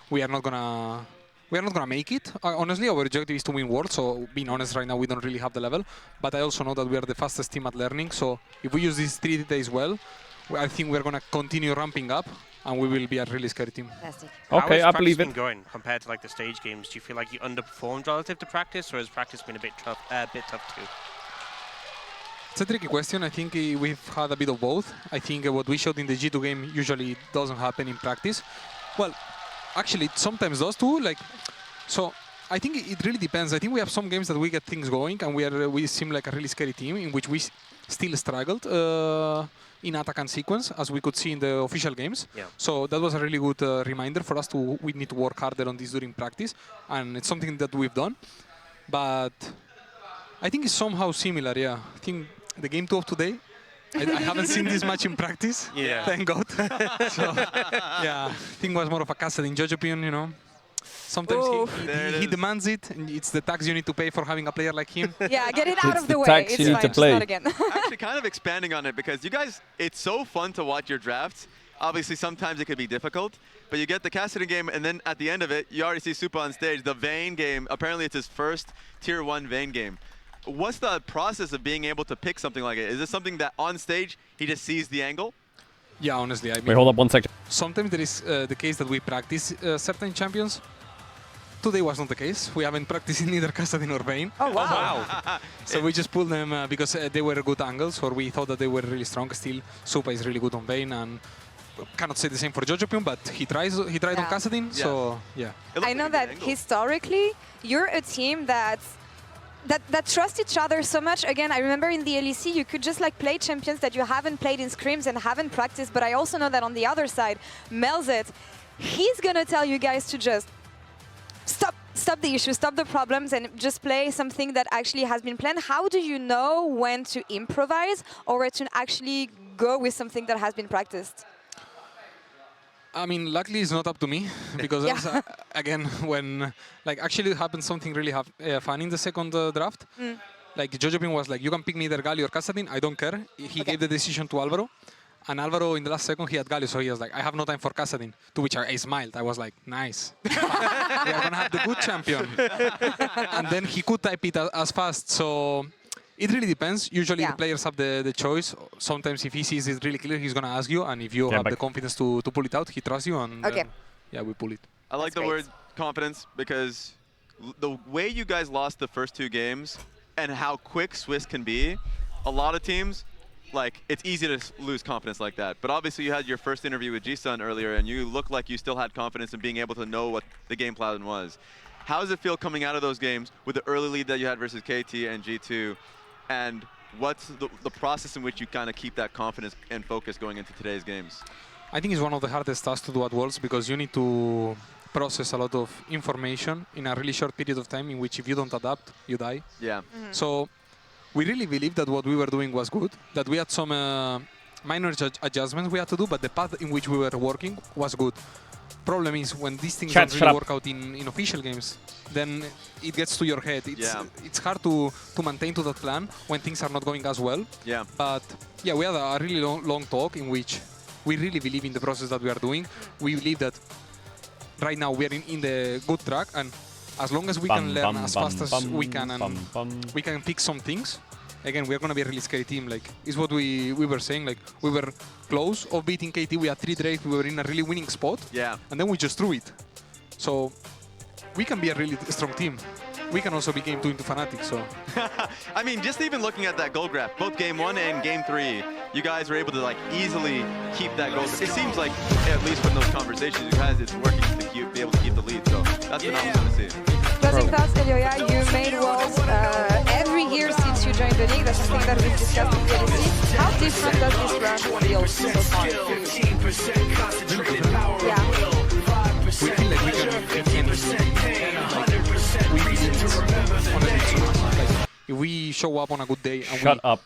S2: we are not gonna make it. Honestly, our objective is to win Worlds, so being honest right now, we don't really have the level. But I also know that we are the fastest team at learning, so if we use these 3 days well, I think we're gonna continue ramping up, and we will be a really scary team.
S1: Okay, I believe it.
S10: How has practice been going compared to like the stage games? Do you feel like you underperformed relative to practice, or has practice been a bit tough too?
S2: It's a tricky question. I think we've had a bit of both. I think what we showed in the G2 game usually doesn't happen in practice. Well, actually, it sometimes does too. So I think it really depends. I think we have some games that we get things going, and we seem like a really scary team in which we still struggled in attack and sequence, as we could see in the official games.
S10: Yeah.
S2: So that was a really good reminder for us we need to work harder on this during practice, and it's something that we've done. But I think it's somehow similar, yeah. I think the game 2 of today, I haven't seen this much in practice, thank God. So, yeah, I think it was more of a Caedrel in judge opinion, you know. Sometimes he demands it, and it's the tax you need to pay for having a player like him.
S12: Yeah, get it out of the way.
S1: Tax
S12: it's
S1: you need
S12: fine,
S1: to play.
S12: Just not again.
S7: Actually, kind of expanding on it, because you guys, it's so fun to watch your drafts. Obviously, sometimes it could be difficult, but you get the Caedrel game, and then at the end of it, you already see Supa on stage. The Vayne game, apparently it's his first Tier 1 Vayne game. What's the process of being able to pick something like it? Is this something that on stage, he just sees the angle?
S2: Yeah, honestly. I mean,
S1: Wait, hold up 1 second.
S2: Sometimes there is the case that we practice certain champions. Today was not the case. We haven't practiced neither Caedrel nor Vayne.
S12: Oh, wow.
S2: So we just pulled them because they were good angles, or we thought that they were really strong. Still, Supa is really good on Vayne, and cannot say the same for Jojopion, but he tried on Caedrel, so yeah.
S12: I know that historically, you're a team that trust each other so much. Again, I remember in the LEC, you could just like play champions that you haven't played in scrims and haven't practiced, but I also know that on the other side, Melzet, he's gonna tell you guys to just stop the issues, stop the problems, and just play something that actually has been planned. How do you know when to improvise or to actually go with something that has been practiced?
S2: I mean, luckily it's not up to me, because again, when actually happened something really fun in the second draft. Like Jojopion was like, you can pick me either Galio or Caedrel, I don't care. He gave the decision to Alvaro, and Alvaro in the last second he had Galio, so he was like, I have no time for Caedrel. To which I smiled. I was like, nice. We are gonna have the good champion. And then he could type it as fast, so. It really depends. Usually the players have the choice. Sometimes if he sees it really clear, he's going to ask you. And if you have the confidence to pull it out, he trusts you. And yeah, we pull it.
S7: I like the word confidence, because the way you guys lost the first 2 games and how quick Swiss can be, a lot of teams, it's easy to lose confidence like that. But obviously you had your first interview with G-Sun earlier, and you looked like you still had confidence in being able to know what the game plan was. How does it feel coming out of those games with the early lead that you had versus KT and G2? And what's the process in which you kind of keep that confidence and focus going into today's games?
S2: I think it's one of the hardest tasks to do at Worlds, because you need to process a lot of information in a really short period of time, in which if you don't adapt, you die.
S7: Yeah.
S2: So we really believed that what we were doing was good, that we had some minor adjustments we had to do, but the path in which we were working was good. Problem is, when these things don't really work out in official games, then it gets to your head. It's hard to maintain to that plan when things are not going as well.
S7: Yeah.
S2: But yeah, we had a really long talk in which we really believe in the process that we are doing. We believe that right now we are in the good track, and as long as we can learn as fast as we can, and we can fix some things, again, we're going to be a really scary team. Is what we were saying. We were close of beating KT. We had 3 drafts. We were in a really winning spot.
S7: Yeah.
S2: And then we just threw it. So we can be a really strong team. We can also be game 2 into Fnatic, so.
S7: I mean, just even looking at that goal graph, both game 1 and game 3, you guys were able to easily keep that goal. It seems like, at least from those conversations, you guys, it's working to be able to keep the lead. So that's what I'm going to see.
S12: Closing thoughts, Elioya. You made Worlds every year since you joined the league. That's something that we've discussed in the LEC. How different does this run feel so far for you?
S2: We feel like we can show up on a good day. And
S1: Shut up.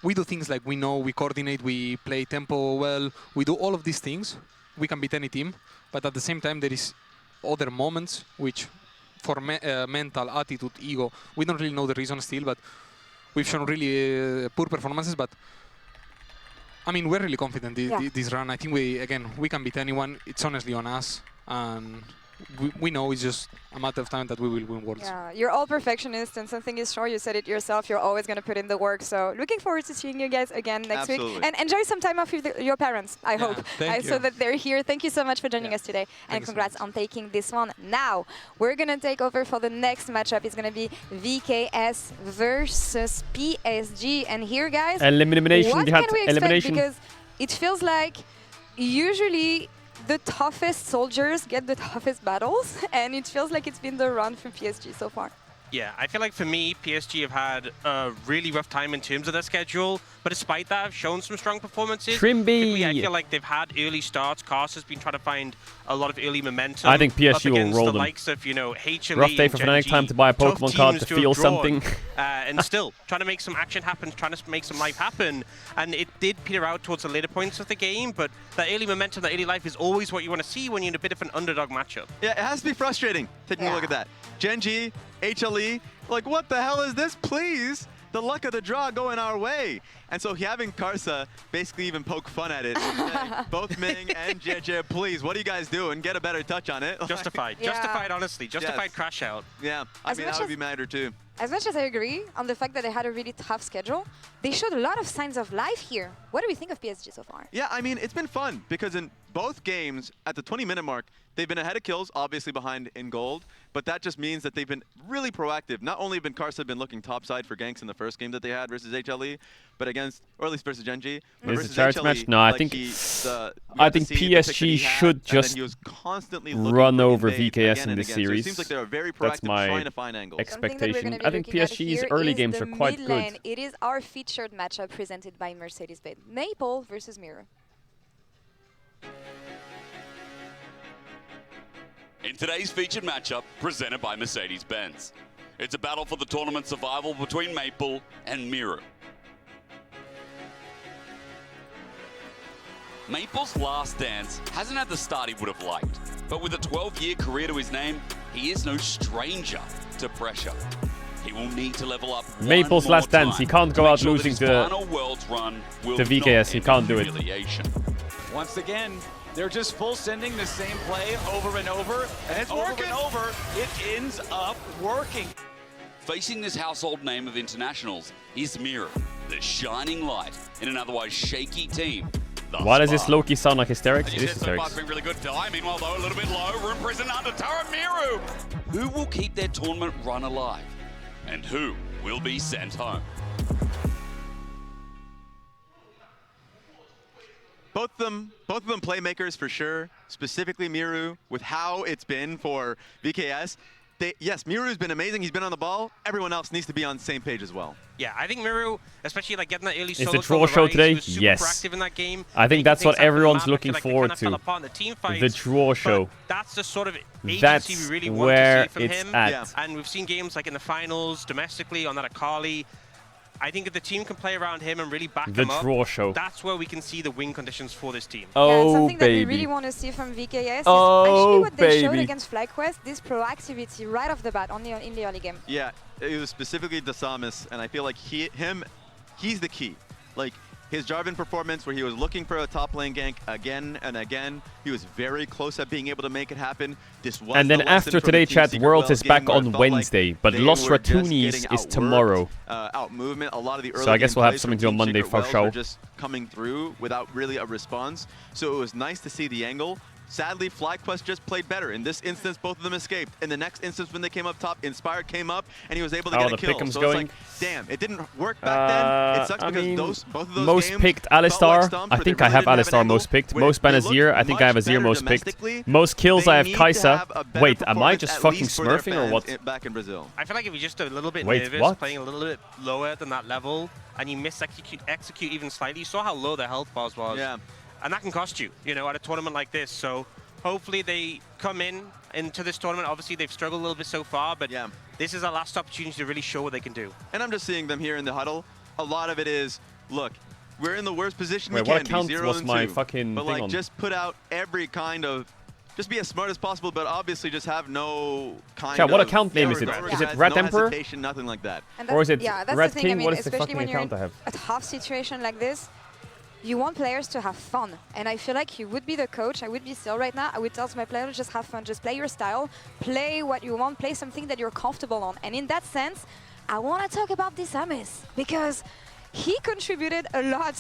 S2: We do things like we know, we coordinate, we play tempo well, we do all of these things, we can beat any team, but at the same time there is other moments which for mental, attitude, ego, we don't really know the reason still, but we've shown really poor performances, but I mean, we're really confident this run. I think we can beat anyone. It's honestly on us, and we know it's just a matter of time that we will win Worlds.
S12: Yeah, you're all perfectionists, and something is sure, you said it yourself, you're always going to put in the work. So looking forward to seeing you guys again next week. And enjoy some time off with your parents, I hope. So that they're here. Thank you so much for joining us today. And congrats on taking this one. Now, we're going to take over for the next matchup. It's going to be VKS versus PSG. And here, guys,
S1: Elimination.
S12: what can we expect? Because it feels like usually the toughest soldiers get the toughest battles, and it feels like it's been the run for PSG so far.
S10: Yeah, I feel like for me, PSG have had a really rough time in terms of their schedule, but despite that, have shown some strong performances.
S1: Trimby!
S10: I feel like they've had early starts. Cars has been trying to find a lot of early momentum.
S1: I think PSG will roll
S10: the
S1: them.
S10: likes of, HLE
S1: rough day for Fnatic, time to buy a Pokemon card to feel something.
S10: And still, trying to make some action happen, trying to make some life happen. And it did peter out towards the later points of the game, but that early momentum, that early life is always what you want to see when you're in a bit of an underdog matchup.
S7: Yeah, it has to be frustrating taking a look at that. Gen.G, HLE, like what the hell is this, please? The luck of the draw going our way. And so having Karsa basically even poke fun at it. Both Ming and JJ, please, what are you guys doing? Get a better touch on it.
S10: Justified. Justified, honestly. Justified crash out.
S7: Yeah, I mean, that would be matter too.
S12: As much as I agree on the fact that they had a really tough schedule, they showed a lot of signs of life here. What do we think of PSG so far?
S7: Yeah, I mean, it's been fun because in both games at the 20-minute mark, they've been ahead of kills, obviously behind in gold, but that just means that they've been really proactive. Not only have Karsa been looking topside for ganks in the first game that they had versus HLE, but against, or at least versus Gen.G.
S1: Is it a charge match? No, I think PSG should just run over VKS in this series.
S7: So it seems like they're very proactive,
S1: That's my
S7: trying to find angles.
S1: expectation. I think PSG's early games are quite good.
S12: It is our featured matchup presented by Mercedes-Benz. Maple versus Mirror.
S6: In today's featured matchup, presented by Mercedes-Benz, it's a battle for the tournament survival between Maple and Mirror. Maple's last dance hasn't had the start he would have liked, but with a 12-year career to his name, he is no stranger to pressure. He will need to level up
S1: Maple's last dance, he can't go out losing to VKS, he can't do it.
S4: Once again, they're just full sending the same play over and over, and it's working. And over, it ends up working.
S6: Facing this household name of internationals is Mirror, the shining light in an otherwise shaky team.
S1: Why does this Loki sound like hysterics? It is
S6: So far,
S1: hysterics.
S6: it's been really good. Meanwhile, though, a little bit low. Room prison under Tara Miru. Who will keep their tournament run alive? And who will be sent home?
S7: Both of them playmakers for sure, specifically Miru, with how it's been for VKS. Yes, Miru's been amazing, he's been on the ball. Everyone else needs to be on the same page as well.
S10: Yeah, I think Miru, especially like getting that early solo.
S1: It's a draw show today?
S10: Super
S1: Yes.
S10: proactive in that game.
S1: I think that's what everyone's looking
S10: like
S1: forward
S10: fell
S1: to.
S10: apart in the team fights,
S1: The draw show.
S10: That's the sort of agency
S1: That's
S10: we really
S1: where
S10: want to see from
S1: it's
S10: him.
S1: at. Yeah.
S10: And we've seen games like in the finals, domestically, on that Akali. I think if the team can play around him and really back
S1: The
S10: him up,
S1: draw show.
S10: that's where we can see the win conditions for this team.
S1: Oh,
S12: something that we
S1: baby.
S12: really want to see from VKS is
S1: Oh,
S12: actually what they showed
S1: baby.
S12: against FlyQuest, this proactivity right off the bat in the early game.
S7: Yeah, it was specifically Dasamis, and I feel like he's the key. Like, his Jarvan performance where he was looking for a top lane gank again and again, he was very close at being able to make it happen. This was
S1: And then
S7: the lesson
S1: after
S7: from
S1: today,
S7: Team
S1: chat,
S7: Secret
S1: Worlds
S7: Wells
S1: is back
S7: game where it
S1: on
S7: felt like
S1: Wednesday, but
S7: they
S1: Los
S7: were just
S1: Ratunis
S7: getting
S1: is
S7: outworked,
S1: tomorrow.
S7: Out-movement. A lot of the early
S1: So I guess
S7: game
S1: we'll have
S7: plays
S1: something
S7: from
S1: to do on
S7: Team
S1: Monday
S7: Secret
S1: for
S7: Wells
S1: sure.
S7: were just coming through without really a response. So it was nice to see the angle. Sadly, FlyQuest just played better. In this instance, both of them escaped. In the next instance, when they came up top, Inspired came up, and he was able to get a kill.
S1: Pick'em's
S7: So
S1: going.
S7: it's like, damn, it didn't work back then. It sucks
S1: I
S7: because
S1: mean,
S7: both of those
S1: most
S7: games
S1: picked
S7: felt like
S1: Alistar.
S7: stumps
S1: I
S7: where
S1: think
S7: they
S1: I have
S7: really didn't
S1: Alistar
S7: an
S1: most
S7: angle,
S1: picked.
S7: where
S1: Most
S7: they
S1: Benazir.
S7: looked
S1: I think I have
S7: much
S1: Azir
S7: better
S1: most picked.
S7: domestically.
S1: Most kills
S7: They
S1: I have
S7: need to
S1: Kaisa.
S7: have a better
S1: Wait, am I
S7: performance
S1: just
S7: at
S1: fucking
S7: least for their
S1: smurfing or
S7: fans
S1: what?
S7: back in Brazil.
S10: I feel like if you're just a little bit
S1: Wait,
S10: nervous,
S1: what?
S10: playing a little bit lower than that level, and you execute even slightly, you saw how low the health bars was.
S7: Yeah.
S10: And that can cost you, at a tournament like this. So Hopefully they come into this tournament. Obviously, they've struggled a little bit so far, but this is our last opportunity to really show what they can do.
S7: And I'm just seeing them here in the huddle. A lot of it is, look, we're in the worst position
S1: Wait,
S7: we can
S1: what account
S7: be, 0
S1: was
S7: and
S1: my
S7: 2.
S1: fucking
S7: But
S1: thing
S7: like,
S1: on?
S7: just put out every kind of, just be as smart as possible, but obviously just have no kind
S1: Chat,
S7: of...
S1: what account name is it?
S7: no
S1: Is it
S7: regrets,
S1: Red
S7: no
S1: Emperor?
S7: hesitation, nothing like that.
S12: And
S1: Or is it
S12: yeah, that's
S1: Red
S12: the thing.
S1: King?
S12: I mean,
S1: What is the
S12: especially
S1: fucking
S12: when you're
S1: account I have?
S12: in a tough situation like this, you want players to have fun. And I feel like you would be the coach. I would be still right now. I would tell my players, just have fun. Just play your style. Play what you want. Play something that you're comfortable on. And in that sense, I want to talk about Disamis because he contributed a lot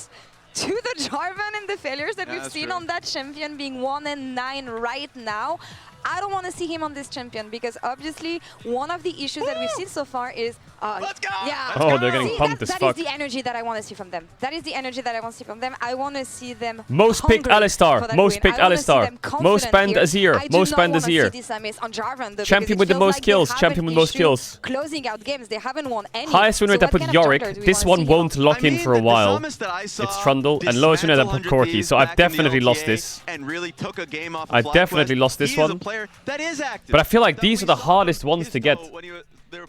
S12: to the Jarvan and the failures that we've seen on that champion being 1 and 9 right now. I don't want to see him on this champion because obviously one of the issues that we've seen so far is
S7: let's go!
S12: Yeah.
S1: Oh, they're getting pumped as
S12: that
S1: fuck.
S12: is the energy that I want to see from them. That is the energy that I want to see from them. I want to see them
S1: Most picked
S12: hungry
S1: Alistar.
S12: for that
S1: Most
S12: win.
S1: picked
S12: I wanna see
S1: Alistar.
S12: them confident
S1: Most banned
S12: here.
S1: Azir.
S12: I do
S1: Most
S12: not
S1: banned
S12: wanna see
S1: Azir.
S12: Disamis on Jarvan, though,
S1: Champion
S12: because
S1: with
S12: it
S1: the
S12: feels
S1: most
S12: like
S1: kills.
S12: they have
S1: Champion
S12: an
S1: with most
S12: issue
S1: kills.
S12: Closing out games, they haven't won any.
S1: Highest win rate
S12: So
S1: I
S12: what
S1: put
S12: kind of jungler
S1: Yorick.
S12: do we
S1: This
S12: wanna
S1: one
S12: see
S1: won't lock in
S7: mean,
S1: for a
S7: the
S1: while.
S7: Disamis that I saw
S1: It's Trundle. And lowest win rate I put
S7: dismantle
S1: Corki. So
S7: 100
S1: I've
S7: Thieves back in the
S1: definitely lost
S7: LTA
S1: this.
S7: and really took a game off
S1: I
S7: of
S1: definitely
S7: FlyQuest.
S1: lost this
S7: He is a
S1: one.
S7: player that is active.
S1: But I feel like these are the hardest ones to get.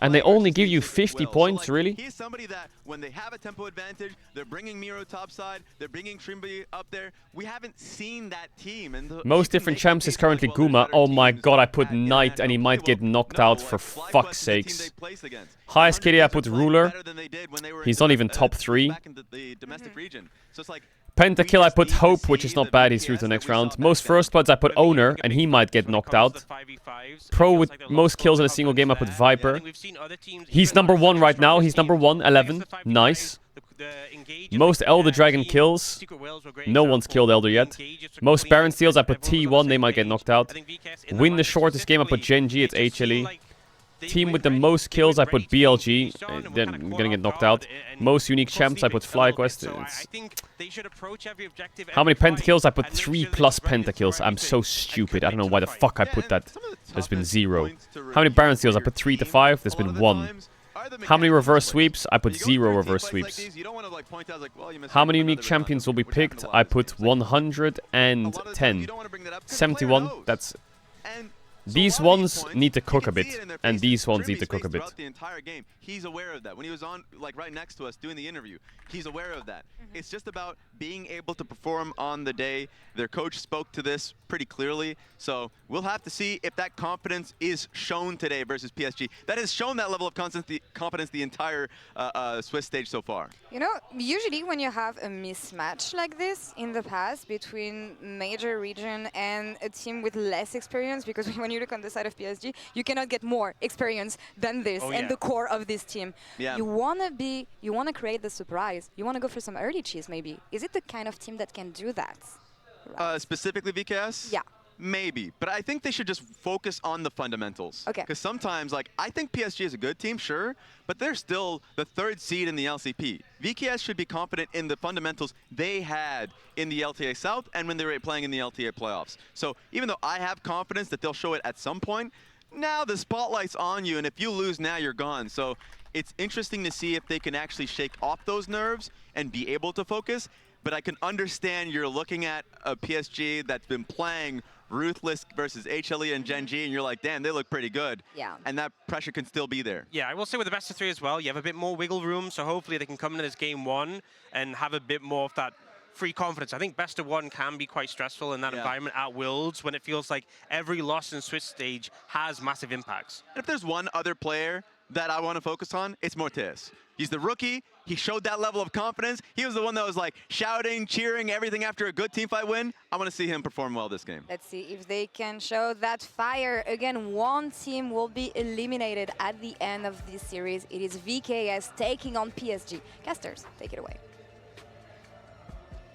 S1: And they only give you 50 points, really?
S7: He's somebody that when they have a tempo advantage, they're bringing Miro topside, they're bringing Trimby up there. We haven't seen that team. And
S1: Most different champs is currently Guma. Oh my god, I put Knight and he might get knocked out for fuck's sakes. Highest KD I put Ruler. He's not even top 3. Pentakill I put Hope, which is not bad, he's through to the next round. Most first bloods I put Owner, and he might get knocked out. Pro with most kills in a single game I put Viper. He's number 1 right now, he's number 1, 11, nice. Most Elder Dragon kills, no one's killed Elder yet. Most Baron steals I put T1, they might get knocked out. Win the shortest game I put Genji, it's HLE. Team with the most kills I put BLG, they're gonna get knocked out. Most unique champs I put FlyQuest. How many pentakills? I put 3+ pentakills. I'm so stupid. I don't know why the fuck I put that. There's been 0. How many Baron steals? I put 3 to 5. There's been 1. How many reverse sweeps? I put 0 reverse sweeps. How many unique champions will be picked? I put 110. 71. That's... These ones need to cook a bit, and these ones need to cook a bit.
S7: The entire game, he's aware of that. When he was on, like right next to us doing the interview, he's aware of that. It's just about being able to perform on the day. Their coach spoke to this pretty clearly, so we'll have to see if that confidence is shown today versus PSG. That has shown that level of confidence the entire Swiss stage so far.
S12: You know, usually when you have a mismatch like this in the past between major region and a team with less experience, because when you look on the side of PSG, you cannot get more experience than this and the core of this team. You wanna create the surprise. You wanna go for some early cheese maybe. Is it the kind of team that can do that?
S7: Specifically VKS?
S12: Yeah.
S7: Maybe, but I think they should just focus on the fundamentals.
S12: Okay.
S7: Because sometimes, like, I think PSG is a good team, sure, but they're still the 3rd seed in the LCP. VKS should be confident in the fundamentals they had in the LTA South and when they were playing in the LTA playoffs. So even though I have confidence that they'll show it at some point, now the spotlight's on you, and if you lose now, you're gone. So it's interesting to see if they can actually shake off those nerves and be able to focus. But I can understand you're looking at a PSG that's been playing Ruthless versus HLE and Genji, and you're like, damn, they look pretty good.
S12: Yeah.
S7: And that pressure can still be there.
S10: Yeah, I will say with the best of 3 as well, you have a bit more wiggle room, so hopefully they can come into this game 1 and have a bit more of that free confidence. I think best of 1 can be quite stressful in that environment at Worlds when it feels like every loss in Swiss stage has massive impacts.
S7: And if there's one other player that I want to focus on, it's Mortis. He's the rookie. He showed that level of confidence. He was the one that was like shouting, cheering, everything after a good teamfight win. I want to see him perform well this game.
S12: Let's see if they can show that fire. Again, one team will be eliminated at the end of this series. It is VKS taking on PSG. Casters, take it away.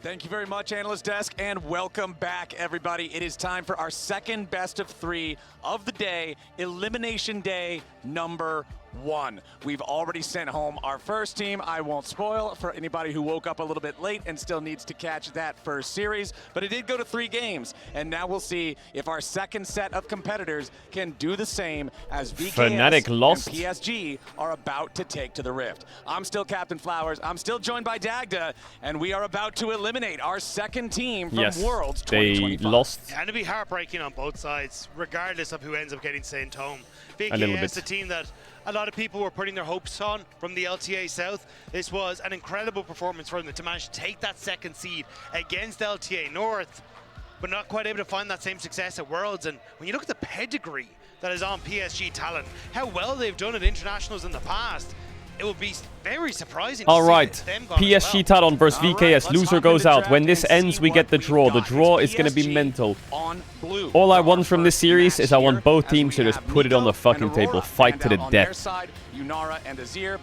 S4: Thank you very much, Analyst Desk, and welcome back, everybody. It is time for our second best of 3 of the day, Elimination Day number 1. We've already sent home our first team. I won't spoil for anybody who woke up a little bit late and still needs to catch that first series, but it did go to 3 games, and now we'll see if our second set of competitors can do the same as
S1: Fnatic
S4: VKS
S1: lost.
S4: and PSG are about to take to the Rift. I'm still Captain Flowers. I'm still joined by Dagda, and we are about to eliminate our second team from Worlds 2025.
S1: They lost.
S16: And it'd be heartbreaking on both sides, regardless of who ends up getting sent home.
S1: A little bit.
S16: VKS, a team that a lot of people were putting their hopes on from the LTA South. This was an incredible performance for them to manage to take that second seed against LTA North, but not quite able to find that same success at Worlds. And when you look at the pedigree that is on PSG Talent, how well they've done at internationals in the past, it will be very surprising.
S1: All right, PSG Talon versus VKS. Loser goes out. When this ends, we get the draw. The draw is going to be mental. All I want from this series is I want both teams to just put it on the fucking table. Fight to the death.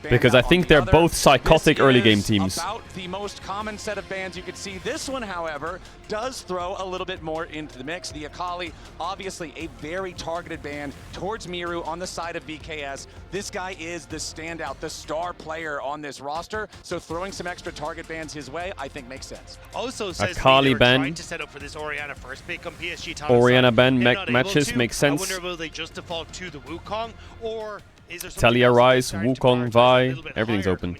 S1: Because I think they're both psychotic early game teams.
S4: About the most common set of bans you could see. This one, however, does throw a little bit more into the mix. The Akali, obviously a very targeted ban towards Miru on the side of VKS. This guy is the standout, the star player on this roster. So throwing some extra target bans his way, I think makes sense.
S16: Also says
S1: Akali ban.
S16: trying to set up for this Orianna first pick on PSG Talent.
S1: Orianna ban matches make sense.
S16: I wonder will they just default to the Wukong, or is there
S1: Talia Rise, Wukong, Vi, everything's open.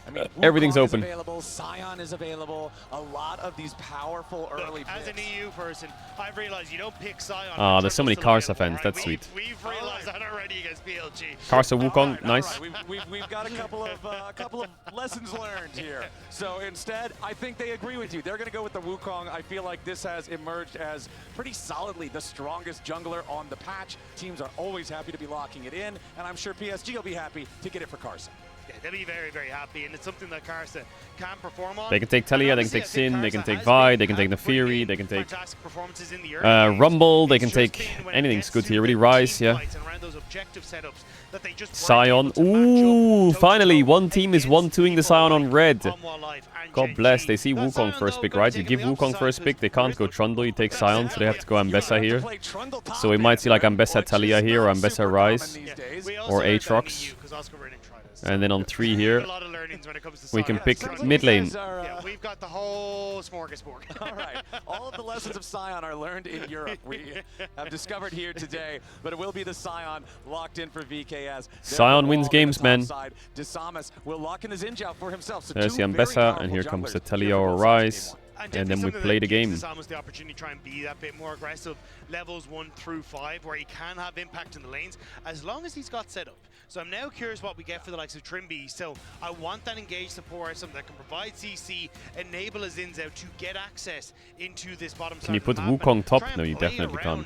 S4: I mean,
S1: everything's open.
S4: Is available, Sion is available. A lot of these powerful early picks.
S16: As an EU person, I've realized you don't pick Sion.
S1: Ah, there's so many Karsa fans. That's sweet.
S16: We've realized that already against PLG.
S1: Karsa Wukong, nice.
S4: We've got a couple of lessons learned here. So instead, I think they agree with you. They're going to go with the Wukong. I feel like this has emerged as pretty solidly the strongest jungler on the patch. Teams are always happy to be locking it in, and I'm sure PSG will be happy to get it for Karsa.
S16: Yeah, they'll be very, very happy, and it's something that Karsa can perform on.
S1: They can take Talia, they can take Sin, they can take Vi, they can take Nefiri, they can take Rumble, they can take anything's good here. Really Rise, yeah. Sion. Ooh, finally, one team is 1-2ing the Sion on red. God bless, they see Wukong first pick, right? You give Wukong first pick, they can't go Trundle, you take Sion, so they have to go Ambessa here. So we might see like Ambessa Talia here, or Ambessa Rise, or Aatrox. And then on 3 here, we can pick mid lane.
S16: Yeah, we've got the whole smorgasbord.
S4: All right, all of the lessons of Sion are learned in Europe. We have discovered here today, but it will be the Sion locked in for VKS.
S1: Sion wins games, man.
S4: Desamas will lock in the Xinjiao for himself. So
S1: there's the Ambessa, and here comes the Talia or Rise. And then we play the game.
S16: Desamas the opportunity to try and be that bit more aggressive, levels 1 through 5, where he can have impact in the lanes, as long as he's got set up. So I'm now curious what we get for the likes of Trimby. So I want that engaged support, something that can provide CC, enable a Xinjiao to get access into this bottom side.
S1: Can you put Wukong top? No, you definitely can't.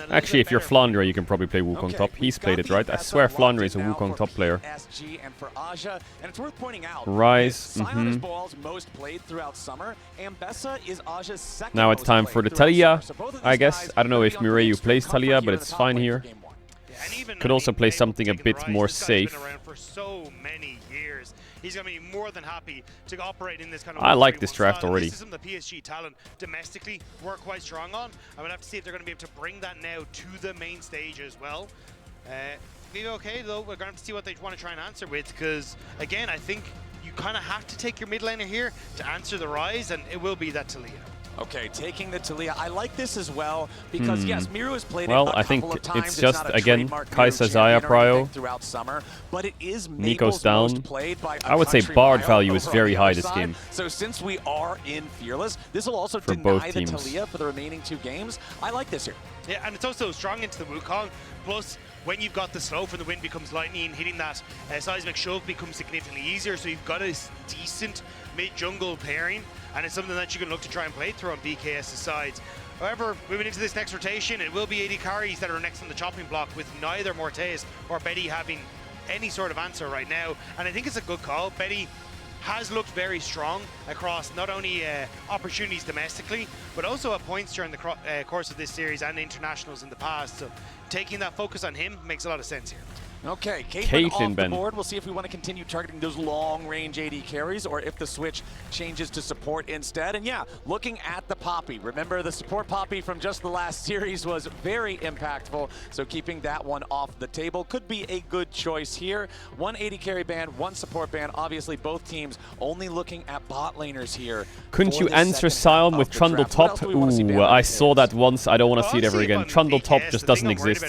S1: Actually, if you're Flandre, you can probably play Wukong top. He's played it, right? I swear Flandre is a Wukong top player.
S4: SG and for Aja, and it's worth pointing out,
S1: Rise.
S4: Sion is Ball's most played throughout summer. Ambessa is Aja's second.
S1: Now it's time for the Talia, I guess. I don't know if Mireyu plays Talia, but it's fine here. Could also play something a bit more safe.
S16: For so many years, he's going to be more than happy to operate in this kind of.
S1: I like this draft already.
S16: This is something the PSG Talent domestically work quite strong on. I'm gonna have to see if they're going to be able to bring that now to the main stage as well. Maybe okay though. We're going to have to see what they want to try and answer with, because again, I think you kind of have to take your mid laner here to answer the Rise, and it will be that Talia.
S4: Okay, taking the Talia. I like this as well because yes, Miru has played it
S1: I think it's just again Kai'Sa Xayah prio
S4: throughout summer, but it is
S1: Nico's down.
S4: By
S1: I would say Bard value is very high this game.
S4: So since we are in Fearless, this will also
S1: for
S4: deny
S1: both
S4: the
S1: teams.
S4: Talia for the remaining 2 games. I like this here.
S16: Yeah, and it's also strong into the Wukong. Plus, when you've got the slow from the wind becomes lightning, hitting that seismic shove becomes significantly easier. So you've got a decent mid-jungle pairing, and it's something that you can look to try and play through on VKS's sides. However, moving into this next rotation, it will be AD carries that are next on the chopping block, with neither Mortez or Betty having any sort of answer right now. And I think it's a good call. Betty has looked very strong across not only opportunities domestically, but also at points during the course of this series and internationals in the past. So taking that focus on him makes a lot of sense here.
S4: Okay, Caitlyn
S1: Caitlyn
S4: off the
S1: Ben.
S4: board. We'll see if we want to continue targeting those long-range AD carries or if the switch changes to support instead. And yeah, looking at the Poppy. Remember, the support Poppy from just the last series was very impactful, so keeping that one off the table could be a good choice here. One AD carry ban, one support ban. Obviously, both teams only looking at bot laners here.
S1: Couldn't you answer Sion with Trundle top? Ooh, I saw that once. I don't want to see it ever again. Trundle top just doesn't exist.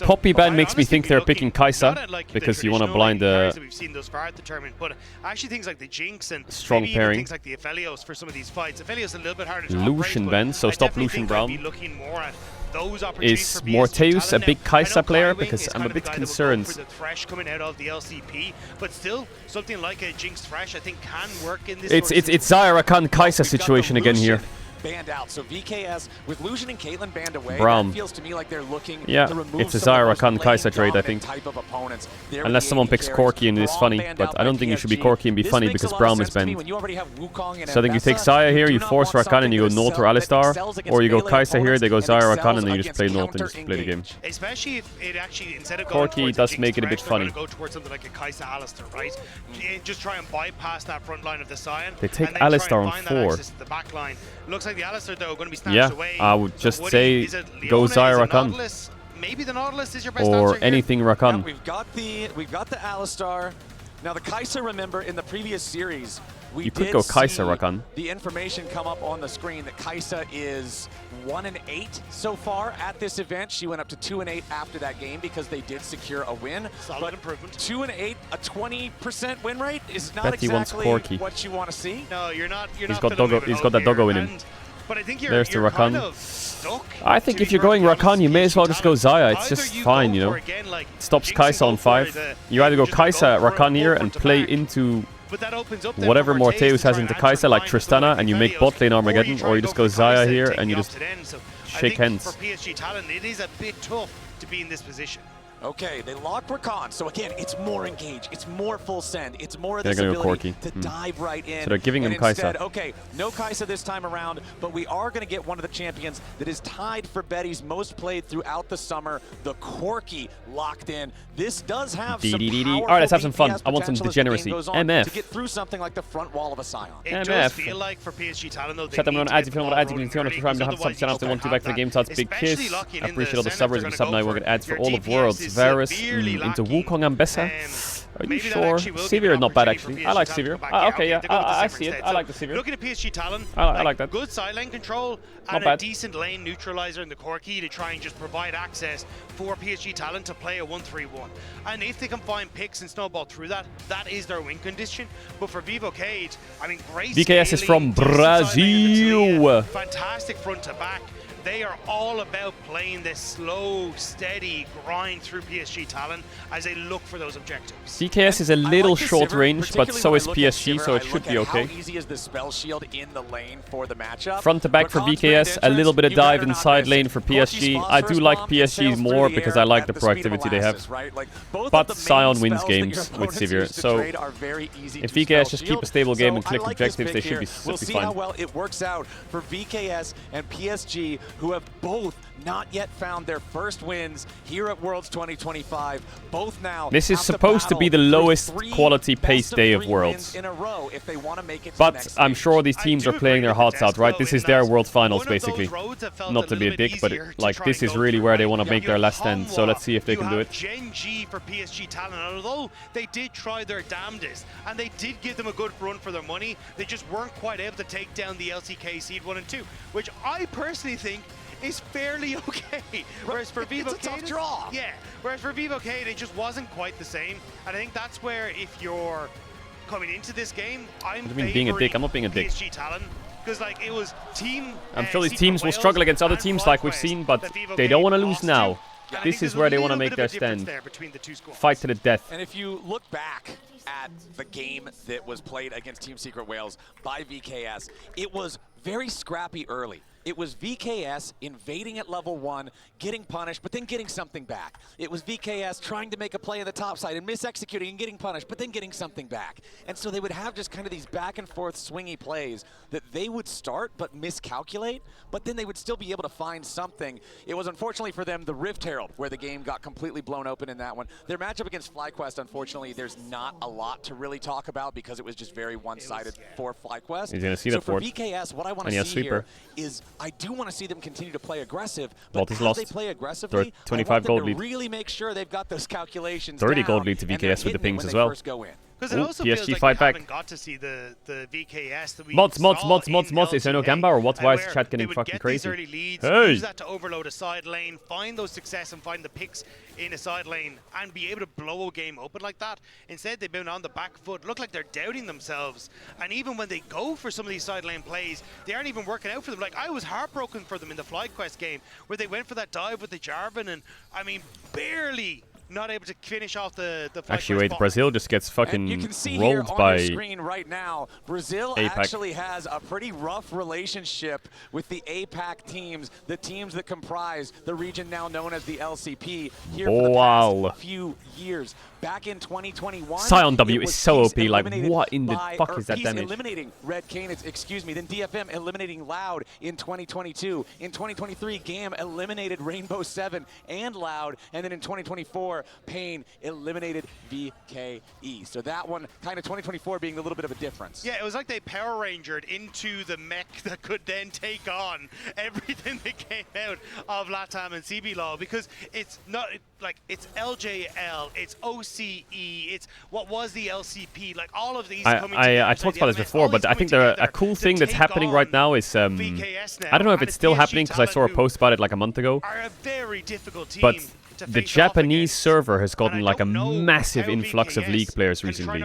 S1: Poppy ban makes me think they're picking Kai'Sa because you want to blind the
S16: we've seen those far at the tournament, but actually things like the Jinx and
S1: strong
S16: maybe
S1: pairing.
S16: Things like the Aphelios for some of these fights. Aphelios a little bit harder to
S1: Lucian ban, so stop Lucian Brown.
S16: Those
S1: Is Morteus a big Kai'Sa player? Because I'm a bit concerned.
S16: For the Thresh coming out of the LCP, but still something like a Jinx Thresh I think can work in this.
S1: It's Zyra Khan Kai'Sa situation again here.
S4: Banned out, so VKS with Lucian and Caitlyn banned away.
S1: Braum.
S4: That feels to me like they're looking
S1: Yeah,
S4: to remove
S1: it's a
S4: some of
S1: Zyra
S4: those
S1: Khan
S4: lane
S1: Kai'Sa trade, I
S4: dominant
S1: think.
S4: type of opponents. There
S1: Unless
S4: the
S1: someone
S4: AD
S1: picks
S4: carries
S1: Corki and it is
S4: all
S1: funny,
S4: banned
S1: but
S4: out
S1: I
S4: by
S1: don't think you should be
S4: PSG.
S1: Corki and be
S4: This
S1: funny
S4: makes
S1: because
S4: a lot of
S1: Braum is
S4: sense to me
S1: banned.
S4: when you already have Wukong and
S1: So I think you take
S4: Ambessa,
S1: Xayah here, you
S4: do not
S1: force
S4: want
S1: Rakan and you go
S4: something
S1: Nolt
S4: that
S1: or Alistar,
S4: excels against
S1: or you go
S4: melee
S1: Kai'Sa here, they go
S4: opponents
S1: Zyra
S4: and
S1: Khan and then you
S4: excels
S1: just play Nolt and
S4: against
S1: just play the game.
S16: Especially if it actually, instead of going
S1: Corki
S16: towards
S1: does
S16: Jinx
S1: make it a bit
S16: Thresh,
S1: funny.
S16: they're gonna go towards something like a Kai'Sa Alistar, right? Just try and bypass that front line of the Sion.
S1: They take
S16: and then
S1: Alistar
S16: try and
S1: on
S16: find
S1: 4.
S16: that access to the back line. Looks like the Alistar though going to be snatched
S1: Yeah,
S16: away.
S1: I would
S16: So
S1: just
S16: what
S1: say
S16: is it
S1: go
S16: Leona? Is it
S1: Zyra Khan.
S16: Nautilus? Maybe the Nautilus is your best
S1: Or
S16: answer here?
S1: anything Rakan.
S4: Yeah, we've got the Alistar. Now the Kai'Sa, remember in the previous series, we
S1: You could
S4: did
S1: go Kai'Sa
S4: see
S1: Rakan.
S4: the information come up on the screen that Kai'Sa is 1-8 so far at this event. She went up to 2-8 after that game because they did secure a win.
S16: Solid improvement.
S4: 2-8, a 20% win rate is not
S1: Bet he wants
S4: exactly
S1: Corki.
S4: what you want to see.
S16: No, you're not. You're
S1: He's
S16: not
S1: got
S16: filling
S1: Doggo.
S16: with
S1: He's
S16: hope
S1: got that Doggo
S16: here,
S1: in him.
S16: But I think
S1: There's the
S16: you're kind
S1: Rakan.
S16: of stuck.
S1: I think if you're going Rakan, you may as well just go Xayah. It's just fine, you know. It stops Kai'Sa on 5. You either go Kai'Sa Rakan here and play into whatever Morteus has into Kai'Sa, like Tristana, and you make bot lane Armageddon, or you just go Xayah here and you just shake hands.
S16: For PSG Talon, it is a bit tough to be in this position.
S4: Okay, they lock Rakan, so again, it's more engage, it's more full send, it's more of
S1: They're
S4: this
S1: gonna go
S4: ability
S1: Corki.
S4: to dive right in.
S1: So they're giving him
S4: and instead,
S1: Kai'Sa.
S4: Okay, no Kai'Sa this time around, but we are going to get one of the champions that is tied for Betty's most played throughout the summer, the Corki, locked in. This does have some powerful
S1: All right, let's have some fun.
S4: DPS
S1: I want some
S4: potential as the game
S1: degeneracy.
S4: goes on
S1: MF.
S4: to get through something like the front wall of a Scion.
S16: It does feel like for PSG Talon though, they
S1: Chat them
S16: need
S1: on
S16: to
S1: ads
S16: get
S1: if
S16: the
S1: you want
S16: ball
S1: ads. You
S16: rolling
S1: can
S16: early,
S1: to try and
S16: because
S1: have sub
S16: otherwise
S1: channel
S16: you
S1: if they want to
S16: don't
S1: back for the
S16: have
S1: game.
S16: that.
S1: Tots big
S16: Especially
S1: kiss.
S16: locking
S1: I
S16: in
S1: appreciate
S16: the
S1: all the
S16: center
S1: subbers.
S16: they're
S1: If you sub
S16: gonna
S1: now,
S16: go
S1: we're
S16: for.
S1: gonna ads for
S16: Your
S1: all of
S16: DPS
S1: worlds.
S16: is
S1: Varus
S16: severely
S1: into
S16: lacking.
S1: Wukong Ambessa. Are you
S16: Maybe that
S1: sure?
S16: actually will give
S1: Sivir
S16: an
S1: not bad
S16: opportunity
S1: actually.
S16: for
S1: I like
S16: PSG Talon to
S1: Sivir.
S16: come back.
S1: Okay, yeah,
S16: They're going with
S1: I
S16: Sivir
S1: see it.
S16: instead.
S1: I like the
S16: So
S1: Sivir.
S16: looking at PSG Talon,
S1: I like that.
S16: good side lane control
S1: Not
S16: and a
S1: bad.
S16: decent lane neutralizer in the Corki to try and just provide access for PSG Talon to play a 1-3-1. And if they can find picks and snowball through that, that is their win condition. But for Vivo Cage, I mean, great
S1: VKS is from
S16: scaling, decent side lane
S1: Brazil.
S16: fantastic front to back. They are all about playing this slow, steady grind through PSG Talon as they look for those objectives.
S1: CKS is a little short range, but so is
S4: Particularly when I look at
S1: PSG,
S4: Sivir,
S1: so it
S4: I
S1: should
S4: look
S1: be
S4: at
S1: okay.
S4: How easy is the spell shield in the lane for the matchup?
S1: Front to back for
S4: Rakan's
S1: VKS,
S4: great
S1: a little bit of
S4: entrance, you
S1: dive
S4: better not
S1: inside
S4: miss
S1: lane
S4: it.
S1: for
S4: Corki's
S1: PSG. I do
S4: phosphorus
S1: like
S4: bomb
S1: PSG
S4: sails
S1: more
S4: through the
S1: because
S4: air
S1: I like
S4: at
S1: the
S4: the speed of
S1: proactivity they have.
S4: molasses, right? Like, both
S1: But
S4: of the main
S1: Sion wins
S4: spells that your
S1: games with
S4: opponents
S1: Sivir,
S4: use to
S1: so
S4: trade are very easy
S1: if
S4: to
S1: VKS
S4: spell
S1: just keep
S4: shield.
S1: a stable game and
S4: So
S1: click
S4: I like this
S1: objectives, they
S4: pick
S1: should be
S4: here. We'll see
S1: fine.
S4: how well it works out for VKS and PSG, who have both not yet found their first wins here at Worlds 2025. Both now.
S1: This is
S4: have to
S1: supposed to be the
S4: battle for
S1: lowest
S4: 3
S1: quality pace day of
S4: best-of-3
S1: Worlds.
S4: wins in a row if they want to make it to the
S1: But
S4: next
S1: I'm
S4: stage.
S1: sure these teams are playing their hearts out, right? This is their World Finals, basically. Not to be a dick, but like this is really where they want to make their last stand. So let's see if they can do it.
S16: Gen G for PSG Talon, and although they did try their damnedest and they did give them a good run for their money, they just weren't quite able to take down the LCK seed 1 and 2, which I personally think is fairly okay. Whereas for Vivo
S4: it's a tough
S16: Cade,
S4: draw.
S16: yeah. Whereas for Vivo Cade, it just wasn't quite the same. And I think that's where, if you're coming into this game, I'm
S1: What do you mean being a dick? I'm not being a dick.
S16: PSG Talon, because like it was team.
S1: I'm sure these
S16: Secret
S1: teams will
S16: Wales
S1: struggle against other
S16: and
S1: teams like we've
S16: FlyQuest
S1: seen, but
S16: that Vivo
S1: they don't
S16: Cade
S1: want to lose
S16: lost
S1: now.
S16: to. And I
S1: This
S16: think
S1: is
S16: there's
S1: where
S16: a
S1: they want to
S16: little
S1: make
S16: bit of
S1: their
S16: a difference
S1: stand.
S16: there between the two squads.
S1: Fight to the death.
S4: And if you look back at the game that was played against Team Secret Wales by VKS, it was very scrappy early. It was VKS invading at level 1, getting punished, but then getting something back. It was VKS trying to make a play in the top side and mis-executing and getting punished, but then getting something back. And so they would have just kind of these back and forth swingy plays that they would start but miscalculate, but then they would still be able to find something. It was unfortunately for them the Rift Herald where the game got completely blown open in that one. Their matchup against FlyQuest, unfortunately, there's not a lot to really talk about because it was just very one-sided for FlyQuest.
S1: He's going to see
S4: so
S1: that
S4: for
S1: fort.
S4: VKS, what I want to see here is I do want to see them continue to play aggressive, but
S1: Vault is
S4: as
S1: lost.
S4: they play aggressively,
S1: 25
S4: I want them
S1: gold
S4: to
S1: lead.
S4: really make sure they've got those calculations
S1: 30
S4: down
S1: gold lead to
S4: and they're
S1: VKS with the
S4: hitting it
S1: pings
S4: when
S1: as
S4: they
S1: well.
S4: first go in.
S16: Because it also feels like
S1: fight
S16: we
S1: back.
S16: haven't got to see the VKS that we
S1: Mods. Is there no
S16: LGA,
S1: Gamba or what? Why is
S16: where
S1: chat getting
S16: they would
S1: fucking
S16: get
S1: crazy?
S16: These early leads,
S1: Hey!
S16: use that to overload a side lane, find those success and find the picks in a side lane and be able to blow a game open like that. Instead, they've been on the back foot, look like they're doubting themselves. And even when they go for some of these side lane plays, they aren't even working out for them. Like, I was heartbroken for them in the FlyQuest game where they went for that dive with the Jarvan and, I mean, barely not able to finish off the
S1: Actually, wait, Brazil just gets fucking
S4: you can see
S1: rolled
S4: here on
S1: by
S4: your screen right now, Brazil
S1: APAC.
S4: actually has a pretty rough relationship with the APAC teams, the teams that comprise the region now known as the LCP here for the past few years. Back in 2021,
S1: Scion W is so OP, like
S4: eliminated
S1: what in the
S4: by-
S1: fuck
S4: or
S1: is that
S4: Peace
S1: damage?
S4: eliminating Red Cane, excuse me, then DFM eliminating Loud in 2022. In 2023, GAM eliminated Rainbow 7 and Loud, and then in 2024, Pain eliminated VKE. So that one, kind of 2024 being a little bit of a difference.
S16: Yeah, it was like they Power Rangered into the mech that could then take on everything that came out of LATAM and CBLOL, because it's not like it's LJL, it's OCE, it's what was the LCP, like all of these coming together.
S1: I talked about this before, but I think a cool thing that's happening right now is I don't know if it's still happening because I saw a post about it like a month ago.
S16: Are a very difficult team.
S1: But the Japanese server has gotten like a massive influx of League players recently.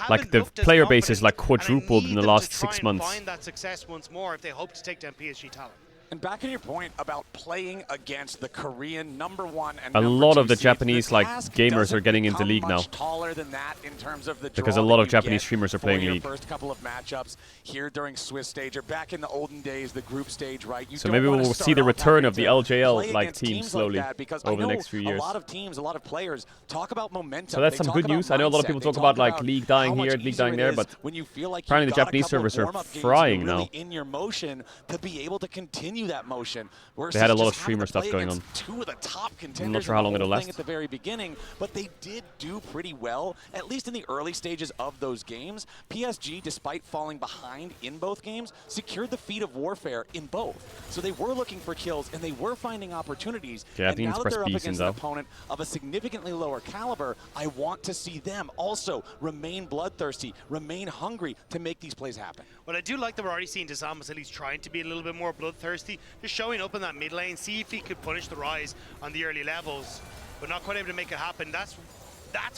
S1: Like the player base is like quadrupled in the last 6 months.
S16: Find that success once more if they hope to take down PSG talent.
S4: And back on your point about playing against the Korean #1 and
S1: A lot of the
S4: seeds,
S1: Japanese
S4: the
S1: like
S4: task
S1: gamers
S4: doesn't
S1: are getting into
S4: become
S1: League now.
S4: much taller than that in terms of the
S1: Because
S4: draw
S1: a lot
S4: that
S1: of
S4: you
S1: Japanese
S4: get
S1: streamers are
S4: for
S1: playing
S4: your
S1: League.
S4: first couple of matchups here during Swiss stage or back in the olden days, the group stage, right? You
S1: So
S4: don't
S1: maybe
S4: wanna
S1: we'll
S4: start
S1: see the
S4: off
S1: return
S4: having
S1: of the
S4: to
S1: LJL
S4: play
S1: like
S4: against
S1: team
S4: teams
S1: slowly
S4: like that, because
S1: over
S4: I
S1: the
S4: know
S1: next few years.
S4: a lot of teams, a lot of players talk about momentum.
S1: So that's
S4: They
S1: some
S4: talk
S1: good
S4: about
S1: news. I know a lot of
S4: mindset.
S1: people
S4: They
S1: talk about like
S4: about
S1: League
S4: how
S1: dying
S4: much
S1: here, League
S4: easier
S1: dying
S4: it
S1: there,
S4: is
S1: but
S4: when you feel like
S1: apparently
S4: you've
S1: the
S4: got a
S1: Japanese
S4: couple of
S1: servers are
S4: warm-up games,
S1: frying
S4: you're really
S1: now.
S4: in your motion to be able to continue that motion.
S1: They had a lot of
S4: versus just having
S1: streamer
S4: to
S1: stuff
S4: play
S1: going
S4: against
S1: on.
S4: Two of the top contenders
S1: I'm not sure how long
S4: in the
S1: it'll
S4: whole thing
S1: last.
S4: at the very beginning, but they did do pretty well, at least in the early stages of those games. PSG, despite falling behind in both games, secured the feat of warfare in both. So they were looking for kills and they were finding opportunities.
S1: Okay, I
S4: and
S1: think
S4: now
S1: it's
S4: that they're
S1: press
S4: up
S1: B
S4: against
S1: since
S4: an
S1: though.
S4: opponent of a significantly lower caliber, I want to see them also remain bloodthirsty, remain hungry to make these plays happen.
S16: Well, I do like that we're already seeing Disamas at least trying to be a little bit more bloodthirsty, just showing up in that mid lane, see if he could punish the Rise on the early levels, but not quite able to make it happen. That's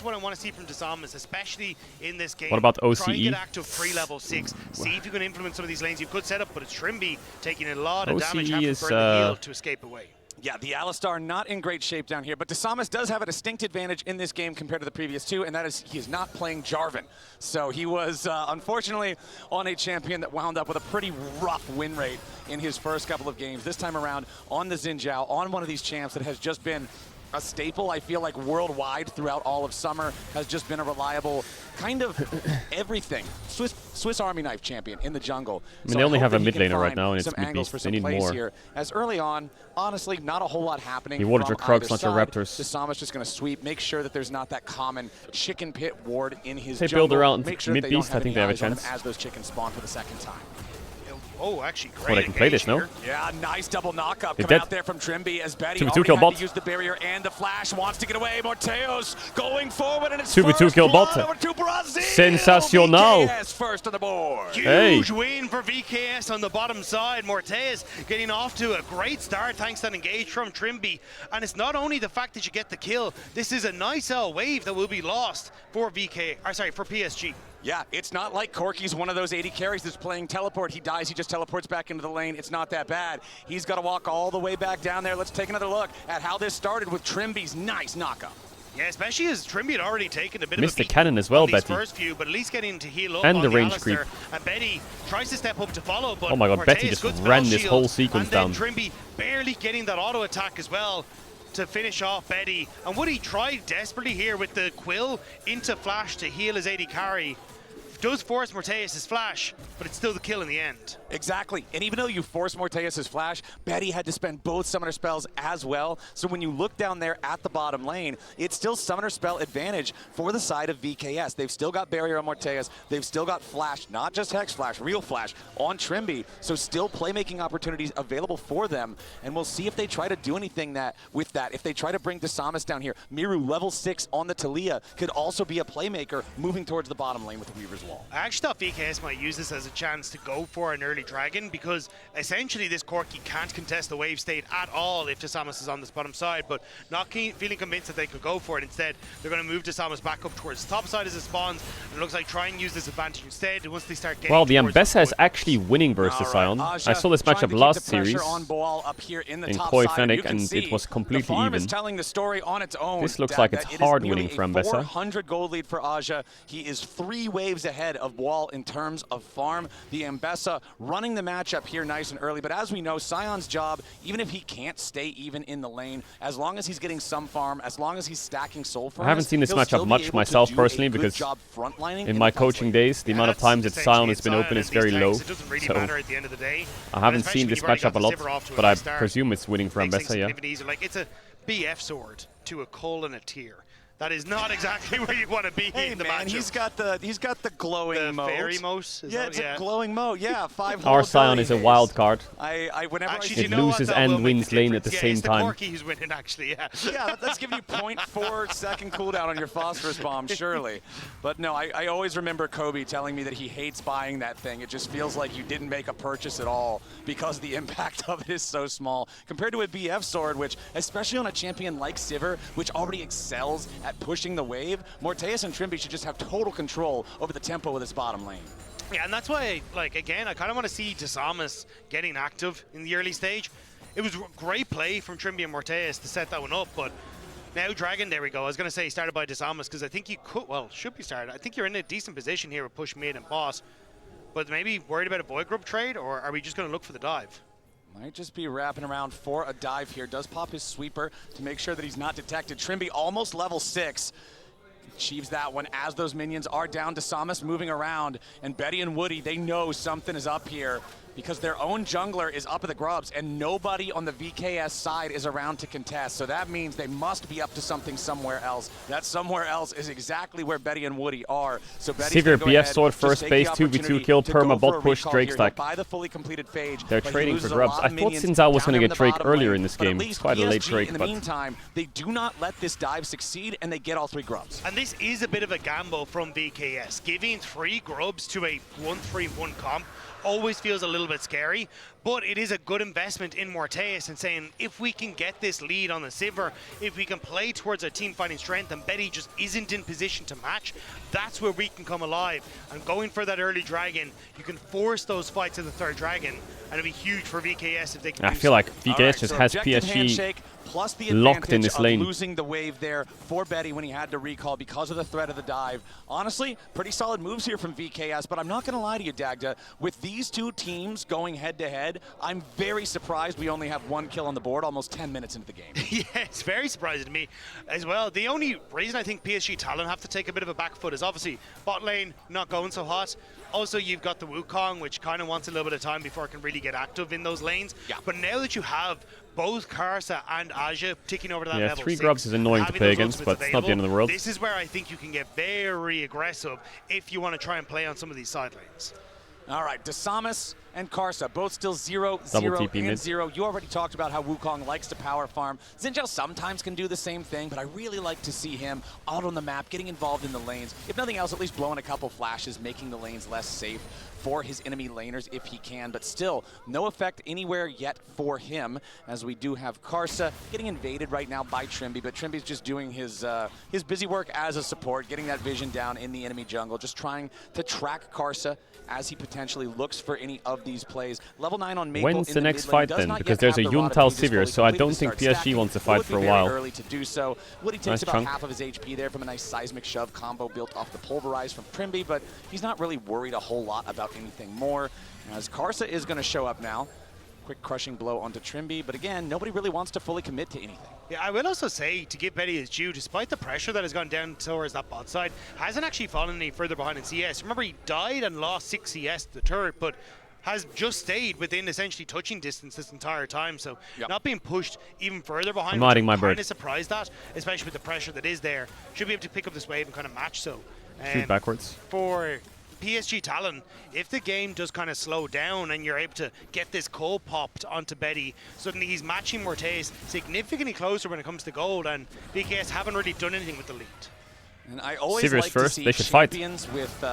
S16: what I want to see from Disamas, especially in this game.
S1: What about
S16: Try and
S1: OCE?
S16: get active pre-level 6. See if you can implement some of these lanes. You could set up, but it's Trimby taking a lot of damage,
S1: OCE
S16: having to
S1: is,
S16: burn the heal to escape away.
S4: Yeah, the Alistar not in great shape down here, but Disamas does have a distinct advantage in this game compared to the previous two, and that is he is not playing Jarvan. So he was unfortunately on a champion that wound up with a pretty rough win rate in his first couple of games. This time around on the Xin Zhao, on one of these champs that has just been a staple, I feel like worldwide throughout all of summer, has just been a reliable kind of everything. Swiss Army knife champion in the jungle.
S1: I mean, they only have a mid laner right now, and it's
S4: some
S1: mid
S4: angles
S1: beast.
S4: for
S1: They
S4: some
S1: need
S4: plays
S1: more.
S4: here. As early on, honestly, not a whole lot happening.
S1: He wanted
S4: from
S1: your Krugs,
S4: either
S1: not your
S4: side.
S1: Raptors.
S4: Disamas just going to sweep, make sure that there's not that common chicken pit ward in his
S1: They
S4: jungle.
S1: build around
S4: Make sure that they
S1: mid-beast,
S4: don't
S1: I think
S4: any
S1: they have a
S4: eyes on him
S1: chance.
S4: as those chickens spawn for the second time.
S16: Oh, actually, great.
S1: Well, they can play this, no?
S4: Yeah, nice double knockup
S1: They're
S4: coming
S1: dead.
S4: out there from Trimby as Betty
S1: 2v2
S4: already
S1: kill
S4: had
S1: bot.
S4: to use the barrier and the flash, wants to get away. Morteos going forward, and it's
S1: 2v2
S4: first
S1: kill
S4: blood
S1: bot.
S4: over to Brazil.
S1: Sensacional.
S4: VKS first on the board.
S16: Huge win for VKS on the bottom side. Morteus getting off to a great start thanks to an engage from Trimby. And it's not only the fact that you get the kill, this is a nice wave that will be lost for for PSG.
S4: Yeah, it's not like Corky's one of those 80 carries that's playing teleport. He dies, he just teleports back into the lane. It's not that bad. He's got to walk all the way back down there. Let's take another look at how this started with Trimby's nice knockup.
S16: Yeah, especially as Trimby had already taken a bit
S1: Missed
S16: of a
S1: the cannon as well,
S16: on these
S1: Betty.
S16: first few, but at least getting to heal up
S1: And
S16: on
S1: the range
S16: Alistair.
S1: creep.
S16: And Betty tries to step up to follow, but
S1: Oh my god,
S16: Morteus,
S1: Betty just
S16: good spell
S1: ran this
S16: shield,
S1: whole sequence down.
S16: and then Trimby barely getting that auto attack as well to finish off Betty. And Woody tried desperately here with the Quill into Flash to heal his AD carry. Does force Morteus' flash, but it's still the kill in the end.
S4: Exactly, and even though you force Morteus' flash, Betty had to spend both summoner spells as well. So when you look down there at the bottom lane, it's still summoner spell advantage for the side of VKS. They've still got barrier on Morteus, they've still got flash, not just hex flash, real flash on Trimby. So still playmaking opportunities available for them, and we'll see if they try to do anything with that. If they try to bring Desamas down here, Miru level 6 on the Talia could also be a playmaker moving towards the bottom lane with Weaver's Wall.
S16: I actually thought VKS might use this as a chance to go for an early dragon, because essentially this Corki can't contest the wave state at all if Desamas is on this bottom side, but not feeling convinced that they could go for it. Instead, they're going to move Desamas back up towards the top side as it spawns, and it looks like try and use this advantage instead once they start getting
S1: Well, the
S16: towards
S1: Ambessa is actually winning versus Sion. I saw this matchup last series in KOI Fnatic, and it was completely even.
S4: Is telling the story on its own.
S1: This looks like it's hard winning for Ambessa.
S4: 400 gold lead for Aja. He is 3 waves ahead of Wall in terms of farm. The Ambessa running the matchup here nice and early, but as we know, Sion's job, even if he can't stay even in the lane, as long as he's getting some farm, as long as he's stacking soul farms,
S1: I haven't seen this matchup much myself personally, because in my coaching days, the amount of times that Sion has been open is very low. So I haven't seen this matchup a lot, but I presume it's winning for Ambessa, yeah.
S16: Like, it's a BF sword to a Cole and a tier. That is not exactly where you want to be in the matchup.
S4: He's got the glowing moat.
S16: Fairy moat?
S4: Yeah, it's a glowing moat. Yeah, 5
S1: Our Sion is a wild card.
S4: It
S1: loses and wins lane at the same time.
S16: It's the Corki who's winning, actually, yeah.
S4: Yeah, that's giving you 0.4 second cooldown on your phosphorus bomb, surely. But no, I always remember Kobe telling me that he hates buying that thing. It just feels like you didn't make a purchase at all because the impact of it is so small. Compared to a BF sword, which, especially on a champion like Sivir, which already excels at pushing the wave, Morteus and Trimby should just have total control over the tempo of this bottom lane.
S16: Yeah, and that's why, like, again, I kind of want to see Desamas getting active in the early stage. It was great play from Trimby and Morteus to set that one up, but now Dragon, there we go. I was going to say started by Desamas, because I think you could, well, should be started. I think you're in a decent position here with push mid and boss, but maybe worried about a boy group trade, or are we just going to look for the dive?
S4: Might just be wrapping around for a dive here. Does pop his sweeper to make sure that he's not detected. Trimby almost level 6. Achieves that one as those minions are down. Desamas moving around, and Betty and Woody, they know something is up here, because their own jungler is up at the grubs and nobody on the VKS side is around to contest. So that means they must be up to something somewhere else. That somewhere else is exactly where Betty and Woody are. So
S1: Sivir BF sword first base, 2v2 kill, perma bot push, Drake stack. They're trading for grubs. I thought Sinzao was going to get Drake earlier in this game. It's quite a late Drake,
S4: in the meantime, they do not let this dive succeed, and they get all 3 grubs.
S16: And this is a bit of a gamble from VKS. Giving 3 grubs to a 1-3-1 comp always feels a little bit scary, but it is a good investment in Morteus and saying, if we can get this lead on the Sivir, if we can play towards our team fighting strength and Betty just isn't in position to match, that's where we can come alive. And going for that early dragon, you can force those fights to the 3rd dragon, and it'll be huge for VKS if they can
S1: I feel like VKS just has PSG
S4: plus the
S1: locked in this lane.
S4: Losing the wave there for Betty when he had to recall because of the threat of the dive. Honestly, pretty solid moves here from VKS, but I'm not going to lie to you, Dagda. With these 2 teams going head-to-head, I'm very surprised we only have 1 kill on the board almost 10 minutes into the game.
S16: Yeah, it's very surprising to me as well. The only reason I think PSG Talon have to take a bit of a back foot is obviously bot lane not going so hot. Also, you've got the Wukong, which kind of wants a little bit of time before it can really get active in those lanes. Yeah. But now that you have both Karsa and Aja ticking over that level
S1: 3 grubs is annoying to play against, but it's not the end of the world.
S16: This is where I think you can get very aggressive if you want to try and play on some of these side lanes.
S4: All right, Desamas and Karsa, both still 0, 0, and 0. You already talked about how Wukong likes to power farm. Xin Zhao sometimes can do the same thing, but I really like to see him out on the map, getting involved in the lanes. If nothing else, at least blowing a couple flashes, making the lanes less safe for his enemy laners if he can, but still no effect anywhere yet for him, as we do have Karsa getting invaded right now by Trimby, but Trimby's just doing his busy work as a support, getting that vision down in the enemy jungle, just trying to track Karsa as he potentially looks for any of of these plays. Level 9 on Maple.
S1: When's the next fight then? Because there's a Yuntal Sivir, so I don't think PSG wants to fight for a while.
S4: Early to do so. Woody takes
S1: Nice
S4: about
S1: chunk.
S4: half of his HP there from a nice seismic shove combo built off the pulverize from Trimby, but he's not really worried a whole lot about anything more. As Karsa is going to show up now. Quick crushing blow onto Trimby, but again, nobody really wants to fully commit to anything.
S16: Yeah, I will also say, to give Betty his due, despite the pressure that has gone down towards that bot side, hasn't actually fallen any further behind in CS. Remember, he died and lost 6 CS to the turret, but has just stayed within essentially touching distance this entire time, so not being pushed even further behind.
S1: I'm hiding my bird.
S16: Kind of surprised at, especially with the pressure that is there. Should be able to pick up this wave and kind of match so.
S1: Shoot backwards.
S16: For PSG Talon, if the game does kind of slow down and you're able to get this coal popped onto Betty, suddenly he's matching Mortaise significantly closer when it comes to gold, and BKS haven't really done anything with the lead.
S4: And I always
S1: Sivir's
S4: like
S1: first.
S4: to see
S1: They should fight.
S4: champions with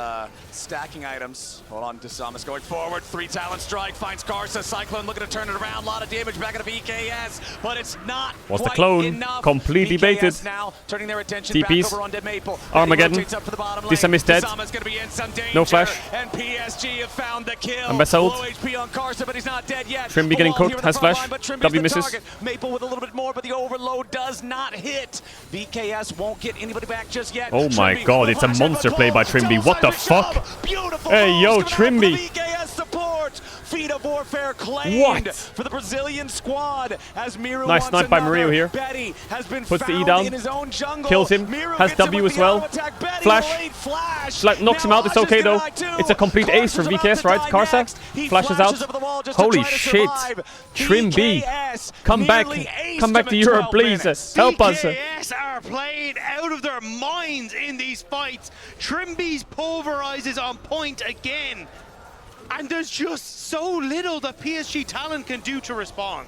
S4: stacking items. Hold on, Desamas going forward. 3 talent strike, finds Karsa. Cyclone looking to turn it around. A lot of damage back into BKS, but it's not
S1: Was the
S4: quite
S1: clone
S4: enough.
S1: completely
S4: BKS
S1: baited?
S4: now turning their attention
S1: TPs.
S4: back over on Dead Maple.
S1: Armageddon.
S4: Rotates up for the bottom lane.
S1: Disam is dead.
S4: Desamas gonna be in some danger.
S1: No flash.
S4: And PSG have found the kill.
S1: Ambessa ult.
S4: Low HP on Karsa, but he's not dead yet.
S1: Trimby getting
S4: Ball here
S1: cooked,
S4: in the
S1: has
S4: front
S1: flash.
S4: line, but Trimby's
S1: W
S4: the
S1: misses.
S4: target. Maple with a little bit more, but the overload does not hit. BKS won't get anybody back just yet.
S1: Oh my
S4: Trimby
S1: god, it's a monster play by Trimby. What the fuck? Hey, yo, Trimby.
S4: BKS support. Feet of warfare claimed for the Brazilian squad as Miru
S1: Nice snipe by Mario here.
S4: Betty has been
S1: Puts the E
S4: found
S1: down.
S4: in his own jungle.
S1: Kills him.
S4: Miru
S1: Has
S4: gets him
S1: W
S4: with
S1: as
S4: the
S1: well.
S4: auto attack. Betty,
S1: Flash.
S4: late flash.
S1: Knocks him out. It's
S4: Now
S1: okay
S4: Ash is
S1: though.
S4: gonna die too.
S1: It's a complete ace from
S4: Karsa's
S1: VKS,
S4: about
S1: right?
S4: to die
S1: Karsa
S4: next. He
S1: flashes
S4: flashes
S1: out.
S4: over the wall just to
S1: Holy
S4: try to
S1: shit.
S4: survive.
S1: Trimby.
S4: BKS
S1: Come back.
S4: nearly aced
S1: Come back
S4: him
S1: to
S4: in
S1: Europe,
S4: 12
S1: please.
S4: minutes.
S1: Help us.
S16: BKS are playing out of their minds in these fights. Trimby's pulverizes on point again. And there's just so little that PSG Talon can do to respond.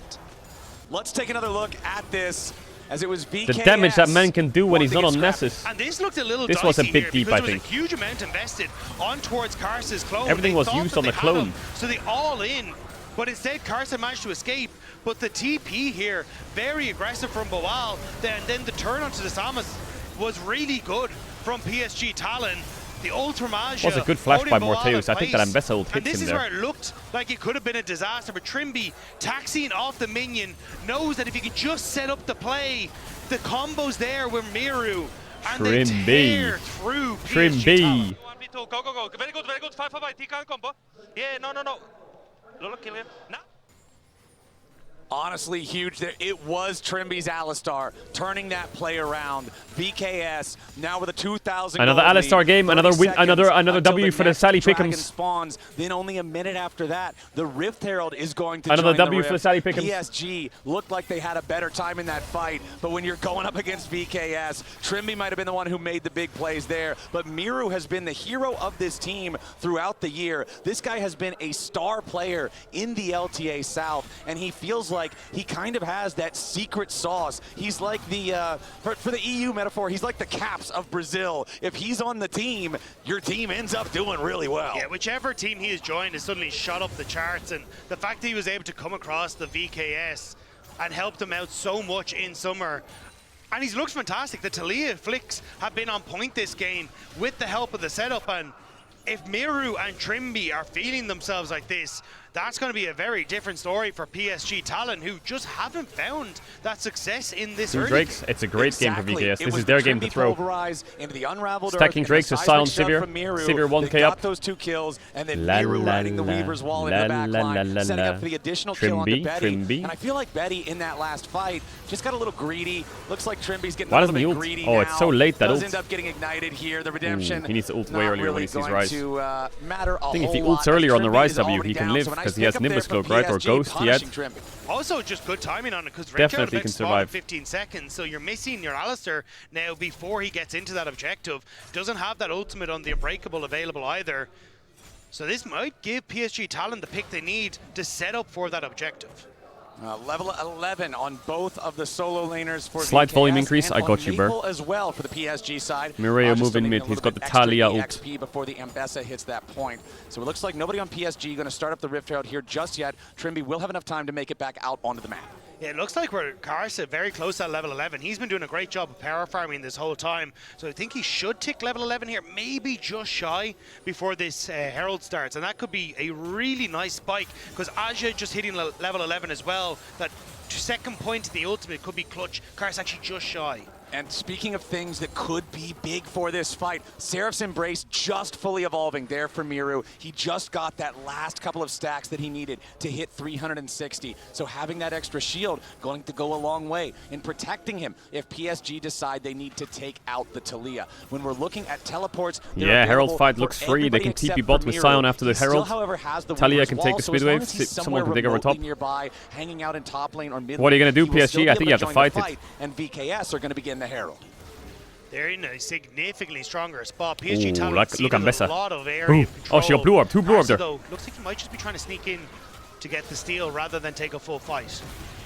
S4: Let's take another look at this, as it was VKS.
S1: The damage that man can do when he's not on Nessus.
S16: And this looked a little
S1: This
S16: dicey
S1: was a big
S16: here
S1: deep,
S16: because
S1: I
S16: there was
S1: think.
S16: a huge amount invested on towards Karsa's clone.
S1: Everything
S16: They
S1: was
S16: thought
S1: used
S16: that
S1: on the
S16: they had
S1: clone.
S16: him, so they all in. But instead, Karsa managed to escape. But the TP here, very aggressive from Boal. Then the turn onto the Samus was really good from PSG Talon. The Ultramage
S1: Was a good flash by Mortaeus. I think that Ambessa ult
S16: and
S1: hits
S16: this
S1: him
S16: is
S1: there.
S16: where it looked like it could have been a disaster, but Trimby, taxiing off the minion, knows that if he can just set up the play, the combo's there with Miru, and they tear through PSG Talon.
S10: Go, go, go. Very good, very good. 5 by T-Con combo. Yeah, no. Lolo, kill him. Now.
S4: Honestly, huge there. It was Trimby's Alistar turning that play around. VKS now with a 2,000.
S1: Another Alistar game, another win, another W for the Sally
S4: Dragon
S1: Pick'ems.
S4: spawns. Then only a minute after that, the Rift Herald is going to
S1: Another
S4: join
S1: W
S4: the
S1: for the
S4: Rift.
S1: Sally Pick'ems.
S4: PSG looked like they had a better time in that fight, but when you're going up against VKS, Trimby might have been the one who made the big plays there, but Miru has been the hero of this team throughout the year. This guy has been a star player in the LTA South, and he feels like he kind of has that secret sauce. He's like the, for the EU metaphor, he's like the Caps of Brazil. If he's on the team, your team ends up doing really well.
S16: Yeah, whichever team he has joined has suddenly shot up the charts, and the fact that he was able to come across the VKS and help them out so much in summer. And he looks fantastic. The Talia flicks have been on point this game with the help of the setup, and if Miru and Trimby are feeling themselves like this, that's going to be a very different story for PSG Talon, who just haven't found that success in this early
S1: Drakes,
S16: game.
S1: it's a great game for VKS. This is their game to throw.
S4: Into the unraveled
S1: Stacking Drakes to silence Sivir. Sivir 1k up.
S4: Got those 2 kills, and then Miru riding the Weaver's wall into the back line, setting up for the additional kill onto Betty. And I feel like Betty in that last fight just got a little greedy. Looks like Trimby's getting a little bit greedy now.
S1: Oh, it's so late that
S4: does
S1: ult.
S4: end up getting ignited here. The redemption.
S1: He needs to ult way earlier when he sees Rise.
S4: I
S1: think if he ults earlier on the Rise W, he can live because he has Nimbus Cloak, right? Or Ghost he had.
S16: Also, just good timing on it because
S1: Definitely can survive.
S16: 15 seconds, so you're missing your Alistar now before he gets into that objective. Doesn't have that ultimate on the Unbreakable available either. So this might give PSG Talon the pick they need to set up for that objective.
S4: Level 11 on both of the solo laners for
S1: Slight
S4: VKS,
S1: volume increase.
S4: and
S1: I got
S4: on
S1: you, Burr.
S4: Maple as well for the PSG side.
S1: Mireia
S4: Just
S1: moving
S4: getting
S1: mid.
S4: a
S1: He's
S4: little
S1: got the
S4: bit extra
S1: Talia ult.
S4: EXP before the Ambessa hits that point. So it looks like nobody on PSG going to start up the Rift Herald here just yet. Trimby will have enough time to make it back out onto the map.
S16: Yeah, it looks like we're Karsa very close to level 11. He's been doing a great job of power farming this whole time. So I think he should tick level 11 here, maybe just shy before this Herald starts. And that could be a really nice spike because Aja just hitting level 11 as well. That second point to the ultimate could be clutch. Karsa actually just shy.
S4: And speaking of things that could be big for this fight, Seraph's Embrace just fully evolving there for Miru. He just got that last couple of stacks that he needed to hit 360. So having that extra shield going to go a long way in protecting him if PSG decide they need to take out the Talia. When we're looking at teleports,
S1: yeah, Herald fight looks free. They can TP bot with Sion after the Herald. Talia can take the speed wave. Someone can dig over top.
S4: Nearby, hanging out in top lane or mid
S1: What are you going to do,
S4: lane,
S1: PSG? I think you have to fight it.
S4: And VKS are going to begin the Herald.
S16: They're in a significantly stronger spot. PSG Talon
S1: look
S16: a lot of area
S1: Oh, she got blue orb. Two blue orbs there.
S16: Though, looks like he might just be trying to sneak in to get the steal rather than take a full fight.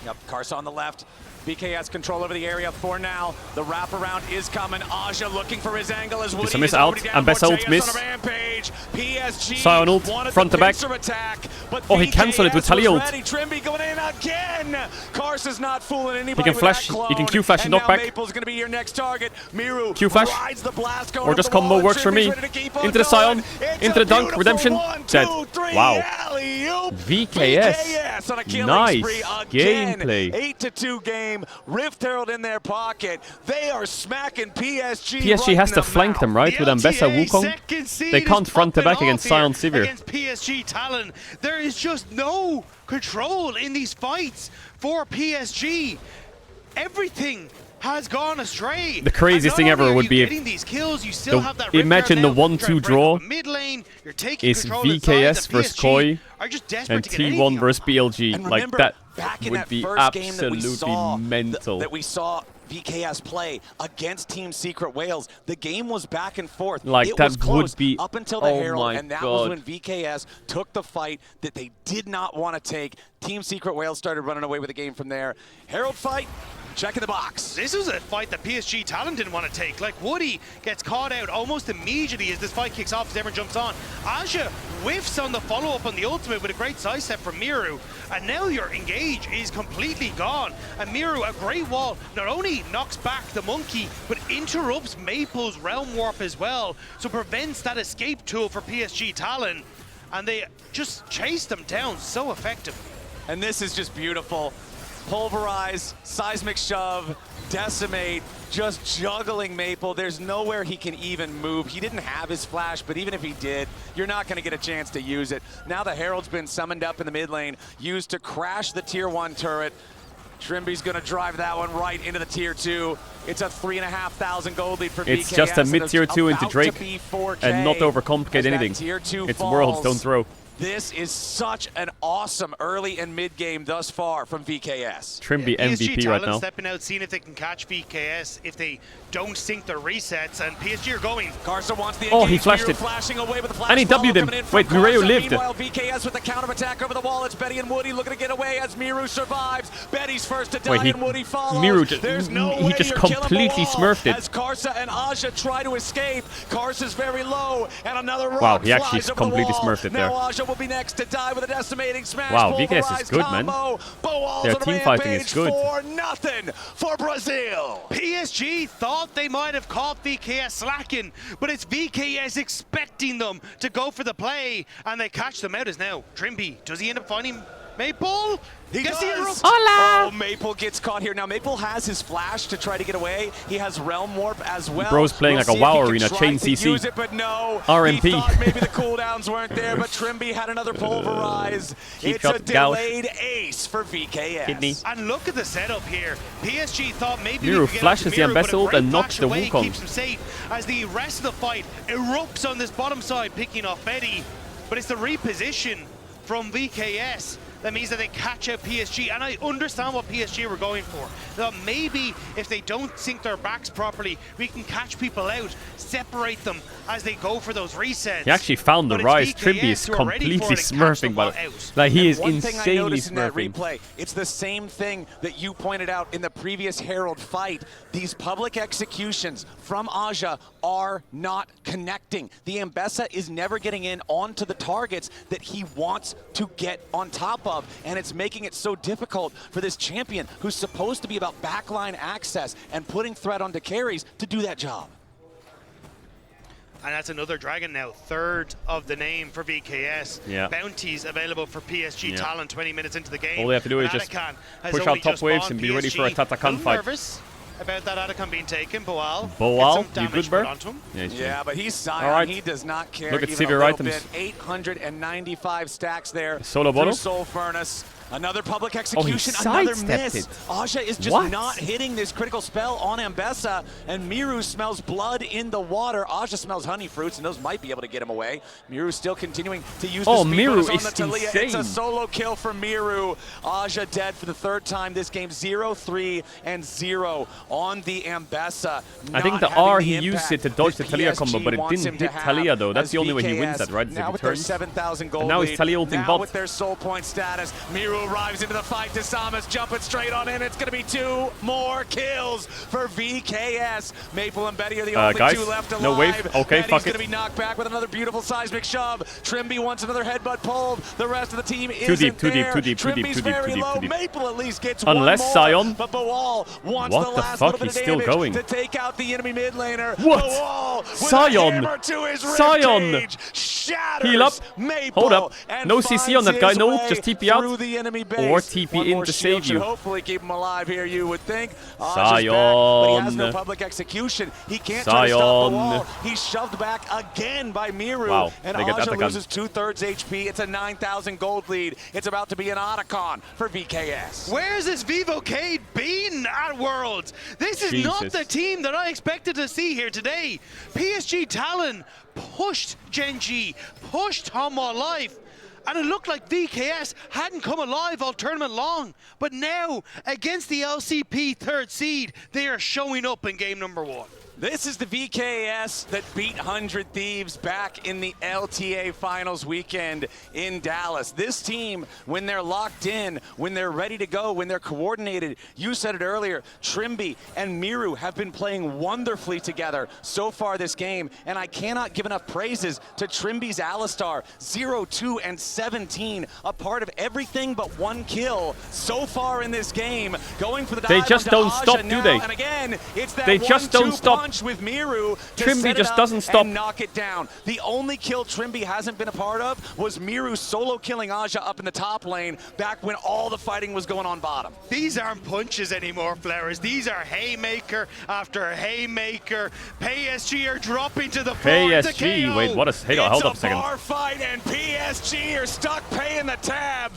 S4: Yep, Karsa on the left. BKS control over the area for now. The wraparound is coming. Aja looking for his angle as Woody
S1: miss out. Ambessa ult miss. Sion ult, front to back. Oh, he cancelled it with Talia ult.
S4: Trimby going in again. Karsa's not fooling anybody.
S1: He can flash. He can Q flash and knock back.
S4: Maple's going to be your next target. Miru
S1: Q flash. Or just combo works for me. Into the Sion. Into the dunk. Redemption. Dead. Wow. VKS. Nice gameplay.
S4: 8-2 game. Rift Herald in their pocket. They are smacking PSG.
S1: PSG has to flank them, right? With Ambessa Wukong. They can't front to back against Sion Sivir.
S16: Against PSG Talon. There is just no control in these fights for PSG. Everything has gone astray.
S1: The craziest thing ever would be if imagine the 1-2 draw is VKS versus KOI and T1 versus BLG. Like that would be absolutely mental.
S4: That we saw VKS play against Team Secret Wales. The game was back and forth.
S1: Like
S4: it
S1: that
S4: was close
S1: would be
S4: up until the Herald, and that was when VKS took the fight that they did not want to take. Team Secret Wales started running away with the game from there. Herald fight. Check in the box.
S16: This was a fight that PSG Talon didn't want to take. Like, Woody gets caught out almost immediately as this fight kicks off, as everyone jumps on. Aja whiffs on the follow-up on the ultimate with a great sidestep from Miru. And now your engage is completely gone. And Miru, a great wall, not only knocks back the monkey, but interrupts Maple's Realm Warp as well. So prevents that escape tool for PSG Talon. And they just chase them down so effectively.
S4: And this is just beautiful. Pulverize, seismic shove, decimate, just juggling Maple. There's nowhere he can even move. He didn't have his flash, but even if he did, you're not going to get a chance to use it. Now the Herald's been summoned up in the mid lane, used to crash the tier 1 turret. Trimby's going to drive that one right into the tier 2. It's a 3,500 gold lead for VKS.
S1: It's just a mid tier 2 into Drake and not overcomplicate anything. It's Worlds, don't throw.
S4: This is such an awesome early and mid game thus far from VKS.
S1: Trimby MVP right now.
S16: Stepping out, seeing if they can catch VKS if they don't sync their resets, and PSG are going.
S4: Karsa wants the
S1: he flashed it.
S4: Flashing away with the flash
S1: and he W'd him. Wait, Mireille lived.
S4: Meanwhile, VKS with the counter attack over the wall. It's Betty and Woody looking to get away as Miru survives. Betty's first to die and Woody follows.
S1: Miru he just completely smurfed it.
S4: As Karsa and Aja try to escape. Karsa's very low, and another rock
S1: wow, he actually
S4: flies over
S1: completely
S4: the wall.
S1: smurfed it there.
S4: Now Aja will be next to die with a decimating smash.
S1: Wow, VKS is good, man. Their team fighting is good.
S4: For nothing for Brazil.
S16: PSG thought they might have caught VKS slacking, but it's VKS expecting them to go for the play, and they catch them out as now. Trimby, does he end up finding Maple?
S4: He does.
S1: Hola!
S4: Oh, Maple gets caught here. Now, Maple has his flash to try to get away. He has Realm Warp as well.
S1: Bro's playing like a WoW arena, chain CC.
S4: Use it, but no.
S1: RMP.
S4: He thought maybe the cooldowns weren't there, but Trimby had another pulverize. It's a delayed ace for VKS.
S1: Kidney.
S16: And look at the setup here. PSG thought maybe
S1: Miru
S16: we could get
S1: flashes the Ambessa ult and knocks the Wukong.
S16: Keeps him safe as the rest of the fight erupts on this bottom side, picking off Betty. But it's the reposition from VKS that means that they catch out PSG, and I understand what PSG were going for. That maybe if they don't sync their backs properly, we can catch people out, separate them as they go for those resets.
S1: He actually found the rise. Trimby is completely smurfing, but like he is insanely smurfing.
S4: Replay, it's the same thing that you pointed out in the previous Herald fight. These public executions from Aja are not connecting. The Ambessa is never getting in onto the targets that he wants to get on top of, and it's making it so difficult for this champion who's supposed to be about backline access and putting threat onto carries to do that job.
S16: And that's another dragon now, third of the name for VKS.
S1: Yeah.
S16: Bounties available for PSG Talon 20 minutes into the game.
S1: All they have to do is just push out top waves and be ready for a Tatakan fight.
S16: Nervous about that Atacon being taken. Boal,
S1: you good, bro?
S4: Yeah, but he's Sion.
S1: Right.
S4: He does not care.
S1: Look at
S4: even
S1: severe
S4: a little
S1: items.
S4: bit. 895 stacks there.
S1: Solo Bono?
S4: Soul Furnace. Another public execution,
S1: he
S4: another
S1: sidestepped
S4: miss.
S1: it.
S4: Aja is just not hitting this critical spell on Ambessa, and Miru smells blood in the water. Aja smells honey fruits, and those might be able to get him away. Miru still continuing to use the speed
S1: Miru
S4: bonus on
S1: is
S4: the Talia.
S1: insane.
S4: It's a solo kill for Miru. Aja dead for the third time this game. 0-3 and 0 on the Ambessa.
S1: I think the R, he used it to dodge the Talia combo, but it didn't hit Talia though. That's the only way he wins that, right?
S4: Now with their 7,000 gold
S1: and now
S4: lead,
S1: he's Talia ulting
S4: now
S1: bot.
S4: with their soul point status, Miru arrives into the fight. Disamas jumping straight on in. It's going to be 2 more kills for VKS. Maple and Betty are the only
S1: guys,
S4: 2 left alive.
S1: no wave. Okay,
S4: Betty's
S1: fuck
S4: going
S1: it.
S4: to be knocked back with another beautiful seismic shove. Trimby wants another headbutt pulled. The rest of the team isn't
S1: Too deep,
S4: there.
S1: too deep.
S4: Maple at least gets
S1: Unless
S4: one more,
S1: Sion.
S4: but Boal wants
S1: What
S4: the
S1: the
S4: last
S1: fuck?
S4: little bit
S1: He's
S4: of
S1: still
S4: damage
S1: going.
S4: to take out the enemy mid laner.
S1: What?
S4: Boal with
S1: Sion.
S4: a hammer to his
S1: Sion.
S4: ribcage. Shatters
S1: Heal up.
S4: Maple.
S1: Hold up.
S4: And
S1: No CC on that guy.
S4: finds
S1: No,
S4: his way
S1: just TP out.
S4: through the enemy base.
S1: Or TP
S4: One
S1: in
S4: more
S1: to
S4: shield
S1: save
S4: should
S1: you.
S4: hopefully keep him alive here, you would think.
S1: Sion.
S4: But he has no public execution. He can't try to stop the wall. He's shoved back again by Miru.
S1: Wow,
S4: And
S1: they get
S4: Aja
S1: Atacon.
S4: loses 2/3 HP. It's a 9,000 gold lead. It's about to be an Otacon for VKS.
S16: Where's this Vivocade been at Worlds? This is not
S4: Jesus.
S16: the team that I expected to see here today. PSG Talon pushed Gen.G, pushed Hanwha Life, and it looked like VKS hadn't come alive all tournament long. But now, against the LCP third seed, they are showing up in game number 1.
S4: This is the VKS that beat 100 Thieves back in the LTA Finals weekend in Dallas. This team, when they're locked in, when they're ready to go, when they're coordinated, you said it earlier, Trimby and Miru have been playing wonderfully together so far this game, and I cannot give enough praises to Trimby's Alistar. 0-2 and 17, a part of everything but 1 kill so far in this game, going for the
S1: They
S4: dive
S1: just
S4: onto
S1: don't stop,
S4: Aja
S1: do
S4: now,
S1: they?
S4: And again, it's that
S1: They just don't
S4: 1-2
S1: stop.
S4: punch with Miru to
S1: Trimby
S4: set it
S1: just
S4: up
S1: doesn't stop.
S4: and knock it down. The only kill Trimby hasn't been a part of was Miru solo killing Aja up in the top lane back when all the fighting was going on bottom.
S16: These aren't punches anymore, Flowers. These are haymaker after haymaker. PSG are dropping to the floor.
S1: PSG, wait, what is... Hold up a second.
S4: It's a bar fight and PSG are stuck paying the tab.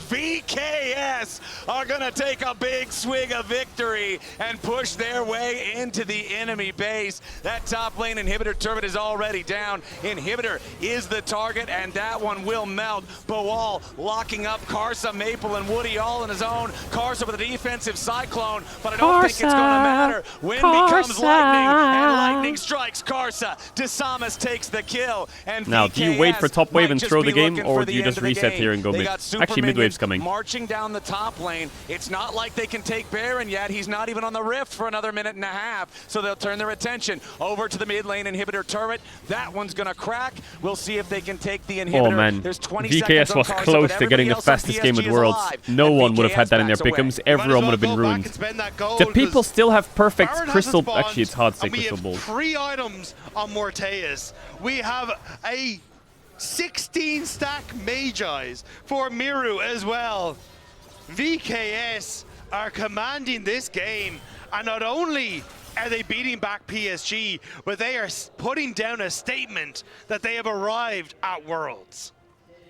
S4: VKS are gonna take a big swig of victory and push their way into the enemy base. That top lane inhibitor turret is already down. Inhibitor is the target, and that one will melt. Boal locking up Karsa, Maple, and Woody all on his own. Karsa with a defensive cyclone, but I don't think it's going to matter. Wind becomes lightning, and lightning strikes Karsa. Disamas takes the kill, and
S1: Now, do you wait for top wave
S4: might
S1: and
S4: just
S1: throw the
S4: be
S1: game,
S4: looking
S1: or
S4: for
S1: do
S4: the
S1: you
S4: end
S1: just
S4: of the
S1: reset
S4: game.
S1: here and go
S4: They
S1: mid?
S4: got super
S1: Actually, mid wave's
S4: minions
S1: coming.
S4: marching down the top lane. It's not like they can take Baron yet. He's not even on the Rift for another minute and a half, so they'll turn their attention over to the mid lane inhibitor turret. That one's gonna crack. We'll see if they can take the inhibitor.
S1: Oh man,
S4: There's 20
S1: VKS was
S4: seconds on Karsa,
S1: close
S4: but
S1: to getting the
S4: everybody else on
S1: fastest game at
S4: PSG is
S1: Worlds.
S4: alive,
S1: No
S4: and
S1: one would have had
S4: VKS
S1: that in their
S4: backs away.
S1: pick'ems. Everyone would have been ruined. The people still have perfect
S16: Baron
S1: crystal...
S16: hasn't spawned,
S1: Actually, it's hard to say
S16: and we
S1: crystal
S16: have
S1: balls.
S16: 3 items on Morteus. We have a 16 stack Magi's for Miru as well. VKS are commanding this game, and not only are they beating back PSG, but they are putting down a statement that they have arrived at Worlds.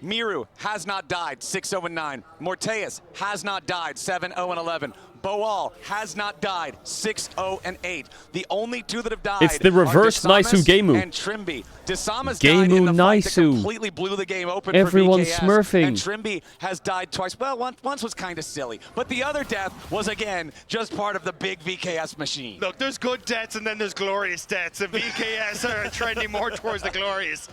S4: Miru has not died, 6-0-9. Morteus has not died, 7-0-11. Boal has not died, 6-0-8. The only 2 that have died
S1: It's the reverse
S4: are
S1: Naisu
S4: Disamas
S1: Gemu.
S4: and Trimby. Disamas died in the fight that
S1: Naisu.
S4: completely blew the game open
S1: Everyone's
S4: for VKS.
S1: smurfing.
S4: And Trimby has died twice. Well, once was kind of silly, but the other death was, again, just part of the big VKS machine.
S16: Look, there's good deaths and then there's glorious deaths, and VKS are trending more towards the glorious.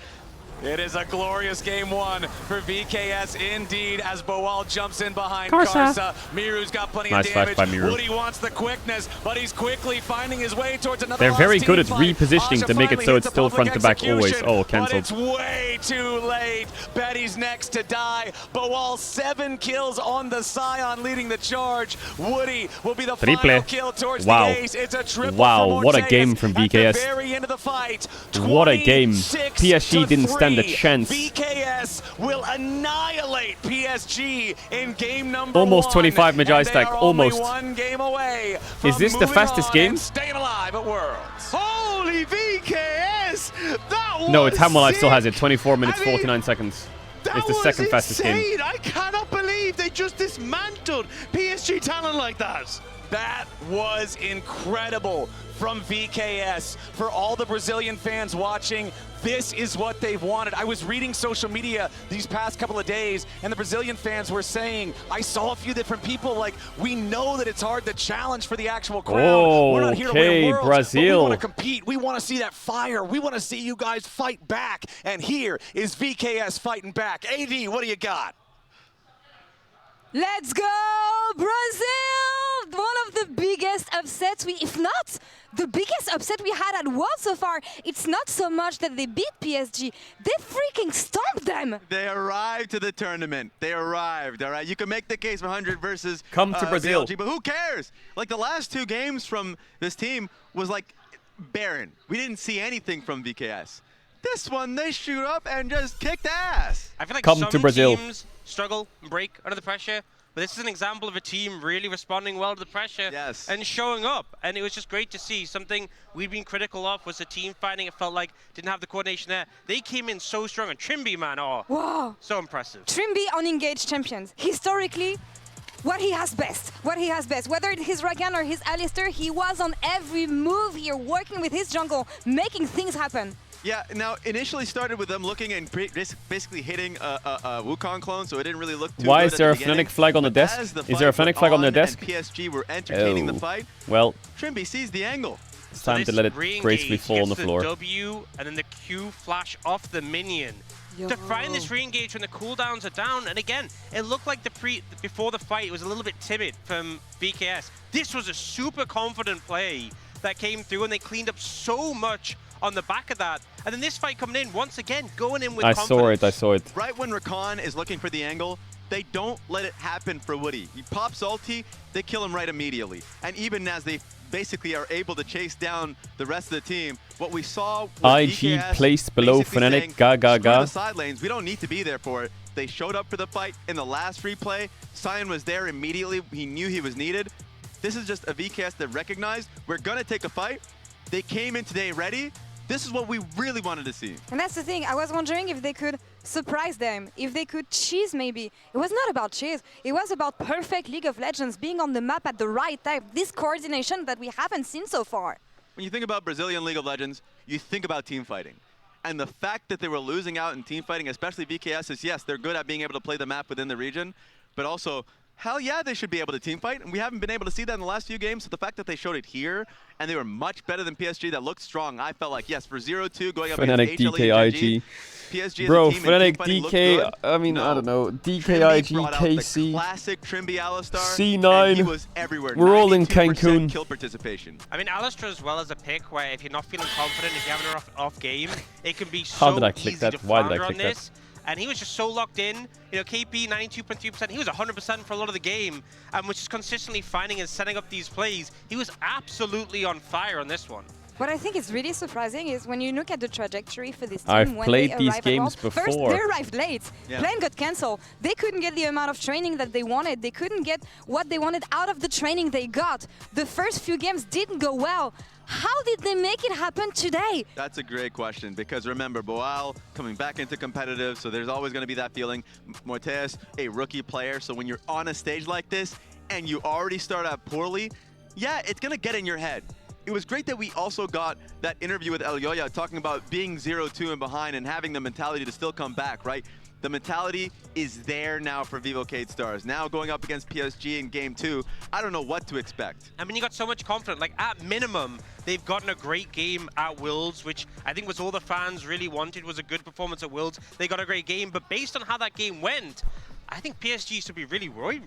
S4: It is a glorious game one for VKS indeed as Boal jumps in behind
S1: Karsa.
S4: Karsa. Miru's got plenty
S1: Nice
S4: of
S1: flash
S4: damage.
S1: by Miru.
S4: Woody wants the quickness, but he's quickly finding his way towards another
S1: They're very
S4: lost
S1: good at
S4: team fight.
S1: repositioning to make it
S4: Asha
S1: so it's
S4: finally
S1: still
S4: hits a
S1: front to back
S4: public
S1: always.
S4: execution,
S1: Oh,
S4: but
S1: cancelled.
S4: it's way too late. Betty's next to die. Boal 7 kills on the Scion leading the charge. Woody will be the final kill towards the ace. It's a triple
S1: Wow,
S4: for
S1: what a
S4: Mortaeus
S1: game from
S4: at the
S1: VKS.
S4: very end of the fight.
S1: What a game.
S4: 26
S1: PSG
S4: to
S1: didn't stand a
S4: 3.
S1: chance.
S4: VKS will annihilate PSG in game number
S1: Almost
S4: 1,
S1: 25 Magi
S4: and they
S1: stack,
S4: are
S1: almost.
S4: only 1 game away
S1: Is
S4: from
S1: this the
S4: moving
S1: fastest
S4: on
S1: game?
S4: and staying alive at Worlds.
S16: Holy VKS! That was
S1: No, it's Hamwell still has
S16: sick.
S1: it. 24 minutes,
S16: I mean,
S1: 49 seconds.
S16: That
S1: It's the
S16: was
S1: second fastest game.
S16: insane. I cannot believe they just dismantled PSG talent like that.
S4: That was incredible from VKS. For all the Brazilian fans watching, this is what they've wanted. I was reading social media these past couple of days, and the Brazilian fans were saying, I saw a few different people like, we know that it's hard to challenge for the actual crown. We're not here to
S1: Okay,
S4: win worlds,
S1: Brazil.
S4: but we want to compete. We want to see that fire. We want to see you guys fight back. And here is VKS fighting back. AD, what do you got?
S12: Let's go, Brazil! One of the biggest upsets, if not the biggest upset we had at Worlds so far. It's not so much that they beat PSG, they freaking stomped them!
S7: They arrived to the tournament. They arrived, all right? You can make the case for 100 versus
S1: Come to Brazil.
S7: BLG, but who cares? Like, the last 2 games from this team was, like, barren. We didn't see anything from VKS. This one, they shoot up and just kicked ass.
S10: I feel like
S1: Come
S10: some
S1: to Brazil.
S10: teams struggle and break under the pressure, but this is an example of a team really responding well to the pressure and showing up. And it was just great to see. Something we'd been critical of was the team fighting. It felt like didn't have the coordination there. They came in so strong, and Trimby, man,
S12: wow,
S10: so impressive.
S12: Trimby on engaged champions. Historically, what he has best. Whether it's his Rakan or his Alistar, he was on every move here, working with his jungle, making things happen.
S7: Yeah, now initially started with them looking and basically hitting a Wukong clone, so it didn't really look too
S1: Why
S7: good
S1: is there a
S7: at the beginning.
S1: Fnatic flag on the
S7: But
S1: desk?
S7: as the
S1: Is there a
S7: fight
S1: Fnatic
S7: went
S1: flag on their
S7: and
S1: desk?
S7: PSG were entertaining the fight.
S1: Well,
S7: Trimby sees the angle.
S1: it's time to let it gracefully fall on the floor.
S10: W and then the Q flash off the minion. To find this re-engage when the cooldowns are down, and again, it looked like before the fight, it was a little bit timid from VKS. This was a super confident play that came through, and they cleaned up so much on the back of that. And then this fight coming in, once again, going in with confidence.
S1: I saw it.
S7: Right when Rakan is looking for the angle, they don't let it happen for Woody. He pops ulti, they kill him right immediately. And even as they basically are able to chase down the rest of the team, what we saw was
S1: IG
S7: VKS
S1: placed below
S7: basically
S1: Fnatic,
S7: saying,
S1: ga.
S7: "Screw the side lanes, we don't need to be there for it." They showed up for the fight in the last replay. Sion was there immediately. He knew he was needed. This is just a VKS that recognized, we're gonna take a fight. They came in today ready. This is what we really wanted to see.
S12: And that's the thing, I was wondering if they could surprise them, if they could cheese maybe. It was not about cheese, it was about perfect League of Legends, being on the map at the right time, this coordination that we haven't seen so far.
S7: When you think about Brazilian League of Legends, you think about team fighting. And the fact that they were losing out in team fighting, especially VKS, is yes, they're good at being able to play the map within the region, but also, hell yeah, they should be able to team fight, and we haven't been able to see that in the last few games, so the fact that they showed it here, and they were much better than PSG, that looked strong, I felt like, yes, for 0-2, going up
S1: Fnatic,
S7: against
S1: DK,
S7: HLE,
S1: IG.
S7: PSG
S1: Bro,
S7: as a team
S1: Fnatic,
S7: and team fighting looked
S1: DK,
S7: good.
S1: I mean, I don't know, DK,
S7: Trimby
S1: IG,
S7: brought out the
S1: KC,
S7: classic Trimby Alistar,
S1: C9,
S7: and he was everywhere.
S1: we're all in
S7: 92%
S1: Cancun.
S7: kill participation.
S10: I mean, Alistar as well as a pick where if you're not feeling confident, if you have an off game, it can be
S1: How
S10: so
S1: did I click
S10: easy
S1: that?
S10: to
S1: Why did I
S10: flounder on
S1: click that?
S10: this. And he was just so locked in. You know, KP 92.3%. He was 100% for a lot of the game, and was just consistently finding and setting up these plays. He was absolutely on fire on this one.
S12: What I think is really surprising is when you look at the trajectory for this team.
S1: I've
S12: when
S1: played
S12: they
S1: these
S12: arrive at
S1: games
S12: Worlds.
S1: before.
S12: First, they arrived late.
S7: Yeah.
S12: Plan got cancelled. They couldn't get the amount of training that they wanted. They couldn't get what they wanted out of the training they got. The first few games didn't go well. How did they make it happen today?
S7: That's a great question, because remember, Boal coming back into competitive, so there's always going to be that feeling. Mortaeus, a rookie player, so when you're on a stage like this and you already start out poorly, yeah, it's going to get in your head. It was great that we also got that interview with Elioya talking about being 0-2 and behind and having the mentality to still come back, right? The mentality is there now for Vivo Caedstars. Now going up against PSG in Game 2, I don't know what to expect.
S10: I mean, you got so much confidence. Like, at minimum, they've gotten a great game at Worlds, which I think was all the fans really wanted, was a good performance at Worlds. They got a great game, but based on how that game went, I think PSG should be really worried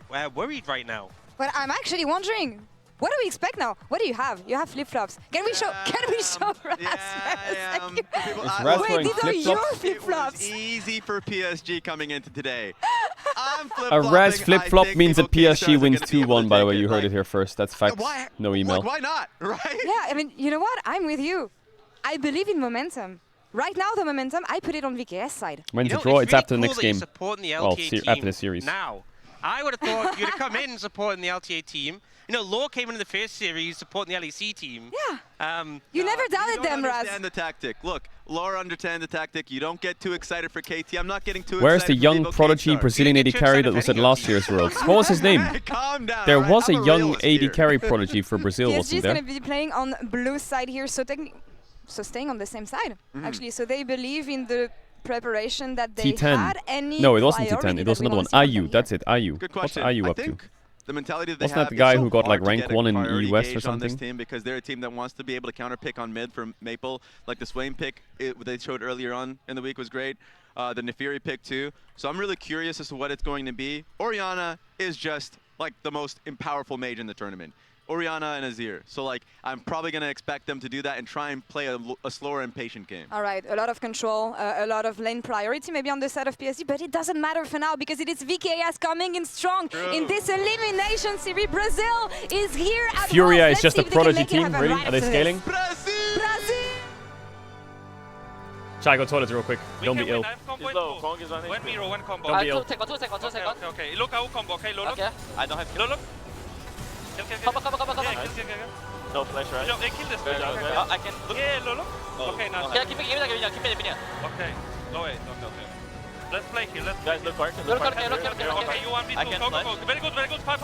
S10: right now.
S12: But I'm actually wondering, what do we expect now? What do you have? You have flip-flops. Can we show Raz?
S1: Wait,
S12: these are your flip-flops.
S7: It was easy for PSG coming into today. I'm
S1: A Raz flip-flop means that PSG wins
S7: gonna be able
S1: 2-1,
S7: to
S1: by the
S7: take
S1: way.
S7: it,
S1: You heard
S7: like-
S1: it here first. That's fact. No email.
S7: Like, why not, right?
S12: Yeah, I mean, you know what? I'm with you. I believe in momentum. Right now, the momentum, I put it on VKS side.
S1: When
S10: You
S1: to
S10: know,
S1: draw,
S10: it's
S1: it's after the
S10: really
S1: next
S10: cool that you're
S1: game.
S10: supporting the
S1: Well,
S10: LTA team
S1: after the series.
S10: now. I would have thought you'd have come in supporting the LTA team. You know, Law came into the first series supporting the LEC team.
S12: Yeah. You never doubted them, Raz.
S7: Understand the tactic. Look, Laura understand the tactic. You don't get too excited for KT. I'm not getting too
S1: Where's the
S7: excited for
S1: young
S7: Vivo
S1: prodigy
S7: Caedstar.
S1: Brazilian AD carry that was at last year's Worlds? What was his name?
S7: Calm down.
S1: There
S7: all right?
S1: was a
S7: I'm
S1: young
S7: realist
S1: AD
S7: here.
S1: carry prodigy for Brazil,
S12: PSG
S1: wasn't
S12: is
S1: there?
S12: going to be playing on blue side here, so staying on the same side, actually. So they believe in the preparation that they
S1: T10.
S12: had. Any
S1: No, it wasn't
S12: priority
S1: T10. It
S12: that
S1: was
S12: we
S1: another
S12: wanna
S1: one.
S12: see from
S1: IU.
S12: them
S1: That's it. IU.
S7: Good
S1: What's
S7: question.
S1: IU
S7: I
S1: up to?
S7: think the mentality that they
S1: Wasn't
S7: have
S1: that the
S7: is
S1: guy
S7: so
S1: who got, like,
S7: hard to
S1: rank
S7: get a
S1: 1 in
S7: priority
S1: EU West or
S7: gauge on this
S1: something?
S7: team because they're a team that wants to be able to counter pick on mid from Maple. Like the Swain pick they showed earlier on in the week was great. The Nefiri pick too. So I'm really curious as to what it's going to be. Orianna is just like the most powerful mage in the tournament. Orianna and Azir. So like I'm probably going to expect them to do that and try and play a slower and patient game.
S12: All right, a lot of control, a lot of lane priority maybe on the side of PSG, but it doesn't matter for now because it is VKS coming in strong in this elimination series. Brazil is here at
S1: Furia
S12: Worlds.
S1: is just a
S12: Let's see if they can
S1: prodigy
S12: make it
S1: team,
S12: happen
S1: really?
S12: right
S1: Are they
S12: after
S1: scaling?
S12: this. Brazil!
S1: Shall I go toilet real quick? Don't be ill.
S8: He's low. Kong is on
S22: When we roll one combo.
S1: Don't be ill.
S22: 2 seconds.
S8: Okay. Look, I will combo. Okay, look.
S22: Okay.
S8: I don't have kill. Look. Kill.
S22: Come.
S8: Yeah, kill. No flash, right? Hey, kill this.
S22: I can look.
S8: Yeah, look. Okay, now.
S22: Okay, keep it.
S8: Okay. No, wait. Okay. Let's play here. Guys, look hard.
S22: Look, okay.
S8: You want me to go. Very good. 5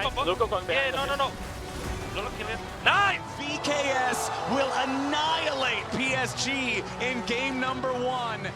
S8: combo.
S22: Look,
S8: Yeah, no. Look, kill it. Nice!
S4: VKS will annihilate PSG in game number 1.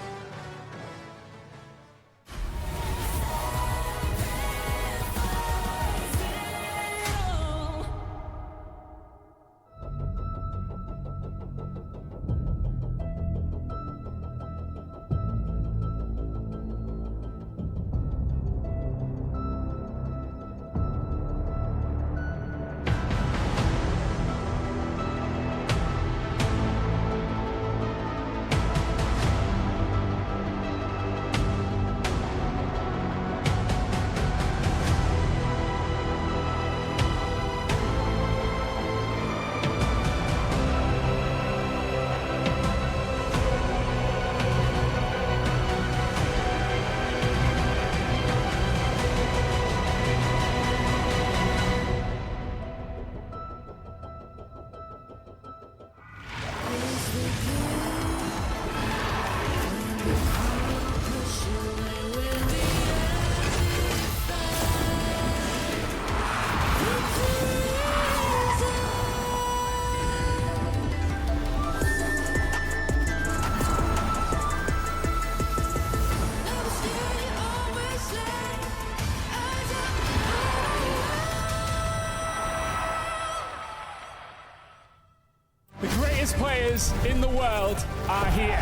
S9: The greatest players in the world are here.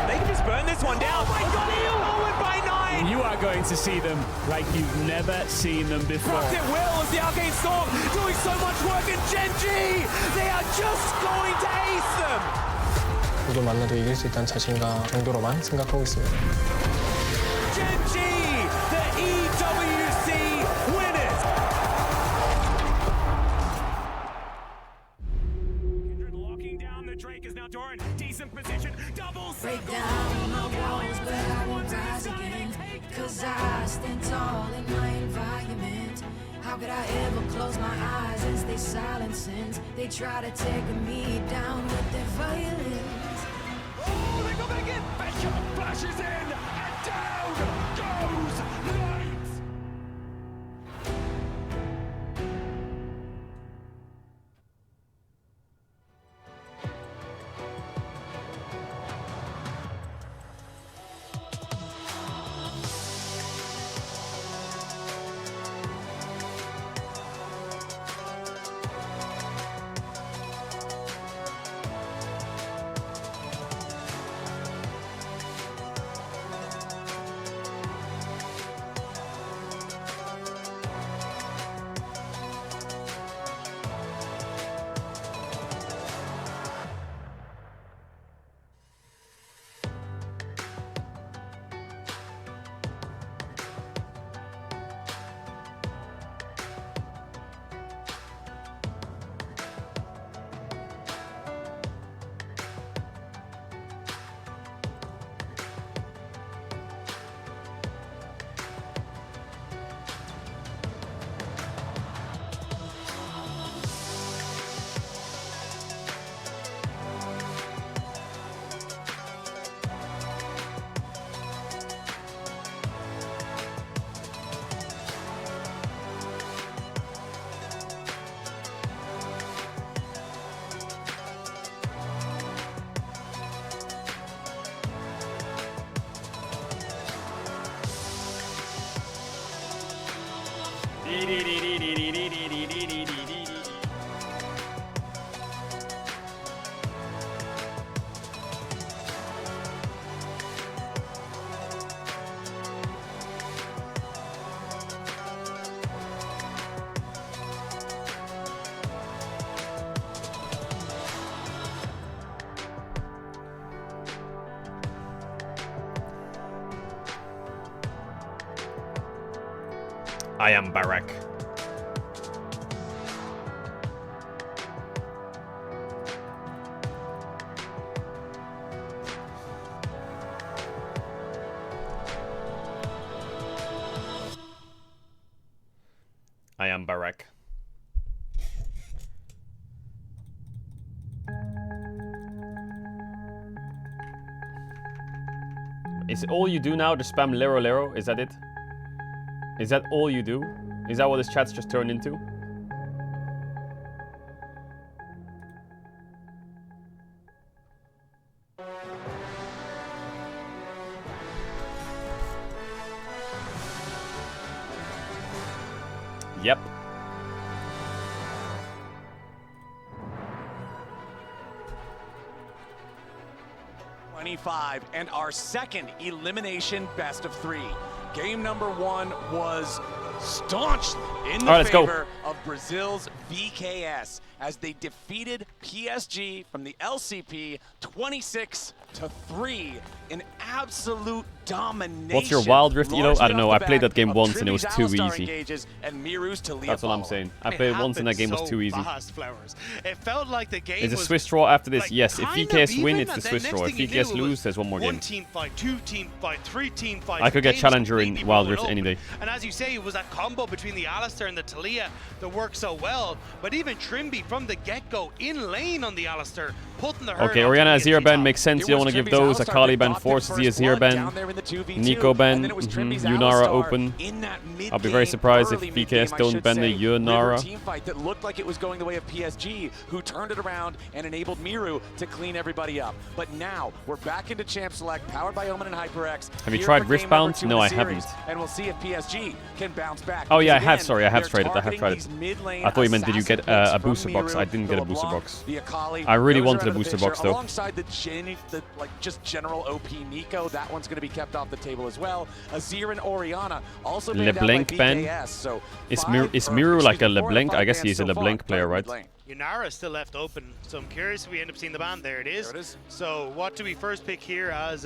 S13: They can just burn this one down. Oh my god, forward by 9!
S9: You are going to see them like you've never seen them before.
S13: Rocket Will as the Arcane Storm doing so much work, and Genji! They are just going to ace them!
S11: 누굴 만나도 이길 수 있다는 자신감 정도로만 생각하고 있습니다.
S13: Genji, the EWC winners!
S9: Locking down the Drake is now Doran. Decent position. Double
S18: Break down my walls, but I won't rise again. Cause I stand tall in my environment. How could I ever close my eyes and stay silent since they try to take me down with their violence?
S9: Oh, they go back in. Becker flashes in, and down goes Knight.
S1: I am Barak. I am Barak. Is all you do now to spam Lero Lero? Is that it? Is that all you do? Is that what this chat's just turned into? Yep.
S4: And our second elimination best of 3. Game number 1 was staunchly in the favor of Brazil's VKS as they defeated PSG from the LCP 26-3 in absolute domination.
S1: What's your wild rift, Elo? I don't know. I played that game once and it was too easy. That's what I'm saying. I played it once and that game was too easy.
S16: It felt like the game
S1: is a Swiss draw after this? Yes. If VKS win, it's the Swiss draw. If VKS lose, there's one more game.
S16: 1 team fight, 2 team fight, 3 team fight.
S1: I could get Challenger in Wild Rift any day.
S16: And as you say, it was that combo between the Alistair and the Talia that worked so well. But even Trimby from the get-go in lane on the Alistair, putting the herd.
S1: Okay, Orianna Azir ban makes sense. You don't want to give those. Akali ban forces the Azir ban. Nico ban. Yunara open. I'll be very surprised if VKS don't ban the Yunara.
S4: Team fight that looked like it was going the way of PSG, who turned it around and enabled Miru to clean everybody up. But now we're back into Champ Select, powered by Omen and HyperX.
S1: Have you tried Rift Bounce? No, I haven't.
S4: And we'll see if PSG can bounce back.
S1: Oh yeah, I have. Sorry, I have tried it. I have tried it. I thought you meant did you get a booster box? I didn't get a booster box. I really wanted a booster box though.
S4: Alongside the just general OP Nico, that one's going to be kept off the table as well. Azir and Orianna also
S1: LeBlanc ban.
S4: So
S1: is Miru like a LeBlanc? I guess he's a LeBlanc player, right?
S16: Yunara is still left open, so I'm curious if we end up seeing the ban. There it is. So what do we first pick here as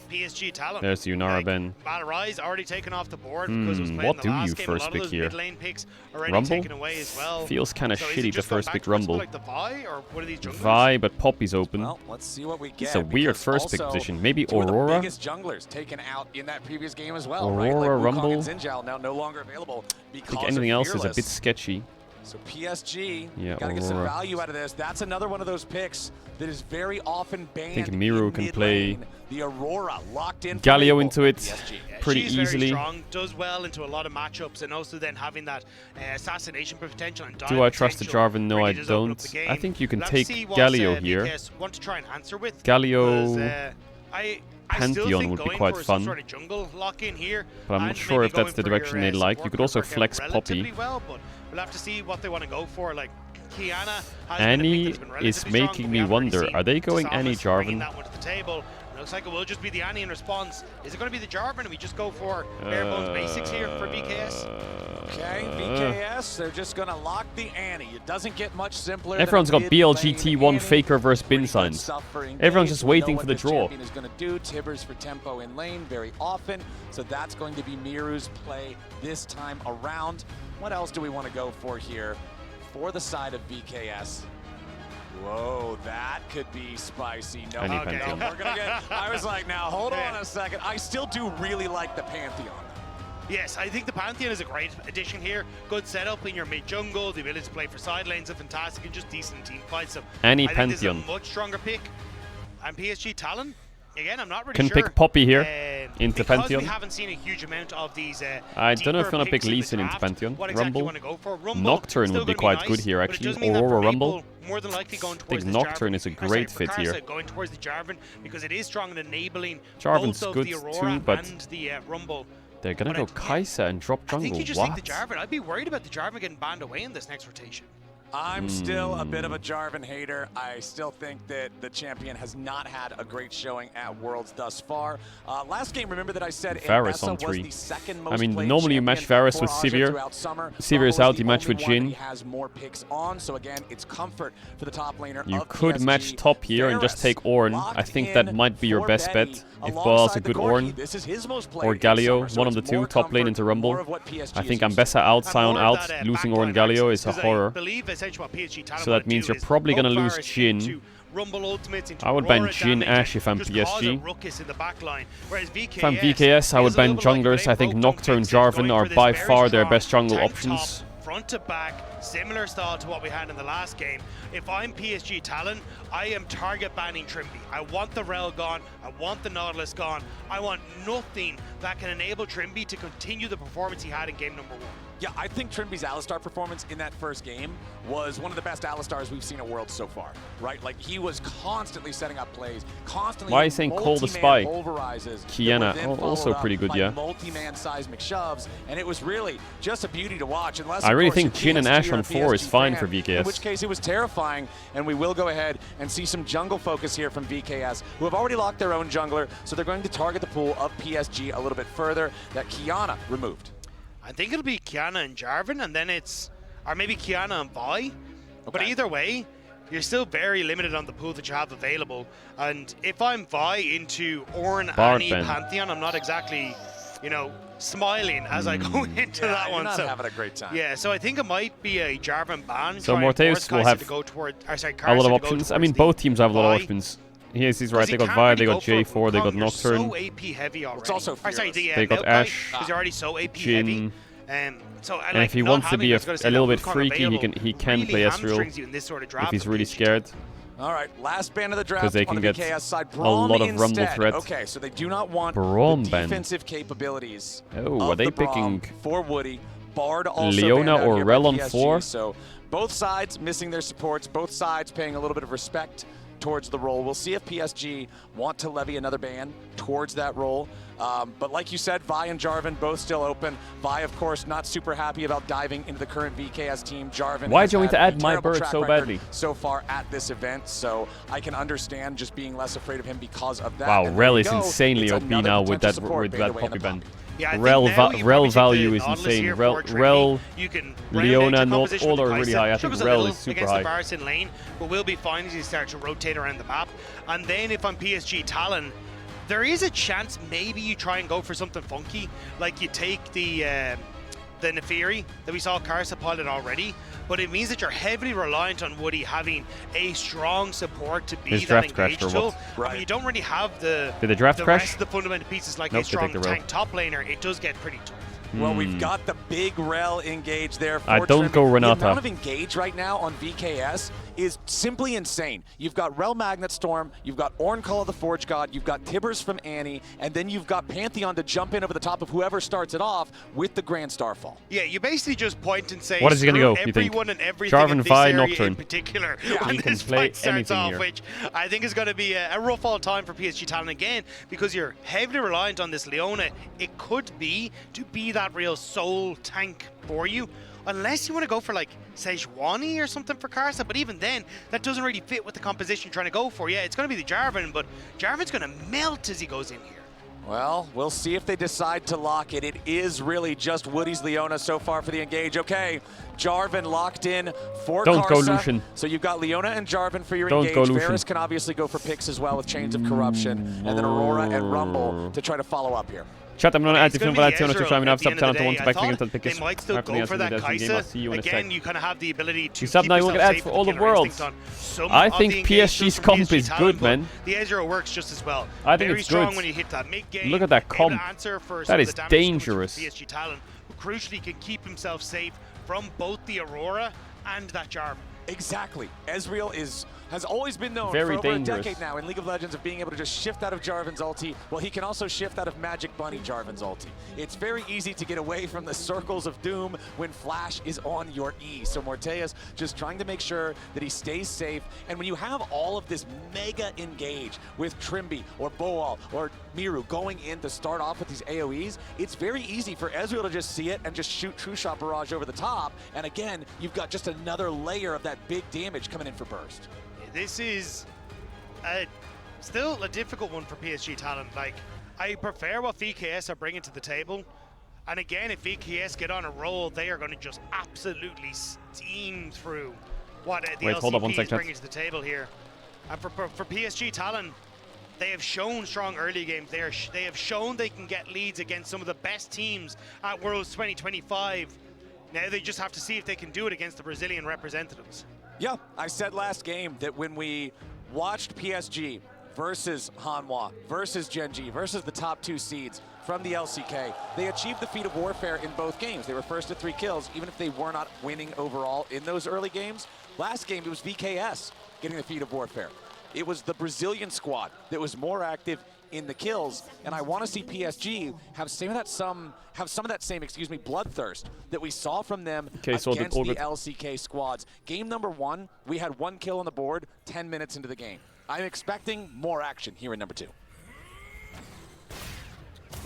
S16: PSG Talon?
S1: There's the Yunara ban.
S16: Batarai's already taken off the board because it was playing
S1: what
S16: the
S1: do
S16: last
S1: you
S16: game.
S1: first
S16: A lot
S1: pick
S16: of those
S1: here?
S16: mid-lane picks already
S1: Rumble?
S16: taken away as well.
S1: Feels kind of shitty to first pick Rumble.
S16: Like the Vi, or what are these junglers?
S1: Vi, but Poppy's open.
S4: Well, let's see what we get.
S1: It's a weird first pick position. Maybe
S4: two
S1: Aurora?
S4: of the biggest junglers taken out in that previous game as well.
S1: Aurora,
S4: right? Like
S1: Rumble.
S4: and Zinjal now no longer available because
S1: I think anything else is a bit
S4: Fearless.
S1: sketchy.
S4: So PSG,
S1: Yeah,
S4: gotta get some
S1: Aurora.
S4: value out of this. That's another one of those picks that is very often banned.
S1: I think Miru
S4: in
S1: can
S4: mid
S1: play
S4: lane. The Aurora locked in.
S1: Galio into it
S4: PSG.
S1: pretty
S16: She's
S1: easily.
S16: very strong, does well into a lot of matchups, and also then having that assassination potential and
S1: Do I trust the Jarvan? No, I don't. I think you can take Galio here.
S16: Want to try and answer with
S1: Galio
S16: because, I
S1: Pantheon
S16: still think
S1: would be
S16: going
S1: quite
S16: for
S1: fun.
S16: Some sort of jungle lock in here,
S1: But I'm not
S16: and
S1: sure
S16: maybe
S1: if that's
S16: going
S1: the
S16: for
S1: direction
S16: your,
S1: they like. You
S16: support
S1: could also
S16: work out
S1: flex
S16: relatively
S1: Poppy.
S16: well, but we'll have to see what they want to go for. Like Kiana has
S1: Annie
S16: been a pick that's been
S1: is
S16: relatively strong,
S1: making
S16: but we
S1: me
S16: haven't really
S1: wonder,
S16: seen
S1: are they going Annie
S16: Samus bringing
S1: Jarvan?
S16: that one to the table. It looks like it will just be the Annie in response. Is it going to be the Jarvan, and we just go for bare bones basics here for VKS?
S4: Okay, VKS, they're just going to lock the Annie. It doesn't get much simpler.
S1: Everyone's got
S4: than a mid-lane
S1: BLGT1
S4: Annie.
S1: Faker versus Bin signs.
S4: Stuff for engage.
S1: Everyone's just
S4: We
S1: waiting
S4: know
S1: for
S4: what
S1: the
S4: this
S1: draw.
S4: champion is going to do. Tibbers for tempo in lane very often, so that's going to be Miru's play this time around. What else do we want to go for here for the side of VKS? Whoa, that could be spicy. No,
S1: Any
S4: okay,
S1: Pantheon.
S4: we're gonna get. I was like, now hold on a second. I still do really like the Pantheon.
S16: Yes, I think the Pantheon is a great addition here. Good setup in your mid jungle. The ability to play for side lanes are fantastic, and just decent team fights. So
S1: Any
S16: I think this is a
S1: Pantheon.
S16: much stronger pick. And PSG Talon, again, I'm not really
S1: Can
S16: sure.
S1: pick Poppy here into
S16: because
S1: Pantheon.
S16: we haven't seen a huge amount of these.
S1: I don't know if
S16: deeper
S1: you want to pick
S16: picks in
S1: Lee
S16: the
S1: Sin into
S16: draft.
S1: Pantheon.
S16: What exactly you
S1: Rumble.
S16: want to go for? Rumble,
S1: Nocturne
S16: still
S1: would be
S16: gonna
S1: quite
S16: nice,
S1: good here,
S16: but it
S1: actually.
S16: does mean that
S1: Aurora
S16: for
S1: Rumble.
S16: Maple, more than likely going
S1: I
S16: towards
S1: think
S16: the
S1: Nocturne
S16: Jarvan.
S1: is a
S16: Or
S1: great
S16: sorry,
S1: fit
S16: for
S1: here.
S16: Karsa going towards the Jarvan because it is strong in enabling
S1: Jarvan's
S16: both of
S1: good
S16: the
S1: too,
S16: Aurora
S1: but
S16: and the Rumble
S1: They're gonna go Kai'Sa and drop jungle.
S16: I think you just
S1: what?
S16: take the Jarvan. I'd be worried about the Jarvan getting banned away in this next rotation.
S4: I'm still a bit of a Jarvan hater. I still think that the champion has not had a great showing at Worlds thus far. Last game, remember that I said
S1: Varus
S4: Essa
S1: on 3.
S4: was the second most
S1: I mean,
S4: played
S1: normally you match
S4: champion
S1: Varus
S4: for
S1: with
S4: Aja
S1: Sivir.
S4: throughout summer.
S1: Sivir is
S4: Rumble
S1: out,
S4: the
S1: you match
S4: only
S1: with
S4: one that
S1: Jhin.
S4: he has more picks on, so again, it's comfort for the top laner
S1: You
S4: of
S1: could
S4: PSG.
S1: match top here and just take Ornn. I think that might be your best bet. If Boal has a good Ornn or Galio, one of the two, top lane into Rumble. I think Ambessa out, Sion out. Losing Ornn Galio is a horror. So that means you're probably gonna lose Jhin. I would ban Jhin Ashe if I'm PSG. If I'm VKS, I would ban junglers. I think Nocturne, Jarvan are by far their best jungle options.
S16: Front to back, similar style to what we had in the last game. If I'm PSG Talon, I am target banning Trimby. I want the Rel gone, I want the Nautilus gone, I want nothing that can enable Trimby to continue the performance he had in game number 1.
S4: Yeah, I think Trimby's Alistar performance in that first game was one of the best Alistars we've seen at Worlds so far, right? Like, he was constantly setting up plays, constantly.
S1: Why are you saying Cole the Spy?
S4: Pulverizes
S1: Kiana, also pretty good, yeah.
S4: Multi-man seismic shoves, and it was really just a beauty to watch. Unless,
S1: I really
S4: of course,
S1: think Jhin and
S4: PSG
S1: Ashe
S4: are
S1: on
S4: a
S1: 4 is
S4: PSG
S1: fine
S4: fan,
S1: for VKS.
S4: In which case, it was terrifying, and we will go ahead and see some jungle focus here from VKS, who have already locked their own jungler, so they're going to target the pool of PSG a little bit further. That Kiana removed.
S16: I think it'll be Kiana and Jarvan, and then it's, or maybe Kiana and Vi. But either way, you're still very limited on the pool that you have available. And if I'm Vi into Ornn, Annie, Pantheon, I'm not exactly, you know, smiling as I go into that one.
S4: Not
S16: so
S4: having a great time.
S16: Yeah, so I think it might be a Jarvan ban.
S1: So Morteus will have a lot of options. I mean, both teams have a lot of options. He's right. They got Vi, they got J4, they got Nocturne.
S16: So AP heavy already.
S4: It's also
S1: they got Ashe,
S16: because you're already so AP
S1: Jhin.
S16: heavy.
S1: And if he wants to be a little bit freaky, he can play Ezreal if he's really scared.
S4: All right, last ban of the draft.
S1: Because they can get
S4: VKS side,
S1: a lot of Rumble threat.
S4: Okay, so they do not want
S1: Braum
S4: the
S1: ban.
S4: defensive capabilities.
S1: Oh, are they picking
S4: for Woody? Bard also
S1: Leona
S4: banned out
S1: or
S4: here
S1: Rel
S4: by
S1: on
S4: PSG,
S1: 4?
S4: So both sides missing their supports, both sides paying a little bit of respect towards the role. We'll see if PSG want to levy another ban towards that role. But like you said, Vi and Jarvan both still open. Vi, of course, not super happy about diving into the current VKS team. Jarvan
S1: Why do you want to add
S4: my
S1: my bird so badly?
S4: So far at this event, so I can understand just being less afraid of him because of that.
S1: Wow,
S4: And
S1: Rel
S4: there
S1: is
S4: you go.
S1: insanely
S4: It's
S1: OP
S4: another
S1: now with
S4: potential
S1: that
S4: support banned away in
S1: poppy
S4: the
S1: ban.
S16: Yeah,
S1: Rel value is insane. Rel, Leona, not all are really high. I think Rel is super
S16: against
S1: high.
S16: the Varus in lane, but we'll be fine as he starts to rotate around the map. And then if I'm PSG Talon, there is a chance maybe you try and go for something funky, like you take the Neferi that we saw Karsa pilot already, but it means that you're heavily reliant on Woody having a strong support to be
S1: His
S16: that
S1: draft
S16: engaged
S1: crashed or
S16: tool.
S1: what?
S16: I mean, you don't really have the
S1: Did the draft crash?
S16: rest of the fundamental pieces like
S1: Nope,
S16: a strong
S1: they take the Rel.
S16: tank top laner. It does get pretty tough.
S4: Well, we've got the big Rel engage there. For
S1: I don't
S4: Trimby.
S1: go
S4: The
S1: Renata.
S4: amount of engage right now on VKS is simply insane. You've got Rel Magnet Storm, you've got Ornn Call of the Forge God, you've got Tibbers from Annie, and then you've got Pantheon to jump in over the top of whoever starts it off with the Grand Starfall.
S16: Yeah, you basically just point and say,
S1: What is he gonna
S16: screw
S1: go, you think?
S16: everyone and everything
S1: Jarvan,
S16: in this
S1: Vi,
S16: area
S1: Nocturne.
S16: in particular.
S1: Yeah,
S16: when
S1: he can
S16: this
S1: play
S16: fight starts
S1: anything
S16: off,
S1: here.
S16: which I think is going to be a rough all time for PSG Talon again, because you're heavily reliant on this Leona. It could be to be that real soul tank for you, unless you want to go for like Sejuani or something for Karsa, but even then, that doesn't really fit with the composition you're trying to go for. Yeah, it's going to be the Jarvan, but Jarvan's going to melt as he goes in here.
S4: Well, we'll see if they decide to lock it. It is really just Woody's Leona so far for the engage. Okay, Jarvan locked in for
S1: Don't go
S4: Karsa.
S1: Lucian.
S4: So you've got Leona and Jarvan for your
S1: Don't
S4: engage.
S1: go Lucian.
S4: Varus can obviously go for picks as well with Chains of Corruption. And then Aurora and Rumble to try to follow up here.
S1: Chat, I'm not
S16: It's
S1: active
S16: gonna
S1: in
S16: be
S1: Valation to try and
S16: Ezreal
S1: have
S16: at the end
S1: sub
S16: of the
S1: to
S16: day.
S1: want to
S16: I
S1: back
S16: thought
S1: to pick
S16: they might still go for that Kai'Sa. Again, you kind of have the ability to
S1: Sub
S16: keep
S1: now, you
S16: yourself
S1: will get ads
S16: safe
S1: for
S16: with
S1: all the
S16: killer
S1: worlds.
S16: instinct on some
S1: I
S16: of
S1: think
S16: the engagements
S1: PSG's
S16: from
S1: comp
S16: PSG
S1: is
S16: Talon,
S1: good,
S16: but
S1: man.
S16: The Ezreal works just as well.
S1: I think
S16: Very
S1: it's
S16: strong
S1: good.
S16: when you hit that mid-game.
S1: Look at that
S16: able to
S1: comp.
S16: answer for
S1: That
S16: some of
S1: is
S16: the damage coming from
S1: dangerous.
S16: PSG Talon, who crucially can keep himself safe from both the Aurora and that Jarvan.
S4: Exactly. Ezreal has always been known
S1: Very
S4: for over
S1: dangerous.
S4: a decade now in League of Legends of being able to just shift out of Jarvan's ulti. Well, he can also shift out of Magic Bunny Jarvan's ulti. It's very easy to get away from the circles of doom when Flash is on your E. So Morteus just trying to make sure that he stays safe. And when you have all of this mega engage with Trimby or Boal or Miru going in to start off with these AoEs, it's very easy for Ezreal to just see it and just shoot True Shot Barrage over the top. And again, you've got just another layer of that big damage coming in for burst.
S16: This is still a difficult one for PSG Talent. Like, I prefer what VKS are bringing to the table. And again, if VKS get on a roll, they are going to just absolutely steam through what the LCP is bringing to the table here. And for PSG Talent, they have shown strong early games. They have shown they can get leads against some of the best teams at Worlds 2025. Now they just have to see if they can do it against the Brazilian representatives.
S4: Yeah, I said last game that when we watched PSG versus Hanwha, versus Genji, versus the top 2 seeds from the LCK, they achieved the feat of warfare in both games. They were first to 3 kills, even if they were not winning overall in those early games. Last game, it was VKS getting the feat of warfare. It was the Brazilian squad that was more active in the kills, and I want to see PSG have some of that same bloodthirst that we saw from them against the LCK squads. Game number 1, we had 1 kill on the board 10 minutes into the game. I'm expecting more action here in number 2.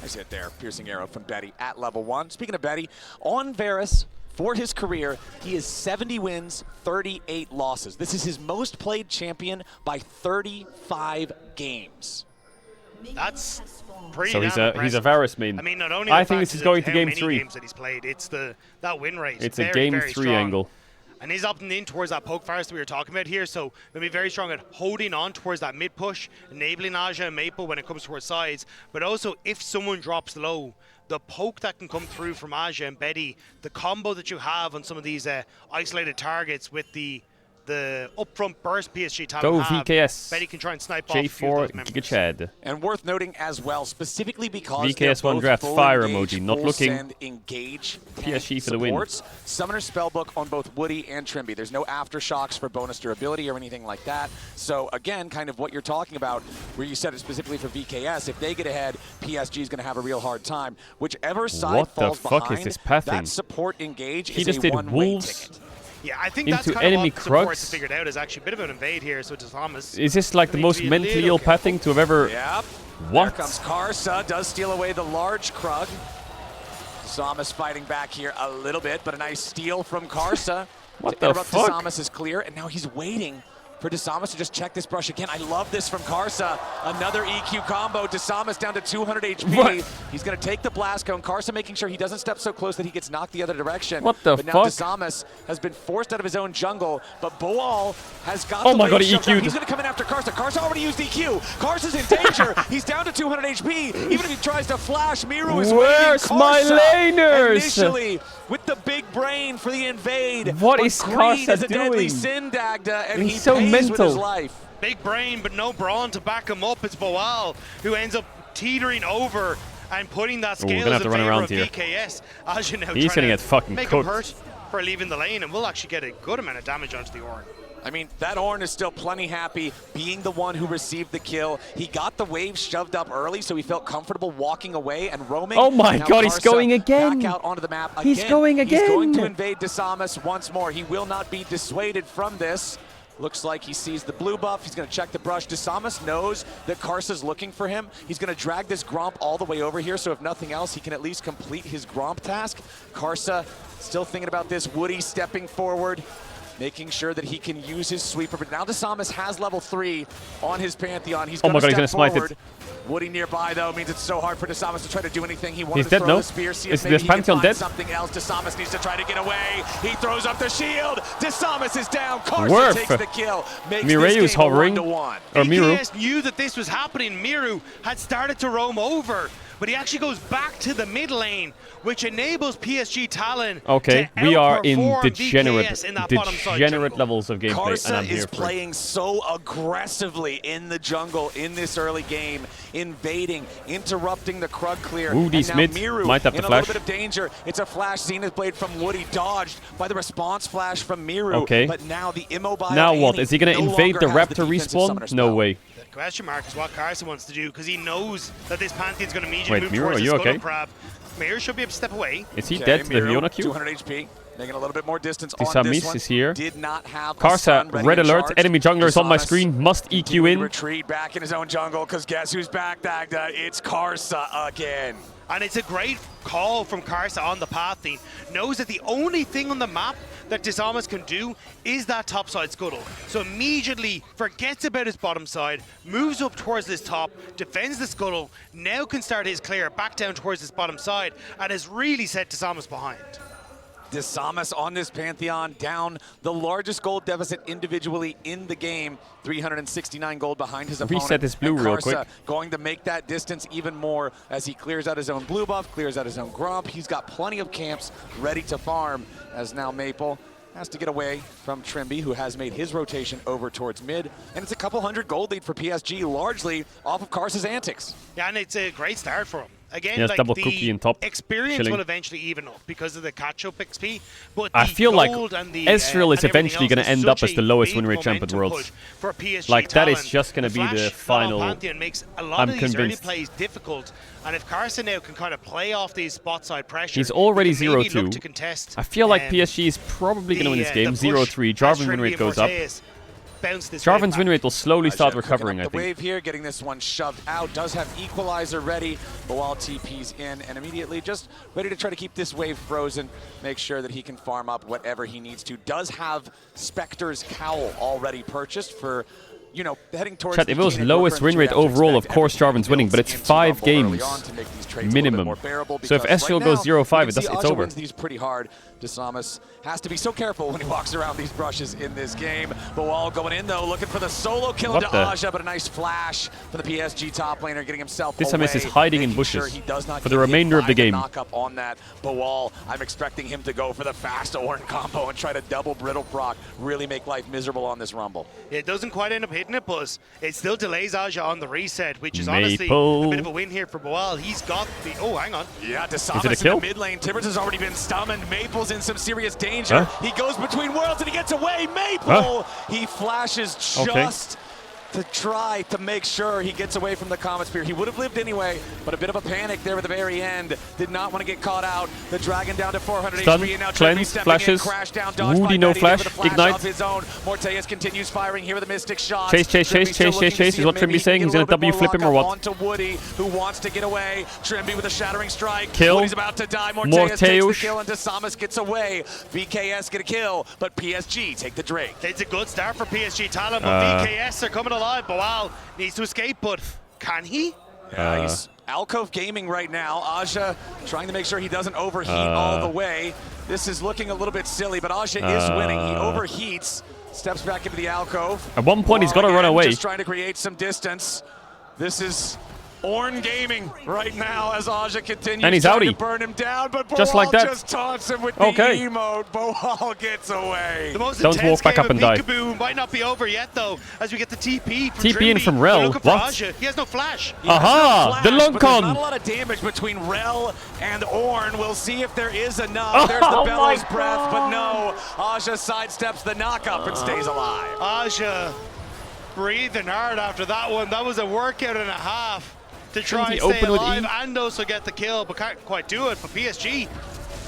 S4: Nice hit there, piercing arrow from Betty at level 1. Speaking of Betty, on Varus, for his career, he is 70 wins, 38 losses. This is his most played champion by 35 games.
S16: That's pretty
S1: So
S16: impressive.
S1: he's a Varus main.
S16: I mean, not only
S1: I think this is going to game 3.
S16: Games that he's played, it's that win rate.
S1: It's
S16: very,
S1: a game
S16: very
S1: 3
S16: strong.
S1: angle.
S16: And he's opting in towards that poke Varus that we were talking about here, so he'll be very strong at holding on towards that mid push, enabling Aja and Maple when it comes towards sides, but also if someone drops low, the poke that can come through from Aja and Betty, the combo that you have on some of these isolated targets with the upfront burst PSG talent
S1: Go
S16: have,
S1: VKS.
S16: Betty can try and snipe off a few of
S1: J4
S16: those members.
S1: Giga Chad.
S4: And worth noting as well, specifically because
S1: VKS
S4: they're
S1: one
S4: both
S1: draft
S4: full
S1: fire
S4: engage,
S1: emoji, not
S4: full
S1: looking.
S4: Send, engage,
S1: PSG for the win.
S4: supports, Summoner Spellbook on both Woody and Trimby. There's no aftershocks for bonus durability or anything like that. So again, kind of what you're talking about, where you said it specifically for VKS, if they get ahead, PSG is going to have a real hard time. Whichever side
S1: What the
S4: falls
S1: fuck
S4: behind,
S1: is this pathing?
S4: that support engage
S1: He
S4: is
S1: just
S4: a
S1: did
S4: one-way
S1: wolves
S4: ticket.
S16: Yeah, I think that's
S1: into
S16: kind
S1: enemy
S16: of what supports
S1: Krugs.
S16: figured out is actually a bit of an invade here, so to Thomas.
S1: Is this like the most mentally ill pathing to have ever...
S4: Yep.
S1: What?
S4: There comes Karsa, does steal away the large Krug. Samus fighting back here a little bit, but a nice steal from Karsa.
S1: What the
S4: Interrupt
S1: fuck?
S4: Samus is clear, and now he's waiting for Samus to just check this brush again. I love this from Karsa. Another EQ combo. Samus down to 200 HP.
S1: What?
S4: He's going to take the blast cone. Karsa making sure he doesn't step so close that he gets knocked the other direction.
S1: What the
S4: but
S1: fuck?
S4: now Samus has been forced out of his own jungle, but Boal has got
S1: Oh
S4: the
S1: my god,
S4: wave
S1: he
S4: shoved down.
S1: EQ'd.
S4: He's going to come in after Karsa. Karsa already used EQ. Karsa's in danger. He's down to 200 HP. Even if he tries to flash, Miru is
S1: Where's
S4: waiting.
S1: my
S4: Karsa
S1: laners?
S4: initially with the big brain for the invade.
S1: What
S4: but
S1: is
S4: Green
S1: Karsa
S4: is a deadly
S1: doing?
S4: sin, Dagda, and
S1: He's
S4: he
S1: so
S4: pays with his
S1: mental.
S4: life.
S16: Big brain, but no brawn to back him up. It's Boal who ends up teetering over and putting that
S1: Ooh, we're
S16: scales
S1: gonna have to
S16: in
S1: run
S16: favor
S1: around
S16: of
S1: here.
S16: VKS. Aja now
S1: He's
S16: trying
S1: gonna
S16: to
S1: get fucking
S16: make
S1: cooked.
S16: him hurt for leaving the lane, and we'll actually get a good amount of damage onto the Ornn.
S4: I mean, that Ornn is still plenty happy being the one who received the kill. He got the wave shoved up early, so he felt comfortable walking away and roaming.
S1: Oh my
S4: Now
S1: god, he's
S4: Karsa
S1: going again.
S4: Back out onto the map
S1: He's going again.
S4: He's going to invade Samus once more. He will not be dissuaded from this. Looks like he sees the blue buff. He's going to check the brush. Samus knows that Karsa's looking for him. He's going to drag this Gromp all the way over here, so if nothing else, he can at least complete his Gromp task. Karsa still thinking about this. Woody stepping forward, making sure that he can use his sweeper. But now Samus has level 3 on his Pantheon. He's
S1: Oh
S4: going
S1: my
S4: to
S1: god, he's
S4: step
S1: gonna smite
S4: forward.
S1: it.
S4: Woody nearby, though, means it's so hard for Samus to try to do anything. He wanted
S1: He's
S4: to
S1: dead,
S4: throw
S1: no?
S4: the spear, see
S1: Is
S4: if maybe
S1: this
S4: he can
S1: Pantheon
S4: find
S1: dead?
S4: something else. Samus needs to try to get away. He throws up the shield. Samus is down. Karsa
S1: Worth.
S4: takes the kill. Makes
S1: Mireu's
S4: this game
S1: hovering.
S4: a 1-1.
S1: Or Miru.
S16: VKS knew that this was happening. Miru had started to roam over, but he actually goes back to the mid lane, which enables PSG Talon
S1: Okay,
S16: to
S1: we are in
S16: outperform
S1: degenerate
S16: VKS in that bottom side
S1: degenerate
S16: jungle.
S1: levels of gameplay, and I'm
S4: Karsa
S1: here
S4: is
S1: for it.
S4: playing so aggressively in the jungle in this early game, invading, interrupting the Krug clear.
S1: Woody's
S4: and now
S1: mid,
S4: Miru
S1: might have the
S4: in a
S1: flash.
S4: little bit of danger. It's a flash Zenith Blade from Woody, dodged by the response flash from Miru.
S1: Okay.
S4: But now the immobile
S1: Now what?
S4: Annie
S1: Is he going to
S4: no
S1: invade the
S4: longer has
S1: Raptor
S4: defensive summoner
S1: respawn? No
S4: spell.
S1: way.
S16: The question mark is what Karsa wants to do, because he knows that this Pantheon's going to immediately
S1: Wait,
S16: move
S1: Miru,
S16: towards
S1: are
S16: the
S1: you
S16: Scuttle
S1: okay?
S16: Crab. Miru should be able to step away.
S1: Is he
S4: Okay,
S1: dead to the
S4: Miru,
S1: Fiona Q?
S4: 200 HP, making a little bit more distance on this
S1: Disamis
S4: one.
S1: is here.
S4: Did not have
S1: Karsa, red alert, enemy jungler is on my screen, must EQ in.
S4: Retreat back in his own jungle, because guess who's back, Dagda? It's Karsa again.
S16: And it's a great call from Karsa on the path. He knows that the only thing on the map that Disamis can do is that topside scuttle. So immediately forgets about his bottom side, moves up towards this top, defends the scuttle, now can start his clear back down towards this bottom side, and has really set Disamis behind.
S4: Disamis on this Pantheon, down the largest gold deficit individually in the game. 369 gold behind his opponent.
S1: Reset his blue
S4: and
S1: real
S4: Karsa
S1: quick.
S4: going to make that distance even more as he clears out his own blue buff, clears out his own Grump. He's got plenty of camps ready to farm, as now Maple has to get away from Trimby, who has made his rotation over towards mid. And it's a couple hundred gold lead for PSG, largely off of Karsa's antics.
S16: Yeah, and it's a great start for him. Again,
S1: Yes,
S16: like
S1: double
S16: the
S1: cookie in top,
S16: experience
S1: chilling.
S16: will eventually even up because of the catch-up XP. But
S1: I
S16: the
S1: feel like
S16: gold and the,
S1: Ezreal is
S16: and everything
S1: eventually
S16: else
S1: going to
S16: is
S1: end up
S16: such
S1: as the
S16: a
S1: lowest
S16: big
S1: win rate champ at
S16: momentum
S1: Worlds.
S16: push for PSG
S1: Like, that is
S16: Talon.
S1: just going to be the
S16: Flash
S1: final.
S16: Pantheon makes a lot
S1: I'm
S16: of these early
S1: convinced.
S16: plays difficult. And if Karsa now can kind of play off these spot side pressure,
S1: He's already
S16: he can maybe
S1: 0-2.
S16: look to contest,
S1: I feel like PSG is probably going to win this game. 0-3. Jarvan win rate goes up. Jarvan's win rate will slowly start recovering, I
S4: The
S1: think.
S4: wave here, getting this one shoved out. Does have Equalizer ready, but while TP's in, and immediately just ready to try to keep this wave frozen, make sure that he can farm up whatever he needs to. Does have Spectre's Cowl already purchased for, you know, heading towards
S1: Chat, if it was lowest win rate overall, of course Jarvan's winning, but it's 5 games minimum. So if Ezreal goes 0-5, it's over.
S4: These pretty hard. Disamis has to be so careful when he walks around these brushes in this game. Bawal going in though, looking for the solo kill into Aja, but a nice flash for the PSG top laner, getting himself
S1: Disamis
S4: away,
S1: is hiding in
S4: making
S1: bushes
S4: sure he does not
S1: for
S4: get
S1: the
S4: hit
S1: remainder of
S4: by
S1: the game.
S4: knock up on that. Bawal, I'm expecting him to go for the fast Ornn combo and try to double brittle proc, really make life miserable on this Rumble.
S16: It doesn't quite end up hitting it, but it still delays Aja on the reset, which is honestly
S1: Maple.
S16: a bit of a win here for Bawal. He's got the... Oh, hang on.
S4: Yeah,
S1: Is it a
S4: Disamis in
S1: kill?
S4: the mid lane. Tibbers has already been summoned. Maple's in some serious danger.
S1: Huh?
S4: He goes between worlds and he gets away. Maple! He flashes just to try to make sure he gets away from the Comet Spear. He would have lived anyway, but a bit of a panic there at the very end. Did not want to get caught out. The Dragon down to 400
S1: Stun,
S4: HP, and now
S1: cleanse,
S4: stepping
S1: flashes.
S4: in, crash down, dodge
S1: Woody
S4: by
S1: no
S4: Betty there
S1: flash,
S4: with a flash
S1: ignite.
S4: of his own. Morteus continues firing here with a Mystic Shot.
S1: Chase, chase,
S4: Trimby
S1: chase,
S4: still
S1: chase,
S4: looking
S1: chase,
S4: to
S1: chase
S4: see
S1: is
S4: if
S1: what
S4: maybe
S1: Trimby's
S4: he can
S1: saying.
S4: get
S1: He's
S4: a
S1: going to
S4: little bit
S1: W
S4: more
S1: flip him or
S4: lock
S1: what?
S4: up onto Woody, who wants to get away. Trimby with a Shattering Strike.
S1: Kill.
S4: Woody's about to die. Morteus takes the
S1: Morteus.
S4: kill and Disamis gets away. VKS get a kill, but PSG take the Drake.
S16: It's a good start for PSG Talon, but VKS are coming alive. Bawal needs to escape, but can he?
S4: He's Alcove Gaming right now. Aja trying to make sure he doesn't overheat all the way. This is looking a little bit silly, but Aja is winning. He overheats, steps back into the alcove.
S1: At one point, he's got to run away.
S4: Just trying to create some distance. This is Ornn Gaming right now as Aja continues
S1: And he's
S4: trying
S1: outie.
S4: to burn him down, but
S1: Just like that.
S4: just taunts him with the emote. Bawal gets away.
S16: The most
S1: Don't
S16: intense
S1: walk back
S16: game
S1: up and
S16: of
S1: die.
S16: Peekaboo might not be over yet, though, as we get the TP from
S1: TP in
S16: Trimby.
S1: from Rel.
S16: They're looking for
S1: What?
S16: Aja. He has no flash.
S4: He has
S1: Aha!
S4: no flash,
S1: The long
S4: but there's
S1: con.
S4: not a lot of damage between Rel and Ornn. We'll see if there is enough. There's the
S1: Oh
S4: bellows
S1: my
S4: breath, but no. Aja sidesteps the knock-up and stays alive.
S16: Aja breathing hard after that one. That was a workout and a half to try and
S1: he
S16: stay
S1: open with
S16: alive
S1: E?
S16: and also get the kill, but can't quite do it for PSG.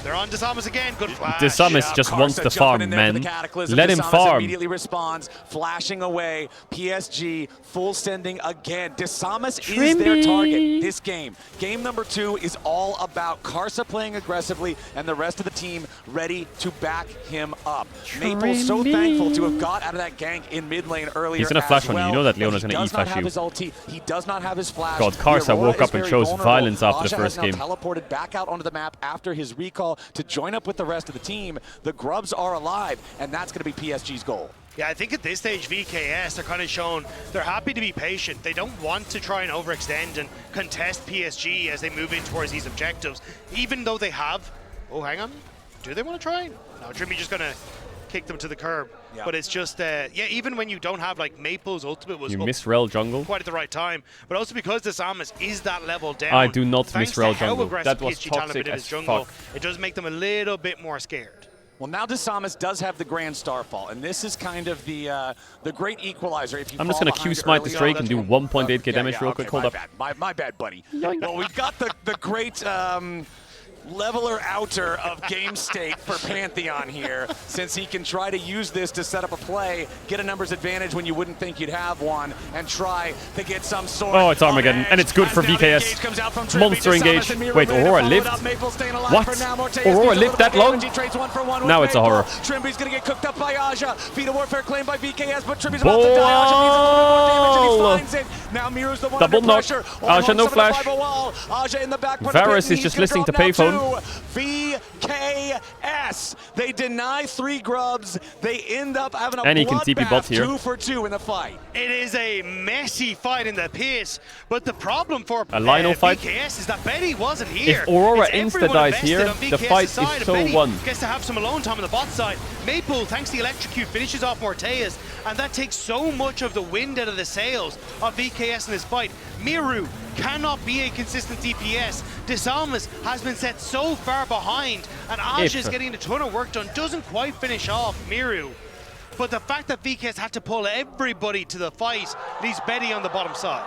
S16: They're on Disamis again. Good flash.
S1: Disamis just wants to farm, man. Let him
S4: Disamis
S1: farm.
S4: Immediately responds, flashing away. PSG full sending again. Disamis is their target this game. Game number 2 is all about Karsa playing aggressively and the rest of the team ready to back him up. Maple so thankful to have got out of that gank in mid lane earlier.
S1: He's gonna flash
S4: as
S1: on you.
S4: well.
S1: You know that Leona's
S4: He
S1: gonna
S4: does not
S1: E-flash
S4: have
S1: you.
S4: his ulti. He does not have his flash.
S1: God, Karsa
S4: The Aurora
S1: woke up
S4: is
S1: and
S4: very
S1: chose
S4: vulnerable.
S1: violence after the
S4: Aja
S1: first
S4: has now
S1: game.
S4: teleported back out onto the map after his recall to join up with the rest of the team. The Grubs are alive, and that's going to be PSG's goal.
S16: Yeah, I think at this stage, VKS are kind of shown they're happy to be patient. They don't want to try and overextend and contest PSG as they move in towards these objectives, even though they have... Oh, hang on. Do they want to try? No, Trimby just going to kick them to the curb. Yeah. But it's just, yeah, even when you don't have, like, Maple's ultimate was
S1: you miss Rel jungle.
S16: Quite at the right time. But also because the Samus is that level down.
S1: I do not miss Rel
S16: how
S1: jungle.
S16: aggressive
S1: That was
S16: PSG talent
S1: toxic
S16: in
S1: as
S16: his jungle,
S1: fuck.
S16: it does make them a little bit more scared.
S4: Well, now Desamas does have the Grand Starfall, and this is kind of the great equalizer. If you
S1: I'm just going to Q-smite this Drake and do 1.8k damage real quick. Hold up.
S4: My bad, buddy. Well, we've got the great leveler outer of game state for Pantheon here, since he can try to use this to set up a play, get a numbers advantage when you wouldn't think you'd have one, and try to get some sort
S1: Oh, it's Armageddon, and it's good for VKS. Monster engage. Wait, Aurora lived? What? Aurora lived that long? Now it's a horror.
S4: Trimby's gonna get cooked up by Aja. Feat of Warfare claimed by VKS, but Trimby's about to die. Aja needs a little bit more damage, and he finds it. Now Miru's the one
S1: Double
S4: under
S1: knock.
S4: pressure.
S1: Aja no flash.
S4: Aja in the back part of the
S1: Varus
S4: pit,
S1: is just
S4: he's
S1: listening to
S4: gonna drop now
S1: payphone.
S4: VKS. They deny 3 grubs. They end up having a
S1: And he can TP bot here.
S4: 2 for 2 in the fight.
S16: It is a messy fight in the pit, but the problem for
S1: A Lionel fight.
S16: VKS is that Betty wasn't here.
S1: If Aurora
S16: It's
S1: insta
S16: everyone
S1: dies
S16: invested
S1: here,
S16: on
S1: the
S16: VKS's
S1: fight is
S16: side,
S1: so
S16: and Betty
S1: won.
S16: gets to have some alone time on the bot side. Maple, thanks to the electrocute, finishes off Morteas, and that takes so much of the wind out of the sails of VKS in this fight. Miru cannot be a consistent DPS. Desamas has been set so far behind, and Aja is getting a ton of work done, doesn't quite finish off Miru. But the fact that VKS had to pull everybody to the fight leaves Betty on the bottom side.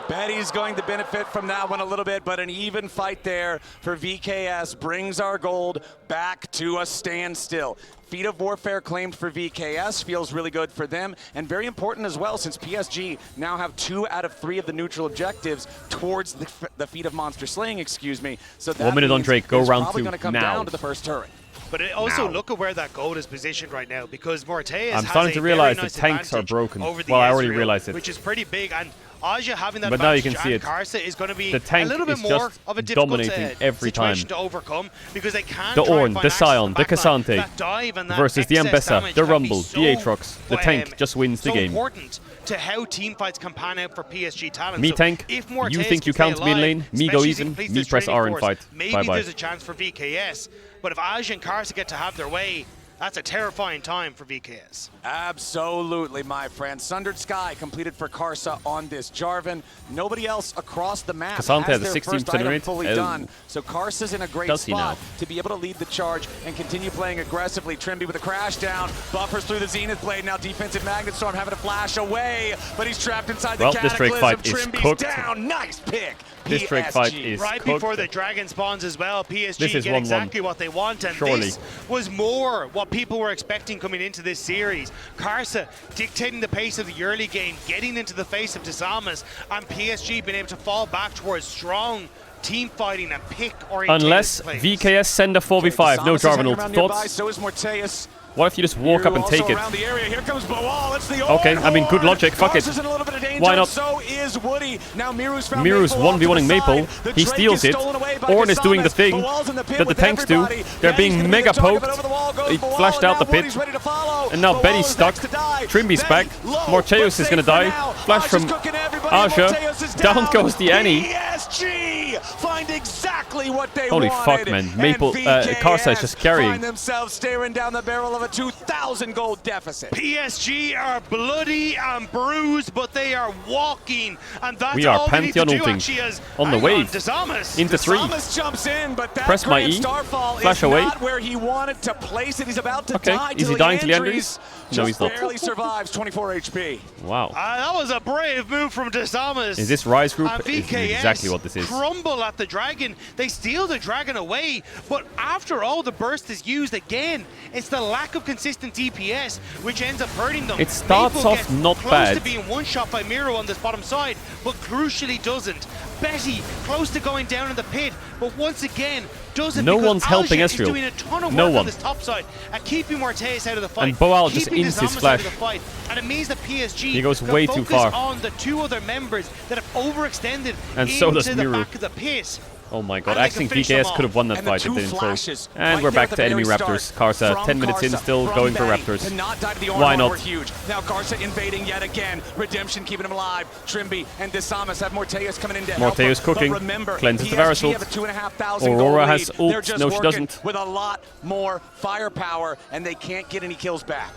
S4: Betty's going to benefit from that one a little bit, but an even fight there for VKS brings our gold back to a standstill. Feat of Warfare claimed for VKS, feels really good for them, and very important as well since PSG now have 2 out of 3 of the neutral objectives towards the Feat of Monster Slaying, excuse me. So that
S1: 1 minute on Drake, go round 2
S4: probably going to come
S1: now.
S4: down to the first turret.
S16: But it also look at where that gold is positioned right now, because Morteas
S1: I'm
S16: has
S1: starting to
S16: a very
S1: realize
S16: nice
S1: the tanks are
S16: advantage
S1: broken.
S16: over the
S1: Well, I already
S16: Ezreal,
S1: realized it.
S16: which is pretty big, and Aja having that
S1: But now you
S16: advantage
S1: can see
S16: and
S1: it.
S16: Karsa is going to be
S1: The tank
S16: a little bit
S1: is
S16: more
S1: just
S16: of a difficult
S1: dominating every time.
S16: situation to overcome, because they can't
S1: The
S16: try and
S1: Ornn,
S16: find
S1: the
S16: access to
S1: Scion, the
S16: backline.
S1: Cassante
S16: That dive and that
S1: versus the
S16: excess
S1: Ambessa,
S16: damage
S1: the
S16: can be
S1: Rumble,
S16: so,
S1: the Aatrox. The tank just wins the
S16: so
S1: game.
S16: important to how team fights can pan out for PSG talent.
S1: Me
S16: So
S1: tank,
S16: if
S1: you
S16: Morteas
S1: think you
S16: can
S1: can't
S16: stay
S1: be in
S16: alive,
S1: lane, me go
S16: especially
S1: even,
S16: if he completes
S1: me
S16: this
S1: press
S16: training
S1: R in
S16: course,
S1: fight.
S16: maybe
S1: Bye-bye.
S16: there's a chance for VKS. But if Aja and Karsa get to have their way, that's a terrifying time for VKS.
S4: Absolutely, my friend. Sundered Sky completed for Karsa on this Jarvan. Nobody else across the map
S1: Cassante
S4: has
S1: has a
S4: their
S1: 16%
S4: first item
S1: rate.
S4: fully
S1: Oh.
S4: done. So Karsa's in a great
S1: Does he
S4: spot
S1: now?
S4: to be able to lead the charge and continue playing aggressively. Trimby with a crash down, buffers through the Zenith Blade. Now defensive Magnet Storm having to flash away, but he's trapped inside the
S1: Well, this Drake
S4: Cataclysm.
S1: fight is
S4: Trimby's
S1: cooked.
S4: down. Nice pick.
S1: This Drake fight is
S16: right
S1: cooked.
S16: before the dragon spawns as well. PSG
S1: This is
S16: get
S1: 1-1.
S16: exactly what they want, and
S1: Surely.
S16: this was more what people were expecting coming into this series. Karsa dictating the pace of the early game, getting into the face of Desamas, and PSG being able to fall back towards strong team fighting and pick oriented
S1: Unless
S16: plays.
S1: VKS send a 4v5, no
S4: Desamas is hanging
S1: Jarvan ult.
S4: around nearby,
S1: Thoughts?
S4: so is Morteas.
S1: What if you just walk up and
S4: Also
S1: take it?
S4: around the area. Here comes Boal. It's the
S1: Okay, I mean, good logic. Fuck it.
S4: Karsa's in a little bit of danger,
S1: Why not?
S4: So is Woody. Now Miru's found
S1: Miru's
S4: Maple off to
S1: 1v1ing
S4: the
S1: Maple.
S4: side. The
S1: He
S4: Drake
S1: steals
S4: is
S1: it.
S4: stolen away by
S1: Ornn is doing the
S4: Casamas.
S1: thing
S4: Boal's in the pit
S1: that the
S4: with
S1: tanks do.
S4: everybody.
S1: They're
S4: Yeah, he's
S1: being
S4: gonna be
S1: mega
S4: the target,
S1: poked.
S4: but over the wall goes
S1: He
S4: Boal,
S1: flashed
S4: and
S1: out the
S4: now
S1: pit.
S4: Woody's ready to follow.
S1: And now
S4: Boal
S1: Betty's
S4: is
S1: stuck.
S4: next to die.
S1: Trimby's
S4: Betty
S1: back.
S4: low,
S1: Morteus
S4: but
S1: is going to
S4: safe
S1: die.
S4: for now.
S1: Flash
S4: Aja's
S1: from
S4: cooking everybody.
S1: Aja.
S4: Morteus is
S1: Down goes the Annie.
S4: PSG find exactly what they
S1: Holy
S4: wanted.
S1: fuck, man. Maple,
S4: And
S1: Karsa is just carrying.
S4: find themselves staring down the barrel of a 2,000 gold deficit.
S16: PSG are bloody and bruised, but they are walking, and that's
S1: We are
S16: all they need to
S1: Pantheon
S16: do
S1: ulting
S16: actually is
S1: on the
S16: hang
S1: wave.
S16: Desamas.
S1: Into 3.
S4: Desamas jumps in, but that
S1: Press my
S4: Grand
S1: E.
S4: Starfall
S1: Flash
S4: is
S1: away.
S4: not where he wanted to place it. He's about to
S1: Okay,
S4: die
S1: is he
S4: to
S1: dying to
S4: the
S1: the
S4: injuries.
S1: injuries? No, he's not.
S4: Barely survives, 24 HP.
S1: Wow.
S16: That was a brave move from Desamas.
S1: Is this Rise Group?
S16: And
S1: Is
S16: VKS
S1: exactly what this is.
S16: crumble at the dragon. They steal the dragon away, but after all the burst is used again, it's the lack of consistent DPS which ends up hurting them.
S1: It starts
S16: Maple
S1: off
S16: gets
S1: not
S16: close
S1: bad.
S16: to being one shot by Miro on this bottom side, but crucially doesn't. Betty close to going down in the pit, but once again doesn't.
S1: No
S16: because
S1: one's helping
S16: Aja is
S1: Ezreal.
S16: doing a ton of
S1: No
S16: work
S1: one.
S16: on this top side and keeping Morteas out of the fight.
S1: And Boal just
S16: keeping
S1: ins his
S16: Desamas
S1: flash.
S16: out of the fight, and it means that PSG
S1: He goes
S16: can
S1: way too
S16: focus
S1: far.
S16: on the 2 other members that have overextended
S1: And so
S16: into
S1: does
S16: the
S1: Miru.
S16: back of the pit.
S1: Oh my god,
S16: And
S1: I
S16: they can
S1: think
S16: finish them
S1: VKS could have won that
S4: And the
S1: fight if
S4: two
S1: they didn't
S4: flashes
S1: throw. And
S4: right
S1: we're
S4: there
S1: back
S4: at
S1: to
S4: the
S1: enemy
S4: very
S1: Raptors.
S4: start
S1: Karsa, 10 minutes in,
S4: Karsa,
S1: still
S4: from
S1: going for
S4: Betty
S1: Raptors.
S4: to not die to the
S1: Why
S4: Ornn
S1: not?
S4: were huge. Now Karsa invading yet again. Redemption keeping him alive. Trimby and Desamas have Morteus coming in to help
S1: Morteus
S4: him.
S1: cooking.
S4: But remember,
S1: Cleanses the
S4: PSG
S1: Varus
S4: have a
S1: ult.
S4: 2,500
S1: Aurora
S4: gold
S1: has
S4: lead.
S1: ult.
S4: They're just
S1: No, she
S4: working
S1: doesn't.
S4: with a lot more firepower, and they can't get any kills back.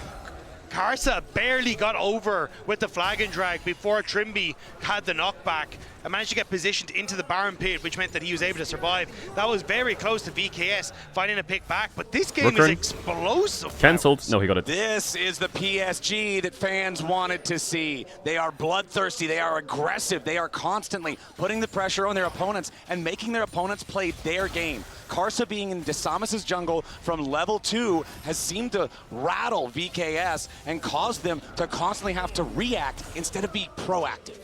S16: Karsa barely got over with the flag and drag before Trimby had the knockback and managed to get positioned into the Baron pit, which meant that he was able to survive. That was very close to VKS finding a pick back, but this game is explosive.
S1: Cancelled. No, he got it.
S4: This is the PSG that fans wanted to see. They are bloodthirsty, they are aggressive, they are constantly putting the pressure on their opponents and making their opponents play their game. Karsa being in Desamas' jungle from level 2 has seemed to rattle VKS and cause them to constantly have to react instead of be proactive.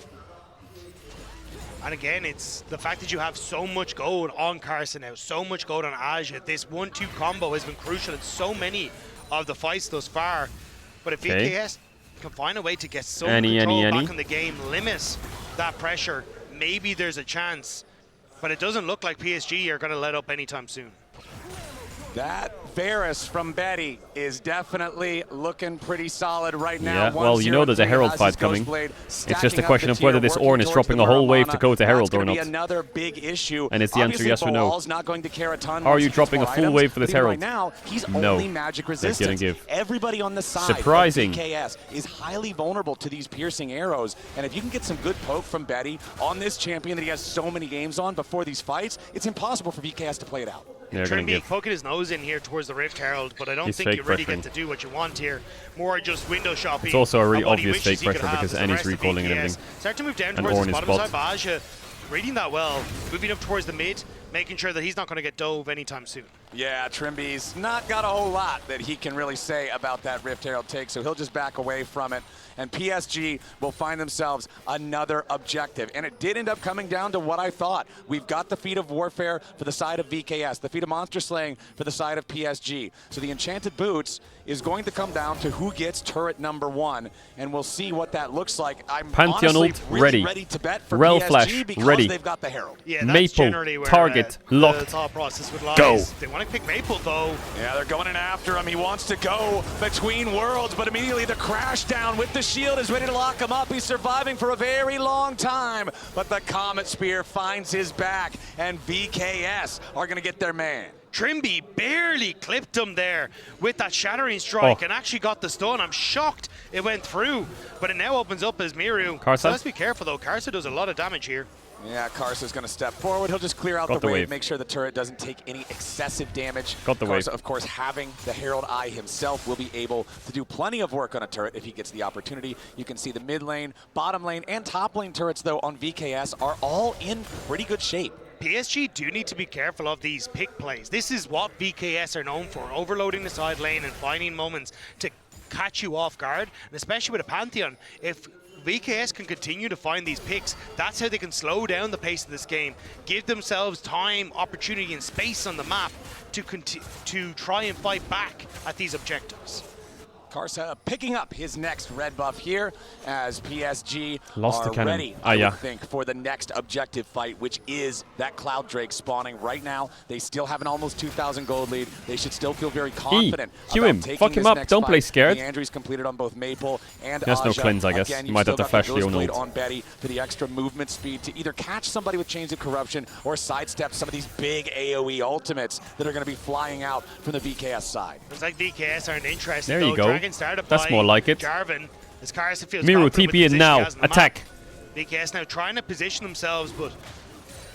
S16: And again, it's the fact that you have so much gold on Karsa now, so much gold on Aja. This 1-2 combo has been crucial in so many of the fights thus far. But if VKS can find a way to get some control back in the game, limit that pressure, maybe there's a chance. But it doesn't look like PSG are going to let up anytime soon.
S4: That Varus from Betty is definitely looking pretty solid right now.
S1: Yeah, well, you know there's a Herald fight coming. It's just a question of whether this Ornn is dropping a whole wave to go to Herald or not.
S4: Another big issue.
S1: And it's the answer yes or no.
S4: Not going to care a ton.
S1: Are you dropping a full wave for this Herald?
S4: Right now, he's
S1: no.
S4: only magic resistance.
S1: Give.
S4: Everybody on the side
S1: Surprising.
S4: of VKS is highly vulnerable to these piercing arrows. And if you can get some good poke from Betty on this champion that he has so many games on before these fights, it's impossible for VKS to play it out.
S16: Trimby poking his nose in here towards the Rift Herald, but I don't think you really get to do what you want here. More just window shopping.
S1: It's also a really obvious fake pressure because Annie's recalling and everything.
S16: Start to move down towards the bottom side. Baja reading that well, moving up towards the mid, making sure that he's not going to get dove anytime soon.
S4: Yeah, Trimby's not got a whole lot that he can really say about that Rift Herald take, so he'll just back away from it. And PSG will find themselves another objective. And it did end up coming down to what I thought. We've got the feat of warfare for the side of VKS, the feat of monster slaying for the side of PSG. So the Enchanted Boots is going to come down to who gets turret number 1, and we'll see what that looks like. I'm
S1: Pantheon
S4: honestly
S1: ult
S4: really
S1: ready.
S4: To bet for
S1: Rel
S4: PSG
S1: Flash
S4: because
S1: ready.
S4: they've got the Herald.
S16: Yeah, that's
S1: Maple
S16: generally where,
S1: target locked.
S16: The thought process would lie.
S1: Go.
S16: They want to pick Maple though.
S4: Yeah, they're going in after him. He wants to go between worlds, but immediately the crash down with the shield is ready to lock him up. He's surviving for a very long time, but the Comet Spear finds his back, and VKS are going to get their man.
S16: Trimby barely clipped him there with that Shattering Strike and actually got the stun. I'm shocked it went through, but it now opens up as Miru.
S1: Karsa?
S16: So let's be careful though. Karsa does a lot of damage here.
S4: Yeah, Karsa's going to step forward. He'll just clear out the wave, make sure the turret doesn't take any excessive damage.
S1: Karsa,
S4: of course, having the Herald Eye himself, will be able to do plenty of work on a turret if he gets the opportunity. You can see the mid lane, bottom lane, and top lane turrets, though, on VKS are all in pretty good shape.
S16: PSG do need to be careful of these pick plays. This is what VKS are known for, overloading the side lane and finding moments to catch you off guard, and especially with a Pantheon. If VKS can continue to find these picks, that's how they can slow down the pace of this game, give themselves time, opportunity, and space on the map to try and fight back at these objectives.
S4: Karsa picking up his next red buff here as PSG
S1: Lost the
S4: are
S1: cannon.
S4: ready, I would think, for the next objective fight, which is that Cloud Drake spawning right now. They still have an almost 2,000 gold lead. They should still feel very confident
S1: Q
S4: about
S1: him.
S4: taking
S1: Fuck him
S4: this
S1: up.
S4: next
S1: Don't
S4: fight.
S1: play scared.
S4: The Andrew's completed on both Maple and
S1: There's no
S4: Aja.
S1: cleanse, I guess.
S4: Again,
S1: You might have to flash the own ult.
S4: on Betty for the extra movement speed to either catch somebody with Chains of Corruption or sidestep some of these big AoE ultimates that are going to be flying out from the VKS side.
S16: Looks like VKS aren't interested.
S1: There you go.
S16: Dragon started
S1: That's
S16: by
S1: more like it.
S16: Jarvan, as Karsa feels
S1: Miru,
S16: confident with
S1: TP
S16: the
S1: in
S16: position
S1: now.
S16: he has on the
S1: Attack.
S16: map. VKS now trying to position themselves, but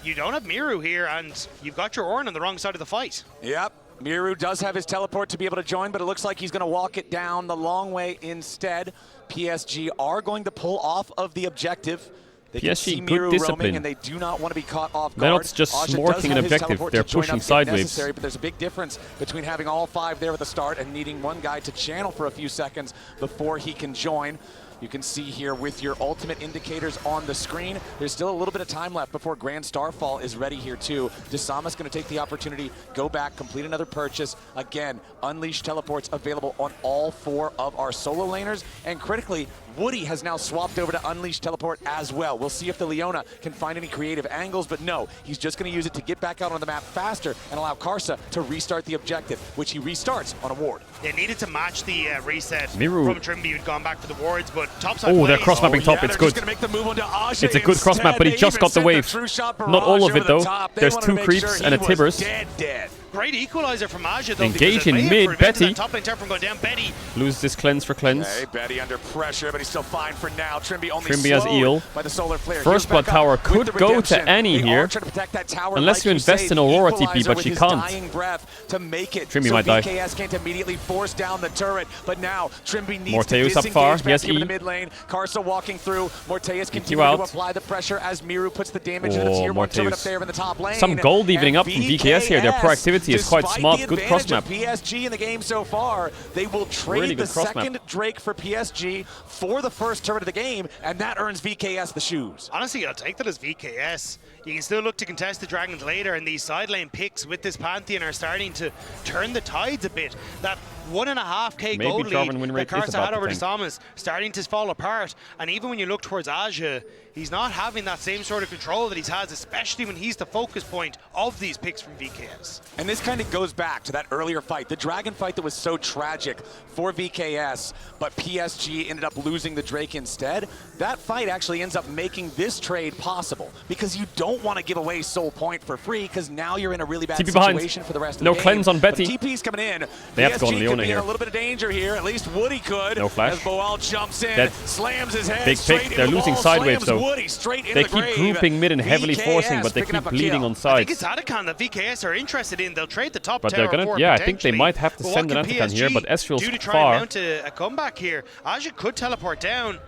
S16: you don't have Miru here, and you've got your Ornn on the wrong side of the fight.
S4: Yep. Miru does have his teleport to be able to join, but it looks like he's going to walk it down the long way instead. PSG are going to pull off of the objective. They can see
S1: PSG,
S4: Miru
S1: good discipline.
S4: roaming, and they do not want to be caught off guard.
S1: They're not just
S4: Aja
S1: smorking
S4: does
S1: an
S4: have his
S1: objective,
S4: teleport
S1: they're
S4: to join
S1: pushing
S4: up if
S1: sideways.
S4: necessary, but there's a big difference between having all 5 there at the start and needing one guy to channel for a few seconds before he can join. You can see here with your ultimate indicators on the screen, there's still a little bit of time left before Grand Starfall is ready here too. Disama's going to take the opportunity, go back, complete another purchase. Again, Unleash teleports available on all 4 of our solo laners, and critically, Woody has now swapped over to Unleash teleport as well. We'll see if the Leona can find any creative angles, but no, he's just going to use it to get back out on the map faster and allow Karsa to restart the objective, which he restarts on a ward.
S16: They needed to match the reset
S1: Miru.
S16: from Trimby, who'd gone back for the wards, but topside
S1: Oh, they're
S16: plays.
S1: cross-mapping top.
S4: Yeah,
S1: It's
S4: they're
S1: good.
S4: just gonna make the move onto Aja
S1: It's a good cross map, but he
S4: instead.
S1: just
S4: They
S1: got the
S4: even
S1: wave.
S4: sent true shot
S1: Not all
S4: barrage
S1: of it
S4: over the
S1: though.
S4: top. They
S1: There's
S4: wanted
S1: 2
S4: to make
S1: creeps
S4: sure
S1: and a
S4: he was
S1: Tibbers.
S4: dead.
S16: Great equalizer from Aja, though.
S1: Engaging
S16: because it may have
S1: mid,
S16: prevented
S1: Betty.
S16: that top lane turret from going down. Betty.
S1: Lose this cleanse for cleanse.
S4: Okay, Betty under pressure, but he's still fine for now. Trimby only
S1: Trimby has
S4: slowed
S1: eel.
S4: by the solar flare.
S1: First
S4: Here's
S1: blood
S4: back
S1: tower
S4: up
S1: could
S4: with the
S1: go
S4: redemption.
S1: to Annie
S4: They
S1: here.
S4: are trying to protect that tower,
S1: Unless
S4: like
S1: you invest
S4: say,
S1: in Aurora
S4: equalizer
S1: TP, but
S4: with
S1: she
S4: his
S1: can't.
S4: dying breath to make it.
S1: Trimby
S4: so
S1: might die.
S4: VKS can't immediately force down the turret, but now Trimby needs
S1: Morteus
S4: to
S1: up far.
S4: disengage back
S1: Yes,
S4: into
S1: E.
S4: the mid lane. Karsa walking through. Morteus
S1: EQ
S4: continuing to
S1: out.
S4: apply the pressure as Miru puts the damage into the
S1: Oh,
S4: tier 1 turret up
S1: Morteus.
S4: there in the top lane.
S1: Some gold evening
S4: And
S1: up from VKS here. Their proactivity is quite
S4: despite
S1: smart.
S4: the
S1: Good
S4: advantage
S1: cross map.
S4: of PSG in the game so far, they will trade
S1: Really
S4: the
S1: good cross map.
S4: second Drake for PSG for the first turret of the game, and that earns VKS the shoes.
S16: Honestly, I'll take that as VKS. You can still look to contest the Dragons later, and these side lane picks with this Pantheon are starting to turn the tides a bit. That 1.5k
S1: Maybe
S16: gold
S1: Jarvan
S16: lead
S1: win
S16: that
S1: rate is
S16: Karsa
S1: about
S16: had
S1: to
S16: over
S1: tank.
S16: Disamas starting to fall apart. And even when you look towards Aja, he's not having that same sort of control that he's has, especially when he's the focus point of these picks from VKS.
S4: And this kind of goes back to that earlier fight, the Dragon fight that was so tragic for VKS, but PSG ended up losing the Drake instead. That fight actually ends up making this trade possible because you don't want to give away Soul Point for free because now you're in a really bad
S1: TP behind.
S4: situation for the rest of
S1: No
S4: the game.
S1: cleanse on Betty.
S4: But TP's coming in.
S1: They have to go on
S4: PSG
S1: Leona
S4: could be
S1: here.
S4: in a little bit of danger here. At least Woody could.
S1: No flash.
S4: As Boal jumps in,
S1: Dead.
S4: slams his head
S1: Big
S4: straight
S1: pick.
S4: into
S1: They're
S4: the
S1: losing
S4: wall,
S1: sideways
S4: slams
S1: though.
S4: Woody straight into
S1: They
S4: the
S1: keep
S4: grave.
S1: grouping mid and heavily
S4: VKS
S1: forcing, but they
S4: picking
S1: keep
S4: up a
S1: bleeding
S4: kill.
S1: on
S16: I think
S1: sides.
S16: it's Atakan that VKS are interested in. They'll trade the top
S1: But
S16: tower
S1: they're gonna,
S16: for
S1: yeah, I think they
S16: potentially.
S1: might have to
S16: But
S1: send
S16: what
S1: an
S16: can
S1: Antakan here,
S16: PSG
S1: but Ezreal's
S16: do to try
S1: far.
S16: and mount a comeback here? Aja could teleport down.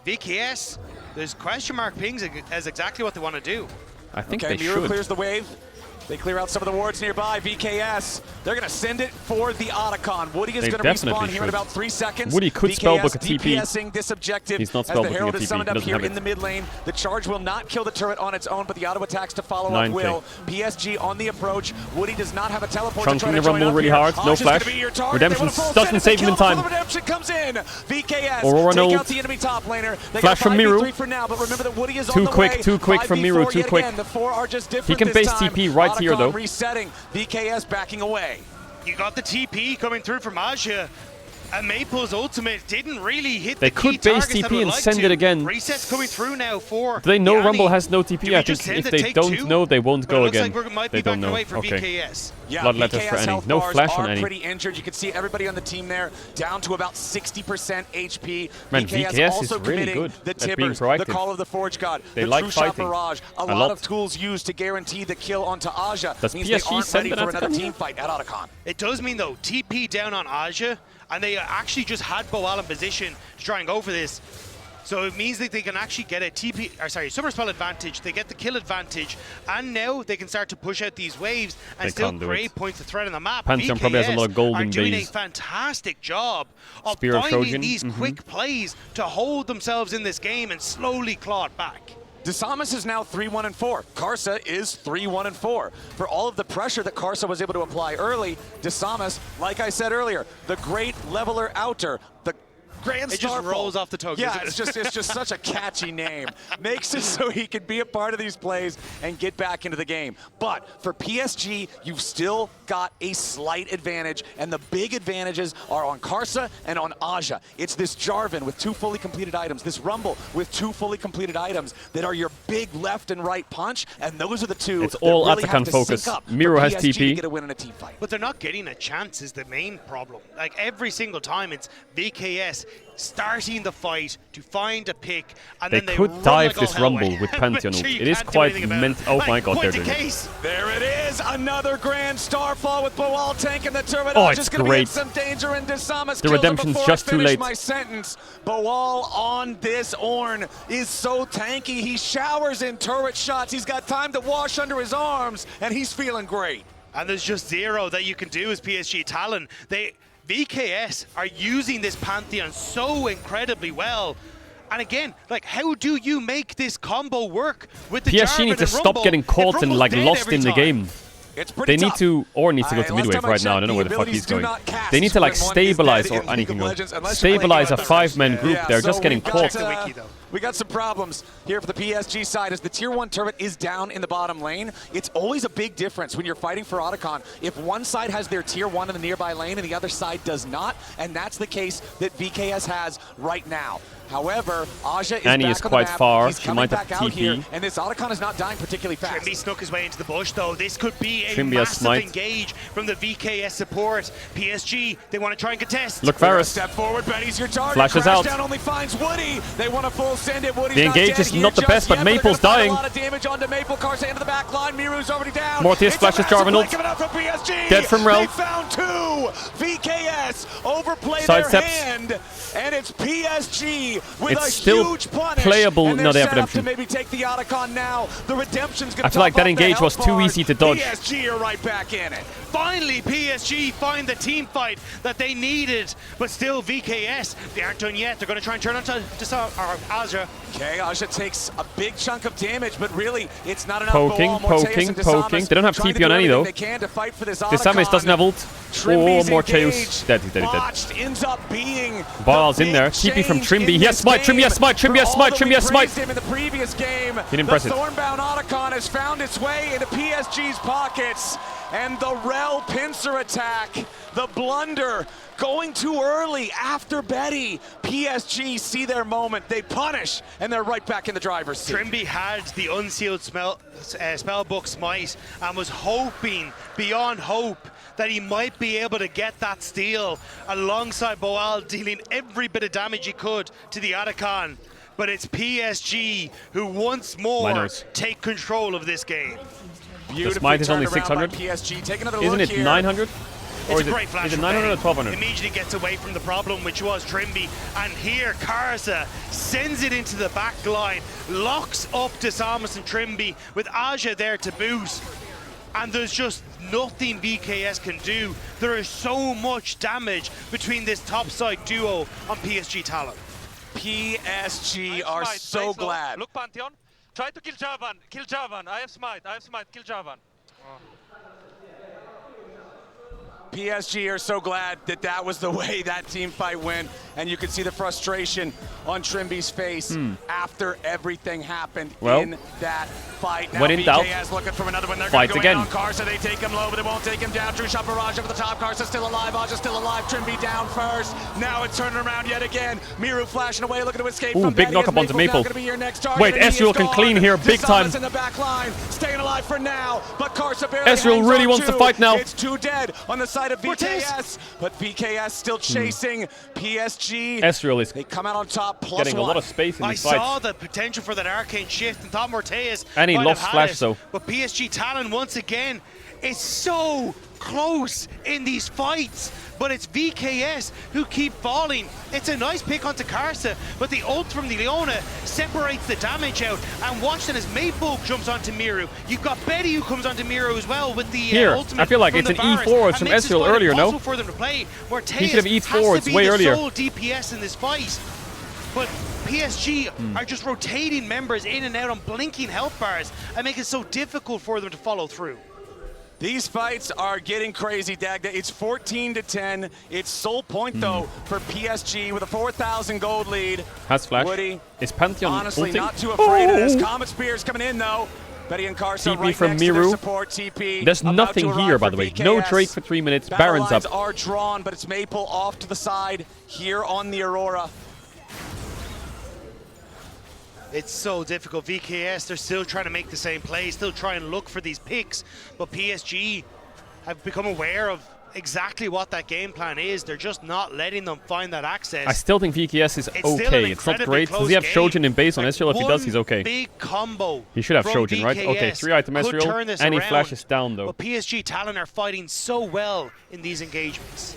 S16: VKS, there's question mark pings as exactly what they want to do.
S1: I think
S4: Okay,
S1: they
S4: Miru
S1: should.
S4: clears the wave. They clear out some of the wards nearby. VKS, they're going to send it for the Otacon. Woody is
S1: They
S4: going to
S1: definitely
S4: respawn here in
S1: should.
S4: about 3 seconds.
S1: Woody could spellbook a TP.
S4: DPSing this objective.
S1: He's not
S4: as the
S1: spellbooking
S4: Herald
S1: a
S4: is
S1: TP.
S4: summoned
S1: He
S4: up
S1: doesn't
S4: here
S1: have
S4: in
S1: it.
S4: the mid lane. The charge will not kill the turret on its own, but the auto attacks to follow up
S1: 9K.
S4: will. PSG on the approach. Woody does not have a teleport to
S1: Chunking
S4: try to
S1: the
S4: join
S1: rumble
S4: up
S1: really
S4: here.
S1: hard. No
S4: Aja's
S1: flash.
S4: gonna be your target.
S1: Redemption
S4: They wanna full
S1: doesn't
S4: send it.
S1: save
S4: The
S1: him in
S4: kill
S1: time.
S4: before the redemption comes in. VKS
S1: Aurora
S4: take
S1: no.
S4: out the enemy top laner. They
S1: Flash
S4: got
S1: from Miru.
S4: 5v3 for now, but remember that Woody is
S1: Too
S4: on the
S1: quick,
S4: way.
S1: too quick from Miru,
S4: 5v4
S1: too
S4: yet
S1: quick.
S4: again. The 4 are just different
S1: He can
S4: this
S1: base
S4: time.
S1: TP right here,
S4: Otacon
S1: though.
S4: Resetting. VKS backing away.
S16: You got the TP coming through from Aja. And Maple's ultimate didn't really hit
S1: They
S16: the key
S1: could base
S16: targets that
S1: TP
S16: would
S1: and
S16: like
S1: send
S16: to.
S1: it again.
S16: Resets coming through now for
S1: They know
S16: Yanni.
S1: Rumble has no TP.
S16: Do we
S1: I
S16: just
S1: think
S16: send
S1: if
S16: it
S1: they
S16: take
S1: don't
S16: two?
S1: know, they won't
S16: But it
S1: go
S16: looks
S1: again.
S16: like we might
S1: They
S16: be
S1: don't
S16: backing
S1: know.
S16: away for
S1: Okay.
S16: VKS.
S4: Yeah,
S1: Blood letters
S4: VKS
S1: for Annie.
S4: health
S1: No
S4: bars
S1: flash
S4: are
S1: on Annie.
S4: pretty injured. You can see everybody on the team there down to about 60% HP.
S1: Man, VKS
S4: also
S1: is really
S4: committing
S1: good
S4: the
S1: at being
S4: tippers, the
S1: proactive.
S4: call of the Forge God,
S1: They
S4: the
S1: like
S4: true shot
S1: fighting
S4: barrage. A
S1: a
S4: lot
S1: lot.
S4: of tools used to guarantee the kill onto Aja.
S1: Does
S4: Means they
S1: PSG
S4: aren't
S1: send
S4: ready
S1: an
S4: for another
S1: Otacon
S4: team
S1: here?
S4: fight at Otacon.
S16: It does mean, though, TP down on Aja, and they actually just had Boal in position to try and go for this. So it means that they can actually get a Super Spell advantage, they get the kill advantage, and now they can start to push out these waves and
S1: They
S16: still
S1: can't do
S16: create
S1: it.
S16: points of threat on the map.
S1: Pantheon probably has a lot of gold
S16: are
S1: in
S16: doing
S1: base.
S16: a fantastic job of
S1: Spear of
S16: finding
S1: Trojan.
S16: these quick plays to hold themselves in this game and slowly claw it back.
S4: Disamas is now 3-1-4. Karsa is 3-1-4. For all of the pressure that Karsa was able to apply early, Disamas, like I said earlier, the great leveler outer, the Grand
S16: It just
S4: Starfall.
S16: rolls off the tongue.
S4: Yeah,
S16: doesn't it?
S4: it's just such a catchy name. Makes it so he can be a part of these plays and get back into the game. But for PSG, you've still got a slight advantage, and the big advantages are on Karsa and on Aja. It's this Jarvan with 2 fully completed items, this Rumble with 2 fully completed items that are your big left and right punch, and those are the two
S1: It's
S4: that
S1: all
S4: really
S1: Atakan
S4: have to
S1: focus.
S4: sync up
S1: Miru
S4: for
S1: has
S4: PSG
S1: TP.
S4: to get a win in a team fight.
S16: But they're not getting a chance is the main problem. Like every single time it's VKS starting the fight to find a pick, and
S1: They
S16: then they
S1: could
S16: run
S1: dive
S16: like
S1: this
S16: all hell
S1: Rumble
S16: away.
S1: with
S16: But
S1: Pantheon
S16: sure,
S1: ult.
S16: you
S1: It is
S16: can't do
S1: quite
S16: anything about it.
S1: oh
S16: Like,
S1: my god,
S16: point
S1: they're
S16: to
S1: doing it.
S16: case.
S4: There it is, another Grand Starfall with Boal tanking the turret.
S1: Oh,
S4: Aja's
S1: it's
S4: gonna be in
S1: great.
S4: some danger, and Disamas
S1: The
S4: kills him
S1: redemption's
S4: before
S1: just
S4: I
S1: too
S4: finish
S1: late.
S4: my sentence. Boal on this Ornn is so tanky. He showers in turret shots. He's got time to wash under his arms, and he's feeling great.
S16: And there's just zero that you can do as PSG Talon. VKS are using this Pantheon so incredibly well. And again, like, how do you make this combo work with the
S1: PSG need to stop getting caught and like lost in the game. They need to, or needs to go to midwave right now. I don't know where the fuck he's going. They need to like stabilize, or anything go. Stabilize a 5-man group. They're just getting caught.
S4: We got some problems here for the PSG side as the tier 1 turret is down in the bottom lane. It's always a big difference when you're fighting for Otacon. If one side has their tier 1 in the nearby lane and the other side does not, and that's the case that VKS has right now. However, Aja is
S1: Annie
S4: back
S1: is
S4: on
S1: quite
S4: the map.
S1: far.
S4: He's
S1: She
S4: coming
S1: might have
S4: back out here,
S1: TP.
S4: and this Otacon is not dying particularly fast.
S16: Trimby snuck his way into the bush, though. This could be a
S1: Trimby has
S16: massive
S1: smite.
S16: engage from the VKS support. PSG, they want to try and contest.
S1: Look, Varus.
S4: Step forward, Benny's your target.
S1: Flashes
S4: Crash
S1: out.
S4: down only finds Woody. They want to full send it. Woody's
S1: The
S4: not
S1: engage
S4: dead
S1: is
S4: here
S1: not the
S4: just
S1: best, but
S4: yet, they're
S1: Maple's
S4: gonna find
S1: dying.
S4: A lot of damage onto Maple. Karsa into the back line. Miru's already down.
S1: Mortius
S4: It's a
S1: flashes
S4: massive
S1: Jarvan
S4: play
S1: ult.
S4: coming out from PSG.
S1: Dead from Rel.
S4: They found 2. VKS overplay
S1: Side
S4: their
S1: steps.
S4: hand, and it's PSG with
S1: It's
S4: a
S1: still
S4: huge punish.
S1: playable.
S4: And
S1: No, they have
S4: set up to
S1: redemption.
S4: maybe take the Otacon now. The redemption's gonna
S1: I feel like
S4: top
S1: that
S4: up the
S1: engage was
S4: health
S1: too
S4: bar.
S1: easy to dodge.
S4: PSG are right back in it.
S16: Finally, PSG find the team fight that they needed, but still VKS, they aren't done yet. They're going to try and turn on to Aja.
S4: Okay, Aja takes a big chunk of damage, but really, it's not enough.
S1: Poking,
S4: Go on, Morteus
S1: poking,
S4: and Desamas
S1: poking. They don't have
S4: trying to
S1: TP on
S4: do
S1: any,
S4: everything
S1: though.
S4: They can to fight for this
S1: Desamas doesn't have ult.
S4: Trimby's
S1: Oh, Morteus.
S4: engaged.
S1: Dead, he's dead, he's dead.
S4: Botched, ends up being
S1: Ball's in there. TP from Trimby. He has smite. Trimby has smite. Trimby has smite. Trimby has smite.
S4: Him in the previous game.
S1: He didn't press it.
S4: The Thornbound Otacon has found its way into PSG's pockets, and the Rel pincer attack, the blunder, going too early after Betty. PSG see their moment. They punish, and they're right back in the driver's seat.
S16: Trimby had the unsealed spellbook smite and was hoping beyond hope that he might be able to get that steal alongside Boal, dealing every bit of damage he could to the Otacon. But it's PSG who once more take control of this game.
S1: The smite is only 600.
S4: PSG. Take another
S1: Isn't
S4: look
S1: it
S4: here.
S1: 900? Or
S16: It's a great flash.
S1: is it
S16: from
S1: 900 or
S16: Betty.
S1: 1200?
S16: Immediately gets away from the problem, which was Trimby. And here, Karsa sends it into the back line, locks up Desamas and Trimby with Aja there to boot. And there's just nothing VKS can do. There is so much damage between this topside duo on PSG Talon.
S4: PSG are so glad.
S8: Look, Pantheon. Try to kill Javan. Kill Javan. I have smite. Kill Javan.
S4: PSG are so glad that that was the way that team fight went, and you could see the frustration on Trimby's face after everything happened in that fight. Now
S1: when in doubt,
S4: VKS looking for another one. They're
S1: fight
S4: going to go
S1: again.
S4: in on Karsa. They take him low, but they won't take him down. True shot barrage over the top. Karsa still alive. Aja's still alive. Trimby down first. Now it's turning around yet again. Miru flashing away, looking to escape from
S1: big
S4: Betty.
S1: knock up onto Maple. Wait, Ezreal can clean here big time.
S4: In the back line, staying alive for now, but Karsa barely
S1: Ezreal
S4: hangs
S1: really
S4: on
S1: wants to
S4: too.
S1: fight now.
S4: It's too dead on the side of VKS, but VKS still chasing PSG.
S1: Ezreal is
S4: they come out on top plus
S1: getting a lot of space in
S16: I
S1: these fights.
S16: saw the potential for that arcane shift and thought Morteus
S1: And he
S16: might
S1: lost
S16: have had
S1: Flash,
S16: it.
S1: though.
S16: But PSG Talon, once again, is so close in these fights. But it's VKS who keep falling. It's a nice pick onto Karsa, but the ult from the Leona separates the damage out. And watch then as Maple jumps onto Miru. You've got Betty who comes onto Miru as well with the
S1: Here,
S16: ultimate
S1: I feel like
S16: from
S1: it's
S16: the
S1: an
S16: Varus,
S1: E4
S16: and
S1: from
S16: makes this
S1: Ezreal
S16: fight
S1: earlier, no?
S16: impossible for them to play. Morteus
S1: He should have
S16: has
S1: E4,
S16: to
S1: it's
S16: be
S1: way
S16: the
S1: earlier.
S16: sole DPS in this fight. But PSG are just rotating members in and out on blinking health bars and make it so difficult for them to follow through.
S4: These fights are getting crazy, Dagda. It's 14-10. It's sole point, though, for PSG with a 4,000 gold lead.
S1: Has Flash.
S4: Woody,
S1: Is Pantheon
S4: honestly,
S1: ulting?
S4: not too afraid of this. Comet Spear's coming in, though. Betty and Karsa
S1: TP
S4: right
S1: from
S4: next to their
S1: Miru.
S4: support. TP
S1: There's
S4: about
S1: nothing
S4: to arrive
S1: here, by
S4: for
S1: the way.
S4: VKS.
S1: No Drake for 3 minutes.
S4: Battle
S1: Baron's up.
S4: lines are drawn, but it's Maple off to the side here on the Aurora.
S16: It's so difficult. VKS, they're still trying to make the same play, still trying to look for these picks, but PSG have become aware of exactly what that game plan is. They're just not letting them find that access.
S1: I still think VKS is
S16: It's still an
S1: okay. It's not
S16: incredibly
S1: great. Does
S16: close
S1: he have
S16: game.
S1: Shojin in base on
S16: Like,
S1: Ezreal? If he does, he's okay.
S16: Big combo.
S1: He should have
S16: from
S1: Shojin, right? Okay,
S16: VKS
S1: 3-item
S16: could turn
S1: Ezreal.
S16: this
S1: And he
S16: around,
S1: flashes down, though.
S16: But PSG Talon are fighting so well in these engagements.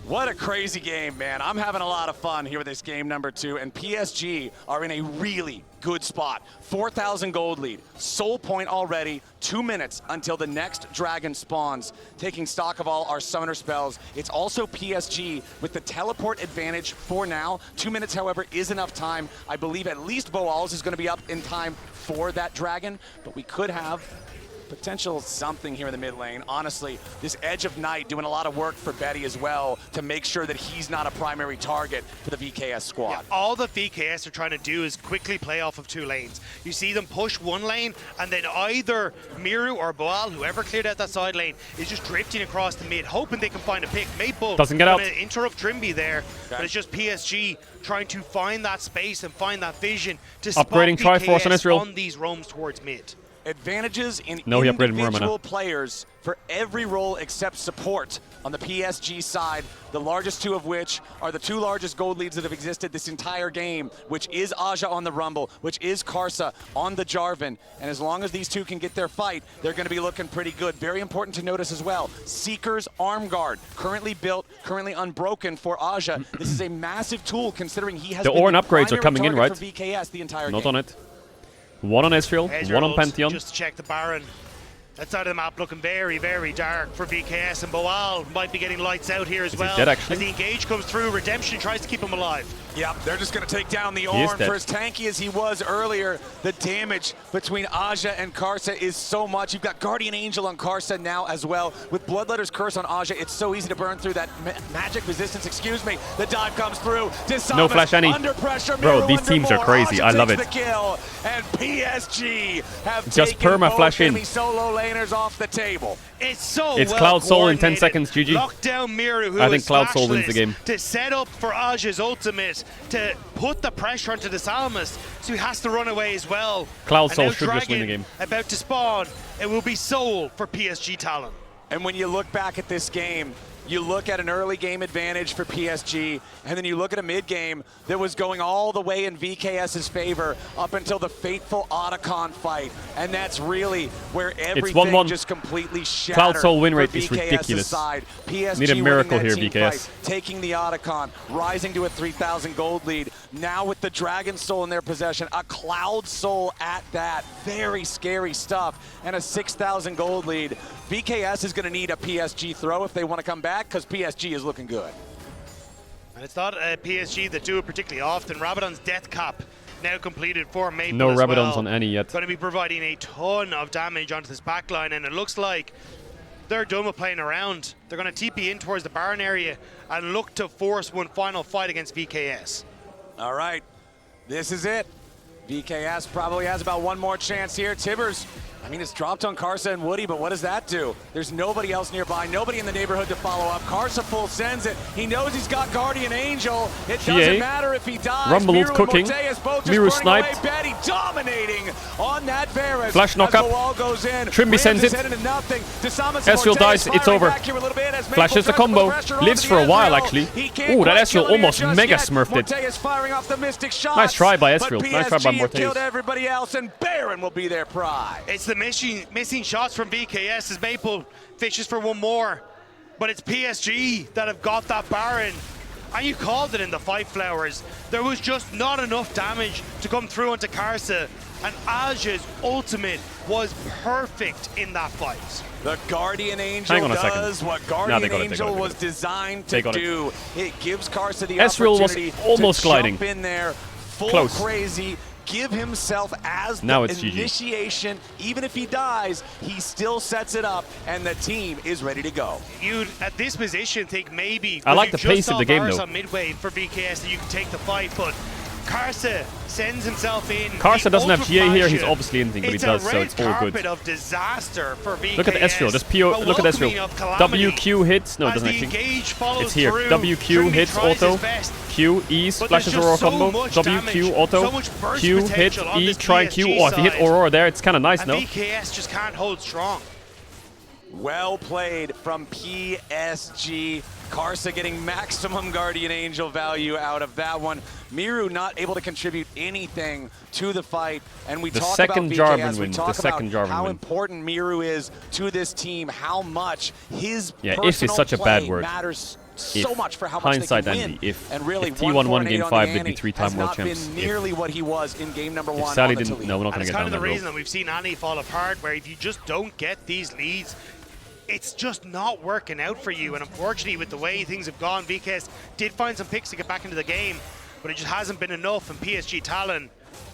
S4: What a crazy game, man. I'm having a lot of fun here with this game number 2, and PSG are in a really good spot. 4,000 gold lead, soul point already, 2 minutes until the next dragon spawns. Taking stock of all our summoner spells, it's also PSG with the teleport advantage for now. 2 minutes, however, is enough time. I believe at least Boals is going to be up in time for that dragon, but we could have potential something here in the mid lane. Honestly, this Edge of Night doing a lot of work for Betty as well to make sure that he's not a primary target for the VKS squad.
S16: Yeah, all the VKS are trying to do is quickly play off of 2 lanes. You see them push 1 lane, and then either Miru or Boal, whoever cleared out that side lane, is just drifting across the mid, hoping they can find a pick. Maple
S1: doesn't get out.
S16: Interrupt Trimby there, but it's just PSG trying to find that space and find that vision to
S1: upgrading
S16: spot
S1: Triforce on
S16: VKS
S1: Israel
S16: on these roams towards mid.
S4: Advantages in
S1: he upgraded
S4: individual players for every role except support on the PSG side, the largest 2 of which are the 2 largest gold leads that have existed this entire game, which is Aja on the Rumble, which is Karsa on the Jarvan. And as long as these 2 can get their fight, they're going to be looking pretty good. Very important to notice as well, Seeker's Arm Guard, currently built, currently unbroken for Aja. This is a massive tool considering he has
S1: the
S4: been
S1: Ornn
S4: the
S1: upgrades are
S4: primary
S1: coming in,
S4: target
S1: right?
S4: for VKS the entire
S1: Not
S4: game.
S1: on it. 1 on Ezreal, 1 on Pantheon.
S16: Just to check the Baron. That side of the map looking very, very dark for VKS, and Boal might be getting lights out here as well.
S1: Dead, actually?
S16: As the engage comes through, Redemption tries to keep him alive.
S4: Yep, they're just going to take down the Ornn. For as tanky as he was earlier, the damage between Aja and Karsa is so much. You've got Guardian Angel on Karsa now as well. With Bloodletter's Curse on Aja, it's so easy to burn through that magic resistance. Excuse me. The dive comes through.
S1: No flash any.
S4: Under pressure.
S1: Bro, these teams are crazy. I love it.
S4: The kill, and PSG have
S1: just
S4: taken
S1: perma
S4: both
S1: flash in.
S4: enemy solo laners off the table.
S16: It's so
S1: It's
S16: well
S1: Cloud Soul in 10 seconds, GG.
S16: Lockdown Miru, who
S1: I think
S16: is
S1: Cloud Soul wins the
S16: flashless,
S1: game.
S16: to set up for Aja's ultimate, to put the pressure onto the Salamis, so he has to run away as well.
S1: Cloud
S16: And
S1: Soul
S16: now
S1: should just win the
S16: Dragon
S1: game.
S16: about to spawn. It will be Soul for PSG Talon.
S4: And when you look back at this game, you look at an early game advantage for PSG, and then you look at a mid game that was going all the way in VKS's favor up until the fateful Otacon fight. And that's really where everything
S1: 1-1.
S4: just completely shattered.
S1: Cloud Soul win rate
S4: for
S1: is
S4: VKS's
S1: ridiculous.
S4: Side. PSG
S1: Need a miracle
S4: winning that
S1: here,
S4: team
S1: VKS.
S4: fight, taking the Otacon, rising to a 3,000 gold lead. Now with the Dragon Soul in their possession, a Cloud Soul at that. Very scary stuff. And a 6,000 gold lead. VKS is going to need a PSG throw if they want to come back, because PSG is looking good.
S16: And it's not a PSG that do it particularly often. Rabadon's Death Cap now completed for Maple
S1: No
S16: as
S1: Rabadons
S16: well.
S1: on any yet.
S16: Going to be providing a ton of damage onto this backline, and it looks like they're done with playing around. They're going to TP in towards the Baron area and look to force one final fight against VKS.
S4: All right, this is it. VKS probably has about one more chance here. Tibbers, I mean, it's dropped on Karsa and Woody, but what does that do? There's nobody else nearby, nobody in the neighborhood to follow up. Karsa full sends it. He knows he's got Guardian Angel. It doesn't matter if he dies.
S1: Rumble
S4: Miru
S1: cooking. Miru sniped.
S4: Betty dominating on that Varus.
S1: Flash knockup.
S4: Goes in.
S1: Trimby sends it. Ezreal dies. It's over. Flashes the combo. Lives for a while, actually. Ooh, that Ezreal almost mega smurfed it.
S4: Firing off the mystic shots.
S1: Nice try by Ezreal. Nice try by
S4: PSG
S1: Morteus.
S4: killed everybody else, and Baron will be their prize.
S16: It's the missing shots from VKS as Maple fishes for one more. But it's PSG that have got that Baron. And you called it in the fight, Flowers. There was just not enough damage to come through onto Karsa. And Aja's ultimate was perfect in that fight.
S4: The Guardian Angel does what Guardian Angel was designed to do. It gives Karsa the opportunity
S1: was almost
S4: to
S1: gliding.
S4: jump in there, full
S1: Close.
S4: crazy, give himself as
S1: Now
S4: the
S1: it's GG.
S4: initiation. Even if he dies, he still sets it up, and the team is ready to go.
S16: You'd, at this position, think maybe
S1: I like the pace of the game, though.
S16: on midway for VKS that you can take the fight, but Karsa sends himself in.
S1: Karsa doesn't have GA here. He's
S16: fashion.
S1: obviously anything, but he does, so it's all good.
S16: Of disaster for VKS.
S1: Look at the Ezreal. Just PO. Look at Ezreal. WQ hits. No, it doesn't actually. It's here. WQ hits auto. Q E's flashes Aurora combo. WQ auto. Q hit E try Q. Oh, if you hit Aurora there, it's kind of nice, no?
S16: VKS just can't hold strong.
S4: Well played from PSG. Karsa getting maximum Guardian Angel value out of that one. Miru not able to contribute anything to the fight. And we talk about VKS, we talk about how important Miru is to this team, how much his
S1: if is such a bad word.
S4: matters so much for how much they
S1: hindsight,
S4: can win.
S1: Andy, if
S4: really
S1: T1 won Game 5, they'd be 3-time
S4: has
S1: world
S4: not
S1: champs.
S4: been nearly what he was in game number 1
S1: If Sally
S4: on the
S1: didn't,
S4: Taliyah.
S1: no, we're not going to get down
S16: And it's kind of
S1: that
S16: the
S1: road.
S16: reason that we've seen Annie fall apart, where if you just don't get these leads, it's just not working out for you. And unfortunately, with the way things have gone, VKS did find some picks to get back into the game, but it just hasn't been enough. And PSG Talon,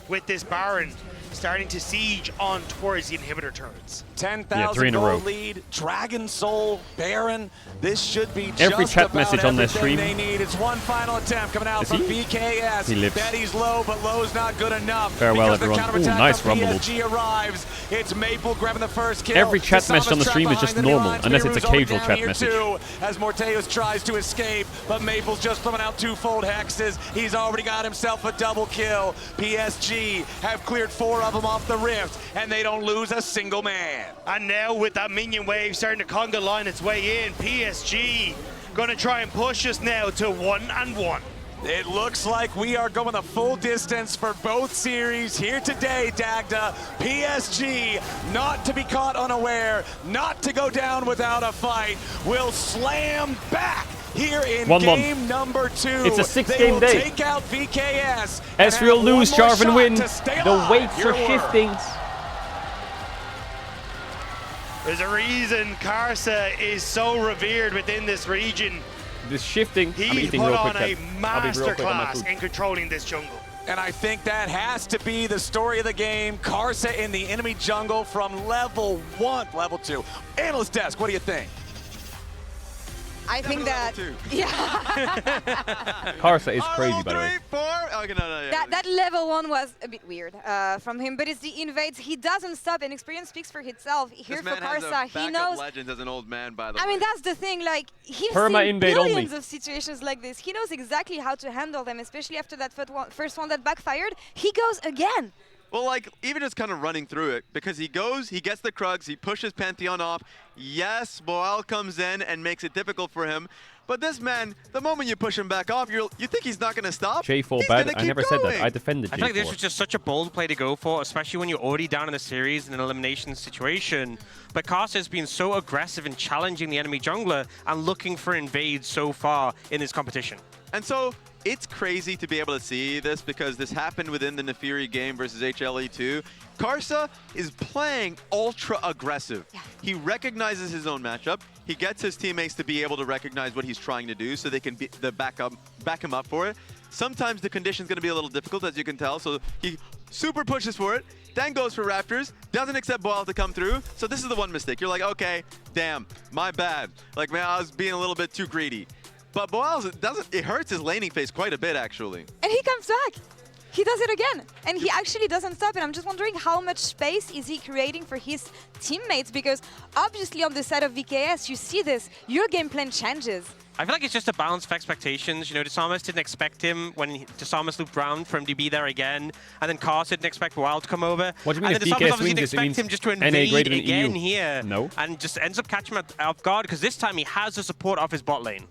S16: with this Baron, starting to siege on towards the inhibitor turrets.
S4: 10,000 gold lead, Dragon Soul, Baron. This should be
S1: Every
S4: just
S1: chat
S4: about
S1: message on their
S4: everything
S1: stream.
S4: they need. It's one final attempt coming out
S1: Is
S4: from
S1: he?
S4: VKS.
S1: He lives.
S4: Betty's low, but low's not good enough.
S1: Farewell,
S4: because the
S1: everyone.
S4: counterattack
S1: Ooh, nice
S4: from
S1: rumble.
S4: PSG arrives. It's Maple grabbing the first kill.
S1: Every chat message on the
S4: Disama's
S1: stream is
S4: trapped
S1: just
S4: behind the
S1: normal,
S4: lines.
S1: unless it's a
S4: Miru's already
S1: Caedrel
S4: down
S1: chat
S4: here
S1: message.
S4: too, as Morteus tries to escape, but Maple's just throwing out 2-fold hexes. He's already got himself a double kill. PSG have cleared 4 of them off the rift, and they don't lose a single man.
S16: And now with that minion wave starting to conga line its way in, PSG gonna try and push us now to 1-1.
S4: It looks like we are going the full distance for both series here today, Dagda. PSG, not to be caught unaware, not to go down without a fight, will slam back here in
S1: 1-1.
S4: game number 2.
S1: It's a 6-game
S4: They will
S1: day.
S4: take out VKS. and
S1: Ezreal
S4: have
S1: lose,
S4: one more
S1: Jarvan
S4: shot
S1: win.
S4: to stay
S1: The
S4: alive.
S1: weights
S4: Your
S1: are
S4: word.
S1: shifting.
S16: There's a reason Karsa is so revered within this region.
S1: This shifting. I'm
S16: He
S1: eating
S16: put
S1: real
S16: on
S1: quick.
S16: a
S1: Kev. I'll be real quick on my
S16: masterclass
S1: food.
S16: in controlling this jungle.
S4: And I think that has to be the story of the game. Karsa in the enemy jungle from level 1, level 2. Analyst desk, what do you think?
S12: I think that, yeah,
S1: Karsa is crazy, by the way.
S12: that level 1 was a bit weird from him, but it's the invades. He doesn't stop, and experience speaks for itself. Here
S7: This
S12: for
S7: man has
S12: Karsa,
S7: a
S12: he
S7: backup
S12: knows.
S7: legend as an old man, by the
S12: I
S7: way.
S12: mean, that's the thing. Like, he's
S1: Perma
S12: seen
S1: invade
S12: billions
S1: only.
S12: of situations like this. He knows exactly how to handle them, especially after that first one that backfired. He goes again.
S7: Well, like, even just kind of running through it, because he goes, he gets the Krugs, he pushes Pantheon off. Yes, Boal comes in and makes it difficult for him. But this man, the moment you push him back off, you think he's not going to stop?
S1: J4
S7: He's
S1: bad.
S7: gonna
S1: I
S7: keep
S1: never said that.
S7: going.
S1: I defended
S10: I feel like this
S1: J4.
S10: was just such a bold play to go for, especially when you're already down in the series in an elimination situation. But Karsa has been so aggressive in challenging the enemy jungler and looking for invades so far in this competition.
S7: And so it's crazy to be able to see this, because this happened within the Nefiri game versus HLE2. Karsa is playing ultra aggressive. Yeah. He recognizes his own matchup. He gets his teammates to be able to recognize what he's trying to do so they can back him up for it. Sometimes the condition's going to be a little difficult, as you can tell, so he super pushes for it, then goes for Raptors, doesn't accept Boal to come through. So this is the one mistake. You're like, okay, damn, my bad. Like, man, I was being a little bit too greedy. But Boal it hurts his laning phase quite a bit, actually.
S12: And he comes back. He does it again. And he actually doesn't stop. And I'm just wondering how much space is he creating for his teammates? Because obviously on the side of VKS, you see this. Your game plan changes.
S10: I feel like it's just a balance of expectations. You know, Desamas didn't expect him when Desamas looped round for him to be there again. And then Karsa didn't expect Wild to come over.
S1: What do you mean
S10: and
S1: if
S10: then
S1: DKS
S10: Desamas obviously
S1: wins
S10: didn't
S1: this, it
S10: expect
S1: means
S10: him just to
S1: NA
S10: invade
S1: greater than
S10: again
S1: EU?
S10: here.
S1: No.
S10: And just ends up catching him off guard, because this time he has the support off his bot lane.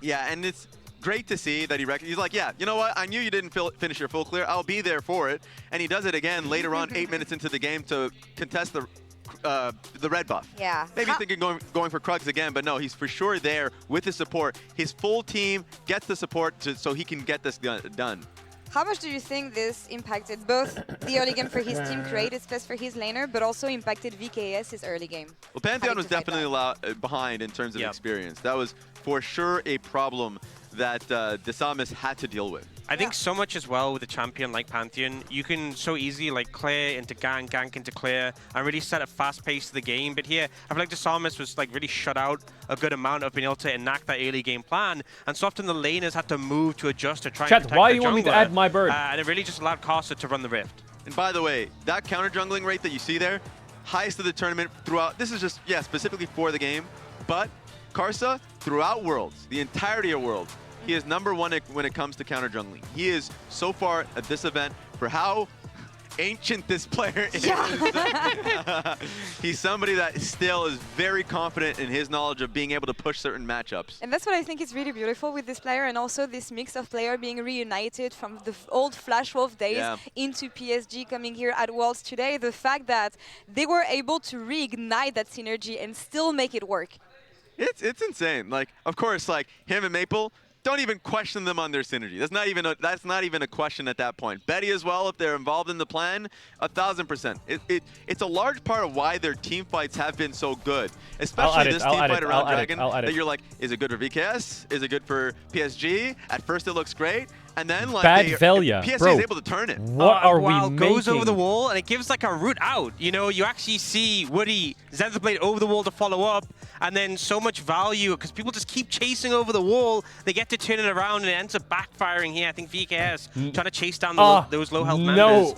S7: Yeah, and it's great to see that he's like, yeah, you know what? I knew you didn't finish your full clear. I'll be there for it. And he does it again later on, 8 minutes into the game, to contest the red buff.
S12: Yeah.
S7: Maybe thinking going for Krugs again, but no, he's for sure there with his support. His full team gets the support so he can get this done.
S12: How much do you think this impacted both the early game for his team, created space for his laner, but also impacted VKS's early game?
S7: Well, Pantheon was definitely behind in terms of experience. That was for sure a problem that Desamas had to deal with.
S10: I think so much as well with a champion like Pantheon, you can so easily like clear into gank into clear, and really set a fast pace to the game. But here, I feel like Desamas was like really shut out a good amount of being able to enact that early game plan, and so often the laners had to move to adjust to try and
S1: Chat,
S10: protect
S1: why
S10: their
S1: you want me to
S10: jungler,
S1: add my bird?
S10: and it really just allowed Karsa to run the Rift.
S7: And by the way, that counter jungling rate that you see there, highest of the tournament throughout. This is just, yeah, specifically for the game, but Karsa throughout Worlds, the entirety of Worlds, he is #1 when it comes to counter jungling. He is so far at this event, for how ancient this player is. Yeah. He's somebody that still is very confident in his knowledge of being able to push certain matchups.
S12: And that's what I think is really beautiful with this player, and also this mix of player being reunited from the old Flash Wolf days into PSG coming here at Worlds today. The fact that they were able to reignite that synergy and still make it work.
S7: It's insane. Like, of course, like him and Maple, don't even question them on their synergy. That's not even a question at that point. Betty as well, if they're involved in the plan, 1000%. It's a large part of why their team fights have been so good, especially this team fight around Dragon. That you're like, is it good for VKS? Is it good for PSG? At first, it looks great. And then, like,
S1: Bad Velia.
S7: PSG is able to turn it.
S1: What are we making?
S10: Goes over the wall, and it gives like a route out. You know, you actually see Woody Zenith Blade over the wall to follow up, and then so much value because people just keep chasing over the wall. They get to turn it around, and it ends up backfiring here. I think VKS trying to chase down those low health members,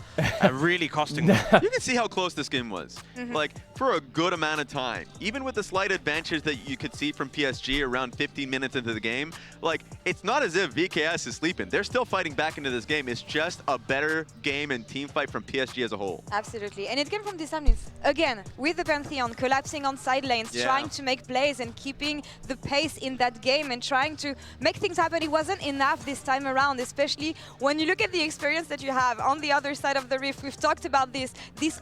S10: really costing them.
S7: You can see how close this game was. Like, for a good amount of time, even with the slight advantage that you could see from PSG around 15 minutes into the game, like, it's not as if VKS is sleeping. They're still fighting back into this game. It's just a better game and team fight from PSG as a whole.
S12: Absolutely. And it came from Disarmis. Again, with the Pantheon, collapsing on side lanes, trying to make plays and keeping the pace in that game and trying to make things happen. It wasn't enough this time around, especially when you look at the experience that you have on the other side of the rift. We've talked about this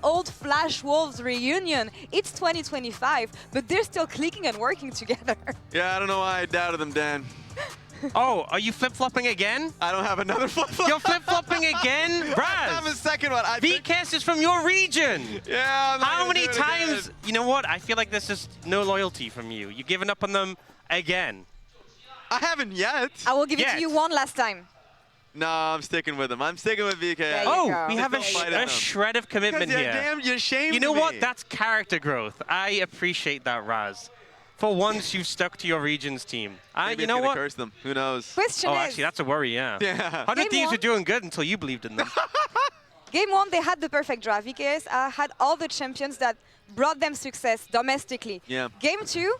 S12: old Flash Wolves reunion. It's 2025, but they're still clicking and working together.
S7: Yeah, I don't know why I doubted them, Dan.
S10: Oh, are you flip-flopping again?
S7: I don't have another flip-flop.
S10: You're flip-flopping again? Raz!
S7: I have a second one.
S10: VKS is from your region.
S7: Yeah, I'm not
S10: How many
S7: do it
S10: times?
S7: again.
S10: You know what? I feel like this is no loyalty from you. You've given up on them again.
S7: I haven't yet.
S12: I will give it to you one last time.
S7: No, I'm sticking with him. I'm sticking with VKS.
S10: Oh, we have a shred of commitment here.
S7: Damn, you shamed
S10: You know
S7: me.
S10: what? That's character growth. I appreciate that, Raz. For once, you've stuck to your region's team.
S7: Maybe
S10: You know
S7: it's gonna
S10: what?
S7: curse them. Who knows?
S12: Question is,
S10: actually, that's a worry, yeah.
S7: Yeah.
S10: 100 Thieves were doing good until you believed in them.
S12: Game 1, they had the perfect draft. VKS had all the champions that brought them success domestically.
S7: Yeah.
S12: Game 2,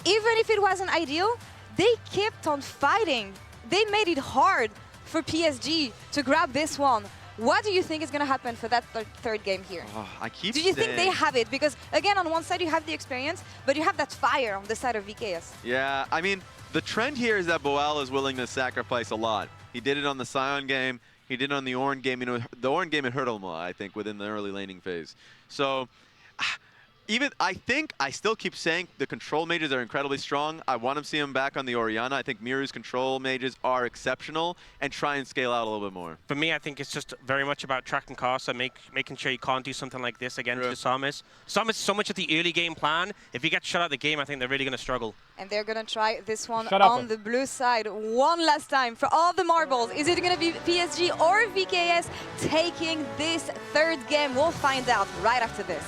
S12: even if it wasn't ideal, they kept on fighting. They made it hard for PSG to grab this one. What do you think is going to happen for that third game here?
S7: Oh, I keep
S12: Do you think they
S7: saying-
S12: have it? Because, again, on one side you have the experience, but you have that fire on the side of VKS.
S7: Yeah, I mean, the trend here is that Boal is willing to sacrifice a lot. He did it on the Sion game. He did it on the Ornn game. You know, the Ornn game it hurt him a lot, I think, within the early laning phase. So, I still keep saying the control mages are incredibly strong. I want to see them back on the Orianna. I think Miru's control mages are exceptional, and try and scale out a little bit more.
S10: For me, I think it's just very much about tracking costs and making sure you can't do something like this against the Samus. Samus is so much of the early game plan. If you get shut out of the game, I think they're really going to struggle.
S12: And they're going to try this one
S10: Shut up.
S12: on the blue side one last time for all the marbles. Is it going to be PSG or VKS taking this third game? We'll find out right after this.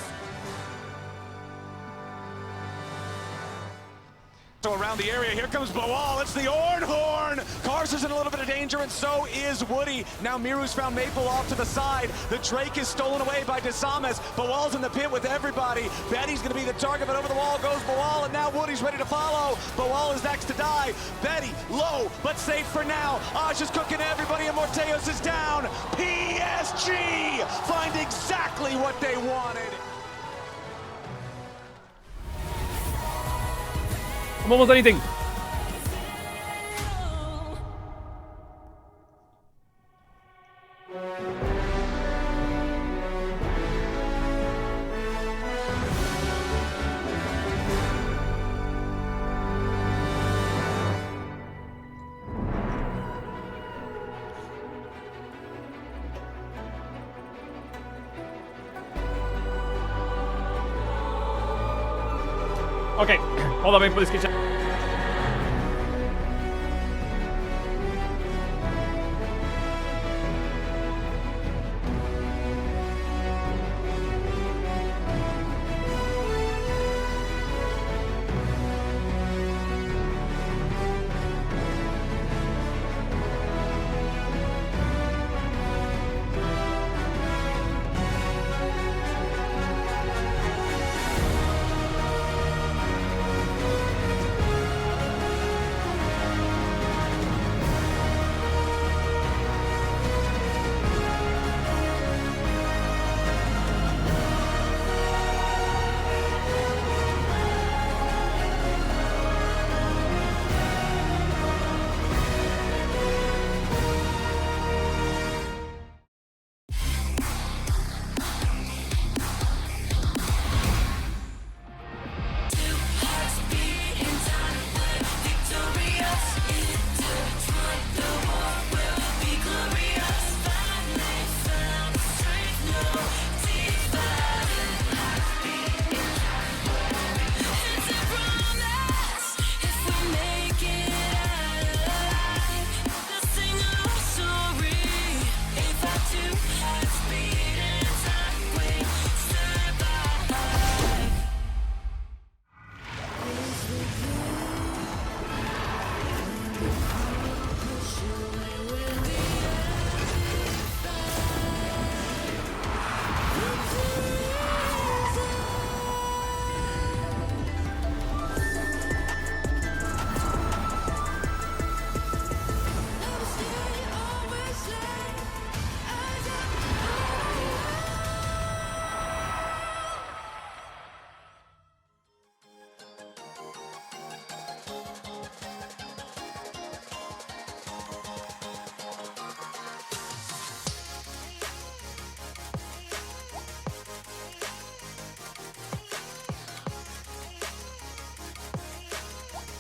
S13: So around the area, here comes Boal. It's the Ornn Horn. Cars is in a little bit of danger, and so is Woody. Now Miru's found Maple off to the side. The Drake is stolen away by Desames. Boal's in the pit with everybody. Betty's going to be the target, but over the wall goes Boal, and now Woody's ready to follow. Boal is next to die. Betty, low, but safe for now. Aj is cooking everybody, and Morteos is down. PSG find exactly what they wanted.
S1: I'm almost anything. Okay, hold on, let me put this kitchen.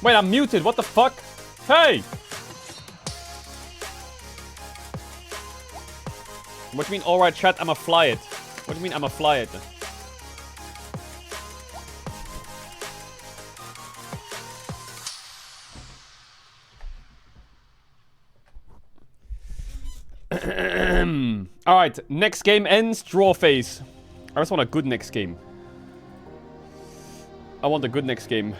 S1: Wait, I'm muted. What the fuck? Hey! What do you mean, alright chat, I'ma fly it? What do you mean, I'ma fly it? Alright, next game ends, draw phase. I just want a good next game. I want a good next game.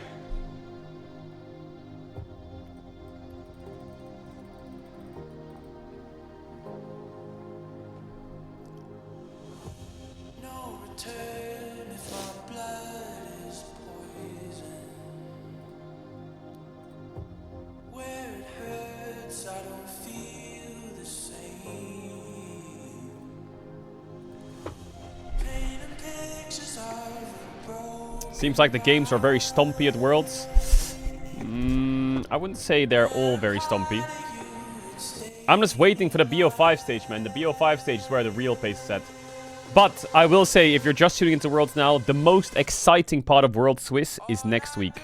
S1: Seems like the games are very stompy at Worlds. I wouldn't say they're all very stompy. I'm just waiting for the BO5 stage, man. The BO5 stage is where the real pace is at. But I will say, if you're just tuning into Worlds now, the most exciting part of World Swiss is next week.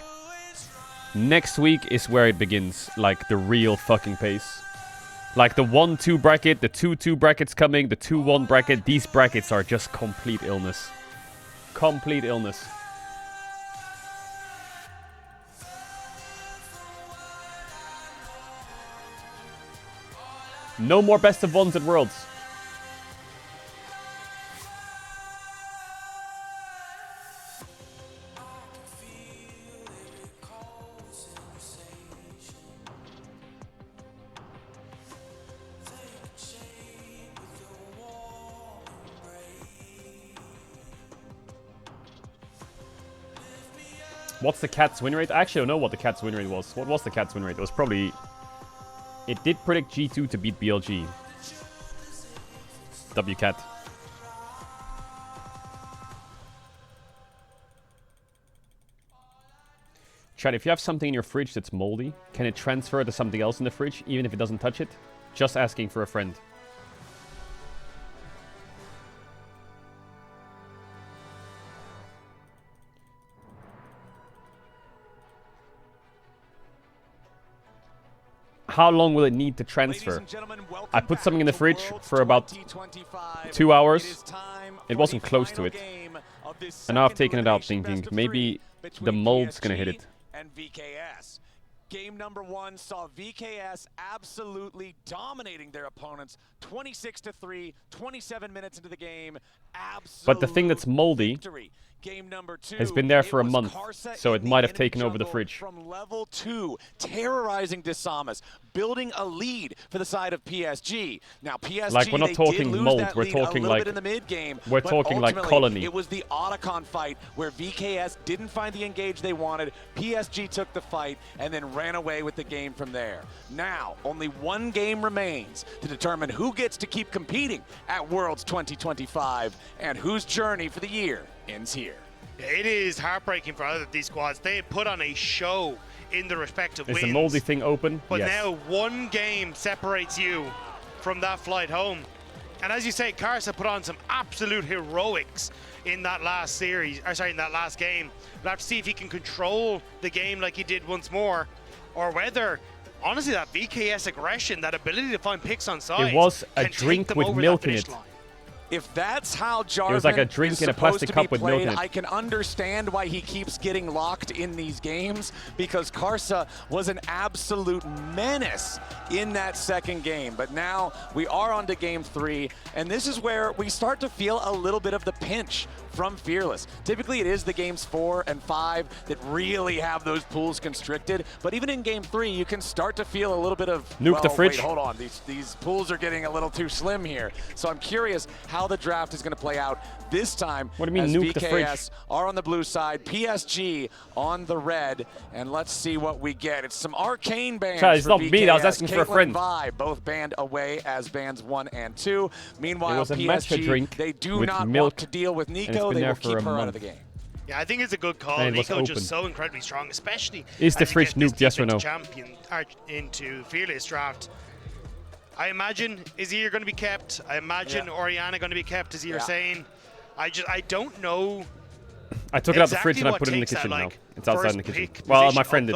S1: Next week is where it begins, like the real fucking pace. Like the 1-2 bracket, the 2-2 brackets coming, the 2-1 bracket. These brackets are just complete illness. Complete illness. No more best of ones at Worlds. What's the Cat's win rate? I actually don't know what the Cat's win rate was. What was the Cat's win rate? It was probably... It did predict G2 to beat BLG. WCat. Chat, if you have something in your fridge that's moldy, can it transfer to something else in the fridge, even if it doesn't touch it? Just asking for a friend. How long will it need to transfer? I put something in the fridge for about 2 hours. It wasn't close to it. And now I've taken it out thinking maybe the mold's gonna hit it.
S4: And VKS. Game number 1 saw VKS absolutely dominating their opponents. 26-3, 27 minutes into the game.
S1: But the thing that's moldy
S4: Game number 2
S1: has been there for a month, so it might have taken over the fridge.
S4: From level 2, terrorizing Disamas, building a lead for the side of PSG. Now PSG,
S1: like, we're not talking mold, we're talking like
S4: in the mid game,
S1: we're talking like colony.
S4: It was the Otacon fight where VKS didn't find the engage they wanted. PSG took the fight and then ran away with the game from there. Now, only one game remains to determine who gets to keep competing at Worlds 2025 and whose journey for the year ends here.
S16: It is heartbreaking for either of these squads. They put on a show in the respective wins.
S1: Is the moldy thing open?
S16: But
S1: yes.
S16: Now one game separates you from that flight home. And as you say, Karsa put on some absolute heroics in that last series, or sorry, in that last game. We'll have to see if he can control the game like he did once more, or whether, honestly, that VKS aggression, that ability to find picks on sides,
S1: it was a drink with milk in it.
S4: If that's how Jarvan
S1: it was like a drink in a plastic cup with milk in it.
S4: I can understand why he keeps getting locked in these games, because Karsa was an absolute menace in that second game. But now we are on to game 3, and this is where we start to feel a little bit of the pinch from Fearless. Typically it is the games 4 and 5 that really have those pools constricted, but even in game 3 you can start to feel a little bit of
S1: nuke the fridge.
S4: Wait, hold on, these pools are getting a little too slim here. So I'm curious how the draft is going to play out this time.
S1: What do you mean,
S4: as
S1: nuke the fridge?
S4: VKS are on the blue side, PSG on the red, and let's see what we get. It's some arcane bans.
S1: It's
S4: for
S1: not
S4: VKS.
S1: me, I was asking for a
S4: Caitlyn
S1: friend.
S4: Vi, both banned away as bands 1 and 2. Meanwhile,
S1: it was a
S4: PSG,
S1: matcha drink
S4: they do
S1: with
S4: not
S1: milk,
S4: want to deal with Nico. They will keep her out of the game.
S16: Yeah, I think it's a good call.
S1: And
S16: Nico just so incredibly strong, especially
S1: is the fridge nuked, yes or no?
S16: Champion into Fearless draft. I imagine Azir going to be kept. I imagine Orianna going to be kept, as you're saying. I don't know.
S1: I took it out the fridge and I put it in the kitchen now. It's outside in the kitchen. Well, my friend did.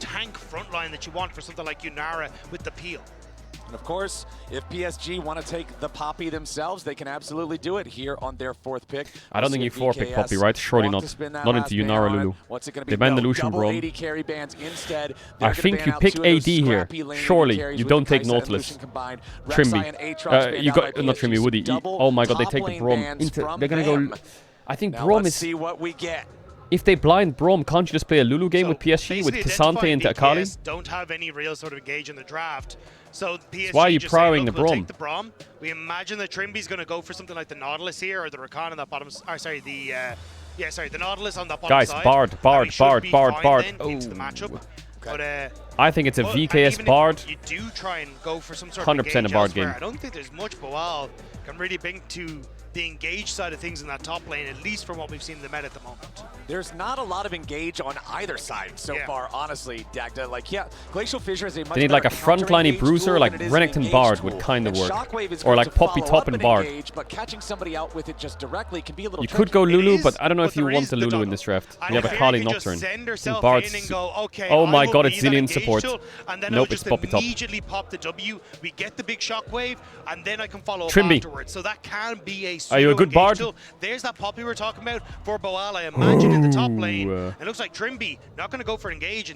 S16: tank front line that you want for something like Yunara with the peel.
S4: And of course, if PSG want to take the Poppy themselves, they can absolutely do it here on their 4th pick.
S1: I don't think you 4-pick Poppy, right? Surely not. Not into Yunara Lulu. They ban the Lucian Braum. I think you pick AD here. Surely you don't take Nautilus. Trimby. You got not Trimby, Woody. Oh my god, they take the Braum. They're gonna go. I think Braum is.
S4: See what we get.
S1: If they blind Braum, can't you just play a Lulu game with PSG with Cassante into Akali?
S16: Don't have any real sort of engage in the draft. So PSG
S1: why are you
S16: just saying,
S1: prowling
S16: look,
S1: the
S16: we'll
S1: Braum?
S16: take the Braum. We imagine that Trimby's going to go for something like the Nautilus here, or the Rakan on that bottom. Or sorry, the the Nautilus on that bottom
S1: Guys,
S16: side.
S1: Bard.
S16: Oh. Into the matchup. But,
S1: I think it's a VKS Bard.
S16: You do try and go for some sort of
S1: 100% a Bard game.
S16: I don't think there's much Boal can really bring to the engage side of things in that top lane, at least from what we've seen in the meta at the moment.
S4: There's not a lot of engage on either side so far, honestly, Dagda. Like, yeah, Glacial Fissure is a much
S1: They need like a frontliney bruiser, like Renekton Bard would kind of work. Or like Poppy Top and Bard.
S4: But catching somebody out with it just directly can be a little
S1: You could go Lulu, but I don't know if you want the Lulu in this draft. You have a Kali Nocturne. Bard's... Oh my god, it's Zillion support. Nope, it's Poppy Top.
S16: Immediately pop the W, we get the big shockwave, and then I can follow up
S1: Trimby.
S16: afterwards. So that can be a
S1: Are you a good Bard?
S16: There's that Poppy we're talking about for Boal, I imagine, in the top lane. It looks like Trimby not going to go for engage,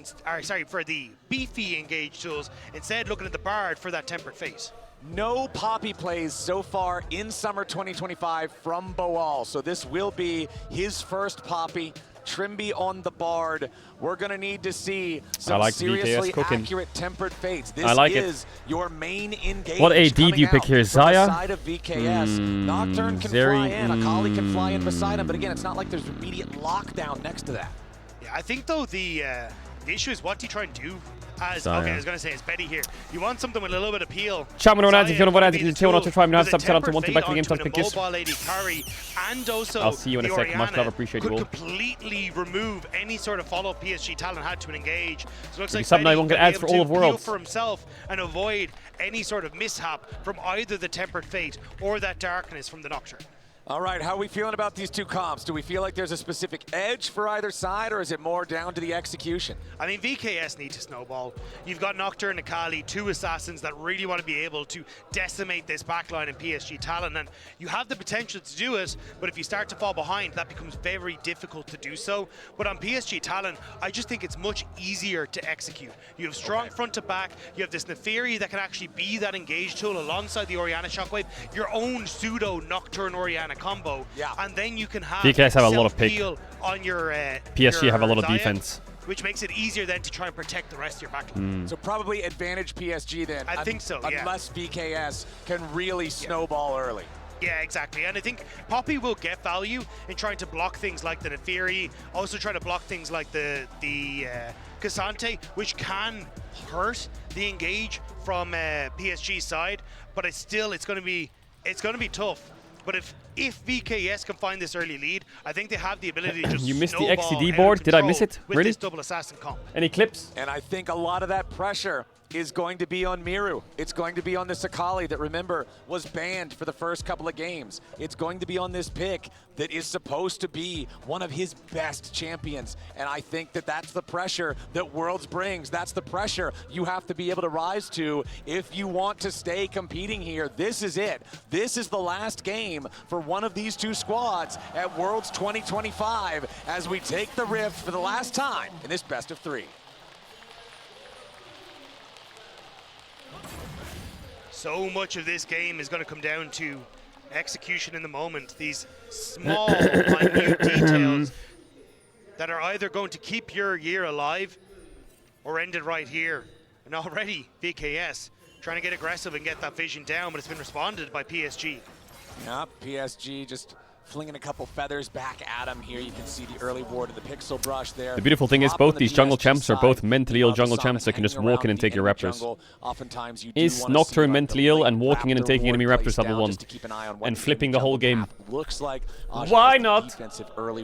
S16: for the beefy engage tools. Instead, looking at the Bard for that tempered phase.
S4: No Poppy plays so far in summer 2025 from Boal, so this will be his first Poppy. Trimby on the Bard. We're going to need to see some seriously accurate tempered fates. This is your main engage.
S1: What AD do you pick here? Zaya?
S4: Side of VKS. Nocturne can fly in, Akali can fly in beside him, but again, it's not like there's immediate lockdown next to that.
S16: Yeah, I think though the issue is what do you try and do? Okay, I was going to say, it's Betty here. You want something with a little bit of appeal.
S1: Ciao, non anzi, non vorrei dire che uno to try and have some to want to back the game to pick this.
S16: And also
S1: I'll see you in a sec. Much love, appreciate you all.
S16: Completely remove any sort of follow-up PSG talent had to engage. So it looks like
S1: something I won't get ads for all of Worlds.
S16: For himself and avoid any sort of mishap from either the Tempered Fate or that darkness from the Nocturne.
S4: All right, how are we feeling about these two comps? Do we feel like there's a specific edge for either side, or is it more down to the execution?
S16: I mean, VKS need to snowball. You've got Nocturne and Akali, two assassins that really want to be able to decimate this backline in PSG talent, and you have the potential to do it, but if you start to fall behind, that becomes very difficult to do so. But on PSG talent, I just think it's much easier to execute. You have strong front to back, you have this Neferi that can actually be that engage tool alongside the Orianna Shockwave, your own pseudo Nocturne Orianna combo, and then you can have
S1: VKS have a lot of pick.
S16: On your
S1: PSG have a lot of
S16: Zaya,
S1: defense,
S16: which makes it easier then to try and protect the rest of your backline.
S4: So probably advantage PSG then.
S16: I think so, yeah.
S4: Unless VKS can really snowball early.
S16: Yeah, exactly. And I think Poppy will get value in trying to block things like the Neferi, also try to block things like the Cassante, which can hurt the engage from PSG's side. But it's going to be tough. But if VKS can find this early lead, I think they have the ability to just
S1: You missed the
S16: snowball
S1: XCD board? Did I miss it?
S16: With
S1: Really?
S16: this double assassin comp.
S1: Any clips?
S4: And I think a lot of that pressure is going to be on Miru. It's going to be on this Akali that, remember, was banned for the first couple of games. It's going to be on this pick that is supposed to be one of his best champions. And I think that that's the pressure that Worlds brings. That's the pressure you have to be able to rise to if you want to stay competing here. This is it. This is the last game for one of these two squads at Worlds 2025 as we take the Rift for the last time in this best of 3.
S16: So much of this game is going to come down to execution in the moment. These small, minute details that are either going to keep your year alive or end it right here. And already, VKS trying to get aggressive and get that vision down, but it's been responded by PSG.
S4: Yeah, PSG just flinging a couple feathers back at him here. You can see the early ward of the pixel brush there.
S1: The beautiful thing is both these jungle champs are both mentally ill jungle champs that can just walk in and take your raptors. Is Nocturne mentally ill and walking in and taking enemy raptors level 1 and flipping the whole game? Why not?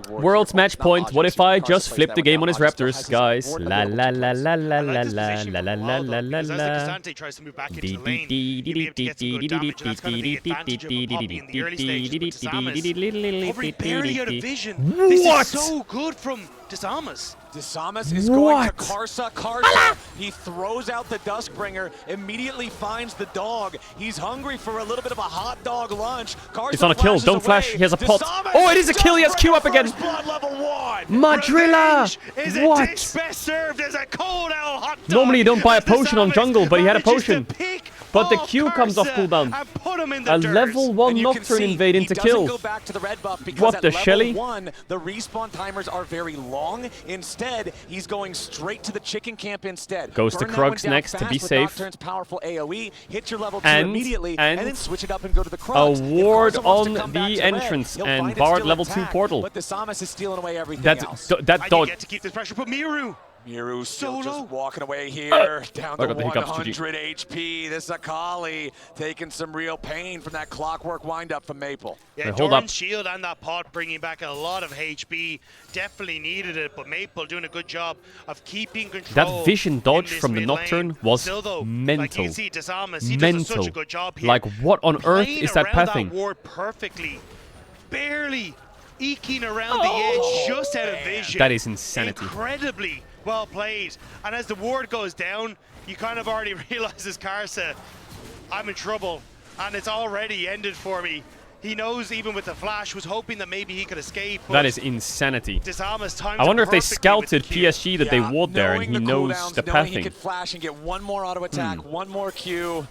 S1: World's match point. What if I just flip the game on his raptors, guys? La la la la la la la la la la la la la.
S16: Cassante tries to move back into the lane, you'll be able to get some good damage, and that's kind of the advantage of a Poppy in the early stages, but to Samus, Hovering barely out of vision.
S1: What?
S16: This is so good from Disamas.
S4: Disamas is going to Karsa. Karsa, he throws out the Duskbringer, immediately finds the dog. He's hungry for a little bit of a hot dog lunch. Karsa
S1: It's on a kill.
S4: flashes
S1: Don't flash.
S4: away.
S1: He has a pot.
S4: Disamas
S1: Oh, it is a kill. He has Q up again.
S4: Blood level 1.
S1: Madrilla.
S16: Is a
S1: What?
S16: dish best served as a cold owl hot dog.
S1: Normally you don't buy a potion on jungle, but he had a
S16: manages to
S1: potion.
S16: pick
S1: But the
S16: off
S1: Q comes off
S16: Karsa
S1: cooldown.
S16: and put him in the
S1: A
S16: dirt.
S1: level 1
S4: And you can
S1: Nocturne
S4: see
S1: invade
S4: he
S1: into
S4: doesn't
S1: kill.
S4: go back to the red buff because
S1: What
S4: at
S1: the
S4: level
S1: Shelly?
S4: 1, the respawn timers are very long. Instead, he's going straight to the chicken camp instead.
S1: Goes to
S4: Burn that one
S1: Krugs
S4: down
S1: next to
S4: fast
S1: be
S4: with
S1: safe.
S4: Nocturne's powerful AoE, hit your level 2
S1: And-
S4: immediately,
S1: and
S4: then switch it up and go to the Krugs.
S1: A ward
S4: If Karsa wants
S1: on
S4: to come back
S1: the
S4: to red,
S1: entrance
S4: he'll
S1: and
S4: find it
S1: barred
S4: still
S1: level 2
S4: intact,
S1: portal.
S4: But Disamas is stealing away everything
S1: That
S4: else.
S1: that
S16: And you
S1: dog.
S16: get to keep this pressure, but Miru.
S4: Miru still
S16: Solo.
S4: just walking away here, down
S1: I
S4: to
S1: got the hiccups,
S4: 100 HP. This Akali taking some real pain from that clockwork windup from Maple.
S16: Yeah,
S1: Wait, hold up.
S16: Doran's shield and that pot bringing back a lot of HP. Definitely needed it, but Maple doing a good job of keeping control.
S1: That vision dodge
S16: in this
S1: from the
S16: mid
S1: Nocturne
S16: lane.
S1: was
S16: Still, though,
S1: mental.
S16: Like you can see, Disamas, he does such a good job here.
S1: Like, what on earth
S16: Playing
S1: is that
S16: around
S1: pathing?
S16: That ward perfectly, barely eking around the edge, just out of vision.
S1: That is insanity.
S16: Incredibly well played. And as the ward goes down, you kind of already realize as Karsa, I'm in trouble, and it's already ended for me. He knows even with the flash, was hoping that maybe he could escape.
S1: That is insanity.
S16: Disamas times
S1: I wonder if they
S16: perfectly with the
S1: scouted
S16: Q.
S1: PSG that they ward there and he knows
S4: cooldowns,
S1: the
S4: knowing he
S1: pathing.
S4: could flash and get one more auto attack, one more Q.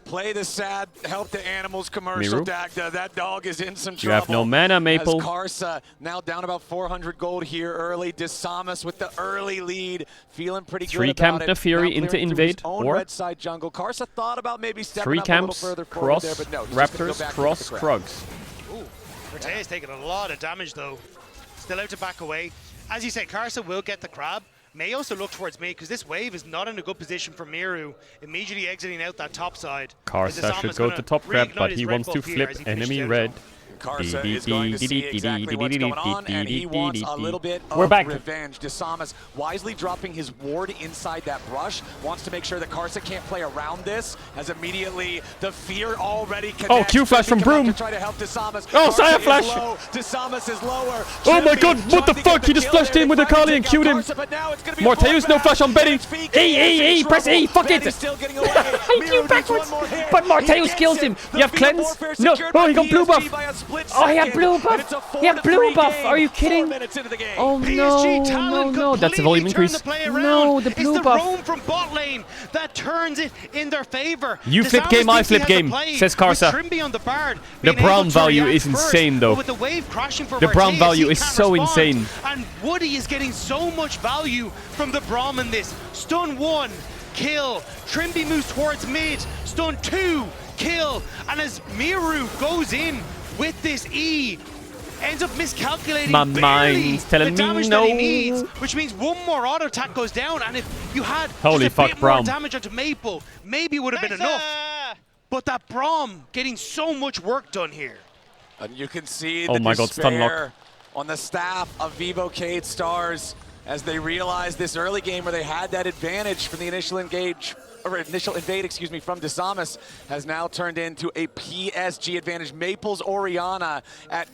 S4: Play the sad help the animals commercial,
S1: Miru?
S4: Dagda. That dog is in some trouble.
S1: You have no mana, Maple.
S4: As Karsa now down about 400 gold here early. Disamas with the early lead, feeling pretty good
S1: Three
S4: about
S1: camp
S4: it.
S1: the Fury
S4: Now
S1: into
S4: clearing through his
S1: invade,
S4: own
S1: or
S4: red side jungle. Karsa thought about maybe stepping
S1: Three
S4: up a little
S1: camps,
S4: further forward
S1: cross,
S4: there, but no, he's just gonna go
S1: Raptors,
S4: back
S1: cross,
S4: into the crowd.
S1: Krugs.
S16: Cortez taking a lot of damage though. Still out to back away. As you said, Karsa will get the crab. May also look towards me because this wave is not in a good position for Miru. Immediately exiting out that top side.
S1: Karsa should go to top grab, but he wants to flip enemy red.
S4: Karsa is going to see exactly what's going on, and he wants a little bit
S1: We're
S4: of
S1: back.
S4: revenge. Disamas wisely dropping his ward inside that brush, wants to make sure that Karsa can't play around this, as immediately the fear already connects.
S1: Oh, Q flash from
S4: Trinity come out
S1: Broom.
S4: to try to help Disamas.
S1: Oh,
S4: Karsa
S1: Saya
S4: is
S1: flash.
S4: low. Disamas is lower.
S1: Oh my
S4: Trinity
S1: god, what the
S4: trying to
S1: fuck?
S4: get
S1: He
S4: the
S1: just
S4: kill
S1: flashed
S4: there.
S1: in with
S4: They
S1: Akali
S4: finally
S1: and
S4: take
S1: queued
S4: out
S1: him.
S4: Karsa, but now it's gonna be a
S1: Morteus, no
S4: bloodbath.
S1: flash on Betty.
S4: HV
S1: E, press E, fuck it.
S4: Betty's still getting away.
S1: I
S4: Miru
S1: Q
S4: needs
S1: backwards,
S4: one more hit.
S1: but
S4: He
S1: Morteus
S4: gets
S1: kills
S4: it.
S1: him.
S4: The
S1: You have
S4: Vega
S1: cleanse?
S4: warfare
S1: No,
S4: secured
S1: oh,
S4: by
S1: he got blue
S4: PSG
S1: buff.
S4: by a split
S1: Oh, he had
S4: second,
S1: blue
S4: and
S1: buff.
S4: it's a
S1: He had
S4: 4-3
S1: blue buff.
S4: game.
S1: Are you
S4: 4
S1: kidding?
S4: minutes into the game.
S1: Oh
S16: PSG
S1: no,
S16: talent
S1: no, that's a volume
S16: completely turned
S1: increase.
S16: the play around.
S1: No, the blue
S16: it's the
S1: buff.
S16: roam from bot lane that turns it in their favor.
S1: You flip
S16: Disamas
S1: game, I
S16: thinks he
S1: flip
S16: has a
S1: game,
S16: play
S1: says
S16: with
S1: Karsa.
S16: Trimby on the Bard,
S1: The
S16: being able
S1: Brown
S16: to
S1: value
S16: react
S1: is
S16: first,
S1: insane,
S16: but
S1: though.
S16: with the wave crashing for
S1: The Brown
S16: Morteus,
S1: value
S16: he
S1: is
S16: can't
S1: so
S16: respond.
S1: insane.
S16: And Woody is getting so much value from the Braum in this. Stun 1, kill. Trimby moves towards mid. Stun 2, kill. And as Miru goes in with this E, ends up miscalculating
S1: My
S16: barely
S1: mind's telling
S16: the
S1: me
S16: damage
S1: no.
S16: that he needs, which means one more auto attack goes down, and if you had
S1: Holy
S16: just a
S1: fuck,
S16: bit more
S1: Braum.
S16: damage onto Maple, maybe it would have been enough. But that Braum getting so much work done here.
S4: And you can see
S1: Oh
S4: the
S1: my god, stun lock.
S4: despair on the staff of Vivo Cade Stars as they realized this early game where they had that advantage from the initial engage, or initial invade, excuse me, from Disamas has now turned into a PSG advantage. Maple's Oriana at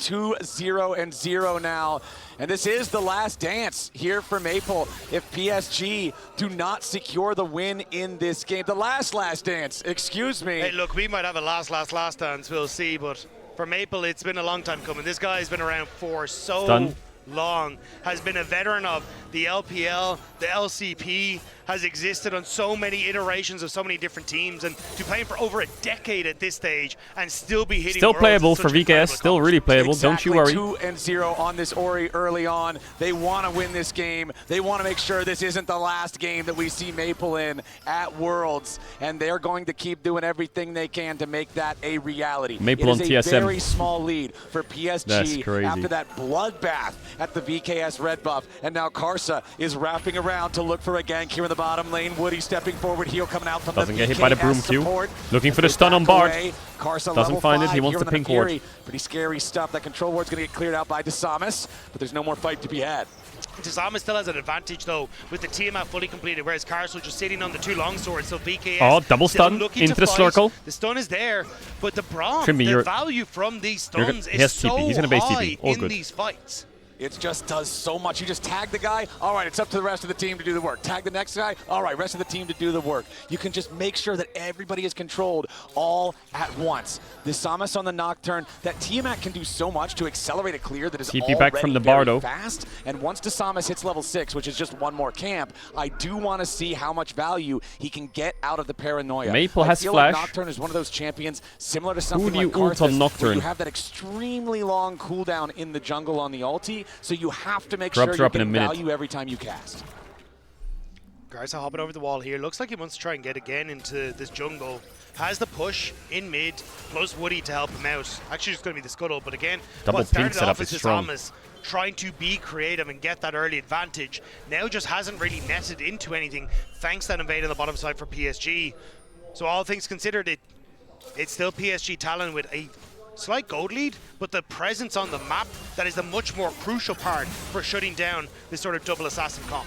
S4: 2-0-0 now. And this is the last dance here for Maple if PSG do not secure the win in this game. The last dance, excuse me.
S16: Hey, look, we might have a last dance, we'll see, but for Maple, it's been a long time coming. This guy's been around for so
S1: Stun.
S16: long, has been a veteran of the LPL, the LCP, has existed on so many iterations of so many different teams, and to play for over a decade at this stage and still be hitting
S1: Still
S16: Worlds
S1: playable
S16: is
S1: for
S16: such an
S1: VKS,
S16: incredible
S1: still really playable,
S4: Exactly,
S1: don't you worry.
S4: 2-0 on this Ori early on. They want to win this game. They want to make sure this isn't the last game that we see Maple in at Worlds, and they're going to keep doing everything they can to make that a reality.
S1: Maple on
S4: it is
S1: TSM.
S4: a very small lead for
S1: That's
S4: PSG
S1: crazy.
S4: after that bloodbath at the VKS red buff, and now Karsa is wrapping around to look for a gank here in the the bottom lane. Woody stepping forward, heel coming out from
S1: Doesn't
S4: the
S1: get hit by the broom
S4: BKS
S1: Q.
S4: support.
S1: Looking for the stun on Bard.
S4: Doesn't
S1: find it. He wants the pink ward.
S4: Pretty scary stuff. That control ward's going to get cleared out by Desamas, but there's no more fight to be had.
S16: Desamas still has an advantage though with the Tiamat fully completed, whereas Caedrel just sitting on the 2 long swords. So VKS
S1: double stun into the circle.
S16: The stun is there, but the Braum,
S1: Trimby,
S16: the value from these stuns
S1: he has
S16: is so
S1: TP. He's gonna base
S16: high
S1: TP. All
S16: in
S1: good.
S16: these fights.
S4: It just does so much. You just tag the guy. All right, it's up to the rest of the team to do the work. Tag the next guy. All right, rest of the team to do the work. You can just make sure that everybody is controlled all at once. The Samus on the Nocturne, that Tiamat can do so much to accelerate a clear that is
S1: TP
S4: already
S1: back from the
S4: very
S1: Bardo.
S4: fast. And once Desamas hits level 6, which is just one more camp, I do want to see how much value he can get out of the Paranoia.
S1: Maple
S4: I
S1: has
S4: feel
S1: flash.
S4: Like Nocturne is one of those champions similar to something
S1: do you
S4: like
S1: ult on
S4: Karthus,
S1: Nocturne?
S4: where you have that extremely long cooldown in the jungle on the ulti, so you have to make
S1: Grubs
S4: sure
S1: are
S4: you're
S1: up in a
S4: getting
S1: minute.
S4: value every time you cast.
S16: Garza hopping over the wall here. Looks like he wants to try and get again into this jungle. Has the push in mid, plus Woody to help him out. Actually, it's going to be the scuttle, but again,
S1: Double
S16: what
S1: pink
S16: started
S1: setup
S16: off
S1: is
S16: as
S1: strong.
S16: Desamas trying to be creative and get that early advantage, now just hasn't really netted into anything thanks to that invade on the bottom side for PSG. So all things considered, it's still PSG Talon with a slight gold lead, but the presence on the map, that is the much more crucial part for shutting down this sort of double assassin comp.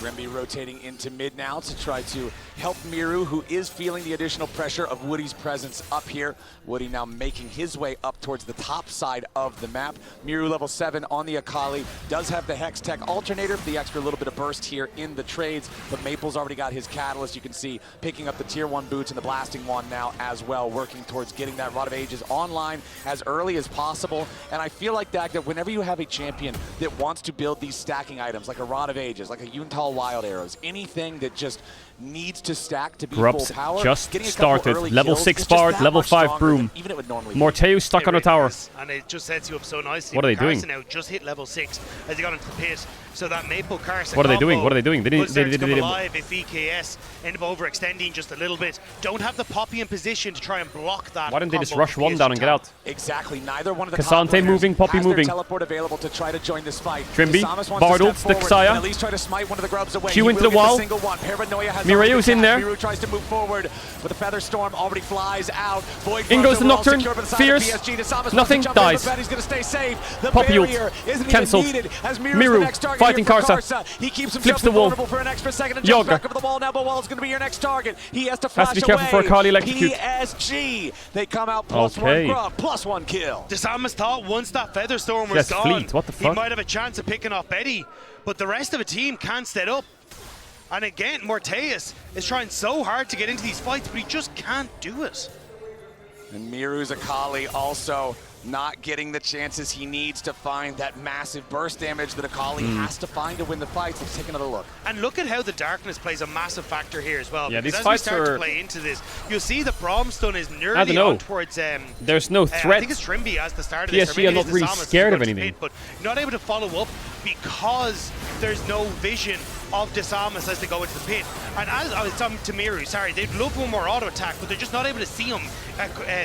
S4: Trimby rotating into mid now to try to help Miru, who is feeling the additional pressure of Woody's presence up here. Woody now making his way up towards the top side of the map. Miru level 7 on the Akali, does have the Hex Tech alternator for the extra little bit of burst here in the trades, but Maple's already got his catalyst. You can see picking up the tier 1 boots and the blasting wand now as well, working towards getting that Rod of Ages online as early as possible. And I feel like that whenever you have a champion that wants to build these stacking items, like a Rod of Ages, like a Yuntal Wild Arrows, anything that just needs to stack to be
S1: Grubs
S4: full power.
S1: just
S4: Getting a couple
S1: started.
S4: early
S1: Level
S4: kills
S1: 6
S4: is just
S1: Bard,
S4: that
S1: level
S4: much
S1: 5
S4: stronger
S1: Broom.
S4: than even it would normally be.
S1: Morteu stuck on a tower.
S16: And it just sets you up so nicely.
S1: What are they doing?
S16: Now just hit level 6 as they got into the pit. So that Maple Carson
S1: What are they doing? What are they doing? They
S16: didn't
S1: didn't.
S16: come alive if VKS end up overextending just a little bit. Don't have the Poppy in position to try and block that.
S1: Why didn't they just
S16: combo
S1: rush
S16: from
S1: one
S16: PSG
S1: down and get out?
S4: Exactly. Neither one of the
S1: Cassante
S4: top laners
S1: moving, Poppy
S4: has their
S1: moving.
S4: teleport available to try to join this fight.
S1: Trimby,
S4: Desamas wants to
S1: Bard
S4: step
S1: ults the
S4: forward
S1: Xayah.
S4: and at least try to smite one of the Grubs away.
S1: Q
S4: He
S1: into
S4: will
S1: the
S4: get
S1: wall.
S4: Single one. Paranoia has
S1: Mireu's in there.
S4: Miru tries to move forward, but the Feather Storm already flies out. Void
S1: In goes the
S4: Frozen
S1: Nocturne.
S4: well secured by the side of
S1: Fierce.
S4: PSG. Desamas
S1: Nothing.
S4: wants to jump in,
S1: Dies.
S4: but He's going to stay safe. The
S1: Poppy ult.
S4: barrier isn't
S1: Cancelled.
S4: even needed as Miru's
S1: Miru
S4: the next target
S1: fighting
S4: here for
S1: Karsa.
S4: He keeps himself
S1: Flips the wall.
S4: vulnerable for an extra second and jumps
S1: Yoga.
S4: back over the wall. Now Bowal's going to be your next target. He has to flash
S1: to be careful
S4: away.
S1: for Akali electrocute.
S4: PSG. They come out plus
S1: Okay.
S4: 1 Grub, plus 1 kill.
S16: Desamas thought once that Feather Storm was
S1: Yes,
S16: gone,
S1: fleet. What the
S16: he
S1: fuck?
S16: might have a chance of picking off Betty, but the rest of the team can't set up. And again, Morteus is trying so hard to get into these fights, but he just can't do it.
S4: And Miru's Akali also not getting the chances he needs to find that massive burst damage that Akali has to find to win the fights. Let's take another look.
S16: And look at how the darkness plays a massive factor here as well.
S1: Yeah,
S16: because
S1: these
S16: as
S1: fights
S16: we start
S1: are-
S16: to play into this, you'll see the Braum stun is
S1: I don't
S16: nearly
S1: know.
S16: on towards
S1: There's no
S16: I
S1: threat.
S16: think it's Trimby as the start of this. or
S1: PSG
S16: maybe
S1: are
S16: it
S1: not
S16: is
S1: really
S16: Desamas
S1: scared of
S16: who's going to
S1: anything.
S16: pit, but not able to follow up because there's no vision of Desamas as they go into the pit. And as it's on to Miru, sorry, they'd love one more auto attack, but they're just not able to see him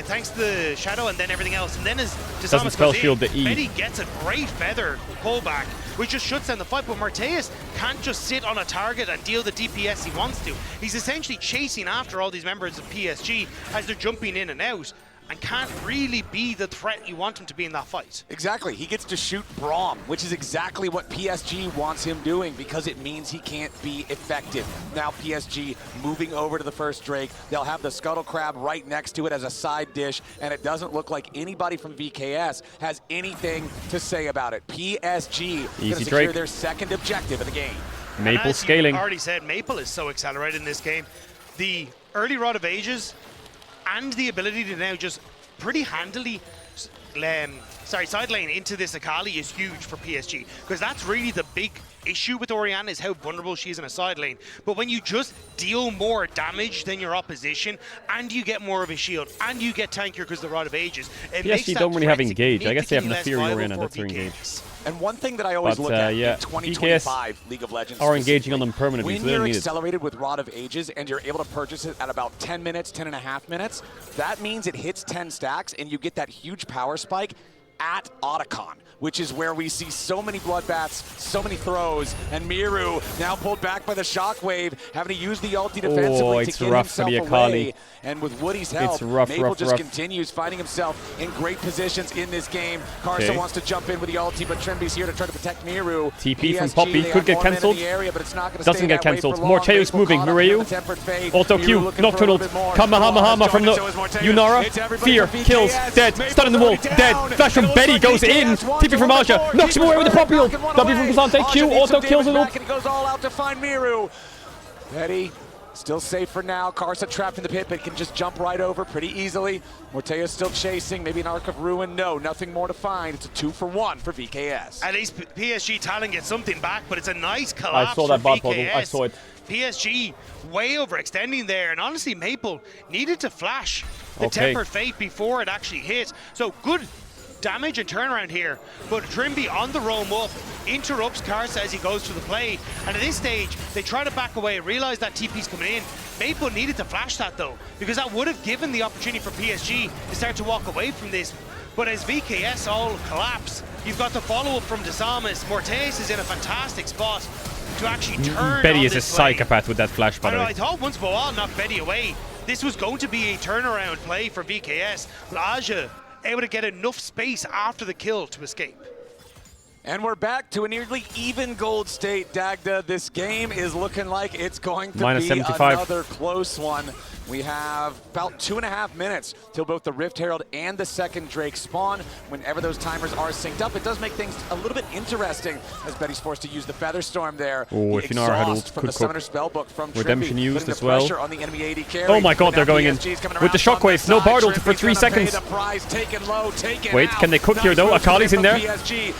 S16: thanks to the shadow and then everything else. And then as
S1: Doesn't
S16: Desamas
S1: spell
S16: goes
S1: shield
S16: in,
S1: the E.
S16: Betty gets a great feather pullback, which just shuts down the fight. But Morteus can't just sit on a target and deal the DPS he wants to. He's essentially chasing after all these members of PSG as they're jumping in and out, and can't really be the threat you want him to be in that fight.
S4: Exactly. He gets to shoot Braum, which is exactly what PSG wants him doing because it means he can't be effective. Now PSG moving over to the first Drake. They'll have the Scuttle Crab right next to it as a side dish, and it doesn't look like anybody from VKS has anything to say about it. PSG going to secure
S1: Drake.
S4: their second objective of the game.
S1: Maple
S16: As
S1: scaling.
S16: you already said, Maple is so accelerated in this game. The early Rod of Ages and the ability to now just pretty handily side lane into this Akali is huge for PSG, because that's really the big issue with Orianna, is how vulnerable she is in a side lane. But when you just deal more damage than your opposition, and you get more of a shield, and you get tankier because of the Rod of Ages, it makes
S1: PSG
S16: that
S1: don't really have
S16: threat
S1: engage. I guess they have
S16: significantly
S1: Nefiri
S16: less
S1: Orianna
S16: viable
S1: that's their
S16: for
S1: engage.
S16: VKS.
S4: And one thing that I always
S1: But,
S4: look at
S1: yeah,
S4: in 2025 League of Legends
S1: are engaging on
S4: specifically,
S1: them permanently,
S4: when
S1: so they don't
S4: you're
S1: need it.
S4: accelerated with Rod of Ages and you're able to purchase it at about 10 minutes, 10 and a half minutes, that means it hits 10 stacks and you get that huge power spike at Otacon, which is where we see so many bloodbaths, so many throws, and Miru now pulled back by the shockwave, having to use the ulti defensively to get himself away. And with Woody's help, Maple just continues finding himself in great positions in this game. Karsa wants to jump in with the ulti, but Trimby's here to try to protect Miru.
S1: TP from Poppy could get cancelled. Doesn't get cancelled. Morteo's moving. Mireyu. Auto Q. Nocturnal. Kamehameha from the Yunara. Fear. Kills. Dead. Stun in the wall. Dead. Flash from Betty goes in. TP from Aja. Knocks him away with the Poppy ult. W from Kazante. Q. Auto kills it ult.
S4: And goes all out to find Miru. Betty still safe for now. Karsa trapped in the pit, but can just jump right over pretty easily. Morteo's still chasing. Maybe an Arc of Ruin. No, nothing more to find. It's a 2-for-1 for VKS.
S16: At least PSG Talon gets something back, but it's a nice collapse.
S1: I saw that bot
S16: VKS.
S1: I saw it.
S16: PSG way overextending there, and honestly, Maple needed to flash the Tempered Fate before it actually hit. So good damage and turnaround here, but Trimby on the roam up interrupts Karsa as he goes to the play, and at this stage they try to back away, realize that TP's coming in. Maple needed to flash that though, because that would have given the opportunity for PSG to start to walk away from this. But as VKS all collapse, you've got the follow-up from Desamas. Morteus is in a fantastic spot to actually turn
S1: Betty is a
S16: play.
S1: psychopath with that flash, by the way.
S16: I thought once Boal knocked Betty away, this was going to be a turnaround play for VKS, but Aja able to get enough space after the kill to escape.
S4: And we're back to a nearly even gold state, Dagda. This game is looking like it's going to be
S1: 75.
S4: another close one. We have about 2.5 minutes till both the Rift Herald and the second Drake spawn. Whenever those timers are synced up, it does make things a little bit interesting as Betty's forced to use the Featherstorm there.
S1: Oh, if Inara had ult,
S4: from the Summoner Spellbook from
S1: Redemption
S4: Trimby,
S1: used as well.
S4: On the enemy AD carry.
S1: Oh my god, they're going in with the shockwave. No Bard ult for 3 seconds. Wait, can they cook here though? Akali's in there.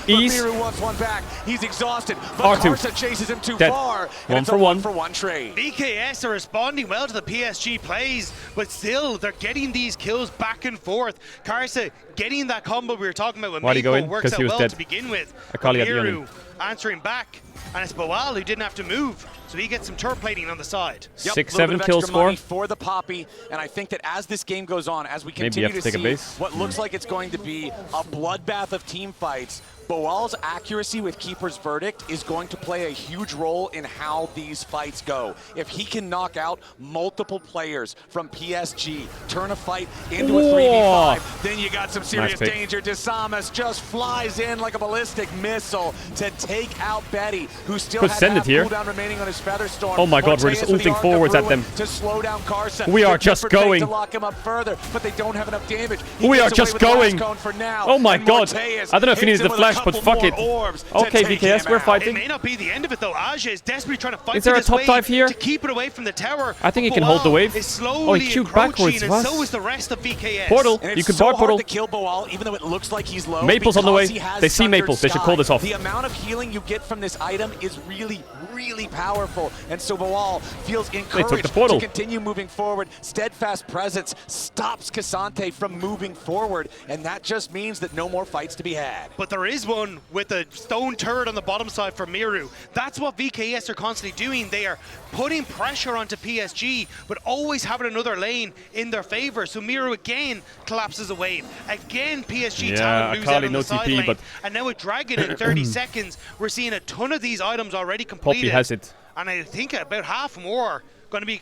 S1: Ease.
S4: Wants one back. He's exhausted,
S1: R2.
S4: but Karsa chases him too far. And it's a 1-for-1 trade.
S16: VKS are responding well to the PSG plays, but still they're getting these kills back and forth. Karsa getting that combo we were talking about when Maple works out well to begin with. Miru answering back, and it's Boal who didn't have to move, so he gets some turret plating on the side.
S1: 6-7 kill score
S4: for the Poppy, and I think that as this game goes on, as we continue to see what looks like it's going to be a bloodbath of team fights, Boal's accuracy with Keeper's Verdict is going to play a huge role in how these fights go. If he can knock out multiple players from PSG, turn a fight into a 3v5, then you got some serious danger. Desamas just flies in like a ballistic missile to take out Betty, who still has half cooldown remaining on his Featherstorm.
S1: Oh my god, we're just ulting forwards at them.
S4: To slow down Karsa.
S1: We are just going.
S4: To lock him up further, but they don't have enough damage.
S1: We are just going. Oh my god. I don't know if he needs the flash, but fuck it. Okay, VKS, we're fighting.
S16: It may not be the end of it though. Aja is desperately trying to fight.
S1: Is there a top dive here?
S16: To keep it away from the tower.
S1: I think he can hold the wave.
S16: Oh,
S1: he queued backwards.
S16: And so is the rest of VKS.
S1: Portal. You can bar portal.
S4: To kill Boal, even though it looks like he's low.
S1: Maple's on the way. They see Maple. They should call this off.
S4: The amount of healing you get from this item is really, really powerful, and so Boal feels encouraged to continue moving forward. Steadfast presence stops Cassante from moving forward, and that just means that no more fights to be had.
S16: But there is one with a stone turret on the bottom side for Miru. That's what VKS are constantly doing. They are putting pressure onto PSG, but always having another lane in their favor. So Miru again collapses a wave. Again, PSG Talon lose out on the side lane. And now with Dragon in 30 seconds, we're seeing a ton of these items already completed.
S1: Poppy has it.
S16: And I think about half more going to be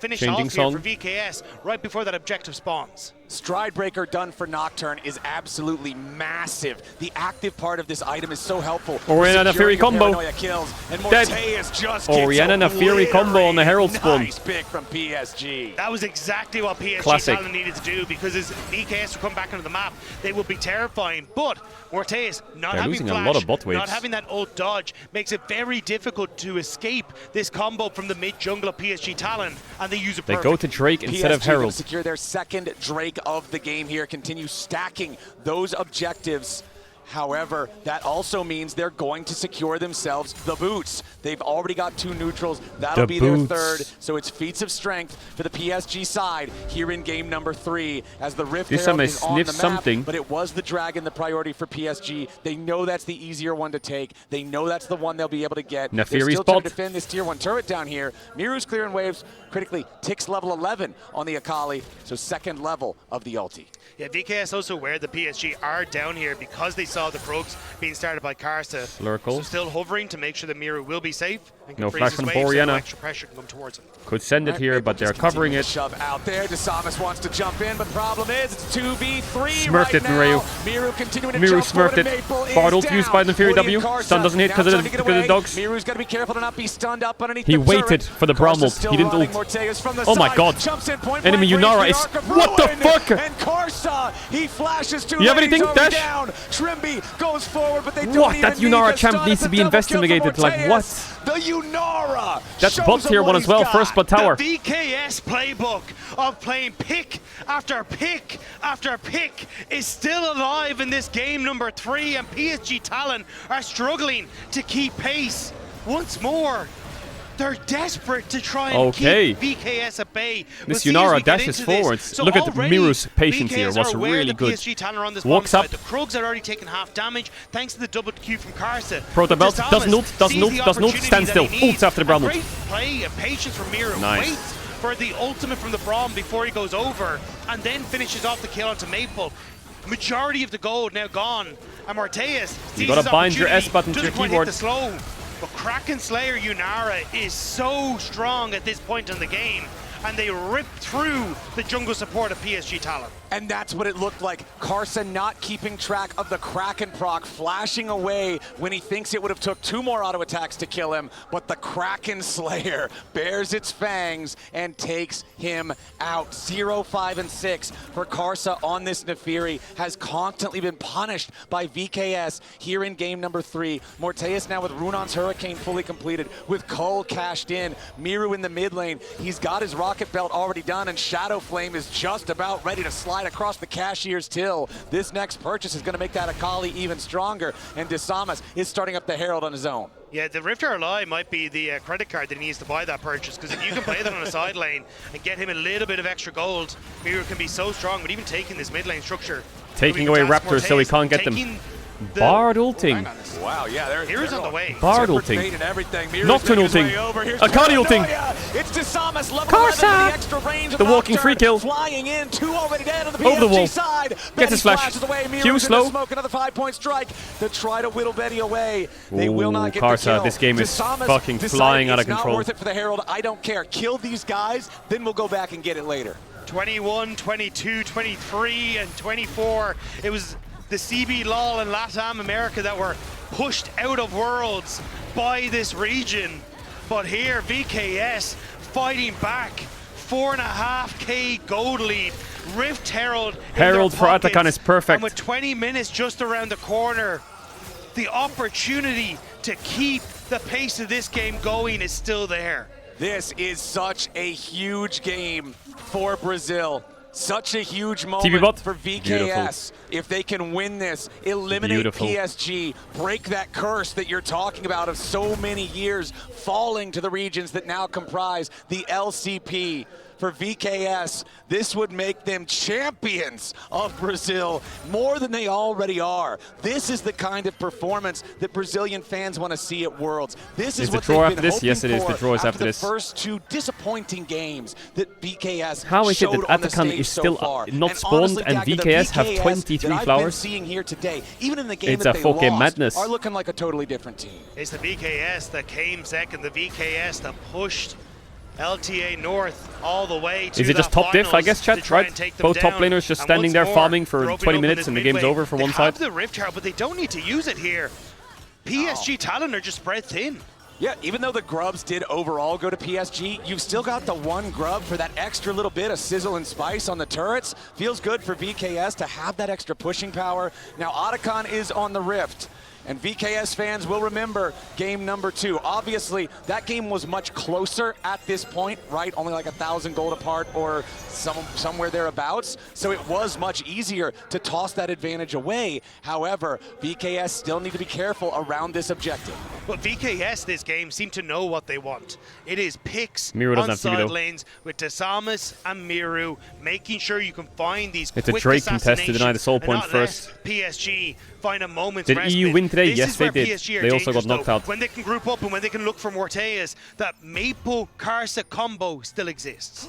S16: finished off here for VKS right before that objective spawns.
S4: Stridebreaker done for Nocturne is absolutely massive. The active part of this item is so helpful.
S1: Orianna Nafiri combo.
S4: Kills, and
S1: dead. Orianna Nafiri combo on the Herald spawn.
S4: Nice pick from PSG.
S16: That was exactly what PSG Talon needed to do, because as VKS will come back onto the map, they will be terrifying. But Morteus not having flash, not having that ult dodge, makes it very difficult to escape this combo from the mid jungle of PSG Talon, and they use it perfect.
S1: They go to Drake instead of Herald.
S4: Secure their second Drake of the game here, continue stacking those objectives. However, that also means they're going to secure themselves the boots. They've already got 2 neutrals. That'll be
S1: boots.
S4: their third. So it's feats of strength for the PSG side here in game number 3 as the Rift
S1: This time
S4: Herald
S1: they
S4: is on the
S1: sniff
S4: map,
S1: something.
S4: but it was the Dragon the priority for PSG. They know that's the easier one to take. They know that's the one they'll be able to get. They're
S1: Neferi's
S4: still trying
S1: bot.
S4: to defend this tier 1 turret down here. Miru's clearing waves critically. Ticks level 11 on the Akali, so second level of the ulti.
S16: Yeah, VKS also aware the PSG are down here because they saw the Krugs being started by Karsa.
S1: Lurkle.
S16: So still hovering to make sure that Miru will be safe. And can
S1: No
S16: freeze
S1: flash
S16: his
S1: from
S16: wave, so
S1: Boriana.
S16: no extra pressure can come towards him.
S1: Could send it here, but they're covering it.
S4: Shove out there. Desamas wants to jump in, but the problem is it's 2v3
S1: Smurfed
S4: right
S1: it,
S4: now.
S1: Miru.
S4: Miru continuing to
S1: Miru
S4: jump forward,
S1: smurfed
S4: and
S1: it.
S4: Maple is
S1: Bard ult
S4: down.
S1: used by the Neferi W.
S4: William
S1: Stun
S4: Karsa
S1: doesn't hit
S4: now
S1: because of
S4: trying to get
S1: the
S4: away.
S1: dogs.
S4: Miru's got to be careful to not be stunned up underneath
S1: He
S4: the
S1: waited
S4: turret.
S1: for the Braum
S4: Karsa's
S1: ult.
S4: still
S1: He didn't
S4: running.
S1: ult.
S4: Morteus from the
S1: Oh my
S4: side,
S1: god.
S4: jumps in point
S1: Enemy
S4: blank range,
S1: Yunara
S4: the
S1: is...
S4: Arc of
S1: What the
S4: Ruin.
S1: fuck?
S4: And Karsa, he flashes 2
S1: You have
S4: ladies
S1: anything,
S4: over
S1: Dash?
S4: down. Trimby goes forward, but they don't
S1: What?
S4: even
S1: That
S4: need
S1: Yunara
S4: the
S1: champ
S4: stun.
S1: needs
S4: It's
S1: to
S4: a
S1: be
S4: double kill for
S1: investigated. Like,
S4: Morteus.
S1: what?
S4: The Yunara.
S1: That's
S4: shows
S1: bot
S4: him
S1: tier
S4: what
S1: 1 as
S4: he's
S1: well.
S4: got.
S1: First blood tower.
S16: The VKS playbook of playing pick after pick after pick is still alive in this game number 3, and PSG Talon are struggling to keep pace once more. They're desperate to try and keep VKS at bay.
S1: This
S16: We'll see as
S1: Yunara
S16: we get
S1: dashes
S16: into this.
S1: forwards.
S16: So
S1: Look at
S16: already
S1: Miru's patience
S16: VKS
S1: here. Was
S16: are aware
S1: really
S16: that
S1: good.
S16: PSG Talon are on this
S1: Walks
S16: bottom
S1: up.
S16: side. The Krugs are already taking half damage thanks to the double Q from Karsa.
S1: Proto
S16: But
S1: belt.
S16: Desamas
S1: Doesn't ult. Doesn't
S16: sees
S1: ult.
S16: the
S1: Doesn't ult.
S16: opportunity
S1: Stand
S16: that
S1: still.
S16: he needs.
S1: Ults after the Braum ult.
S16: Great play and patience from Miru.
S1: Nice.
S16: Waits for the ultimate from the Braum before he goes over, and then finishes off the kill onto Maple. Majority of the gold now gone, and Morteus
S1: You gotta bind your S button to your keyboard.
S16: Hit the slow, but Kraken Slayer Yunara is so strong at this point in the game, and they rip through the jungle support of PSG Talon.
S4: And that's what it looked like. Carson not keeping track of the Kraken proc, flashing away when he thinks it would have took 2 more auto attacks to kill him, but the Kraken Slayer bears its fangs and takes him out. 0, 5, and 6 for Karsa on this Neferi has constantly been punished by VKS here in game number 3. Morteus now with Runon's Hurricane fully completed, with Cole cashed in. Miru in the mid lane. He's got his rocket belt already done, and Shadow Flame is just about ready to slide across the cashier's till. This next purchase is going to make that Akali even stronger, and Desamas is starting up the Herald on his own.
S16: Yeah, the Rift RLI might be the credit card that he needs to buy that purchase, because if you can play that on a side lane and get him a little bit of extra gold, Miru can be so strong. But even taking this mid lane structure,
S1: Taking away Raptors so he can't get them. Bard ulting.
S4: Wow, yeah, there's
S16: Miru's on the way.
S1: Bard ulting. Nocturne ulting. Akali ulting.
S4: It's Desamas level
S1: Karsa.
S4: 11 with the extra range of
S1: The walking free kill.
S4: Flying in, 2 already dead on the
S1: Over the
S4: PSG
S1: wall.
S4: side.
S1: Gets his flash.
S4: Away.
S1: Q
S4: Miru's
S1: slow.
S4: in the smoke, another 5-point strike to try to whittle Betty away. They will not get
S1: Karsa,
S4: the kill.
S1: this game is
S4: Desamas
S1: fucking
S4: decided
S1: flying out of
S4: it's
S1: control.
S4: not worth it for the Herald. I don't care. Kill these guys, then we'll go back and get it later.
S16: 21, 22, 23, and 24. It was the CB LOL and LATAM America that were pushed out of Worlds by this region. But here, VKS fighting back. 4.5k gold lead. Rift Herald.
S1: Herald for Atakan is perfect.
S16: And with 20 minutes just around the corner, the opportunity to keep the pace of this game going is still there.
S4: This is such a huge game for Brazil. Such a huge moment
S1: bot.
S4: for VKS.
S1: Beautiful.
S4: If they can win this, eliminate
S1: Beautiful.
S4: PSG, break that curse that you're talking about of so many years falling to the regions that now comprise the LCP. For VKS, this would make them champions of Brazil more than they already are. This is the kind of performance that Brazilian fans want to see at Worlds. This is
S1: Is the
S4: what
S1: draw
S4: they've
S1: after
S4: been
S1: this?
S4: hoping
S1: Yes, it is.
S4: for
S1: The draw is after
S4: the
S1: this.
S4: first 2 disappointing games that VKS
S1: How is it
S4: showed
S1: that
S4: on the
S1: Atakan
S4: stage
S1: is
S4: so
S1: still
S4: far.
S1: not
S4: And
S1: spawned
S4: honestly,
S1: and
S4: Dagger, the
S1: VKS have
S4: VKS
S1: 23
S4: that I've
S1: flowers?
S4: been seeing here today, even in the game
S1: It's
S4: that
S1: a
S4: they
S1: fucking
S4: lost,
S1: madness.
S4: are looking like a totally different team.
S16: It's the VKS that came second, the VKS that pushed LTA North all the way to
S1: Is it just top diff, I guess, chat, right? Both top laners just standing there farming for 20 minutes and the game's over for one side?
S16: They have the Rift Herald, but they don't need to use it here. PSG Talon are just spread thin.
S4: Yeah, even though the grubs did overall go to PSG, you've still got the 1 grub for that extra little bit of sizzle and spice on the turrets. Feels good for VKS to have that extra pushing power. Now Atakan is on the Rift. And VKS fans will remember game number 2. Obviously, that game was much closer at this point, right? Only like 1,000 gold apart or somewhere thereabouts. So it was much easier to toss that advantage away. However, VKS still need to be careful around this objective.
S16: But VKS this game seem to know what they want. It is picks
S1: Miru doesn't
S16: on
S1: have TV
S16: side
S1: though.
S16: lanes with Desamas and Miru, making sure you can find these
S1: It's a
S16: quick
S1: Drake contest to deny the soul
S16: and
S1: point
S16: not
S1: first.
S16: let PSG find a moment's
S1: Did
S16: respite.
S1: EU win today?
S16: This
S1: Yes,
S16: is
S1: they
S16: where
S1: did.
S16: PSG are
S1: They also got
S16: dangerous,
S1: knocked
S16: though.
S1: out.
S16: When they can group up and when they can look for Morteas, that Maple-Karsa combo still exists.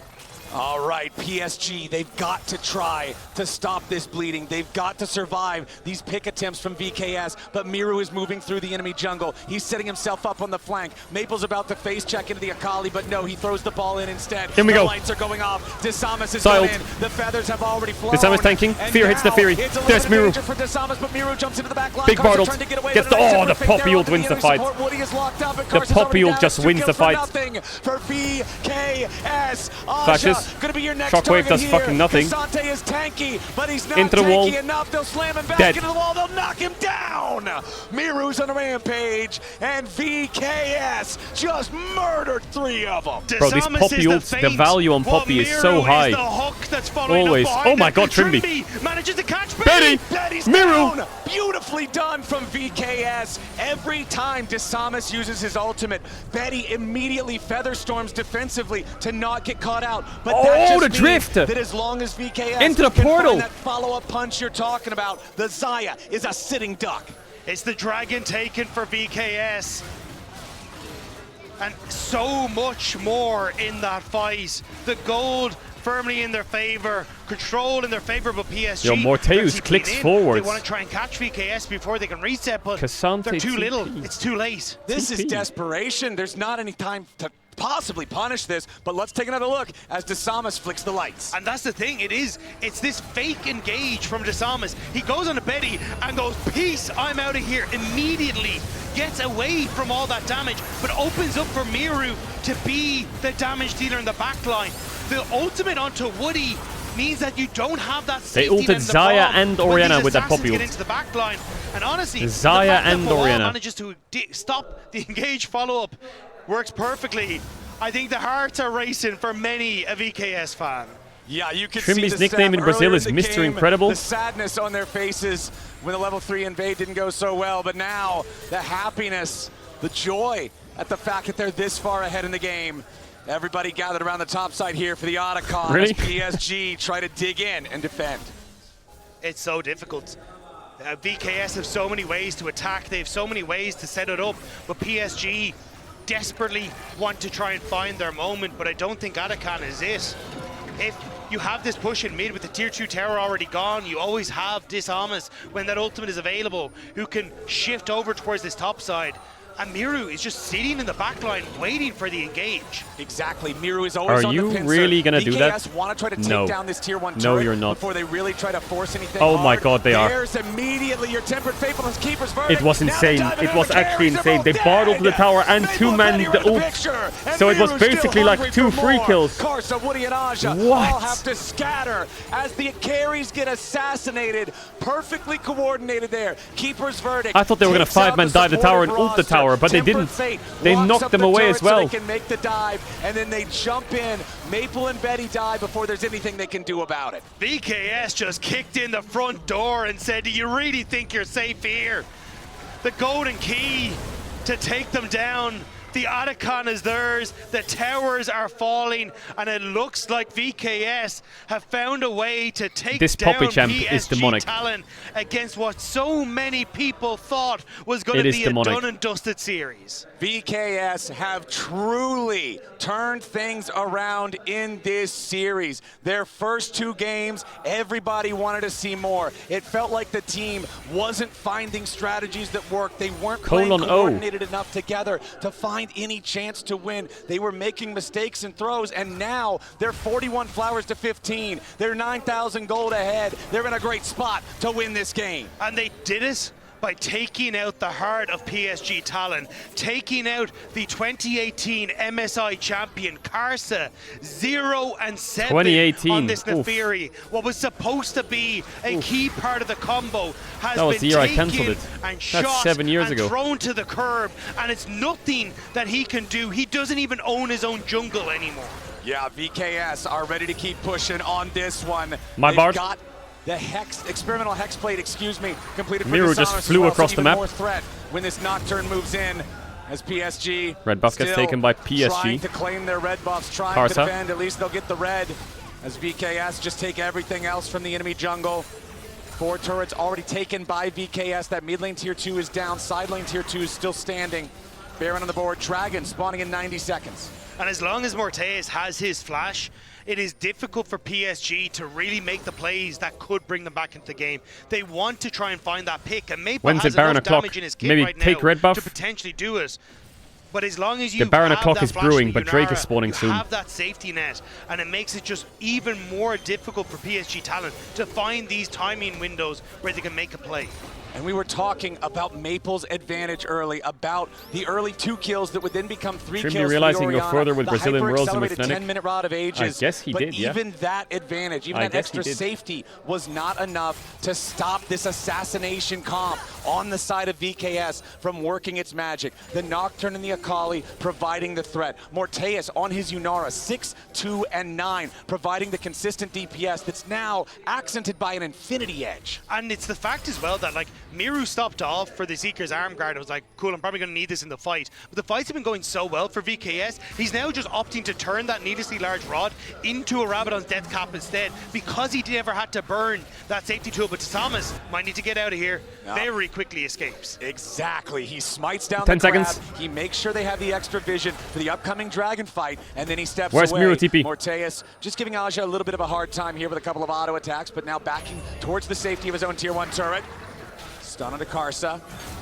S4: All right, PSG, they've got to try to stop this bleeding. They've got to survive these pick attempts from VKS, but Miru is moving through the enemy jungle. He's setting himself up on the flank. Maple's about to face check into the Akali, but no, he throws the ball in instead.
S1: Here we
S4: the
S1: go.
S4: lights are going off. Desamas is
S1: Siled.
S4: going in. The feathers have already flown.
S1: Desamas tanking.
S4: And
S1: Fear hits the
S4: now
S1: Fury.
S4: It's a little
S1: There's
S4: bit of
S1: Miru.
S4: danger for Desamas, but Miru jumps into the back line.
S1: Big
S4: Karsa
S1: Bartled.
S4: trying to get away,
S1: Gets
S4: but
S1: the-
S4: a nice
S1: oh, the
S4: fake
S1: Poppy
S4: there
S1: ult
S4: onto
S1: wins the
S4: enemy
S1: fight.
S4: support. Woody is locked up, and
S1: The
S4: Karsa's
S1: Poppy
S4: already
S1: ult
S4: down.
S1: just
S4: Two
S1: wins the
S4: kills for
S1: fight.
S4: nothing for VKS.
S1: Flashes.
S4: Gonna be your next
S1: Shockwave
S4: target
S1: does
S4: here.
S1: fucking nothing.
S4: Kasante is tanky, but he's not
S1: Into the wall.
S4: tanky enough. They'll slam him back
S1: Dead.
S4: into the wall. They'll knock him down. Miru's on a rampage, and VKS just murdered 3 of them.
S1: Bro, these Poppy ults, the value on Poppy is so high. Always. Oh my god, Trimby.
S16: Manages to catch
S1: Betty!
S4: Betty's
S1: Miru!
S4: down. Beautifully done from VKS. Every time Desamas uses his ultimate, Betty immediately feather storms defensively to not get caught out. But
S1: Oh,
S4: that just
S1: the
S4: means
S1: drift!
S4: that as long as VKS
S1: Into the
S4: can
S1: portal!
S4: find that follow-up punch you're talking about, the Xayah is a sitting duck.
S16: It's the dragon taken for VKS. And so much more in that fight. The gold firmly in their favor, control in their favor, but PSG.
S1: Yo, Morteus
S16: they're
S1: clicks
S16: TPing in.
S1: forwards.
S16: They want to try and catch VKS before they can reset, but
S1: Cassante
S16: they're too
S1: TP.
S16: little. It's too late.
S4: This is desperation. There's not any time to possibly punish this, but let's take another look as Desamas flicks the lights.
S16: And that's the thing, it's this fake engage from Desamas. He goes on to Betty and goes, peace, I'm out of here. Immediately gets away from all that damage, but opens up for Miru to be the damage dealer in the back line. The ultimate onto Woody means that you don't have that
S1: They
S16: safety
S1: ulted
S16: net in the
S1: Xayah
S16: bomb
S1: and
S16: when
S1: Orianna
S16: these
S1: with that
S16: assassins
S1: Poppy
S16: get
S1: ult.
S16: into the back line. And honestly,
S1: Xayah
S16: the fact
S1: and
S16: that Bilal
S1: Orianna.
S16: manages to stop the engage follow-up works perfectly. I think the hearts are racing for many a VKS fan.
S4: Yeah, you can
S1: Trimby's
S4: see the
S1: nickname
S4: staff
S1: in Brazil
S4: earlier
S1: is
S4: in the
S1: Mr.
S4: game,
S1: Incredible.
S4: The sadness on their faces when the level 3 invade didn't go so well, but now the happiness, the joy at the fact that they're this far ahead in the game. Everybody gathered around the top side here for the Otacon
S1: Really?
S4: as PSG try to dig in and defend.
S16: It's so difficult. VKS have so many ways to attack, they have so many ways to set it up, but PSG desperately want to try and find their moment, but I don't think Otacon is it. If you have this push in mid with the tier 2 tower already gone, you always have Desamas when that ultimate is available, who can shift over towards this top side. And Miru is just sitting in the back line waiting for the engage.
S4: Exactly, Miru is always on the
S1: Are you
S4: pincer.
S1: really gonna do that?
S4: VKS want to try to take
S1: No.
S4: down this tier 1
S1: No,
S4: turret
S1: you're not.
S4: before they really try to force anything
S1: Oh my
S4: hard.
S1: god, they are.
S4: There's immediately your tempered faithfulness keeper's verdict.
S1: It was
S4: Now
S1: insane.
S4: the diamond
S1: It was
S4: and the
S1: actually
S4: carries,
S1: insane. They
S4: they're both
S1: bartled to the
S4: dead.
S1: tower and
S4: Maple
S1: two-manned
S4: Betty
S1: the
S4: are in
S1: ult.
S4: picture, and
S1: So it was
S4: Miru's still
S1: basically like
S4: hungry
S1: 2
S4: for
S1: free
S4: more.
S1: kills.
S4: Karsa, Woody, and Aja
S1: What?
S4: all have to scatter as the carries get assassinated. Perfectly coordinated there. Keeper's verdict.
S1: I thought they were going to
S4: takes out
S1: 5-man dive the tower and
S4: supportive
S1: ult the
S4: roster.
S1: tower, but they
S4: Tempered
S1: didn't.
S4: Fate
S1: They
S4: locks
S1: knocked
S4: up
S1: them
S4: the
S1: away
S4: turret
S1: as well.
S4: So they can make the dive, and then they jump in. Maple and Betty die before there's anything they can do about it.
S16: VKS just kicked in the front door and said, do you really think you're safe here? The golden key to take them down. The Otacon is theirs, the towers are falling, and it looks like VKS have found a way to take
S1: This
S16: down
S1: Poppy champ
S16: PSG
S1: is demonic.
S16: talent against what so many people thought was going
S1: It
S16: to
S1: is
S16: be
S1: demonic.
S16: a done and dusted series.
S4: VKS have truly turned things around in this series. Their first 2 games, everybody wanted to see more. It felt like the team wasn't finding strategies that worked. They weren't playing coordinated enough together to find any chance to win. They were making mistakes and throws, and now they're 41 flowers to 15. They're 9,000 gold ahead. They're in a great spot to win this game.
S16: And they did it by taking out the heart of PSG Talon, taking out the 2018 MSI champion Karsa, 0-7
S1: 2018.
S16: on this Neferi. What was supposed to be a key part of the combo has
S1: That was
S16: been
S1: the year I
S16: taken
S1: cancelled it.
S16: and
S1: That's
S16: shot
S1: 7 years
S16: and
S1: ago.
S16: thrown to the curb, and it's nothing that he can do. He doesn't even own his own jungle anymore.
S4: Yeah, VKS are ready to keep pushing on this one.
S1: My
S4: They've
S1: Bart.
S4: got the experimental hex plate, completed for
S1: Miru
S4: Dishonored
S1: just
S4: as
S1: flew
S4: well,
S1: across
S4: so
S1: the
S4: even
S1: map.
S4: more threat when this Nocturne moves in, as PSG
S1: Red buff gets
S4: still
S1: taken by PSG.
S4: trying to claim their red buffs, trying
S1: Karsa.
S4: to defend. At least they'll get the red, as VKS just take everything else from the enemy jungle. 4 turrets already taken by VKS. That mid lane tier 2 is down. Side lane tier 2 is still standing. Baron on the board. Dragon spawning in 90 seconds.
S16: And as long as Morteus has his flash, it is difficult for PSG to really make the plays that could bring them back into the game. They want to try and find that pick, and Maple
S1: When's
S16: has
S1: it Baron
S16: enough
S1: o'clock?
S16: damage in his kit
S1: Maybe
S16: right
S1: take
S16: now
S1: red buff?
S16: to potentially do it. But as long as you
S1: The Baron
S16: have
S1: o'clock
S16: that
S1: is
S16: flash
S1: brewing,
S16: with
S1: but Drake is
S16: Yunara,
S1: spawning
S16: you
S1: soon.
S16: have that safety net, and it makes it just even more difficult for PSG Talent to find these timing windows where they can make a play.
S4: And we were talking about Maple's advantage early, about the early 2 kills that would then become 3
S1: Shouldn't be
S4: kills.
S1: realizing
S4: for
S1: go
S4: Orianna,
S1: further with
S4: the
S1: Brazilian Worlds and with
S4: hyper-accelerated
S1: Fnatic.
S4: 10-minute rod of ages.
S1: I guess he
S4: but
S1: did, yeah.
S4: even that advantage, even
S1: I
S4: that
S1: guess he
S4: extra
S1: did.
S4: safety was not enough to stop this assassination comp on the side of VKS from working its magic. The Nocturne and the Akali providing the threat. Morteus on his Yunara, 6, 2, and 9, providing the consistent DPS that's now accented by an infinity edge.
S16: And it's the fact as well that, like, Miru stopped off for the Zeeker's arm guard. I was like, cool, I'm probably going to need this in the fight. But the fights have been going so well for VKS, he's now just opting to turn that needlessly large rod into a Rabadon's death cap instead, because he never had to burn that safety tool. But Thomas might need to get out of here. Very quickly escapes.
S4: Exactly. He smites down
S1: 10
S4: the grab.
S1: seconds.
S4: He makes sure they have the extra vision for the upcoming dragon fight, and then he steps
S1: Where's
S4: away.
S1: Miru TP?
S4: Morteus just giving Aja a little bit of a hard time here with a couple of auto attacks, but now backing towards the safety of his own tier 1 turret. Stun onto Karsa.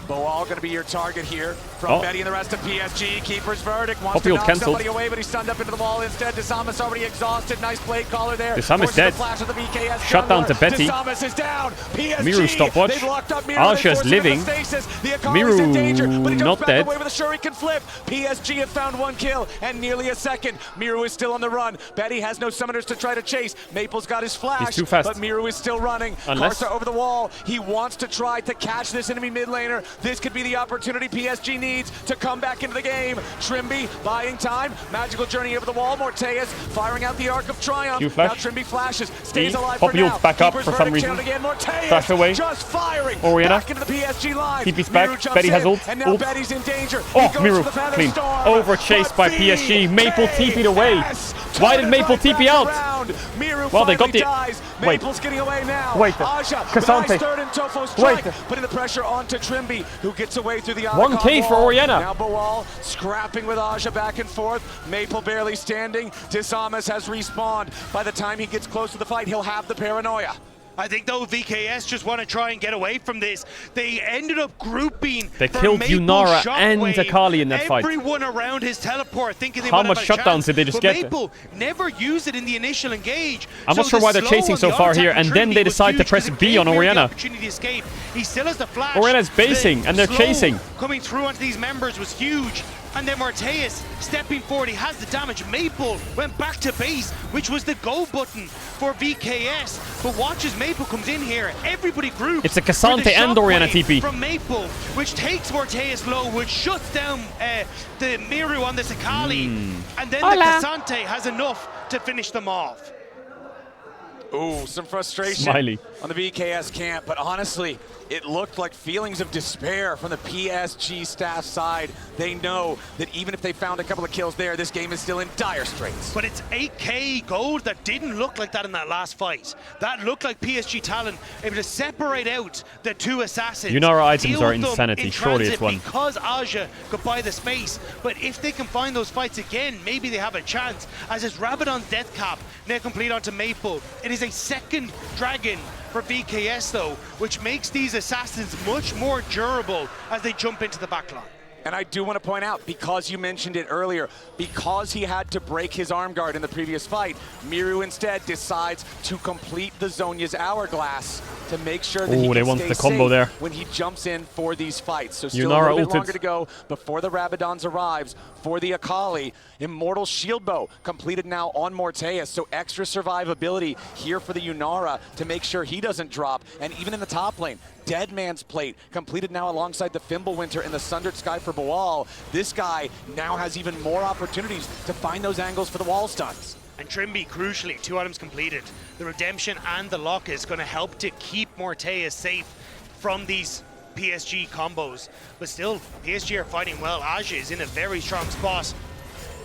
S4: Boal going to be your target here from Betty and the rest of PSG. Keeper's verdict wants to knock somebody away, but he's stunned up into the wall instead. Disamus already exhausted. Nice blade caller there.
S1: Disamus dead. Shut down to Betty.
S4: Disamus is down. PSG.
S1: Miru stopwatch.
S4: They've locked up Miru.
S1: Asha's living. Miru
S4: in danger, but he jumps
S1: not
S4: back
S1: dead.
S4: away with a shuriken flip. PSG have found 1 kill and nearly a second. Miru is still on the run. Betty has no summoners to try to chase. Maple's got his flash,
S1: He's too fast.
S4: but Miru is still running.
S1: Unless-
S4: Karsa over the wall. He wants to try to catch this enemy mid laner. This could be the opportunity PSG needs to come back into the game. Trimby buying time. Magical journey over the wall. Morteus firing out the Arc of Triumph.
S1: Q flash.
S4: Now Trimby flashes. Stays
S1: E.
S4: alive
S1: Pop
S4: for now.
S1: yields back up
S4: Keeper's
S1: for some
S4: verdict
S1: reason.
S4: channeled Again. Morteus
S1: Flash away.
S4: just firing
S1: Orianna.
S4: back into the PSG line.
S1: TP's
S4: Miru
S1: back.
S4: jumps
S1: Betty has
S4: in,
S1: ult.
S4: and now
S1: Ult.
S4: Betty's in danger. He
S1: Oh,
S4: goes
S1: Miru,
S4: for the Feather
S1: clean.
S4: Storm.
S1: Overchased by PSG. Maple TP'd away. Why did Maple TP out?
S4: Miru
S1: Well, they got
S4: finally
S1: the-
S4: dies.
S1: Wait.
S4: Maple's getting away now.
S1: Wait.
S4: Aja,
S1: Cassante.
S4: nice third and Tofo strike,
S1: Wait.
S4: putting the pressure onto Trimby, who gets away through the
S1: 1K for
S4: wall.
S1: Orianna.
S4: Now Boal scrapping with Aja back and forth. Maple barely standing. Disamus has respawned. By the time he gets close to the fight, he'll have the paranoia.
S16: I think, though, VKS just want to try and get away from this. They ended up grouping.
S1: They
S16: for
S1: killed
S16: Maple
S1: Yunara
S16: Shockwave.
S1: and Akali in that fight.
S16: Everyone around his teleport thinking they
S1: How
S16: might
S1: much
S16: have a
S1: shutdowns
S16: chance,
S1: did they just
S16: but
S1: get?
S16: Maple never used it in the initial engage.
S1: I'm not
S16: So
S1: sure
S16: the
S1: why they're
S16: slow
S1: chasing
S16: on
S1: so
S16: the
S1: far
S16: auto
S1: here,
S16: attack
S1: and then
S16: Trinity
S1: they
S16: was
S1: decide to
S16: huge
S1: press
S16: 'cause it
S1: B
S16: gave
S1: on
S16: Miru the
S1: Orianna.
S16: opportunity to escape. He still has the flash.
S1: Orianna's basing, and they're
S16: slow
S1: chasing.
S16: Coming through onto these members was huge. And then Morteus stepping forward, he has the damage. Maple went back to base, which was the go button for VKS. But watch as Maple comes in here. Everybody groups.
S1: It's a
S16: for the
S1: Cassante and Orianna
S16: shockwave
S1: TP.
S16: from Maple, which takes Morteus low, which shuts down the Miru on this Akali. And then the Cassante has enough to finish them off.
S4: Ooh, some frustration
S1: Smiley.
S4: on the VKS camp, but honestly, it looked like feelings of despair from the PSG staff side. They know that even if they found a couple of kills there, this game is still in dire straits.
S16: But it's 8k gold that didn't look like that in that last fight. That looked like PSG Talon able to separate out the 2 assassins.
S1: Yunara items
S16: deal
S1: are
S16: with them
S1: insanity.
S16: in
S1: Surely it's
S16: transit
S1: one.
S16: Because Aja could buy the space. But if they can find those fights again, maybe they have a chance. As it's Rabadon's death cap now complete onto Maple. It is a second dragon for VKS though, which makes these assassins much more durable as they jump into the backline.
S4: And I do want to point out, because you mentioned it earlier, because he had to break his arm guard in the previous fight, Miru instead decides to complete the Zhonya's hourglass to make sure that he can stay safe
S1: there
S4: when he jumps in for these fights. So still a little bit longer to go before the Rabadons arrives for the Akali. Immortal Shield Bow completed now on Morteus, so extra survivability here for the Yunara to make sure he doesn't drop. And even in the top lane, Dead Man's Plate completed now alongside the Fimbulwinter and the Sundered Sky for Boal. This guy now has even more opportunities to find those angles for the wall stuns.
S16: And Trimby, crucially, 2 items completed. The Redemption and the Lock is going to help to keep Morteus safe from these PSG combos. But still, PSG are fighting well. Aja is in a very strong spot.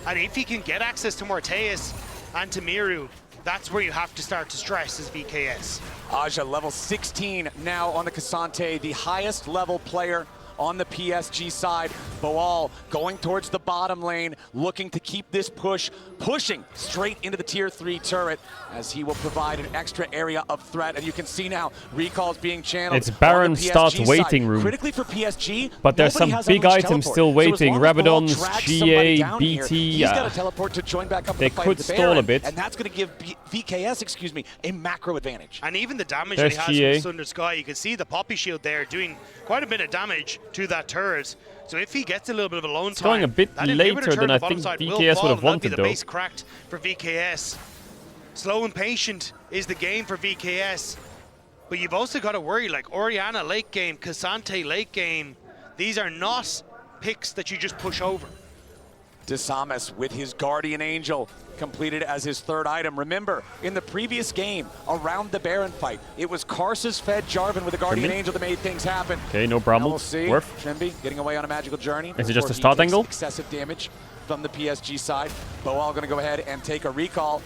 S16: And if he can get access to Morteus and to Miru, that's where you have to start to stress as VKS.
S4: Aja, level 16 now on the Cassante, the highest level player on the PSG side. Boal going towards the bottom lane, looking to keep this pushing straight into the tier 3 turret, as he will provide an extra area of threat. And you can see now recalls being channeled.
S1: It's Baron starts waiting room.
S4: Critically for PSG,
S1: but there's some big items still waiting. Rabadons, GA, BT.
S4: He's got to teleport to join back up.
S1: They could stall a bit,
S4: and that's going to give VKS, a macro advantage.
S16: And even the damage that he has from the Sundered Sky, you can see the Poppy Shield there doing quite a bit of damage to that turret. So if he gets a little bit of alone time,
S1: going a bit later than I think VKS would have wanted,
S16: though. The base cracked for VKS. Slow and patient is the game for VKS. But you've also got to worry, like Orianna late game, Cassante late game. These are not picks that you just push over.
S4: Disamis with his Guardian Angel completed as his 3rd item. Remember, in the previous game, around the Baron fight, it was Karsus fed Jarvan with a Guardian Angel that made things happen.
S1: Okay, no problem.
S4: We'll see. Trimby getting away on a magical journey.
S1: Is it just a start angle?
S4: Excessive damage from the PSG side. Boal going to go ahead and take a recall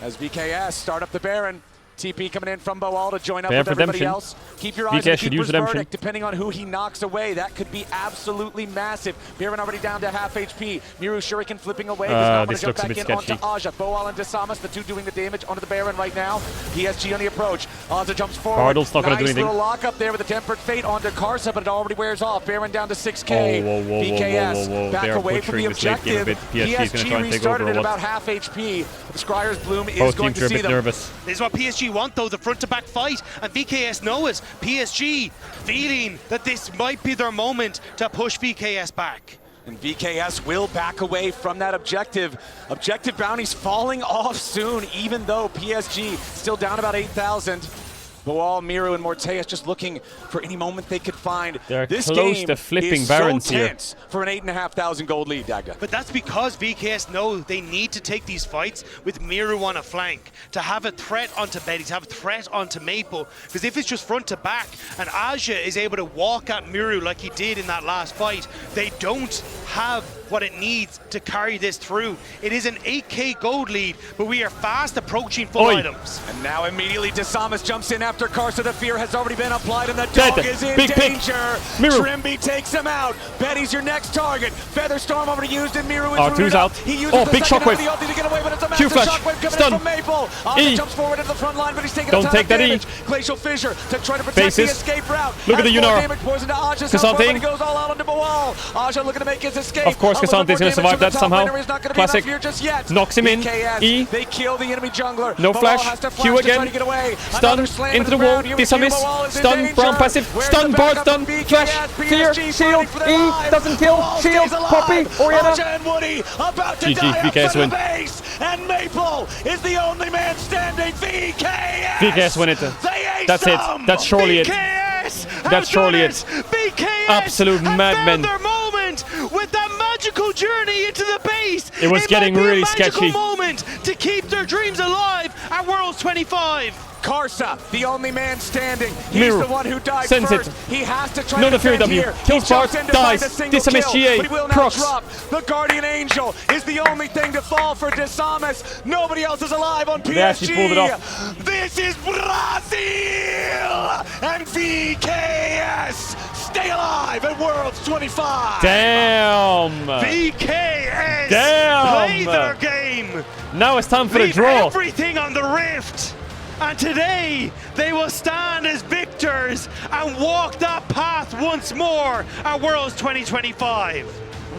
S4: as VKS start up the Baron. TP coming in from Boal to join up with everybody else. Keep your eyes on the Keeper's Verdict. Depending on who he knocks away, that could be absolutely massive. Baron already down to half HP. Miru Shuriken flipping away.
S1: This looks a bit sketchy.
S4: Onto Aja. Boal and Disamis, the 2 doing the damage onto the Baron right now. PSG on the approach. Aja jumps forward.
S1: Cardinal's not going to do anything.
S4: Nice little lock up there with the Tempered Fate onto Karsa, but it already wears off. Baron down to 6k. VKS back away from the objective. PSG restarted at about half HP. The Scryer's Bloom is going to see them.
S16: This is what PSG want, though, the front-to-back fight, and VKS know it. PSG feeling that this might be their moment to push VKS back.
S4: And VKS will back away from that objective. Objective bounties falling off soon, even though PSG still down about 8,000. Boal, Miru, and Morteus just looking for any moment they could find.
S1: They're
S4: this
S1: close
S4: game
S1: to flipping
S4: is
S1: Barons
S4: so
S1: here.
S4: Tense for an 8,500 gold lead, Dagda.
S16: But that's because VKS know they need to take these fights with Miru on a flank, to have a threat onto Betty, to have a threat onto Maple. Because if it's just front to back, and Aja is able to walk at Miru like he did in that last fight, they don't have what it needs to carry this through. It is an 8k gold lead, but we are fast approaching full items.
S4: And now immediately Disamis jumps in after Karsa. The fear has already been applied, and the dog is in danger. Trimby takes him out. Betty's your next target. Featherstorm already used, and Miru is rooted out. He uses
S1: big shockwave.
S4: The ulti to get away, but it's a
S1: Q
S4: massive
S1: flash.
S4: shockwave coming
S1: Stun.
S4: in from Maple. Aja jumps forward into the front line, but he's taking a ton of damage. Glacial Fissure to try to protect the escape route.
S1: Look at the Yunara.
S4: Cassante goes all out onto Boal. Aja looking to make his escape.
S1: Of course, Cassante's going to survive that somehow. Classic.
S4: Knocks
S1: him in. E.
S4: They kill the enemy jungler.
S1: No flash. Q again. Stun into the wall. Disamis. Stun. Brown passive. Stun. Bard stun. Flash. Fear. Shield. E. Doesn't kill. Shield. Poppy. Orianna. GG. VKS win.
S4: And Maple is the only man standing.
S1: VKS win it. That's it. That's surely it. That's surely it. Absolute madmen.
S16: Their moment with that magical journey into the base.
S1: It was getting really sketchy.
S16: Moment to keep their dreams alive at Worlds 25.
S4: Karsa, the only man standing. He's the one who died first. He has to try to
S1: fear W. Kills Bart, dies. Disamis GA.
S4: But he will not drop. The Guardian Angel is the only thing to fall for Disamis. Nobody else is alive on PSG.
S1: They actually pulled it off.
S4: This is Brazil! And VKS stay alive at Worlds 25.
S1: Damn.
S16: VKS
S1: play
S16: their game.
S1: Now it's time for the draw.
S16: Everything on the rift. And today, they will stand as victors and walk that path once more at Worlds 2025.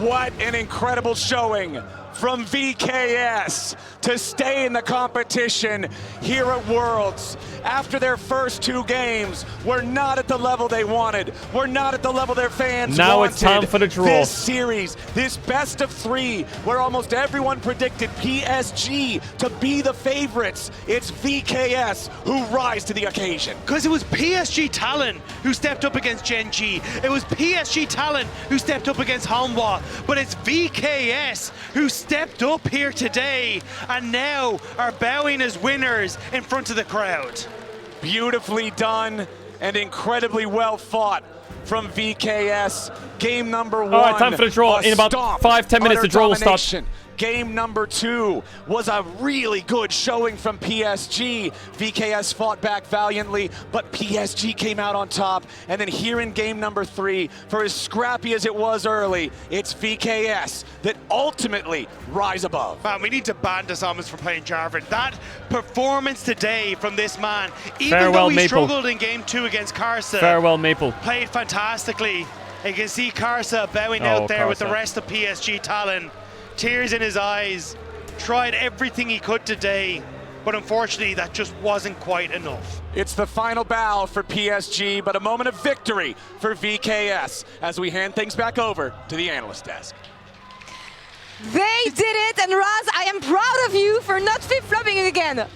S4: What an incredible showing from VKS to stay in the competition here at Worlds. After their first 2 games, we're not at the level they wanted. We're not at the level their fans
S1: now
S4: wanted.
S1: It's time for the draw.
S4: This series, this best of 3, where almost everyone predicted PSG to be the favorites. It's VKS who rise to the occasion.
S16: Because it was PSG Talon who stepped up against Gen G. It was PSG Talon who stepped up against Hanwha. But it's VKS who stepped up here today and now are bowing as winners in front of the crowd.
S4: Beautifully done and incredibly well fought from VKS. Game number 1.
S1: All right, time for the draw. In about 5-10 minutes, the draw will start.
S4: Game number 2 was a really good showing from PSG. VKS fought back valiantly, but PSG came out on top. And then here in game number 3, for as scrappy as it was early, it's VKS that ultimately rise above.
S16: Man, we need to ban Desamas for playing Jarvan. That performance today from this man, even
S1: Farewell,
S16: though he
S1: Maple.
S16: struggled in game 2 against Karsa,
S1: Farewell, Maple.
S16: played fantastically. You can see Karsa bowing out there with the
S1: Karsa.
S16: rest of PSG Talon. Tears in his eyes, tried everything he could today, but unfortunately that just wasn't quite enough.
S4: It's the final bow for PSG, but a moment of victory for VKS as we hand things back over to the analyst desk.
S12: They did it, and Raz, I am proud of you for not flip-flopping it again.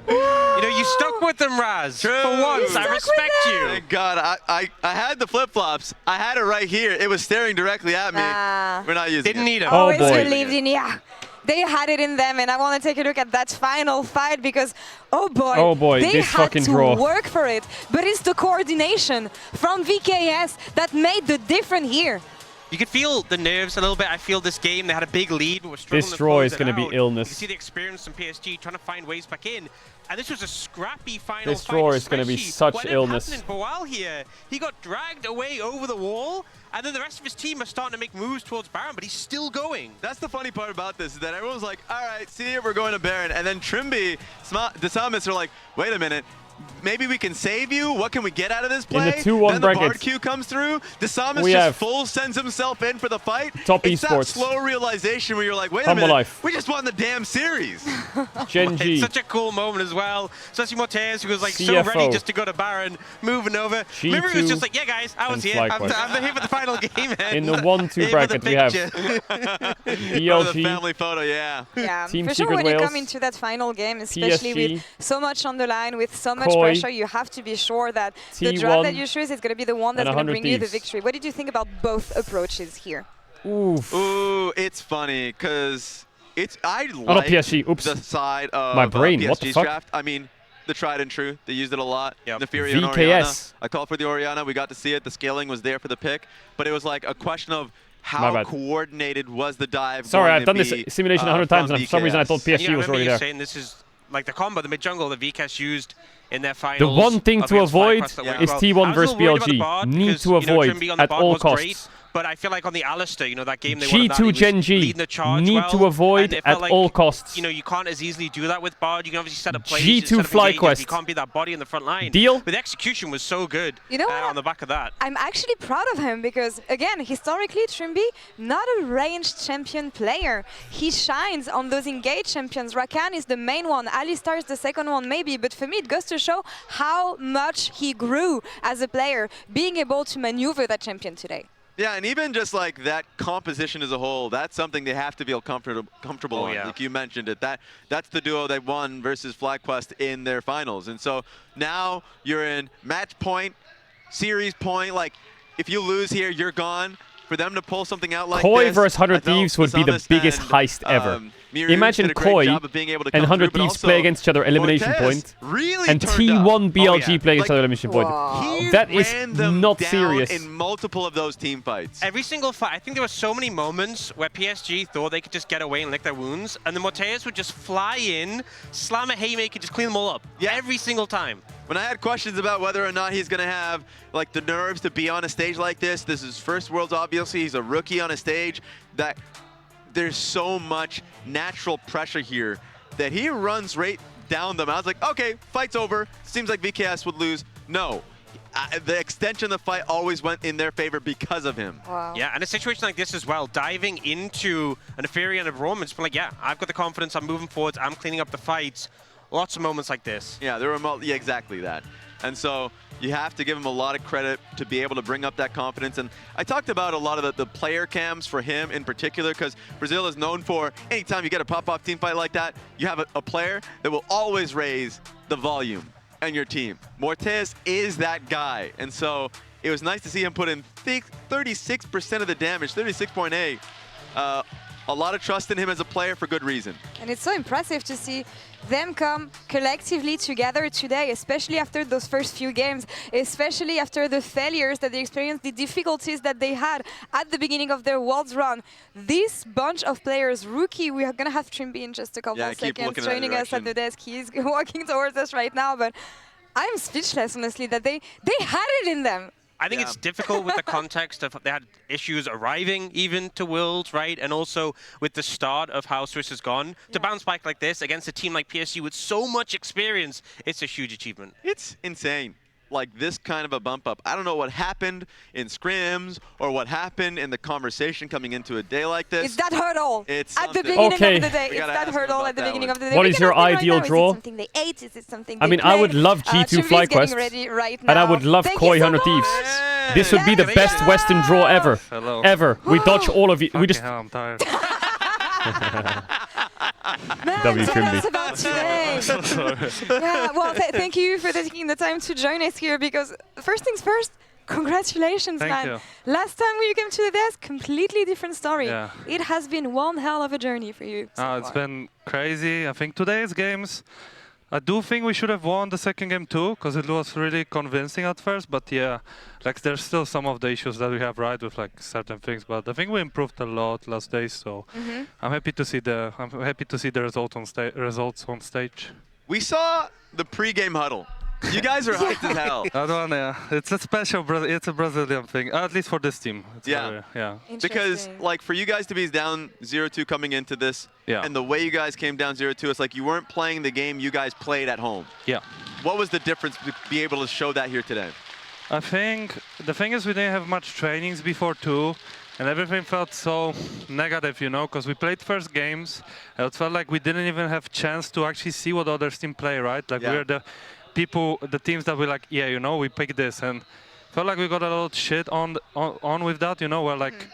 S10: You know, you stuck with them, Raz.
S7: True.
S10: For once, I respect you.
S7: Thank God. I had the flip-flops. I had it right here. It was staring directly at me. We're not using it.
S10: Didn't need it.
S1: Oh,
S12: Always
S1: boy.
S12: believed in, yeah. They had it in them, and I want to take a look at that final fight because, oh boy, they
S1: this
S12: had
S1: fucking
S12: to
S1: draw.
S12: work for it. But it's the coordination from VKS that made the difference here.
S10: You could feel the nerves a little bit. I feel this game, they had a big lead, but were struggling
S1: This
S10: to
S1: draw
S10: close
S1: is going to
S10: it
S1: be
S10: out.
S1: illness.
S10: You see the experience from PSG trying to find ways back in. And this was a scrappy final
S1: This
S10: fight,
S1: draw is going to be
S10: especially
S1: such
S10: what
S1: illness.
S10: happened in Boal here. He got dragged away over the wall, and then the rest of his team are starting to make moves towards Baron, but he's still going.
S7: That's the funny part about this, is that everyone's like, all right, see you, we're going to Baron. And then Trimby, Desamas are like, wait a minute. Maybe we can save you. What can we get out of this play?
S1: In the 2-1
S7: then the
S1: brackets,
S7: Bard Q comes through. Desamas
S1: we
S7: just
S1: have
S7: full sends himself in for the fight.
S1: Top
S7: it's
S1: esports.
S7: that slow realization where you're like, wait a
S1: Humble
S7: minute,
S1: life.
S7: we just won the damn series.
S1: Gen G.
S10: It's such a cool moment as well. Especially Mortez, who was like so
S1: CFO.
S10: ready just to go to Baron, moving over. Remember, he was just like, yeah, guys, I was
S1: and
S10: here.
S1: FlyQuest.
S10: I'm here for the final game.
S1: In the 1-2 bracket, we have
S7: The
S1: BLG,
S7: family photo, yeah.
S12: Yeah,
S1: Team
S12: for sure
S1: Secret
S12: when you
S1: Wales,
S12: come into that final game, especially
S1: PSG,
S12: with so much on the line, with so much
S1: KOI,
S12: pressure, you have to be sure that the
S1: T1,
S12: draft that you choose is going to be the one that's
S1: and
S12: going to
S1: 100
S12: bring you the
S1: Thieves.
S12: victory. What did you think about both approaches here?
S1: Oof.
S7: Ooh, it's funny because I
S1: no,
S7: like
S1: PSG. Oops.
S7: the side of
S1: My brain,
S7: PSG's
S1: what the fuck?
S7: draft. I mean, the tried and true. They used it a lot.
S10: Yep.
S7: The Fury and
S1: VKS.
S7: Orianna. I called for the Orianna. We got to see it. The scaling was there for the pick. But it was like a question of
S1: My
S7: how
S1: bad.
S7: coordinated was the dive.
S1: Sorry,
S7: going
S1: I've
S7: to
S1: done this
S7: be,
S1: simulation 100 times,
S7: from
S1: and for some reason I thought
S7: VKS.
S1: PSG
S10: And
S1: was
S10: I remember
S1: already
S10: you
S1: there.
S10: saying this is like the combo, the mid-jungle that VKS used in their finals.
S1: The one thing to
S10: against
S1: avoid
S10: FlyQuest that went
S1: is
S10: well.
S1: T1
S10: I was a
S1: versus
S10: little worried about the
S1: BLG.
S10: Bard
S1: Need
S10: because,
S1: to
S10: you know,
S1: avoid
S10: Trimby on the
S1: at
S10: Bard
S1: all
S10: was
S1: costs.
S10: great, but I feel like on the Alistair, you know, that game they won that,
S1: G2
S10: he
S1: Gen
S10: was
S1: G.
S10: leading the charge
S1: Need
S10: well,
S1: to avoid
S10: and it
S1: at
S10: felt like,
S1: all costs.
S10: You know, you can't as easily do that with Bard. You can obviously set up plays,
S1: G2
S10: set up engagements,
S1: FlyQuest.
S10: You can't be that body in the front line.
S1: Deal?
S10: But the execution was so good
S12: You know what?
S10: on the back of that.
S12: I'm actually proud of him because, again, historically, Trimby, not a ranged champion player. He shines on those engaged champions. Rakan is the main one. Alistar is the second one, maybe. But for me, it goes to show how much he grew as a player, being able to maneuver that champion today.
S7: Yeah, and even just like that composition as a whole, that's something they have to feel comfortable on.
S10: Yeah.
S7: Like you mentioned it, that's the duo they won versus FlyQuest in their finals. And so now you're in match point, series point. Like if you lose here, you're gone. For them to pull something out like
S1: KOI
S7: this,
S1: versus 100
S7: I felt
S1: Thieves would be the
S7: Desamas
S1: biggest
S7: and,
S1: heist ever.
S7: Miru
S1: Imagine
S7: did a great
S1: KOI
S7: job of being able to
S1: and
S7: come
S1: 100
S7: through, but
S1: Thieves play
S7: also
S1: against each other elimination
S7: Mortez
S1: point,
S7: really
S1: and
S7: turned
S1: T1
S7: up.
S1: BLG play against
S7: Like,
S1: other elimination point.
S7: he
S1: That is
S7: ran them
S1: not
S7: down
S1: serious.
S7: in multiple of those team fights.
S10: Every single fight, I think there were so many moments where PSG thought they could just get away and lick their wounds, and the Mortez would just fly in, slam a haymaker, just clean them all up.
S7: Yeah.
S10: Every single time.
S7: When I had questions about whether or not he's going to have like the nerves to be on a stage like this is his first Worlds, obviously. He's a rookie on a stage that there's so much natural pressure here that he runs right down them. I was like, okay, fight's over. Seems like VKS would lose. No. The extension of the fight always went in their favor because of him.
S12: Wow.
S10: Yeah, and a situation like this as well, diving into an Ethereum and a Roman, it's been like, yeah, I've got the confidence, I'm moving forwards, I'm cleaning up the fights. Lots of moments like this.
S7: Yeah, there were exactly that. And so you have to give him a lot of credit to be able to bring up that confidence. And I talked about a lot of the player cams for him in particular, because Brazil is known for anytime you get a pop-off team fight like that, you have a player that will always raise the volume on your team. Mortez is that guy. And so it was nice to see him put in 36% of the damage, 36.8. A lot of trust in him as a player for good reason.
S12: And it's so impressive to see them come collectively together today, especially after those first few games, especially after the failures that they experienced, the difficulties that they had at the beginning of their Worlds run. This bunch of players, Rookie, we are going to have Trimby in just a couple of seconds joining us at the desk. He's walking towards us right now, but I'm speechless, honestly, that they had it in them.
S10: I think it's difficult with the context of they had issues arriving even to Worlds, right? And also with the start of how Swiss has gone. To bounce back like this against a team like PSG with so much experience, it's a huge achievement.
S7: It's insane. Like this kind of a bump up. I don't know what happened in scrims or what happened in the conversation coming into a day like this.
S12: It's that hurdle
S7: it's
S12: at the beginning of the day. It's that hurdle at the beginning of the day.
S1: What is your ideal draw?
S12: Is it something they ate? Is it something they
S1: I mean, I would love G2 FlyQuest,
S12: right
S1: and I would love KOI 100 Thieves. This would be the best Western draw ever.
S8: Hello.
S1: Ever. We dodge all of you. We just...
S8: I'm tired.
S12: Man, tell us about today. Yeah, well, thank you for taking the time to join us here, because first things first, congratulations, man.
S8: You.
S12: Last time when you came to the desk, completely different story.
S8: Yeah.
S12: It has been one hell of a journey for you.
S8: It's been crazy. I think today's games, I do think we should have won the second game too, because it was really convincing at first. But yeah, like there's still some of the issues that we have right with like certain things. But I think we improved a lot last days. So I'm happy to see the results on stage.
S7: We saw the pre-game huddle. You guys are hyped as hell.
S8: That one, yeah. It's a special, it's a Brazilian thing, at least for this team. It's yeah.
S7: Because, like, for you guys to be down 0-2 coming into this, and the way you guys came down 0-2, it's like you weren't playing the game you guys played at home.
S8: Yeah.
S7: What was the difference to be able to show that here today?
S8: I think the thing is we didn't have much trainings before too, and everything felt so negative, you know, because we played first games, and it felt like we didn't even have chance to actually see what other team play, right? Like we're the teams that we like, yeah, you know, we picked this, and felt like we got a lot of shit on with that, you know, where like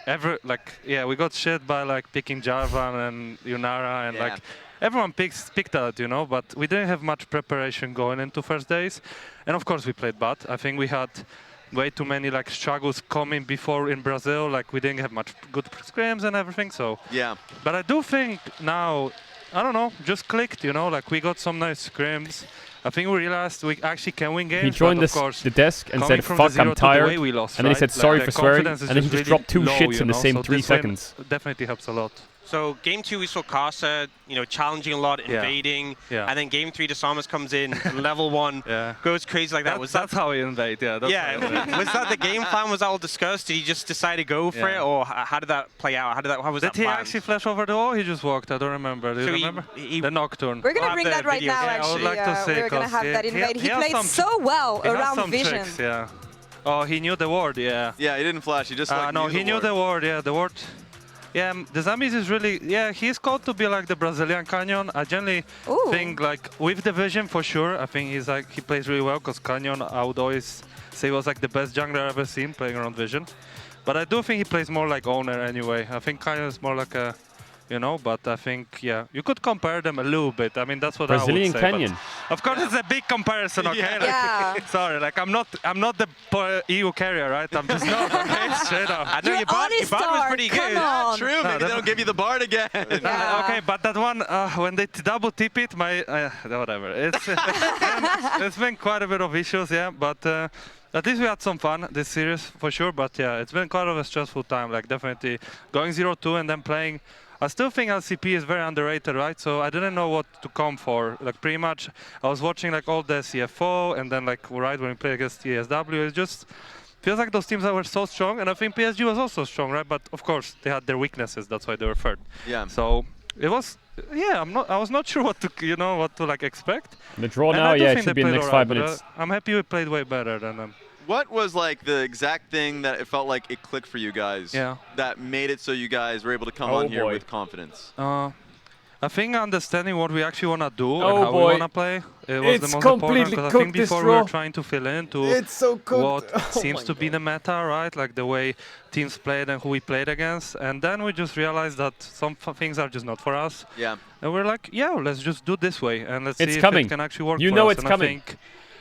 S8: we got shit by like picking Jarvan and Yunara, and like everyone picked that, you know, but we didn't have much preparation going into first days, and of course we played bad. I think we had way too many like struggles coming before in Brazil, like we didn't have much good scrims and everything, so but I do think now, I don't know, just clicked, you know, like we got some nice scrims. I think we realized we actually can win games.
S1: He joined the desk and said, fuck, I'm tired. And then he said, sorry for swearing. And then he just dropped 2 shits in the same 3 seconds.
S8: Definitely helps a lot.
S10: So game 2 we saw Casa, you know, challenging a lot, invading, and then game 3 Desamas comes in, level 1, goes crazy like that.
S8: That's how he invade,
S10: was that the game plan? Was that all discussed? Did he just decide to go for it, or how did that play out? How was that
S8: Did he actually flash over the wall? He just walked. I don't remember. Do you remember? The Nocturne.
S12: We're gonna bring that right now. Actually,
S8: I would like to say,
S12: we're gonna have that invade. He played so well around vision.
S8: Tricks, Oh, he knew the ward. Yeah,
S7: he didn't flash. He just
S8: no, he knew the ward. Yeah, the ward. Yeah, the Zombies is really, he's called to be like the Brazilian Canyon. I generally think like with the vision for sure, I think he's like, he plays really well, because Canyon I would always say was like the best jungler I've ever seen playing around vision. But I do think he plays more like owner anyway. I think Canyon is more like a, you know, but I think, you could compare them a little bit. I mean, that's what
S1: Brazilian
S8: I would say.
S1: Canyon.
S8: Of course, it's a big comparison, okay? Like, sorry, like I'm not the EU carrier, right? I'm just not, okay? Straight up.
S10: I know your bard was pretty good.
S7: Yeah, true, maybe they don't give you the bard again.
S8: Okay, but that one, when they double tip it, whatever. It's been quite a bit of issues, but at least we had some fun this series for sure. But it's been quite of a stressful time. Like definitely going 0-2 and then playing. I still think LCP is very underrated, right? So I didn't know what to come for. Like pretty much, I was watching like all the CFO, and then like right when we play against ESW, it's just feels like those teams that were so strong, and I think PSG was also strong, right? But of course, they had their weaknesses. That's why they were third.
S7: Yeah.
S8: So it was, yeah. I was not sure what to like expect.
S1: The draw
S8: And
S1: now,
S8: I do
S1: yeah, it
S8: think
S1: should
S8: they
S1: be in the
S8: played
S1: next
S8: alright,
S1: 5 minutes.
S8: but, I'm happy we played way better than them.
S7: What was like the exact thing that it felt like it clicked for you guys?
S8: Yeah.
S7: That made it so you guys were able to come
S1: Oh
S7: on here
S1: boy.
S7: with confidence.
S8: I think understanding what we actually want to do and
S1: Oh
S8: how
S1: boy.
S8: we want to play it was
S1: It's
S8: the most important.
S1: completely
S8: Because I think
S1: cooked, this
S8: before we were
S1: draw.
S8: trying to fill in to
S1: It's so cooked.
S8: what
S1: Oh
S8: seems
S1: my
S8: to be the meta, right? Like the way teams played and who we played against. And then we just realized that some things are just not for us.
S7: Yeah.
S8: And we're like, yeah, let's just do this way and let's
S1: It's
S8: see
S1: coming.
S8: if it can actually work
S1: You
S8: for
S1: know
S8: us.
S1: it's
S8: And
S1: coming.
S8: I think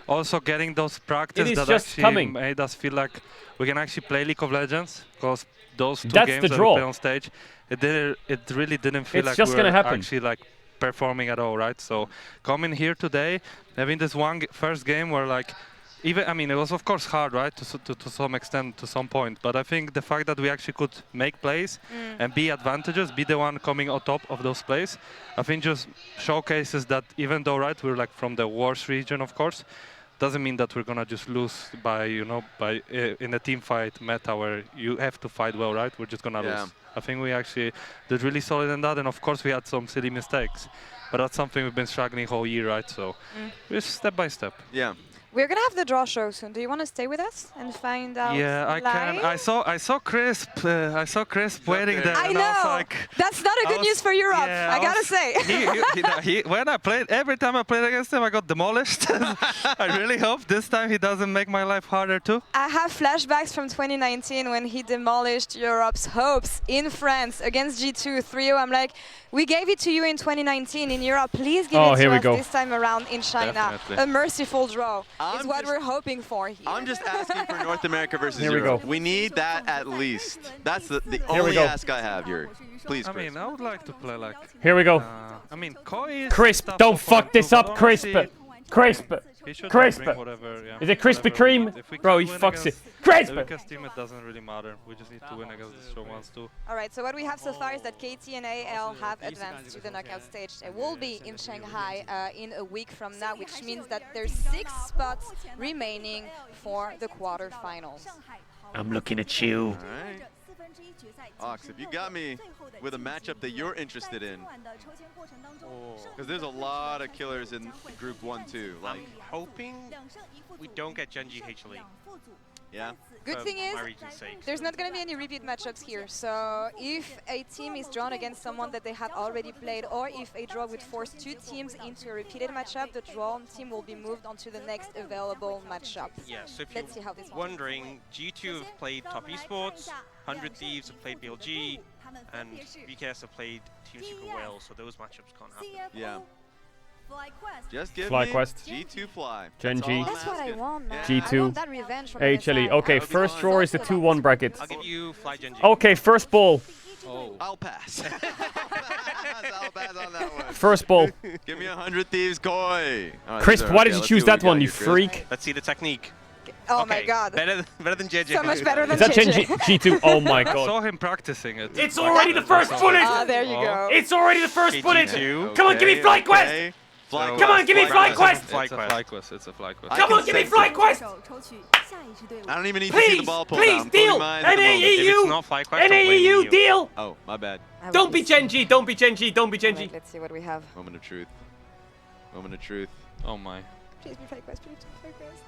S8: also getting those practice
S1: It is
S8: that
S1: just
S8: actually
S1: coming.
S8: made us feel like we can actually play League of Legends, because those 2
S1: That's
S8: games
S1: the
S8: that
S1: draw.
S8: we played on stage, it really didn't feel
S1: It's
S8: like
S1: just
S8: we
S1: gonna
S8: were
S1: happen.
S8: actually like performing at all, right? So coming here today, having this first game where like, even, I mean, it was of course hard, right, to some extent, to some point, but I think the fact that we actually could make plays and be advantageous, be the one coming on top of those plays, I think just showcases that even though, right, we're like from the worst region, of course, doesn't mean that we're gonna just lose by, in a team fight meta where you have to fight well, right? We're just gonna lose. I think we actually did really solid in that, and of course we had some silly mistakes, but that's something we've been struggling whole year, right? So just step by step.
S7: Yeah.
S12: We're gonna have the draw show soon. Do you want to stay with us and find out?
S8: Yeah, I can. I saw Crisp. I saw Crisp waiting there.
S12: I
S8: and
S12: know.
S8: I was like,
S12: That's not a good news for Europe.
S8: yeah,
S12: I gotta say.
S8: when I played, every time I played against him, I got demolished. I really hope this time he doesn't make my life harder too.
S12: I have flashbacks from 2019 when he demolished Europe's hopes in France against G2 3-0. I'm like, we gave it to you in 2019 in Europe. Please give it to us this time around in China.
S8: Definitely.
S12: A merciful draw is what we're hoping for here.
S7: I'm just asking for North America versus
S1: Here we
S7: Europe.
S1: go.
S7: We need that at least. That's the
S1: we
S7: only
S1: go.
S7: ask I have, Yuri. Please,
S8: I
S7: Chris.
S8: mean, I would like to play like.
S1: Here we go.
S8: I mean, KOI is
S1: Crisp,
S8: tough
S1: don't
S8: so far
S1: fuck this
S8: too, but
S1: up,
S8: I wanna
S1: Crisp.
S8: see-
S1: Crisp.
S8: He should
S1: Crisp.
S8: bring whatever, yeah,
S1: Is it Krispy
S8: whatever.
S1: Kreme?
S8: If we
S1: Bro,
S8: can
S1: he
S8: win
S1: fucks it.
S8: against
S1: Crisp!
S8: the weakest team, it doesn't really matter. We just need to win against the strong ones too.
S12: All right, so what we have so far is that KT and AL have advanced to the knockout stage. They will be in Shanghai in a week from now, which means that there's 6 spots remaining for the quarterfinals.
S13: I'm looking at you.
S7: Alright. Ox, if you got me with a matchup that you're interested in, because there's a lot of killers in Group 1 too. Like,
S10: Hoping we don't get Genji HLE.
S7: yeah.
S12: Good
S10: For
S12: thing is,
S10: my region's sake.
S12: there's not going to be any repeat matchups here. So if a team is drawn against someone that they have already played, or if a draw would force 2 teams into a repeated matchup, the drawn team will be moved on to the next available matchup.
S10: Yeah, so if
S12: Let's see how this
S10: you're
S12: one.
S10: wondering, G2 have played Top Esports, 100 Thieves have played BLG, and VKS have played Team Secret well, so those matchups can't happen.
S7: Yeah. Just give
S1: Fly
S7: me
S1: Quest.
S7: G2 Fly.
S1: Genji.
S12: That's what I want, man.
S1: G2.
S12: I want that revenge from
S1: HLE.
S12: MSI.
S1: Okay, first draw is the 2-1 bracket.
S10: I'll give you Fly Genji.
S1: Okay, first ball.
S7: Oh. I'll pass. I'll pass on that one.
S1: First ball.
S7: Give me 100 Thieves KOI. Oh,
S1: Crisp,
S7: these are-
S1: why
S7: okay,
S1: did you
S7: let's
S1: choose
S7: see what
S1: that
S7: we got
S1: one, you
S7: here, Crisp.
S1: freak?
S10: Let's see the technique.
S12: Oh
S10: Okay,
S12: my god.
S10: Better than JJ.
S12: So much better than
S1: Is that
S12: JJ.
S1: G2? Oh my
S8: I
S1: god.
S8: saw him practicing it.
S1: It's already the first bullet!
S12: Ah, there you go.
S1: It's already the first bullet!
S10: KG2.
S1: Come on, give me Fly Quest!
S7: Okay. Fly
S8: So-
S1: Come on, give me Fly Quest!
S8: It's a fly quest. It's a fly quest.
S1: Come on, give me Fly Quest!
S7: I don't even need to see the
S1: Please,
S7: ball pull down.
S1: please,
S7: I'm pulling
S1: deal!
S7: mine at the moment.
S10: If it's
S1: NAEU!
S10: not Fly Quest, I'm blaming
S1: NAEU,
S10: you.
S1: deal!
S7: Oh, my bad.
S1: Don't be Genji, don't be Genji, don't be Genji.
S12: Right, let's see what we have.
S7: Moment of truth. Moment of truth.
S8: Oh my.
S12: Please be fake quest, please be fake quest.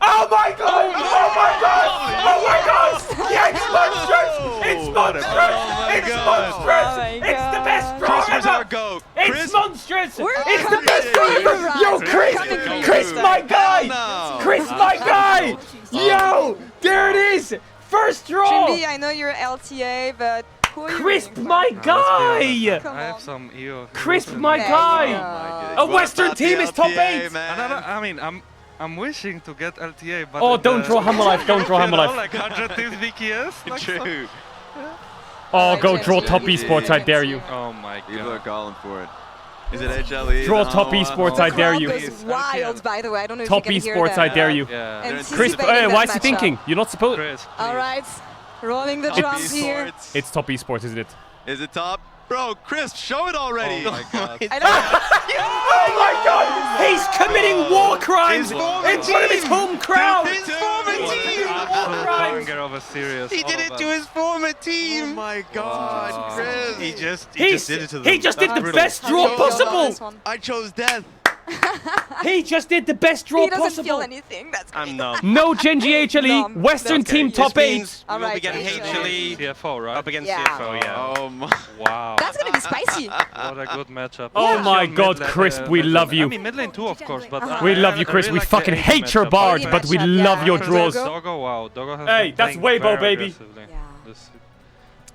S1: Oh my god! Oh my god! Oh my god! Yeah, it's monstrous! It's monstrous! It's monstrous!
S12: Oh my
S1: It's the best draw
S7: Chris was our
S1: ever!
S7: GOAT.
S1: It's
S7: Chris,
S1: monstrous!
S12: We're
S1: It's the
S12: coming
S1: best
S12: for
S1: draw
S12: you,
S1: ever!
S12: Raz.
S1: Yo,
S12: We're
S1: Chris!
S12: coming for you.
S1: Chris, my guy!
S7: no.
S1: Chris, my guy! Yo! There it is! First draw!
S12: Trimby, I know you're LTA, but who are you
S1: Crisp,
S12: rooting for?
S1: my guy!
S12: Come
S8: I have
S12: on.
S8: some EO.
S1: Crisp, my
S12: There
S1: guy!
S12: you
S7: Oh
S12: go.
S7: my goodness.
S1: A
S7: What
S1: Western
S7: about
S1: team
S7: the
S1: is top
S7: LTA,
S1: 8!
S7: man?
S8: I mean, I'm wishing to get LTA, but
S1: Oh,
S8: in
S1: don't
S8: the-
S1: draw Hammer Life, don't draw
S8: you
S1: Hammer
S8: know,
S1: Life.
S8: like 100 Thieves VKS. Like
S7: True.
S1: Oh, go
S12: Genji,
S1: draw top
S12: Genji,
S1: esports, I dare
S12: Genji.
S1: you.
S8: Oh my
S7: People are
S8: god.
S7: calling for it. Is it HLE?
S1: Draw
S7: Is it
S1: top
S7: Hanwha?
S1: esports, I dare
S12: Crowd
S1: you.
S12: goes wild, by the way. I don't know
S1: Top
S12: if you can hear
S1: esports,
S12: them.
S1: I dare you.
S8: Yeah.
S12: Anticipating
S1: Crisp,
S12: that
S1: why is he
S12: matchup.
S1: thinking? You're not supposed.
S8: Chris.
S12: All right, rolling the
S7: Top
S12: drums here.
S7: esports.
S1: It's top esports, isn't it?
S7: Is it top? Bro, Crisp, show it already.
S8: Oh my god.
S1: Oh my god! He's committing war crimes in front of his home crowd!
S16: His former team!
S8: Banger of a series.
S10: He did it to his former team.
S7: Oh my god, Chris.
S16: He just did it to them.
S1: He just did the best draw possible!
S7: I chose death.
S1: He just did the best draw
S12: He doesn't
S1: possible!
S12: feel anything. That's
S10: I'm numb.
S1: No Genji HLE, Western
S10: Okay,
S1: team
S10: this
S1: top 8.
S10: means we'll be getting HLE
S8: CFO, right?
S10: up against
S12: Yeah.
S10: CFO, yeah.
S7: Oh my.
S8: Wow.
S12: That's gonna be spicy.
S8: What a good matchup.
S1: Oh my
S8: Mid
S1: god,
S8: lane,
S1: Crisp, we
S8: mid
S1: love
S8: lane.
S1: you.
S8: I mean, mid lane too, of course, but
S1: We love you, Chris.
S8: really
S1: We
S8: like
S1: fucking
S8: the
S1: hate your
S8: matchup.
S1: bard, but we love your draws.
S8: Doggo, wow. Doggo has
S1: Hey,
S8: been
S1: that's
S8: playing
S1: Weibo,
S8: very
S1: baby.
S8: aggressively. This-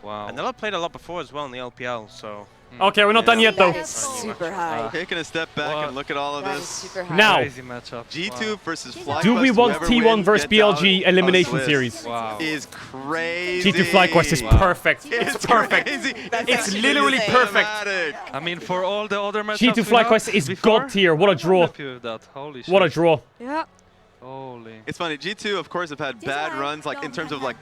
S8: wow.
S10: And they'll have played a lot before as well in the LPL, so...
S1: Okay, we're not done yet though.
S12: That is super high.
S7: Taking a step back and look at all of
S12: That is
S7: this.
S12: super high.
S1: Now,
S8: Crazy matchup.
S7: G2 versus FlyQuest.
S1: do we want
S7: whoever
S1: T1
S7: wins
S1: versus
S7: gets out
S1: BLG
S7: of
S1: elimination
S7: Swiss.
S1: series?
S8: Wow.
S7: Is crazy.
S1: G2 FlyQuest is perfect.
S7: It's
S1: perfect.
S7: crazy.
S1: It's literally perfect.
S7: Dramatic.
S8: I mean, for all the other matchups
S1: G2
S8: we had
S1: FlyQuest is
S8: before,
S1: god tier. What a
S8: I'm
S1: draw.
S8: happy with that. Holy shit.
S1: What a draw.
S12: Yeah.
S8: Holy.
S7: It's funny. G2, of course, have had bad runs, like in terms of like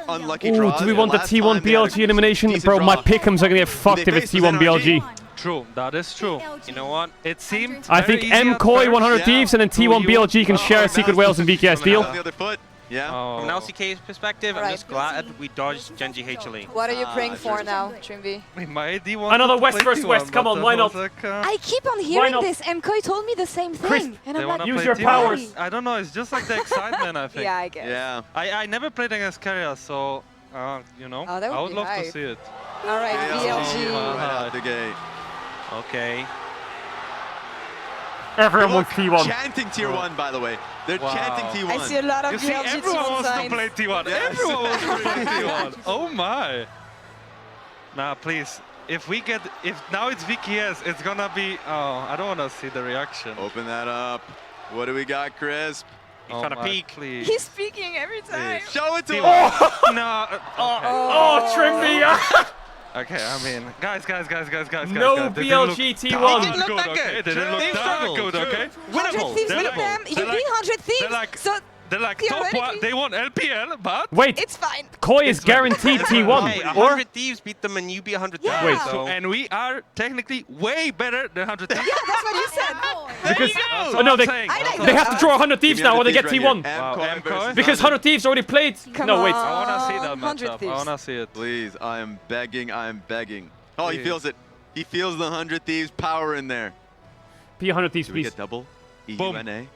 S7: unlucky
S1: Ooh,
S7: draws.
S1: do we
S7: and
S1: want the
S7: last
S1: T1
S7: time they had a
S1: BLG elimination?
S7: decent
S1: Bro, my
S7: draw.
S1: pick'ems are gonna get fucked if it's
S7: faced was
S1: T1
S7: NRG.
S1: BLG.
S8: True. That is true.
S10: You know what?
S8: It seemed
S1: I
S8: very
S1: think
S8: easy at
S1: MKOI
S8: first.
S1: 100
S7: Yeah.
S1: Thieves and then T1 BLG can share Secret Whales and VKS deal.
S7: On the other foot. Yeah.
S8: Oh.
S10: From an LCK's perspective, I'm
S12: Right.
S10: just glad we dodged Genji HLE.
S12: What are you praying for now, Trimby?
S8: My AD wanted
S1: Another
S8: to
S1: West
S8: play
S1: versus
S8: T1,
S1: West, come
S8: but
S1: on,
S8: I
S1: why
S8: was
S1: not?
S8: like,
S12: I keep on hearing
S1: not?
S12: this. MKOI told me the same thing.
S1: Chris,
S12: And
S8: they
S12: I'm
S8: wanna
S12: like,
S1: use
S8: play
S1: your
S8: T1.
S1: powers.
S8: I don't know, it's just like the excitement, I think.
S12: yeah, I guess.
S7: Yeah.
S8: I never played against carriers, so, you know,
S12: Oh, that would
S8: I would
S12: be
S8: love
S12: hype.
S8: to see it.
S12: All right, BLG.
S8: Oh,
S7: Right out the gate.
S10: Okay.
S1: Everyone
S7: Look,
S1: wants T1.
S7: chanting tier 1, by the way. They're
S8: Wow.
S7: chanting T1.
S12: I see a lot of
S8: You see,
S12: BLG
S8: everyone
S12: T1
S8: wants to
S12: signs.
S8: play T1.
S7: Yes.
S8: Everyone wants to play T1. Oh my. Nah, please. If now it's VKS, it's gonna be, oh, I don't wanna see the reaction.
S7: Open that up. What do we got, Crisp?
S10: He's trying to
S8: my,
S10: peek.
S8: Please.
S12: He's speaking every time.
S7: Show it to him.
S8: No.
S1: Oh, Trimby!
S8: Okay, I mean, guys,
S1: No
S8: they didn't
S1: BLG
S8: look
S1: T1.
S8: that
S10: Look
S8: good,
S10: that
S8: okay?
S10: good.
S8: They didn't look
S10: They've
S8: that
S10: struggled.
S8: good, okay?
S12: 100 Thieves
S8: They're
S12: with
S8: like-
S12: them. You
S8: they're
S12: beat
S8: like-
S12: 100 Thieves.
S8: they're like-
S12: so
S8: They're like top one.
S12: theoretically-
S8: They won LPL, but
S1: Wait,
S12: it's fine.
S1: Koi is guaranteed T1.
S10: Hey,
S1: Or
S10: 100 Thieves beat them and you beat 100 Thieves.
S12: Yeah.
S1: Wait,
S10: so
S8: and we are technically way better than 100 Thieves.
S12: Yeah, that's what you said.
S1: because
S8: That's
S1: oh
S8: what
S1: no,
S8: I'm
S1: they
S8: saying.
S12: I like
S1: they have to draw 100 Thieves
S7: Give me
S1: now, or they
S7: 100
S1: get
S7: Thieves right
S1: T1.
S7: here.
S8: Wow,
S7: MKOI
S8: MKOI?
S7: versus
S1: Because 100 Thieves already played.
S12: Come
S1: No, wait.
S12: on.
S8: I wanna see that
S12: 100
S8: matchup. I
S12: Thieves.
S8: wanna see it.
S7: Please, I am begging, I am begging. Oh, he
S8: Please.
S7: feels it. He feels the 100 Thieves power in there.
S1: P 100 Thieves,
S7: Do we
S1: please.
S7: get double?
S8: Boom.
S7: EUNA?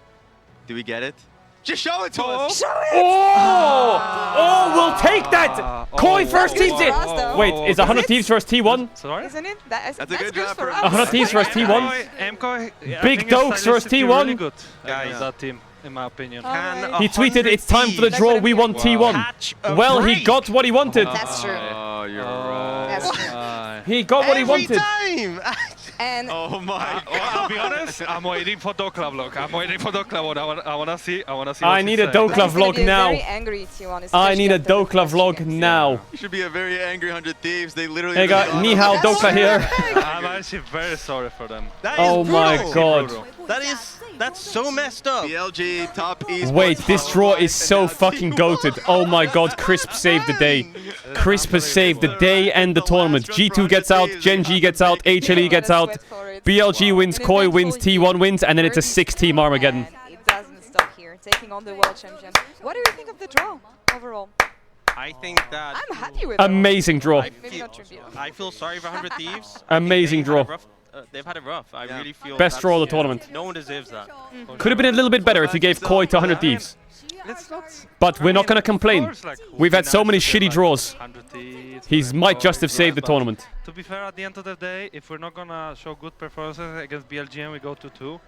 S7: Do we get it? Just show it to us.
S12: Show it.
S1: Oh, we'll take that. Koi first
S12: That's good
S1: Thieves.
S12: for us, though.
S1: Wait, is 100
S12: it?
S1: Thieves versus T1?
S8: Sorry?
S12: Isn't it?
S7: That's a good draft
S12: for
S7: for
S12: us.
S1: 100 Thieves versus T1.
S8: MKOI, yeah, I
S1: Big
S8: think it's
S1: Dokes versus
S8: stylistically
S1: T1.
S8: Really good
S10: Guys.
S8: against that team, in my opinion.
S12: Alright.
S1: He tweeted, "It's time for the draw. We want T1."
S10: Catch a
S1: Well, he
S10: break.
S1: got what he wanted.
S12: That's true.
S7: Oh, you're right.
S12: That's true.
S1: He got what he
S10: Every
S1: wanted.
S10: time.
S12: And
S7: Oh my
S8: Well, I'll be honest, I'm waiting for Dokla vlog. I'm waiting for Dokla vlog. I wanna see.
S1: I
S8: what
S1: need
S8: he
S1: a
S8: said.
S1: Dokla
S12: he's gonna
S1: vlog
S12: be a
S1: now.
S12: very angry T1,
S1: I
S12: especially
S1: need a
S12: after the
S1: Dokla
S12: first
S1: vlog
S12: games.
S1: now.
S7: You should be a very angry 100 Thieves. They literally.
S1: Hey guys,
S7: just-
S1: ni hao Dokla here.
S8: I'm actually very sorry for them.
S10: That is
S1: Oh my
S10: brutal.
S1: god.
S10: That's so messed up.
S7: BLG top esports.
S1: Wait, this draw is so
S7: And now
S1: fucking
S7: T1.
S1: goated. Oh my god, Crisp saved the day. Crisp has saved the day and the tournament. G2 gets out, Genji gets out, HLE gets out, BLG wins, Koi wins, T1 wins, and then it's a 6-team Armageddon.
S12: And it doesn't stop here, taking on the world champion. What do you think of the draw overall?
S10: I think that
S12: I'm happy with it.
S1: Amazing draw.
S10: I feel sorry for 100 Thieves.
S1: Amazing draw.
S10: They've had it rough. I really feel
S1: Best draw of the
S10: that's-
S1: tournament.
S10: No one deserves that.
S1: Could have been a little bit better if you gave Koi to 100 Thieves. But we're not going to complain. We've had so many shitty draws. He might just have saved the tournament.
S8: To be fair, at the end of the day, if we're not gonna show good performances against BLG and we go to 2,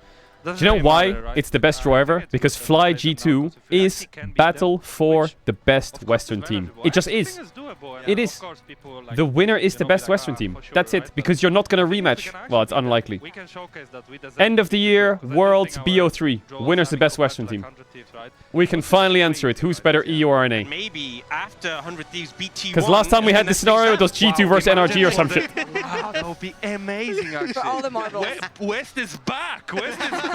S1: Do you know why it's the best draw ever? Because Fly G2 is battle for the best Western team. It just is. It is. The winner is the best Western team. That's it. Because you're not going to rematch. Well, it's unlikely. End of the year, Worlds BO3. Winner's the best Western team. We can finally answer it. Who's better, E or RNA?
S10: Maybe after 100 Thieves beat T1.
S1: Because last time we had this scenario, it was G2 versus NRG or some shit.
S8: Wow, that would be amazing, actually.
S12: For all the marbles.
S8: West is back. West is back.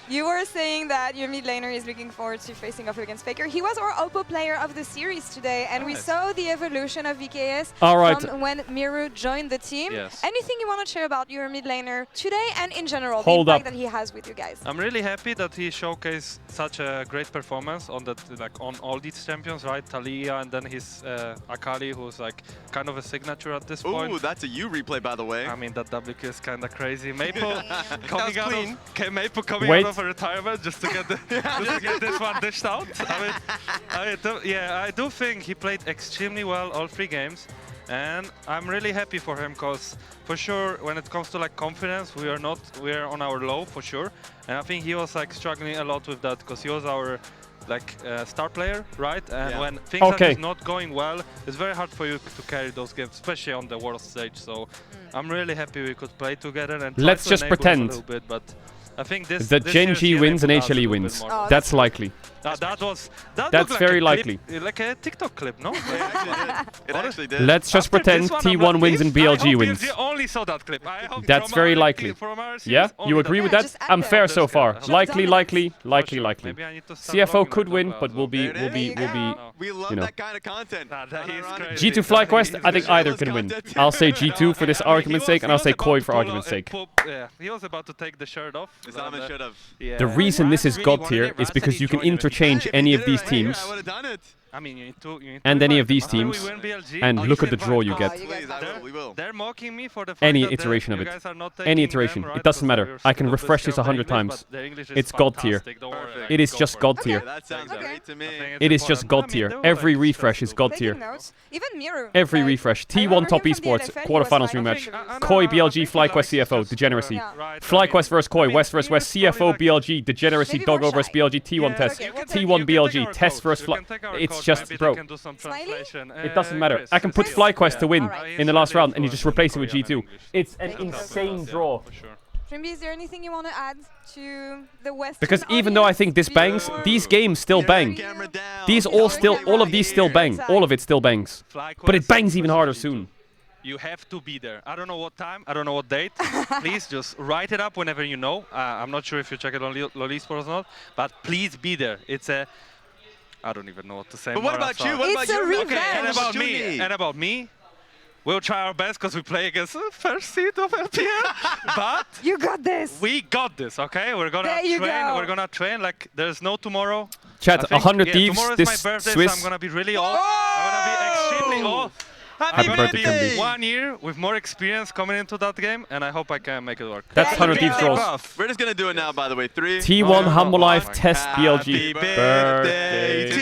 S12: You were saying that your mid laner is looking forward to facing off against Faker. He was our Oppo player of the series. series today, and we saw the evolution of VKS from when Miru joined the team.
S8: Yes.
S12: Anything you want to share about your mid laner today and in general,
S1: Hold
S12: the impact
S1: up.
S12: that he has with you guys?
S8: I'm really happy that he showcased such a great performance on that, like on all these champions, right? Talia and then his Akali, who's like kind of a signature at this point.
S7: Ooh, that's a U replay, by the way.
S8: I mean, that WQ is kind of crazy. Maple coming out
S7: clean.
S8: of Maple coming
S1: Wait.
S8: out of a retirement just to get this one dished out. I do think he played extremely well all 3 games, and I'm really happy for him because for sure when it comes to like confidence, we are on our low for sure, and I think he was like struggling a lot with that because he was our like star player, right? And when things are just not going well, it's very hard for you to carry those games, especially on the world stage. So I'm really happy we could play together and
S1: Let's
S8: try to
S1: just
S8: enable
S1: pretend
S8: a little bit, but I think this
S1: that Gen G wins and HLE wins. That's likely. That's very likely.
S8: Like a TikTok clip, no?
S7: It actually did.
S1: Let's just pretend T1 wins and BLG wins.
S8: I only saw that clip. I hope
S1: That's very likely. Yeah, you agree with that? I'm fair so far. Likely. CFO could win, but we'll be,
S7: We love
S1: you know.
S7: that kind of content.
S1: G2 FlyQuest, I think either can win. I'll say G2 for this argument's sake, and I'll say KOI for argument's sake.
S8: Yeah, he was about to take the shirt off.
S7: should have.
S8: Yeah.
S1: The reason this is God tier is because you can interchange any of these teams
S7: I would have done it.
S8: I mean, you need to
S1: and any of these teams, and look at the draw you get.
S7: Please, we will.
S8: They're mocking me for the fact
S1: Any
S8: that
S1: iteration of
S8: you
S1: it.
S8: guys are not
S1: Any
S8: taking
S1: iteration.
S8: them,
S1: It
S8: right?
S1: doesn't
S8: So
S1: matter.
S8: we're
S1: I can
S8: still
S1: refresh this
S8: discounting
S1: 100
S8: English,
S1: times.
S8: but their English is
S1: It's God tier.
S8: fantastic, don't worry.
S1: It is
S8: Go
S1: just
S8: for
S1: God
S8: it.
S1: tier.
S7: That sounds great to me.
S1: It is just God tier. Every refresh is God tier.
S12: Even Miru.
S1: Every refresh. T1 top esports, quarterfinals rematch. KOI BLG, FlyQuest CFO, Degeneracy. FlyQuest vs KOI, West vs West, CFO BLG, Degeneracy, Doggo vs BLG, T1 test. T1 BLG, test vs Fly. It's just, bro. It doesn't matter. I can put FlyQuest to win in the last round and you just replace it with G2. It's an insane draw.
S12: Trimby, is there anything you want to add to the Western
S1: Because even though I think this bangs, these games still bang. All of these still bang. All of it still bangs. But it bangs even harder soon.
S8: You have to be there. I don't know what time, I don't know what date. Please just write it up whenever you know. I'm not sure if you check it on LoL Esports or not, but please be there. It's a... I don't even know what to say.
S7: But what about you? What about your
S8: Okay, and about me, we'll try our best because we play against the first seed of LPL. But
S12: you got this.
S8: We got this. Okay, we're gonna train. We're gonna train like there's no tomorrow.
S1: Chat, 100 thieves.
S8: Tomorrow
S1: This
S8: is my birthday,
S1: Swiss.
S8: so I'm gonna be really off. I'm gonna be extremely off.
S1: Happy birthday, Trimby.
S8: 1 year with more experience coming into that game, and I hope I can make it work.
S1: That's 100 thieves rolls.
S7: We're just gonna do it now, by the way. 3.
S1: T1 Humble Life Test BLG.
S7: Happy birthday to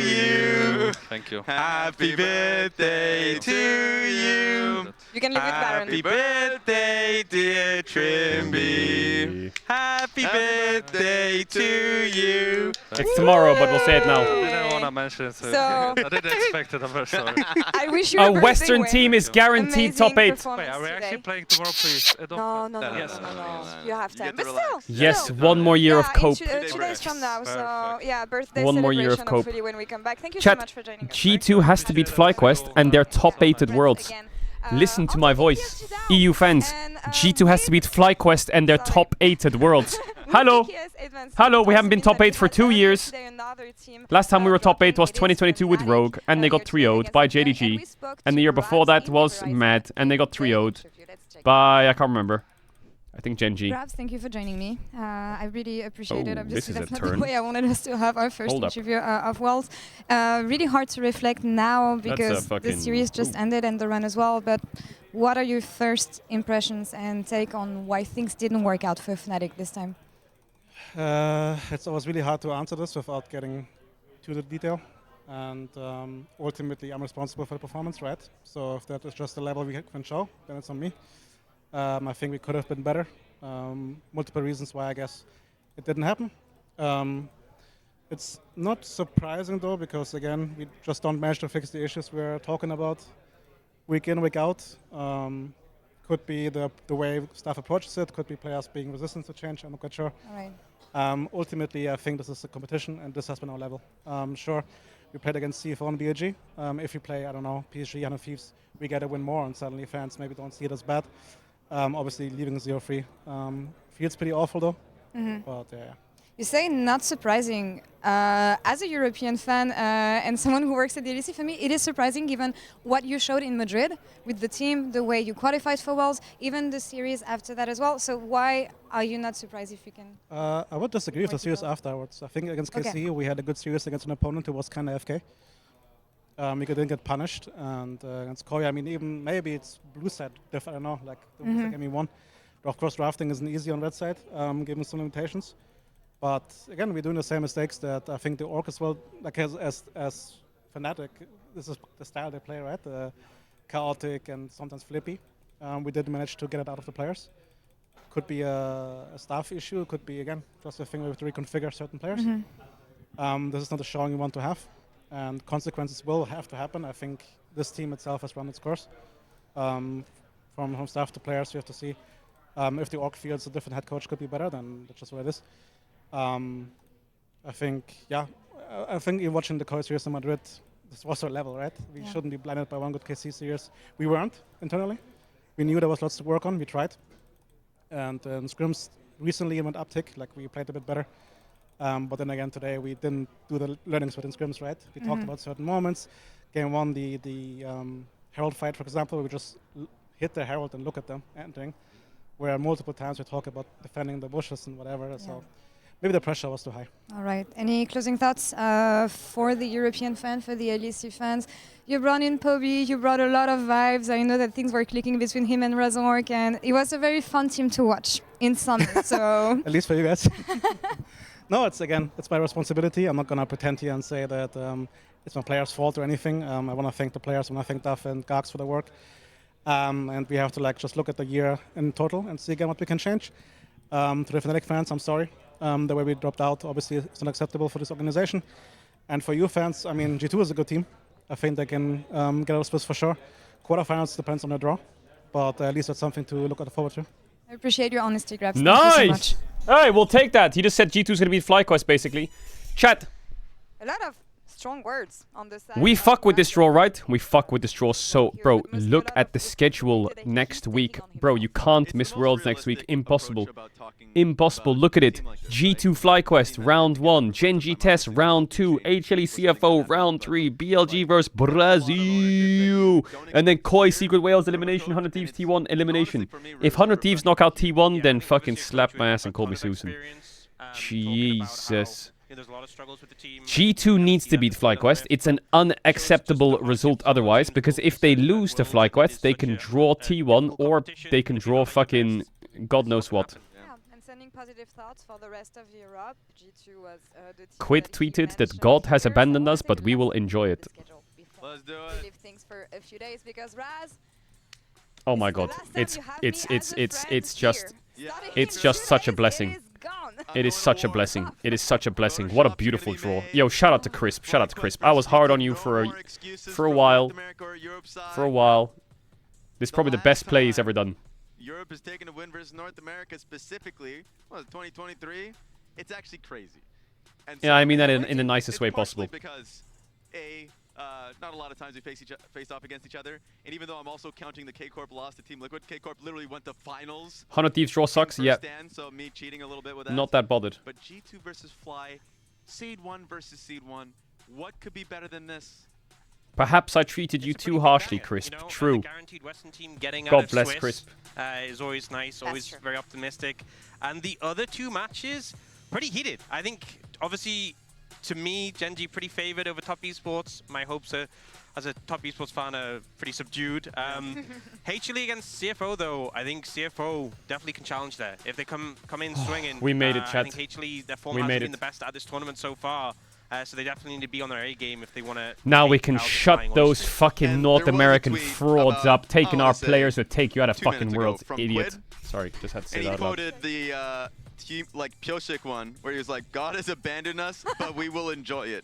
S7: you.
S8: Thank you.
S7: Happy birthday to you.
S12: You can live with Baron.
S7: Happy birthday, dear Trimby. Happy birthday to you.
S1: It's tomorrow, but we'll say it now.
S8: I didn't want to mention it, so I didn't expect it. I'm very sorry.
S12: I wish you
S1: A Western team is guaranteed top 8.
S8: Wait, are we actually playing tomorrow, please?
S12: No. You have time. But still.
S1: Yes, one more year of cope.
S12: 2 days from now. So yeah, birthday
S1: One more year of
S12: celebration
S1: cope.
S12: hopefully when we come back. Thank you
S1: Chat,
S12: so much for joining us.
S1: G2 has to beat FlyQuest and they're top 8 at Worlds. Listen to my voice. EU fans, G2 has to beat FlyQuest and they're top 8 at Worlds. Hello. Hello, we haven't been top 8 for 2 years. Last time we were top 8 was 2022 with Rogue and they got 3-0'd by JDG. And the year before that was Mad and they got 3-0'd by, I can't remember. I think Gen G.
S3: Grabs, thank you for joining me. I really appreciate it.
S1: this
S3: Obviously,
S1: is a
S3: that's not
S1: turn.
S3: the way I wanted us to have our first
S1: Hold up.
S3: interview of Worlds. Really hard to reflect now because the
S1: fucking-
S3: series just ended and the run as well. But what are your first impressions and take on why things didn't work out for Fnatic this time?
S19: It's always really hard to answer this without getting to the detail. And ultimately, I'm responsible for the performance, right? So if that is just the level we can show, then it's on me. I think we could have been better. Multiple reasons why I guess it didn't happen. It's not surprising though, because again, we just don't manage to fix the issues we're talking about week in, week out. Could be the way staff approaches it, could be players being resistant to change, I'm not quite sure.
S3: All right.
S19: Ultimately, I think this is a competition and this has been our level. Sure, we played against CFO and BLG. If we play, I don't know, PSG, 100 Thieves, we get a win more and suddenly fans maybe don't see it as bad. Obviously, leaving 0-3 feels pretty awful though. But yeah.
S3: You say not surprising. As a European fan and someone who works at the LEC, for me, it is surprising given what you showed in Madrid with the team, the way you qualified for Worlds, even the series after that as well. So why are you not surprised if you can?
S19: I would disagree with the series afterwards. I think against KC, we had a good series against an opponent who was kind of FK. We didn't get punished, and against KOI, I mean, even maybe it's blue side diff, I don't know, like the game we won. But of course, drafting isn't easy on red side, given some limitations. But again, we're doing the same mistakes that I think the org as well, like as Fnatic, this is the style they play, right? Chaotic and sometimes flippy. We didn't manage to get it out of the players. Could be a staff issue, could be, again, just a thing we have to reconfigure certain players. This is not a showing you want to have, and consequences will have to happen. I think this team itself has run its course. From staff to players, you have to see if the org feels a different head coach could be better, then that's just what it is. I think, yeah, I think in watching the KOI series in Madrid, this was our level, right? We shouldn't be blinded by one good KC series. We weren't internally. We knew there was lots to work on. We tried. And scrims recently went uptick, like we played a bit better. But then again, today we didn't do the learnings within scrims, right? We talked about certain moments. Game one, the Herald fight, for example, we just hit the Herald and look at them entering. Where multiple times we talk about defending the bushes and whatever. Yeah. So maybe the pressure was too high.
S3: All right. Any closing thoughts for the European fan, for the LEC fans? You brought in Poby, you brought a lot of vibes. I know that things were clicking between him and Razork, and it was a very fun team to watch in summer. So
S19: at least for you guys. No, it's my responsibility. I'm not going to pretend here and say that it's my players' fault or anything. I want to thank the players, I want to thank Duff and Gax for the work. And we have to just look at the year in total and see again what we can change. To the Fnatic fans, I'm sorry. The way we dropped out, obviously, is not acceptable for this organization. And for you fans, I mean, G2 is a good team. I think they can get out of Swiss for sure. Quarterfinals depends on the draw, but at least that's something to look forward to.
S3: I appreciate your honesty, Grabs.
S1: Nice!
S3: Thank you so much.
S1: All right, we'll take that. He just said G2's going to beat FlyQuest, basically. Chat.
S12: A lot of strong words on the side.
S1: We fuck with this draw, right? We fuck with this draw. So, bro, look at the schedule next week. Bro, you can't miss Worlds next week. Impossible. Impossible. Look at it. G2 FlyQuest, round 1. Genji Test, round 2. HLE CFO, round 3. BLG versus Brazil. And then KOI Secret Wales elimination, 100 Thieves T1 elimination. If 100 Thieves knock out T1, then fucking slap my ass and call me Susan. Jesus.
S10: There's a lot of struggles with the team.
S1: G2 needs to beat FlyQuest. It's an unacceptable result otherwise, because if they lose to FlyQuest, they can draw T1 or they can draw fucking God knows what.
S12: Yeah, and sending positive thoughts for the rest of Europe. G2 was the team
S1: Quid tweeted that God has abandoned us, but we will enjoy it.
S12: Let's do it. Leave things for a few days because Raz.
S1: Oh my God, it's just such a blessing. It is such a blessing. It is such a blessing. What a beautiful draw. Yo, shout out to Crisp. Shout out to Crisp. I was hard on you for a while. For a while. This is probably the best play he's ever done.
S7: Europe is taking a win versus North America specifically. Well, 2023. It's actually crazy. And
S1: yeah, I mean that in the nicest way possible.
S7: Because not a lot of times we face off against each other, and even though I'm also counting the K-Corp loss to Team Liquid, K-Corp literally went to finals.
S1: 100 Thieves draw sucks, yeah.
S7: So me cheating a little bit with that.
S1: Not that bothered.
S7: But G2 versus Fly, Seed 1 versus Seed 1, what could be better than this?
S1: Perhaps I treated you too harshly, Crisp.
S10: You know,
S1: true.
S10: Guaranteed Western team getting
S1: God
S10: out of
S1: bless
S10: Swiss,
S1: Crisp.
S10: Is always nice, always very optimistic. And the other two matches, pretty heated. I think, obviously, to me, Genji pretty favored over Top Esports. My hopes are, as a Top Esports fan, are pretty subdued. HLE against CFO, though, I think CFO definitely can challenge there. If they come in swinging,
S1: we made it, chat.
S10: I think HLE, their form has been the best at this tournament so far. So they definitely need to be on their A game if they want to.
S1: Now we can shut those fucking North American frauds up, taking our players would take you out of fucking world, idiot. Sorry, just had to say that out loud.
S7: And he quoted the team, like Pyosik one, where he was like, "God has abandoned us, but we will enjoy it."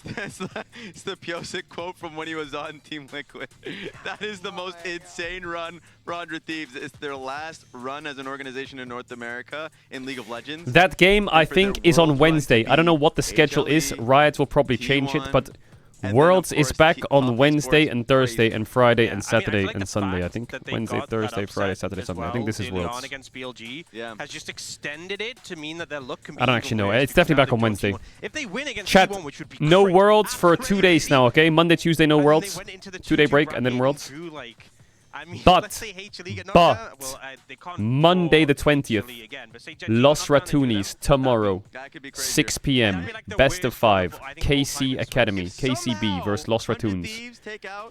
S7: It's the Pyosik quote from when he was on Team Liquid. That is the most insane run for 100 Thieves. It's their last run as an organization in North America in League of Legends.
S1: That game, I think, is on Wednesday. I don't know what the schedule is. Riot will probably change it, but Worlds is back on Wednesday and Thursday and Friday and Saturday and Sunday, I think. Wednesday, Thursday, Friday, Saturday, Sunday. I think this is Worlds.
S10: On against BLG has just extended it to mean that their luck can be
S1: I don't actually know. It's definitely back on Wednesday.
S10: If they win against
S1: Chat,
S10: T1, which would be
S1: no Worlds for 2 days now, okay? Monday, Tuesday, no Worlds. 2-day break and then Worlds. But Monday the 20th, Los Ratunis tomorrow, 6 p.m. Best of 5, KC Academy, KCB versus Los Ratuns.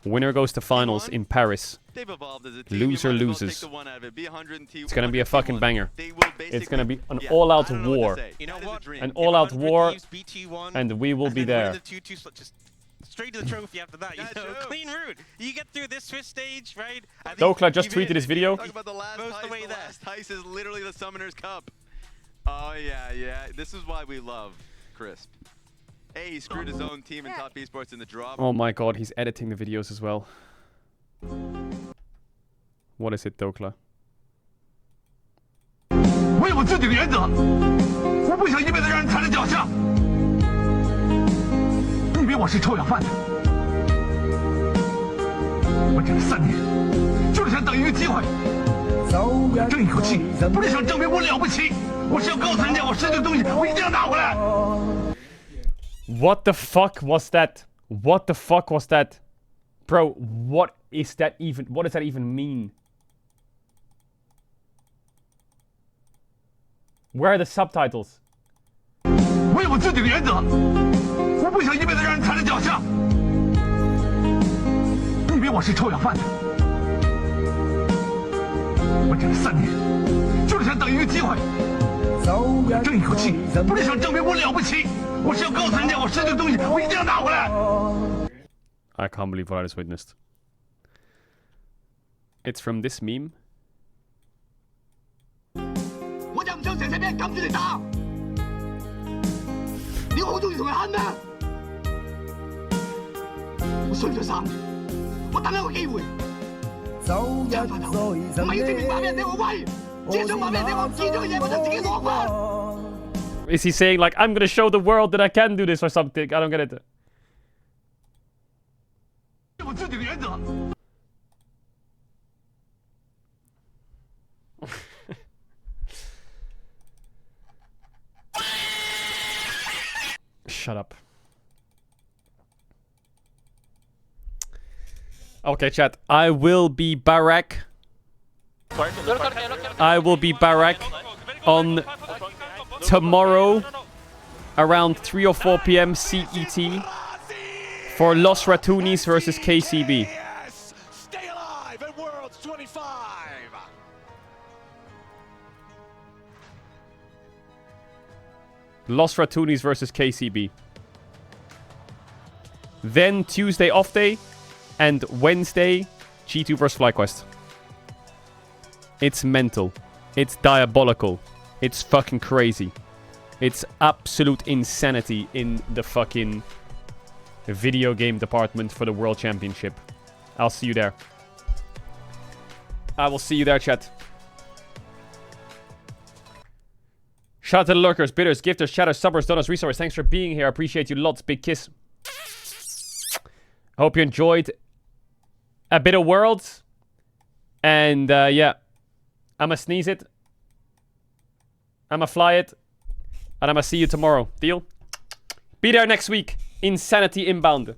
S1: Winner goes to finals in Paris. Loser loses. It's gonna be a fucking banger. It's gonna be an all-out war. An all-out war, and we will be there.
S10: Straight to the trophy after that, you know, clean route. You get through this Swiss stage, right?
S1: Dokla just tweeted his video.
S7: Talk about the last heist is literally the Summoner's Cup. Oh yeah. This is why we love Crisp. Hey, he screwed his own team in top esports in the drop.
S1: Oh my god, he's editing the videos as well. What is it, Dokla?
S9: 我有我自己的原则，我不想一辈子让人踩在脚下。你以为我是臭氧贩子？我整了3年，就是想等一个机会，争一口气，不是想证明我了不起，我是要告诉人家我失去的东西，我一定要拿回来。
S1: What the fuck was that? What the fuck was that? Bro, what is that even? What does that even mean? Where are the subtitles?
S9: 我有我自己的原则，我不想一辈子让人踩在脚下。你以为我是臭氧贩子？我整了3年，就是想等一个机会，争一口气，不是想证明我了不起，我是要告诉人家我失去的东西，我一定要拿回来。
S1: I can't believe what I just witnessed. It's from this meme.
S9: 我就唔想成世俾人撳住嚟打，你好中意同人慳咩？我衰咗3年，我等一個機會，爭翻頭，唔係要證明話俾人聽我威，只係想話俾人聽我唔見咗嘅嘢，我就自己攞翻。
S1: Is he saying like I'm gonna show the world that I can do this or something? I don't get it.
S9: 我自己的原则。
S1: Shut up. Okay, chat. I will be Barak. I will be Barak on tomorrow around 3 or 4 p.m. CET for Los Ratunis versus KCB.
S9: Stay alive at Worlds 25.
S1: Los Ratunis versus KCB. Then Tuesday off day, and Wednesday G2 versus FlyQuest. It's mental. It's diabolical. It's fucking crazy. It's absolute insanity in the fucking video game department for the World Championship. I'll see you there. I will see you there, chat. Shout out to the lurkers, bitters, gifters, chatters, subbers, donors, resources. Thanks for being here. I appreciate you lots. Big kiss. I hope you enjoyed a bit of Worlds. And yeah, I'ma sneeze it. I'ma fly it. And I'ma see you tomorrow. Deal? Be there next week. Insanity inbound.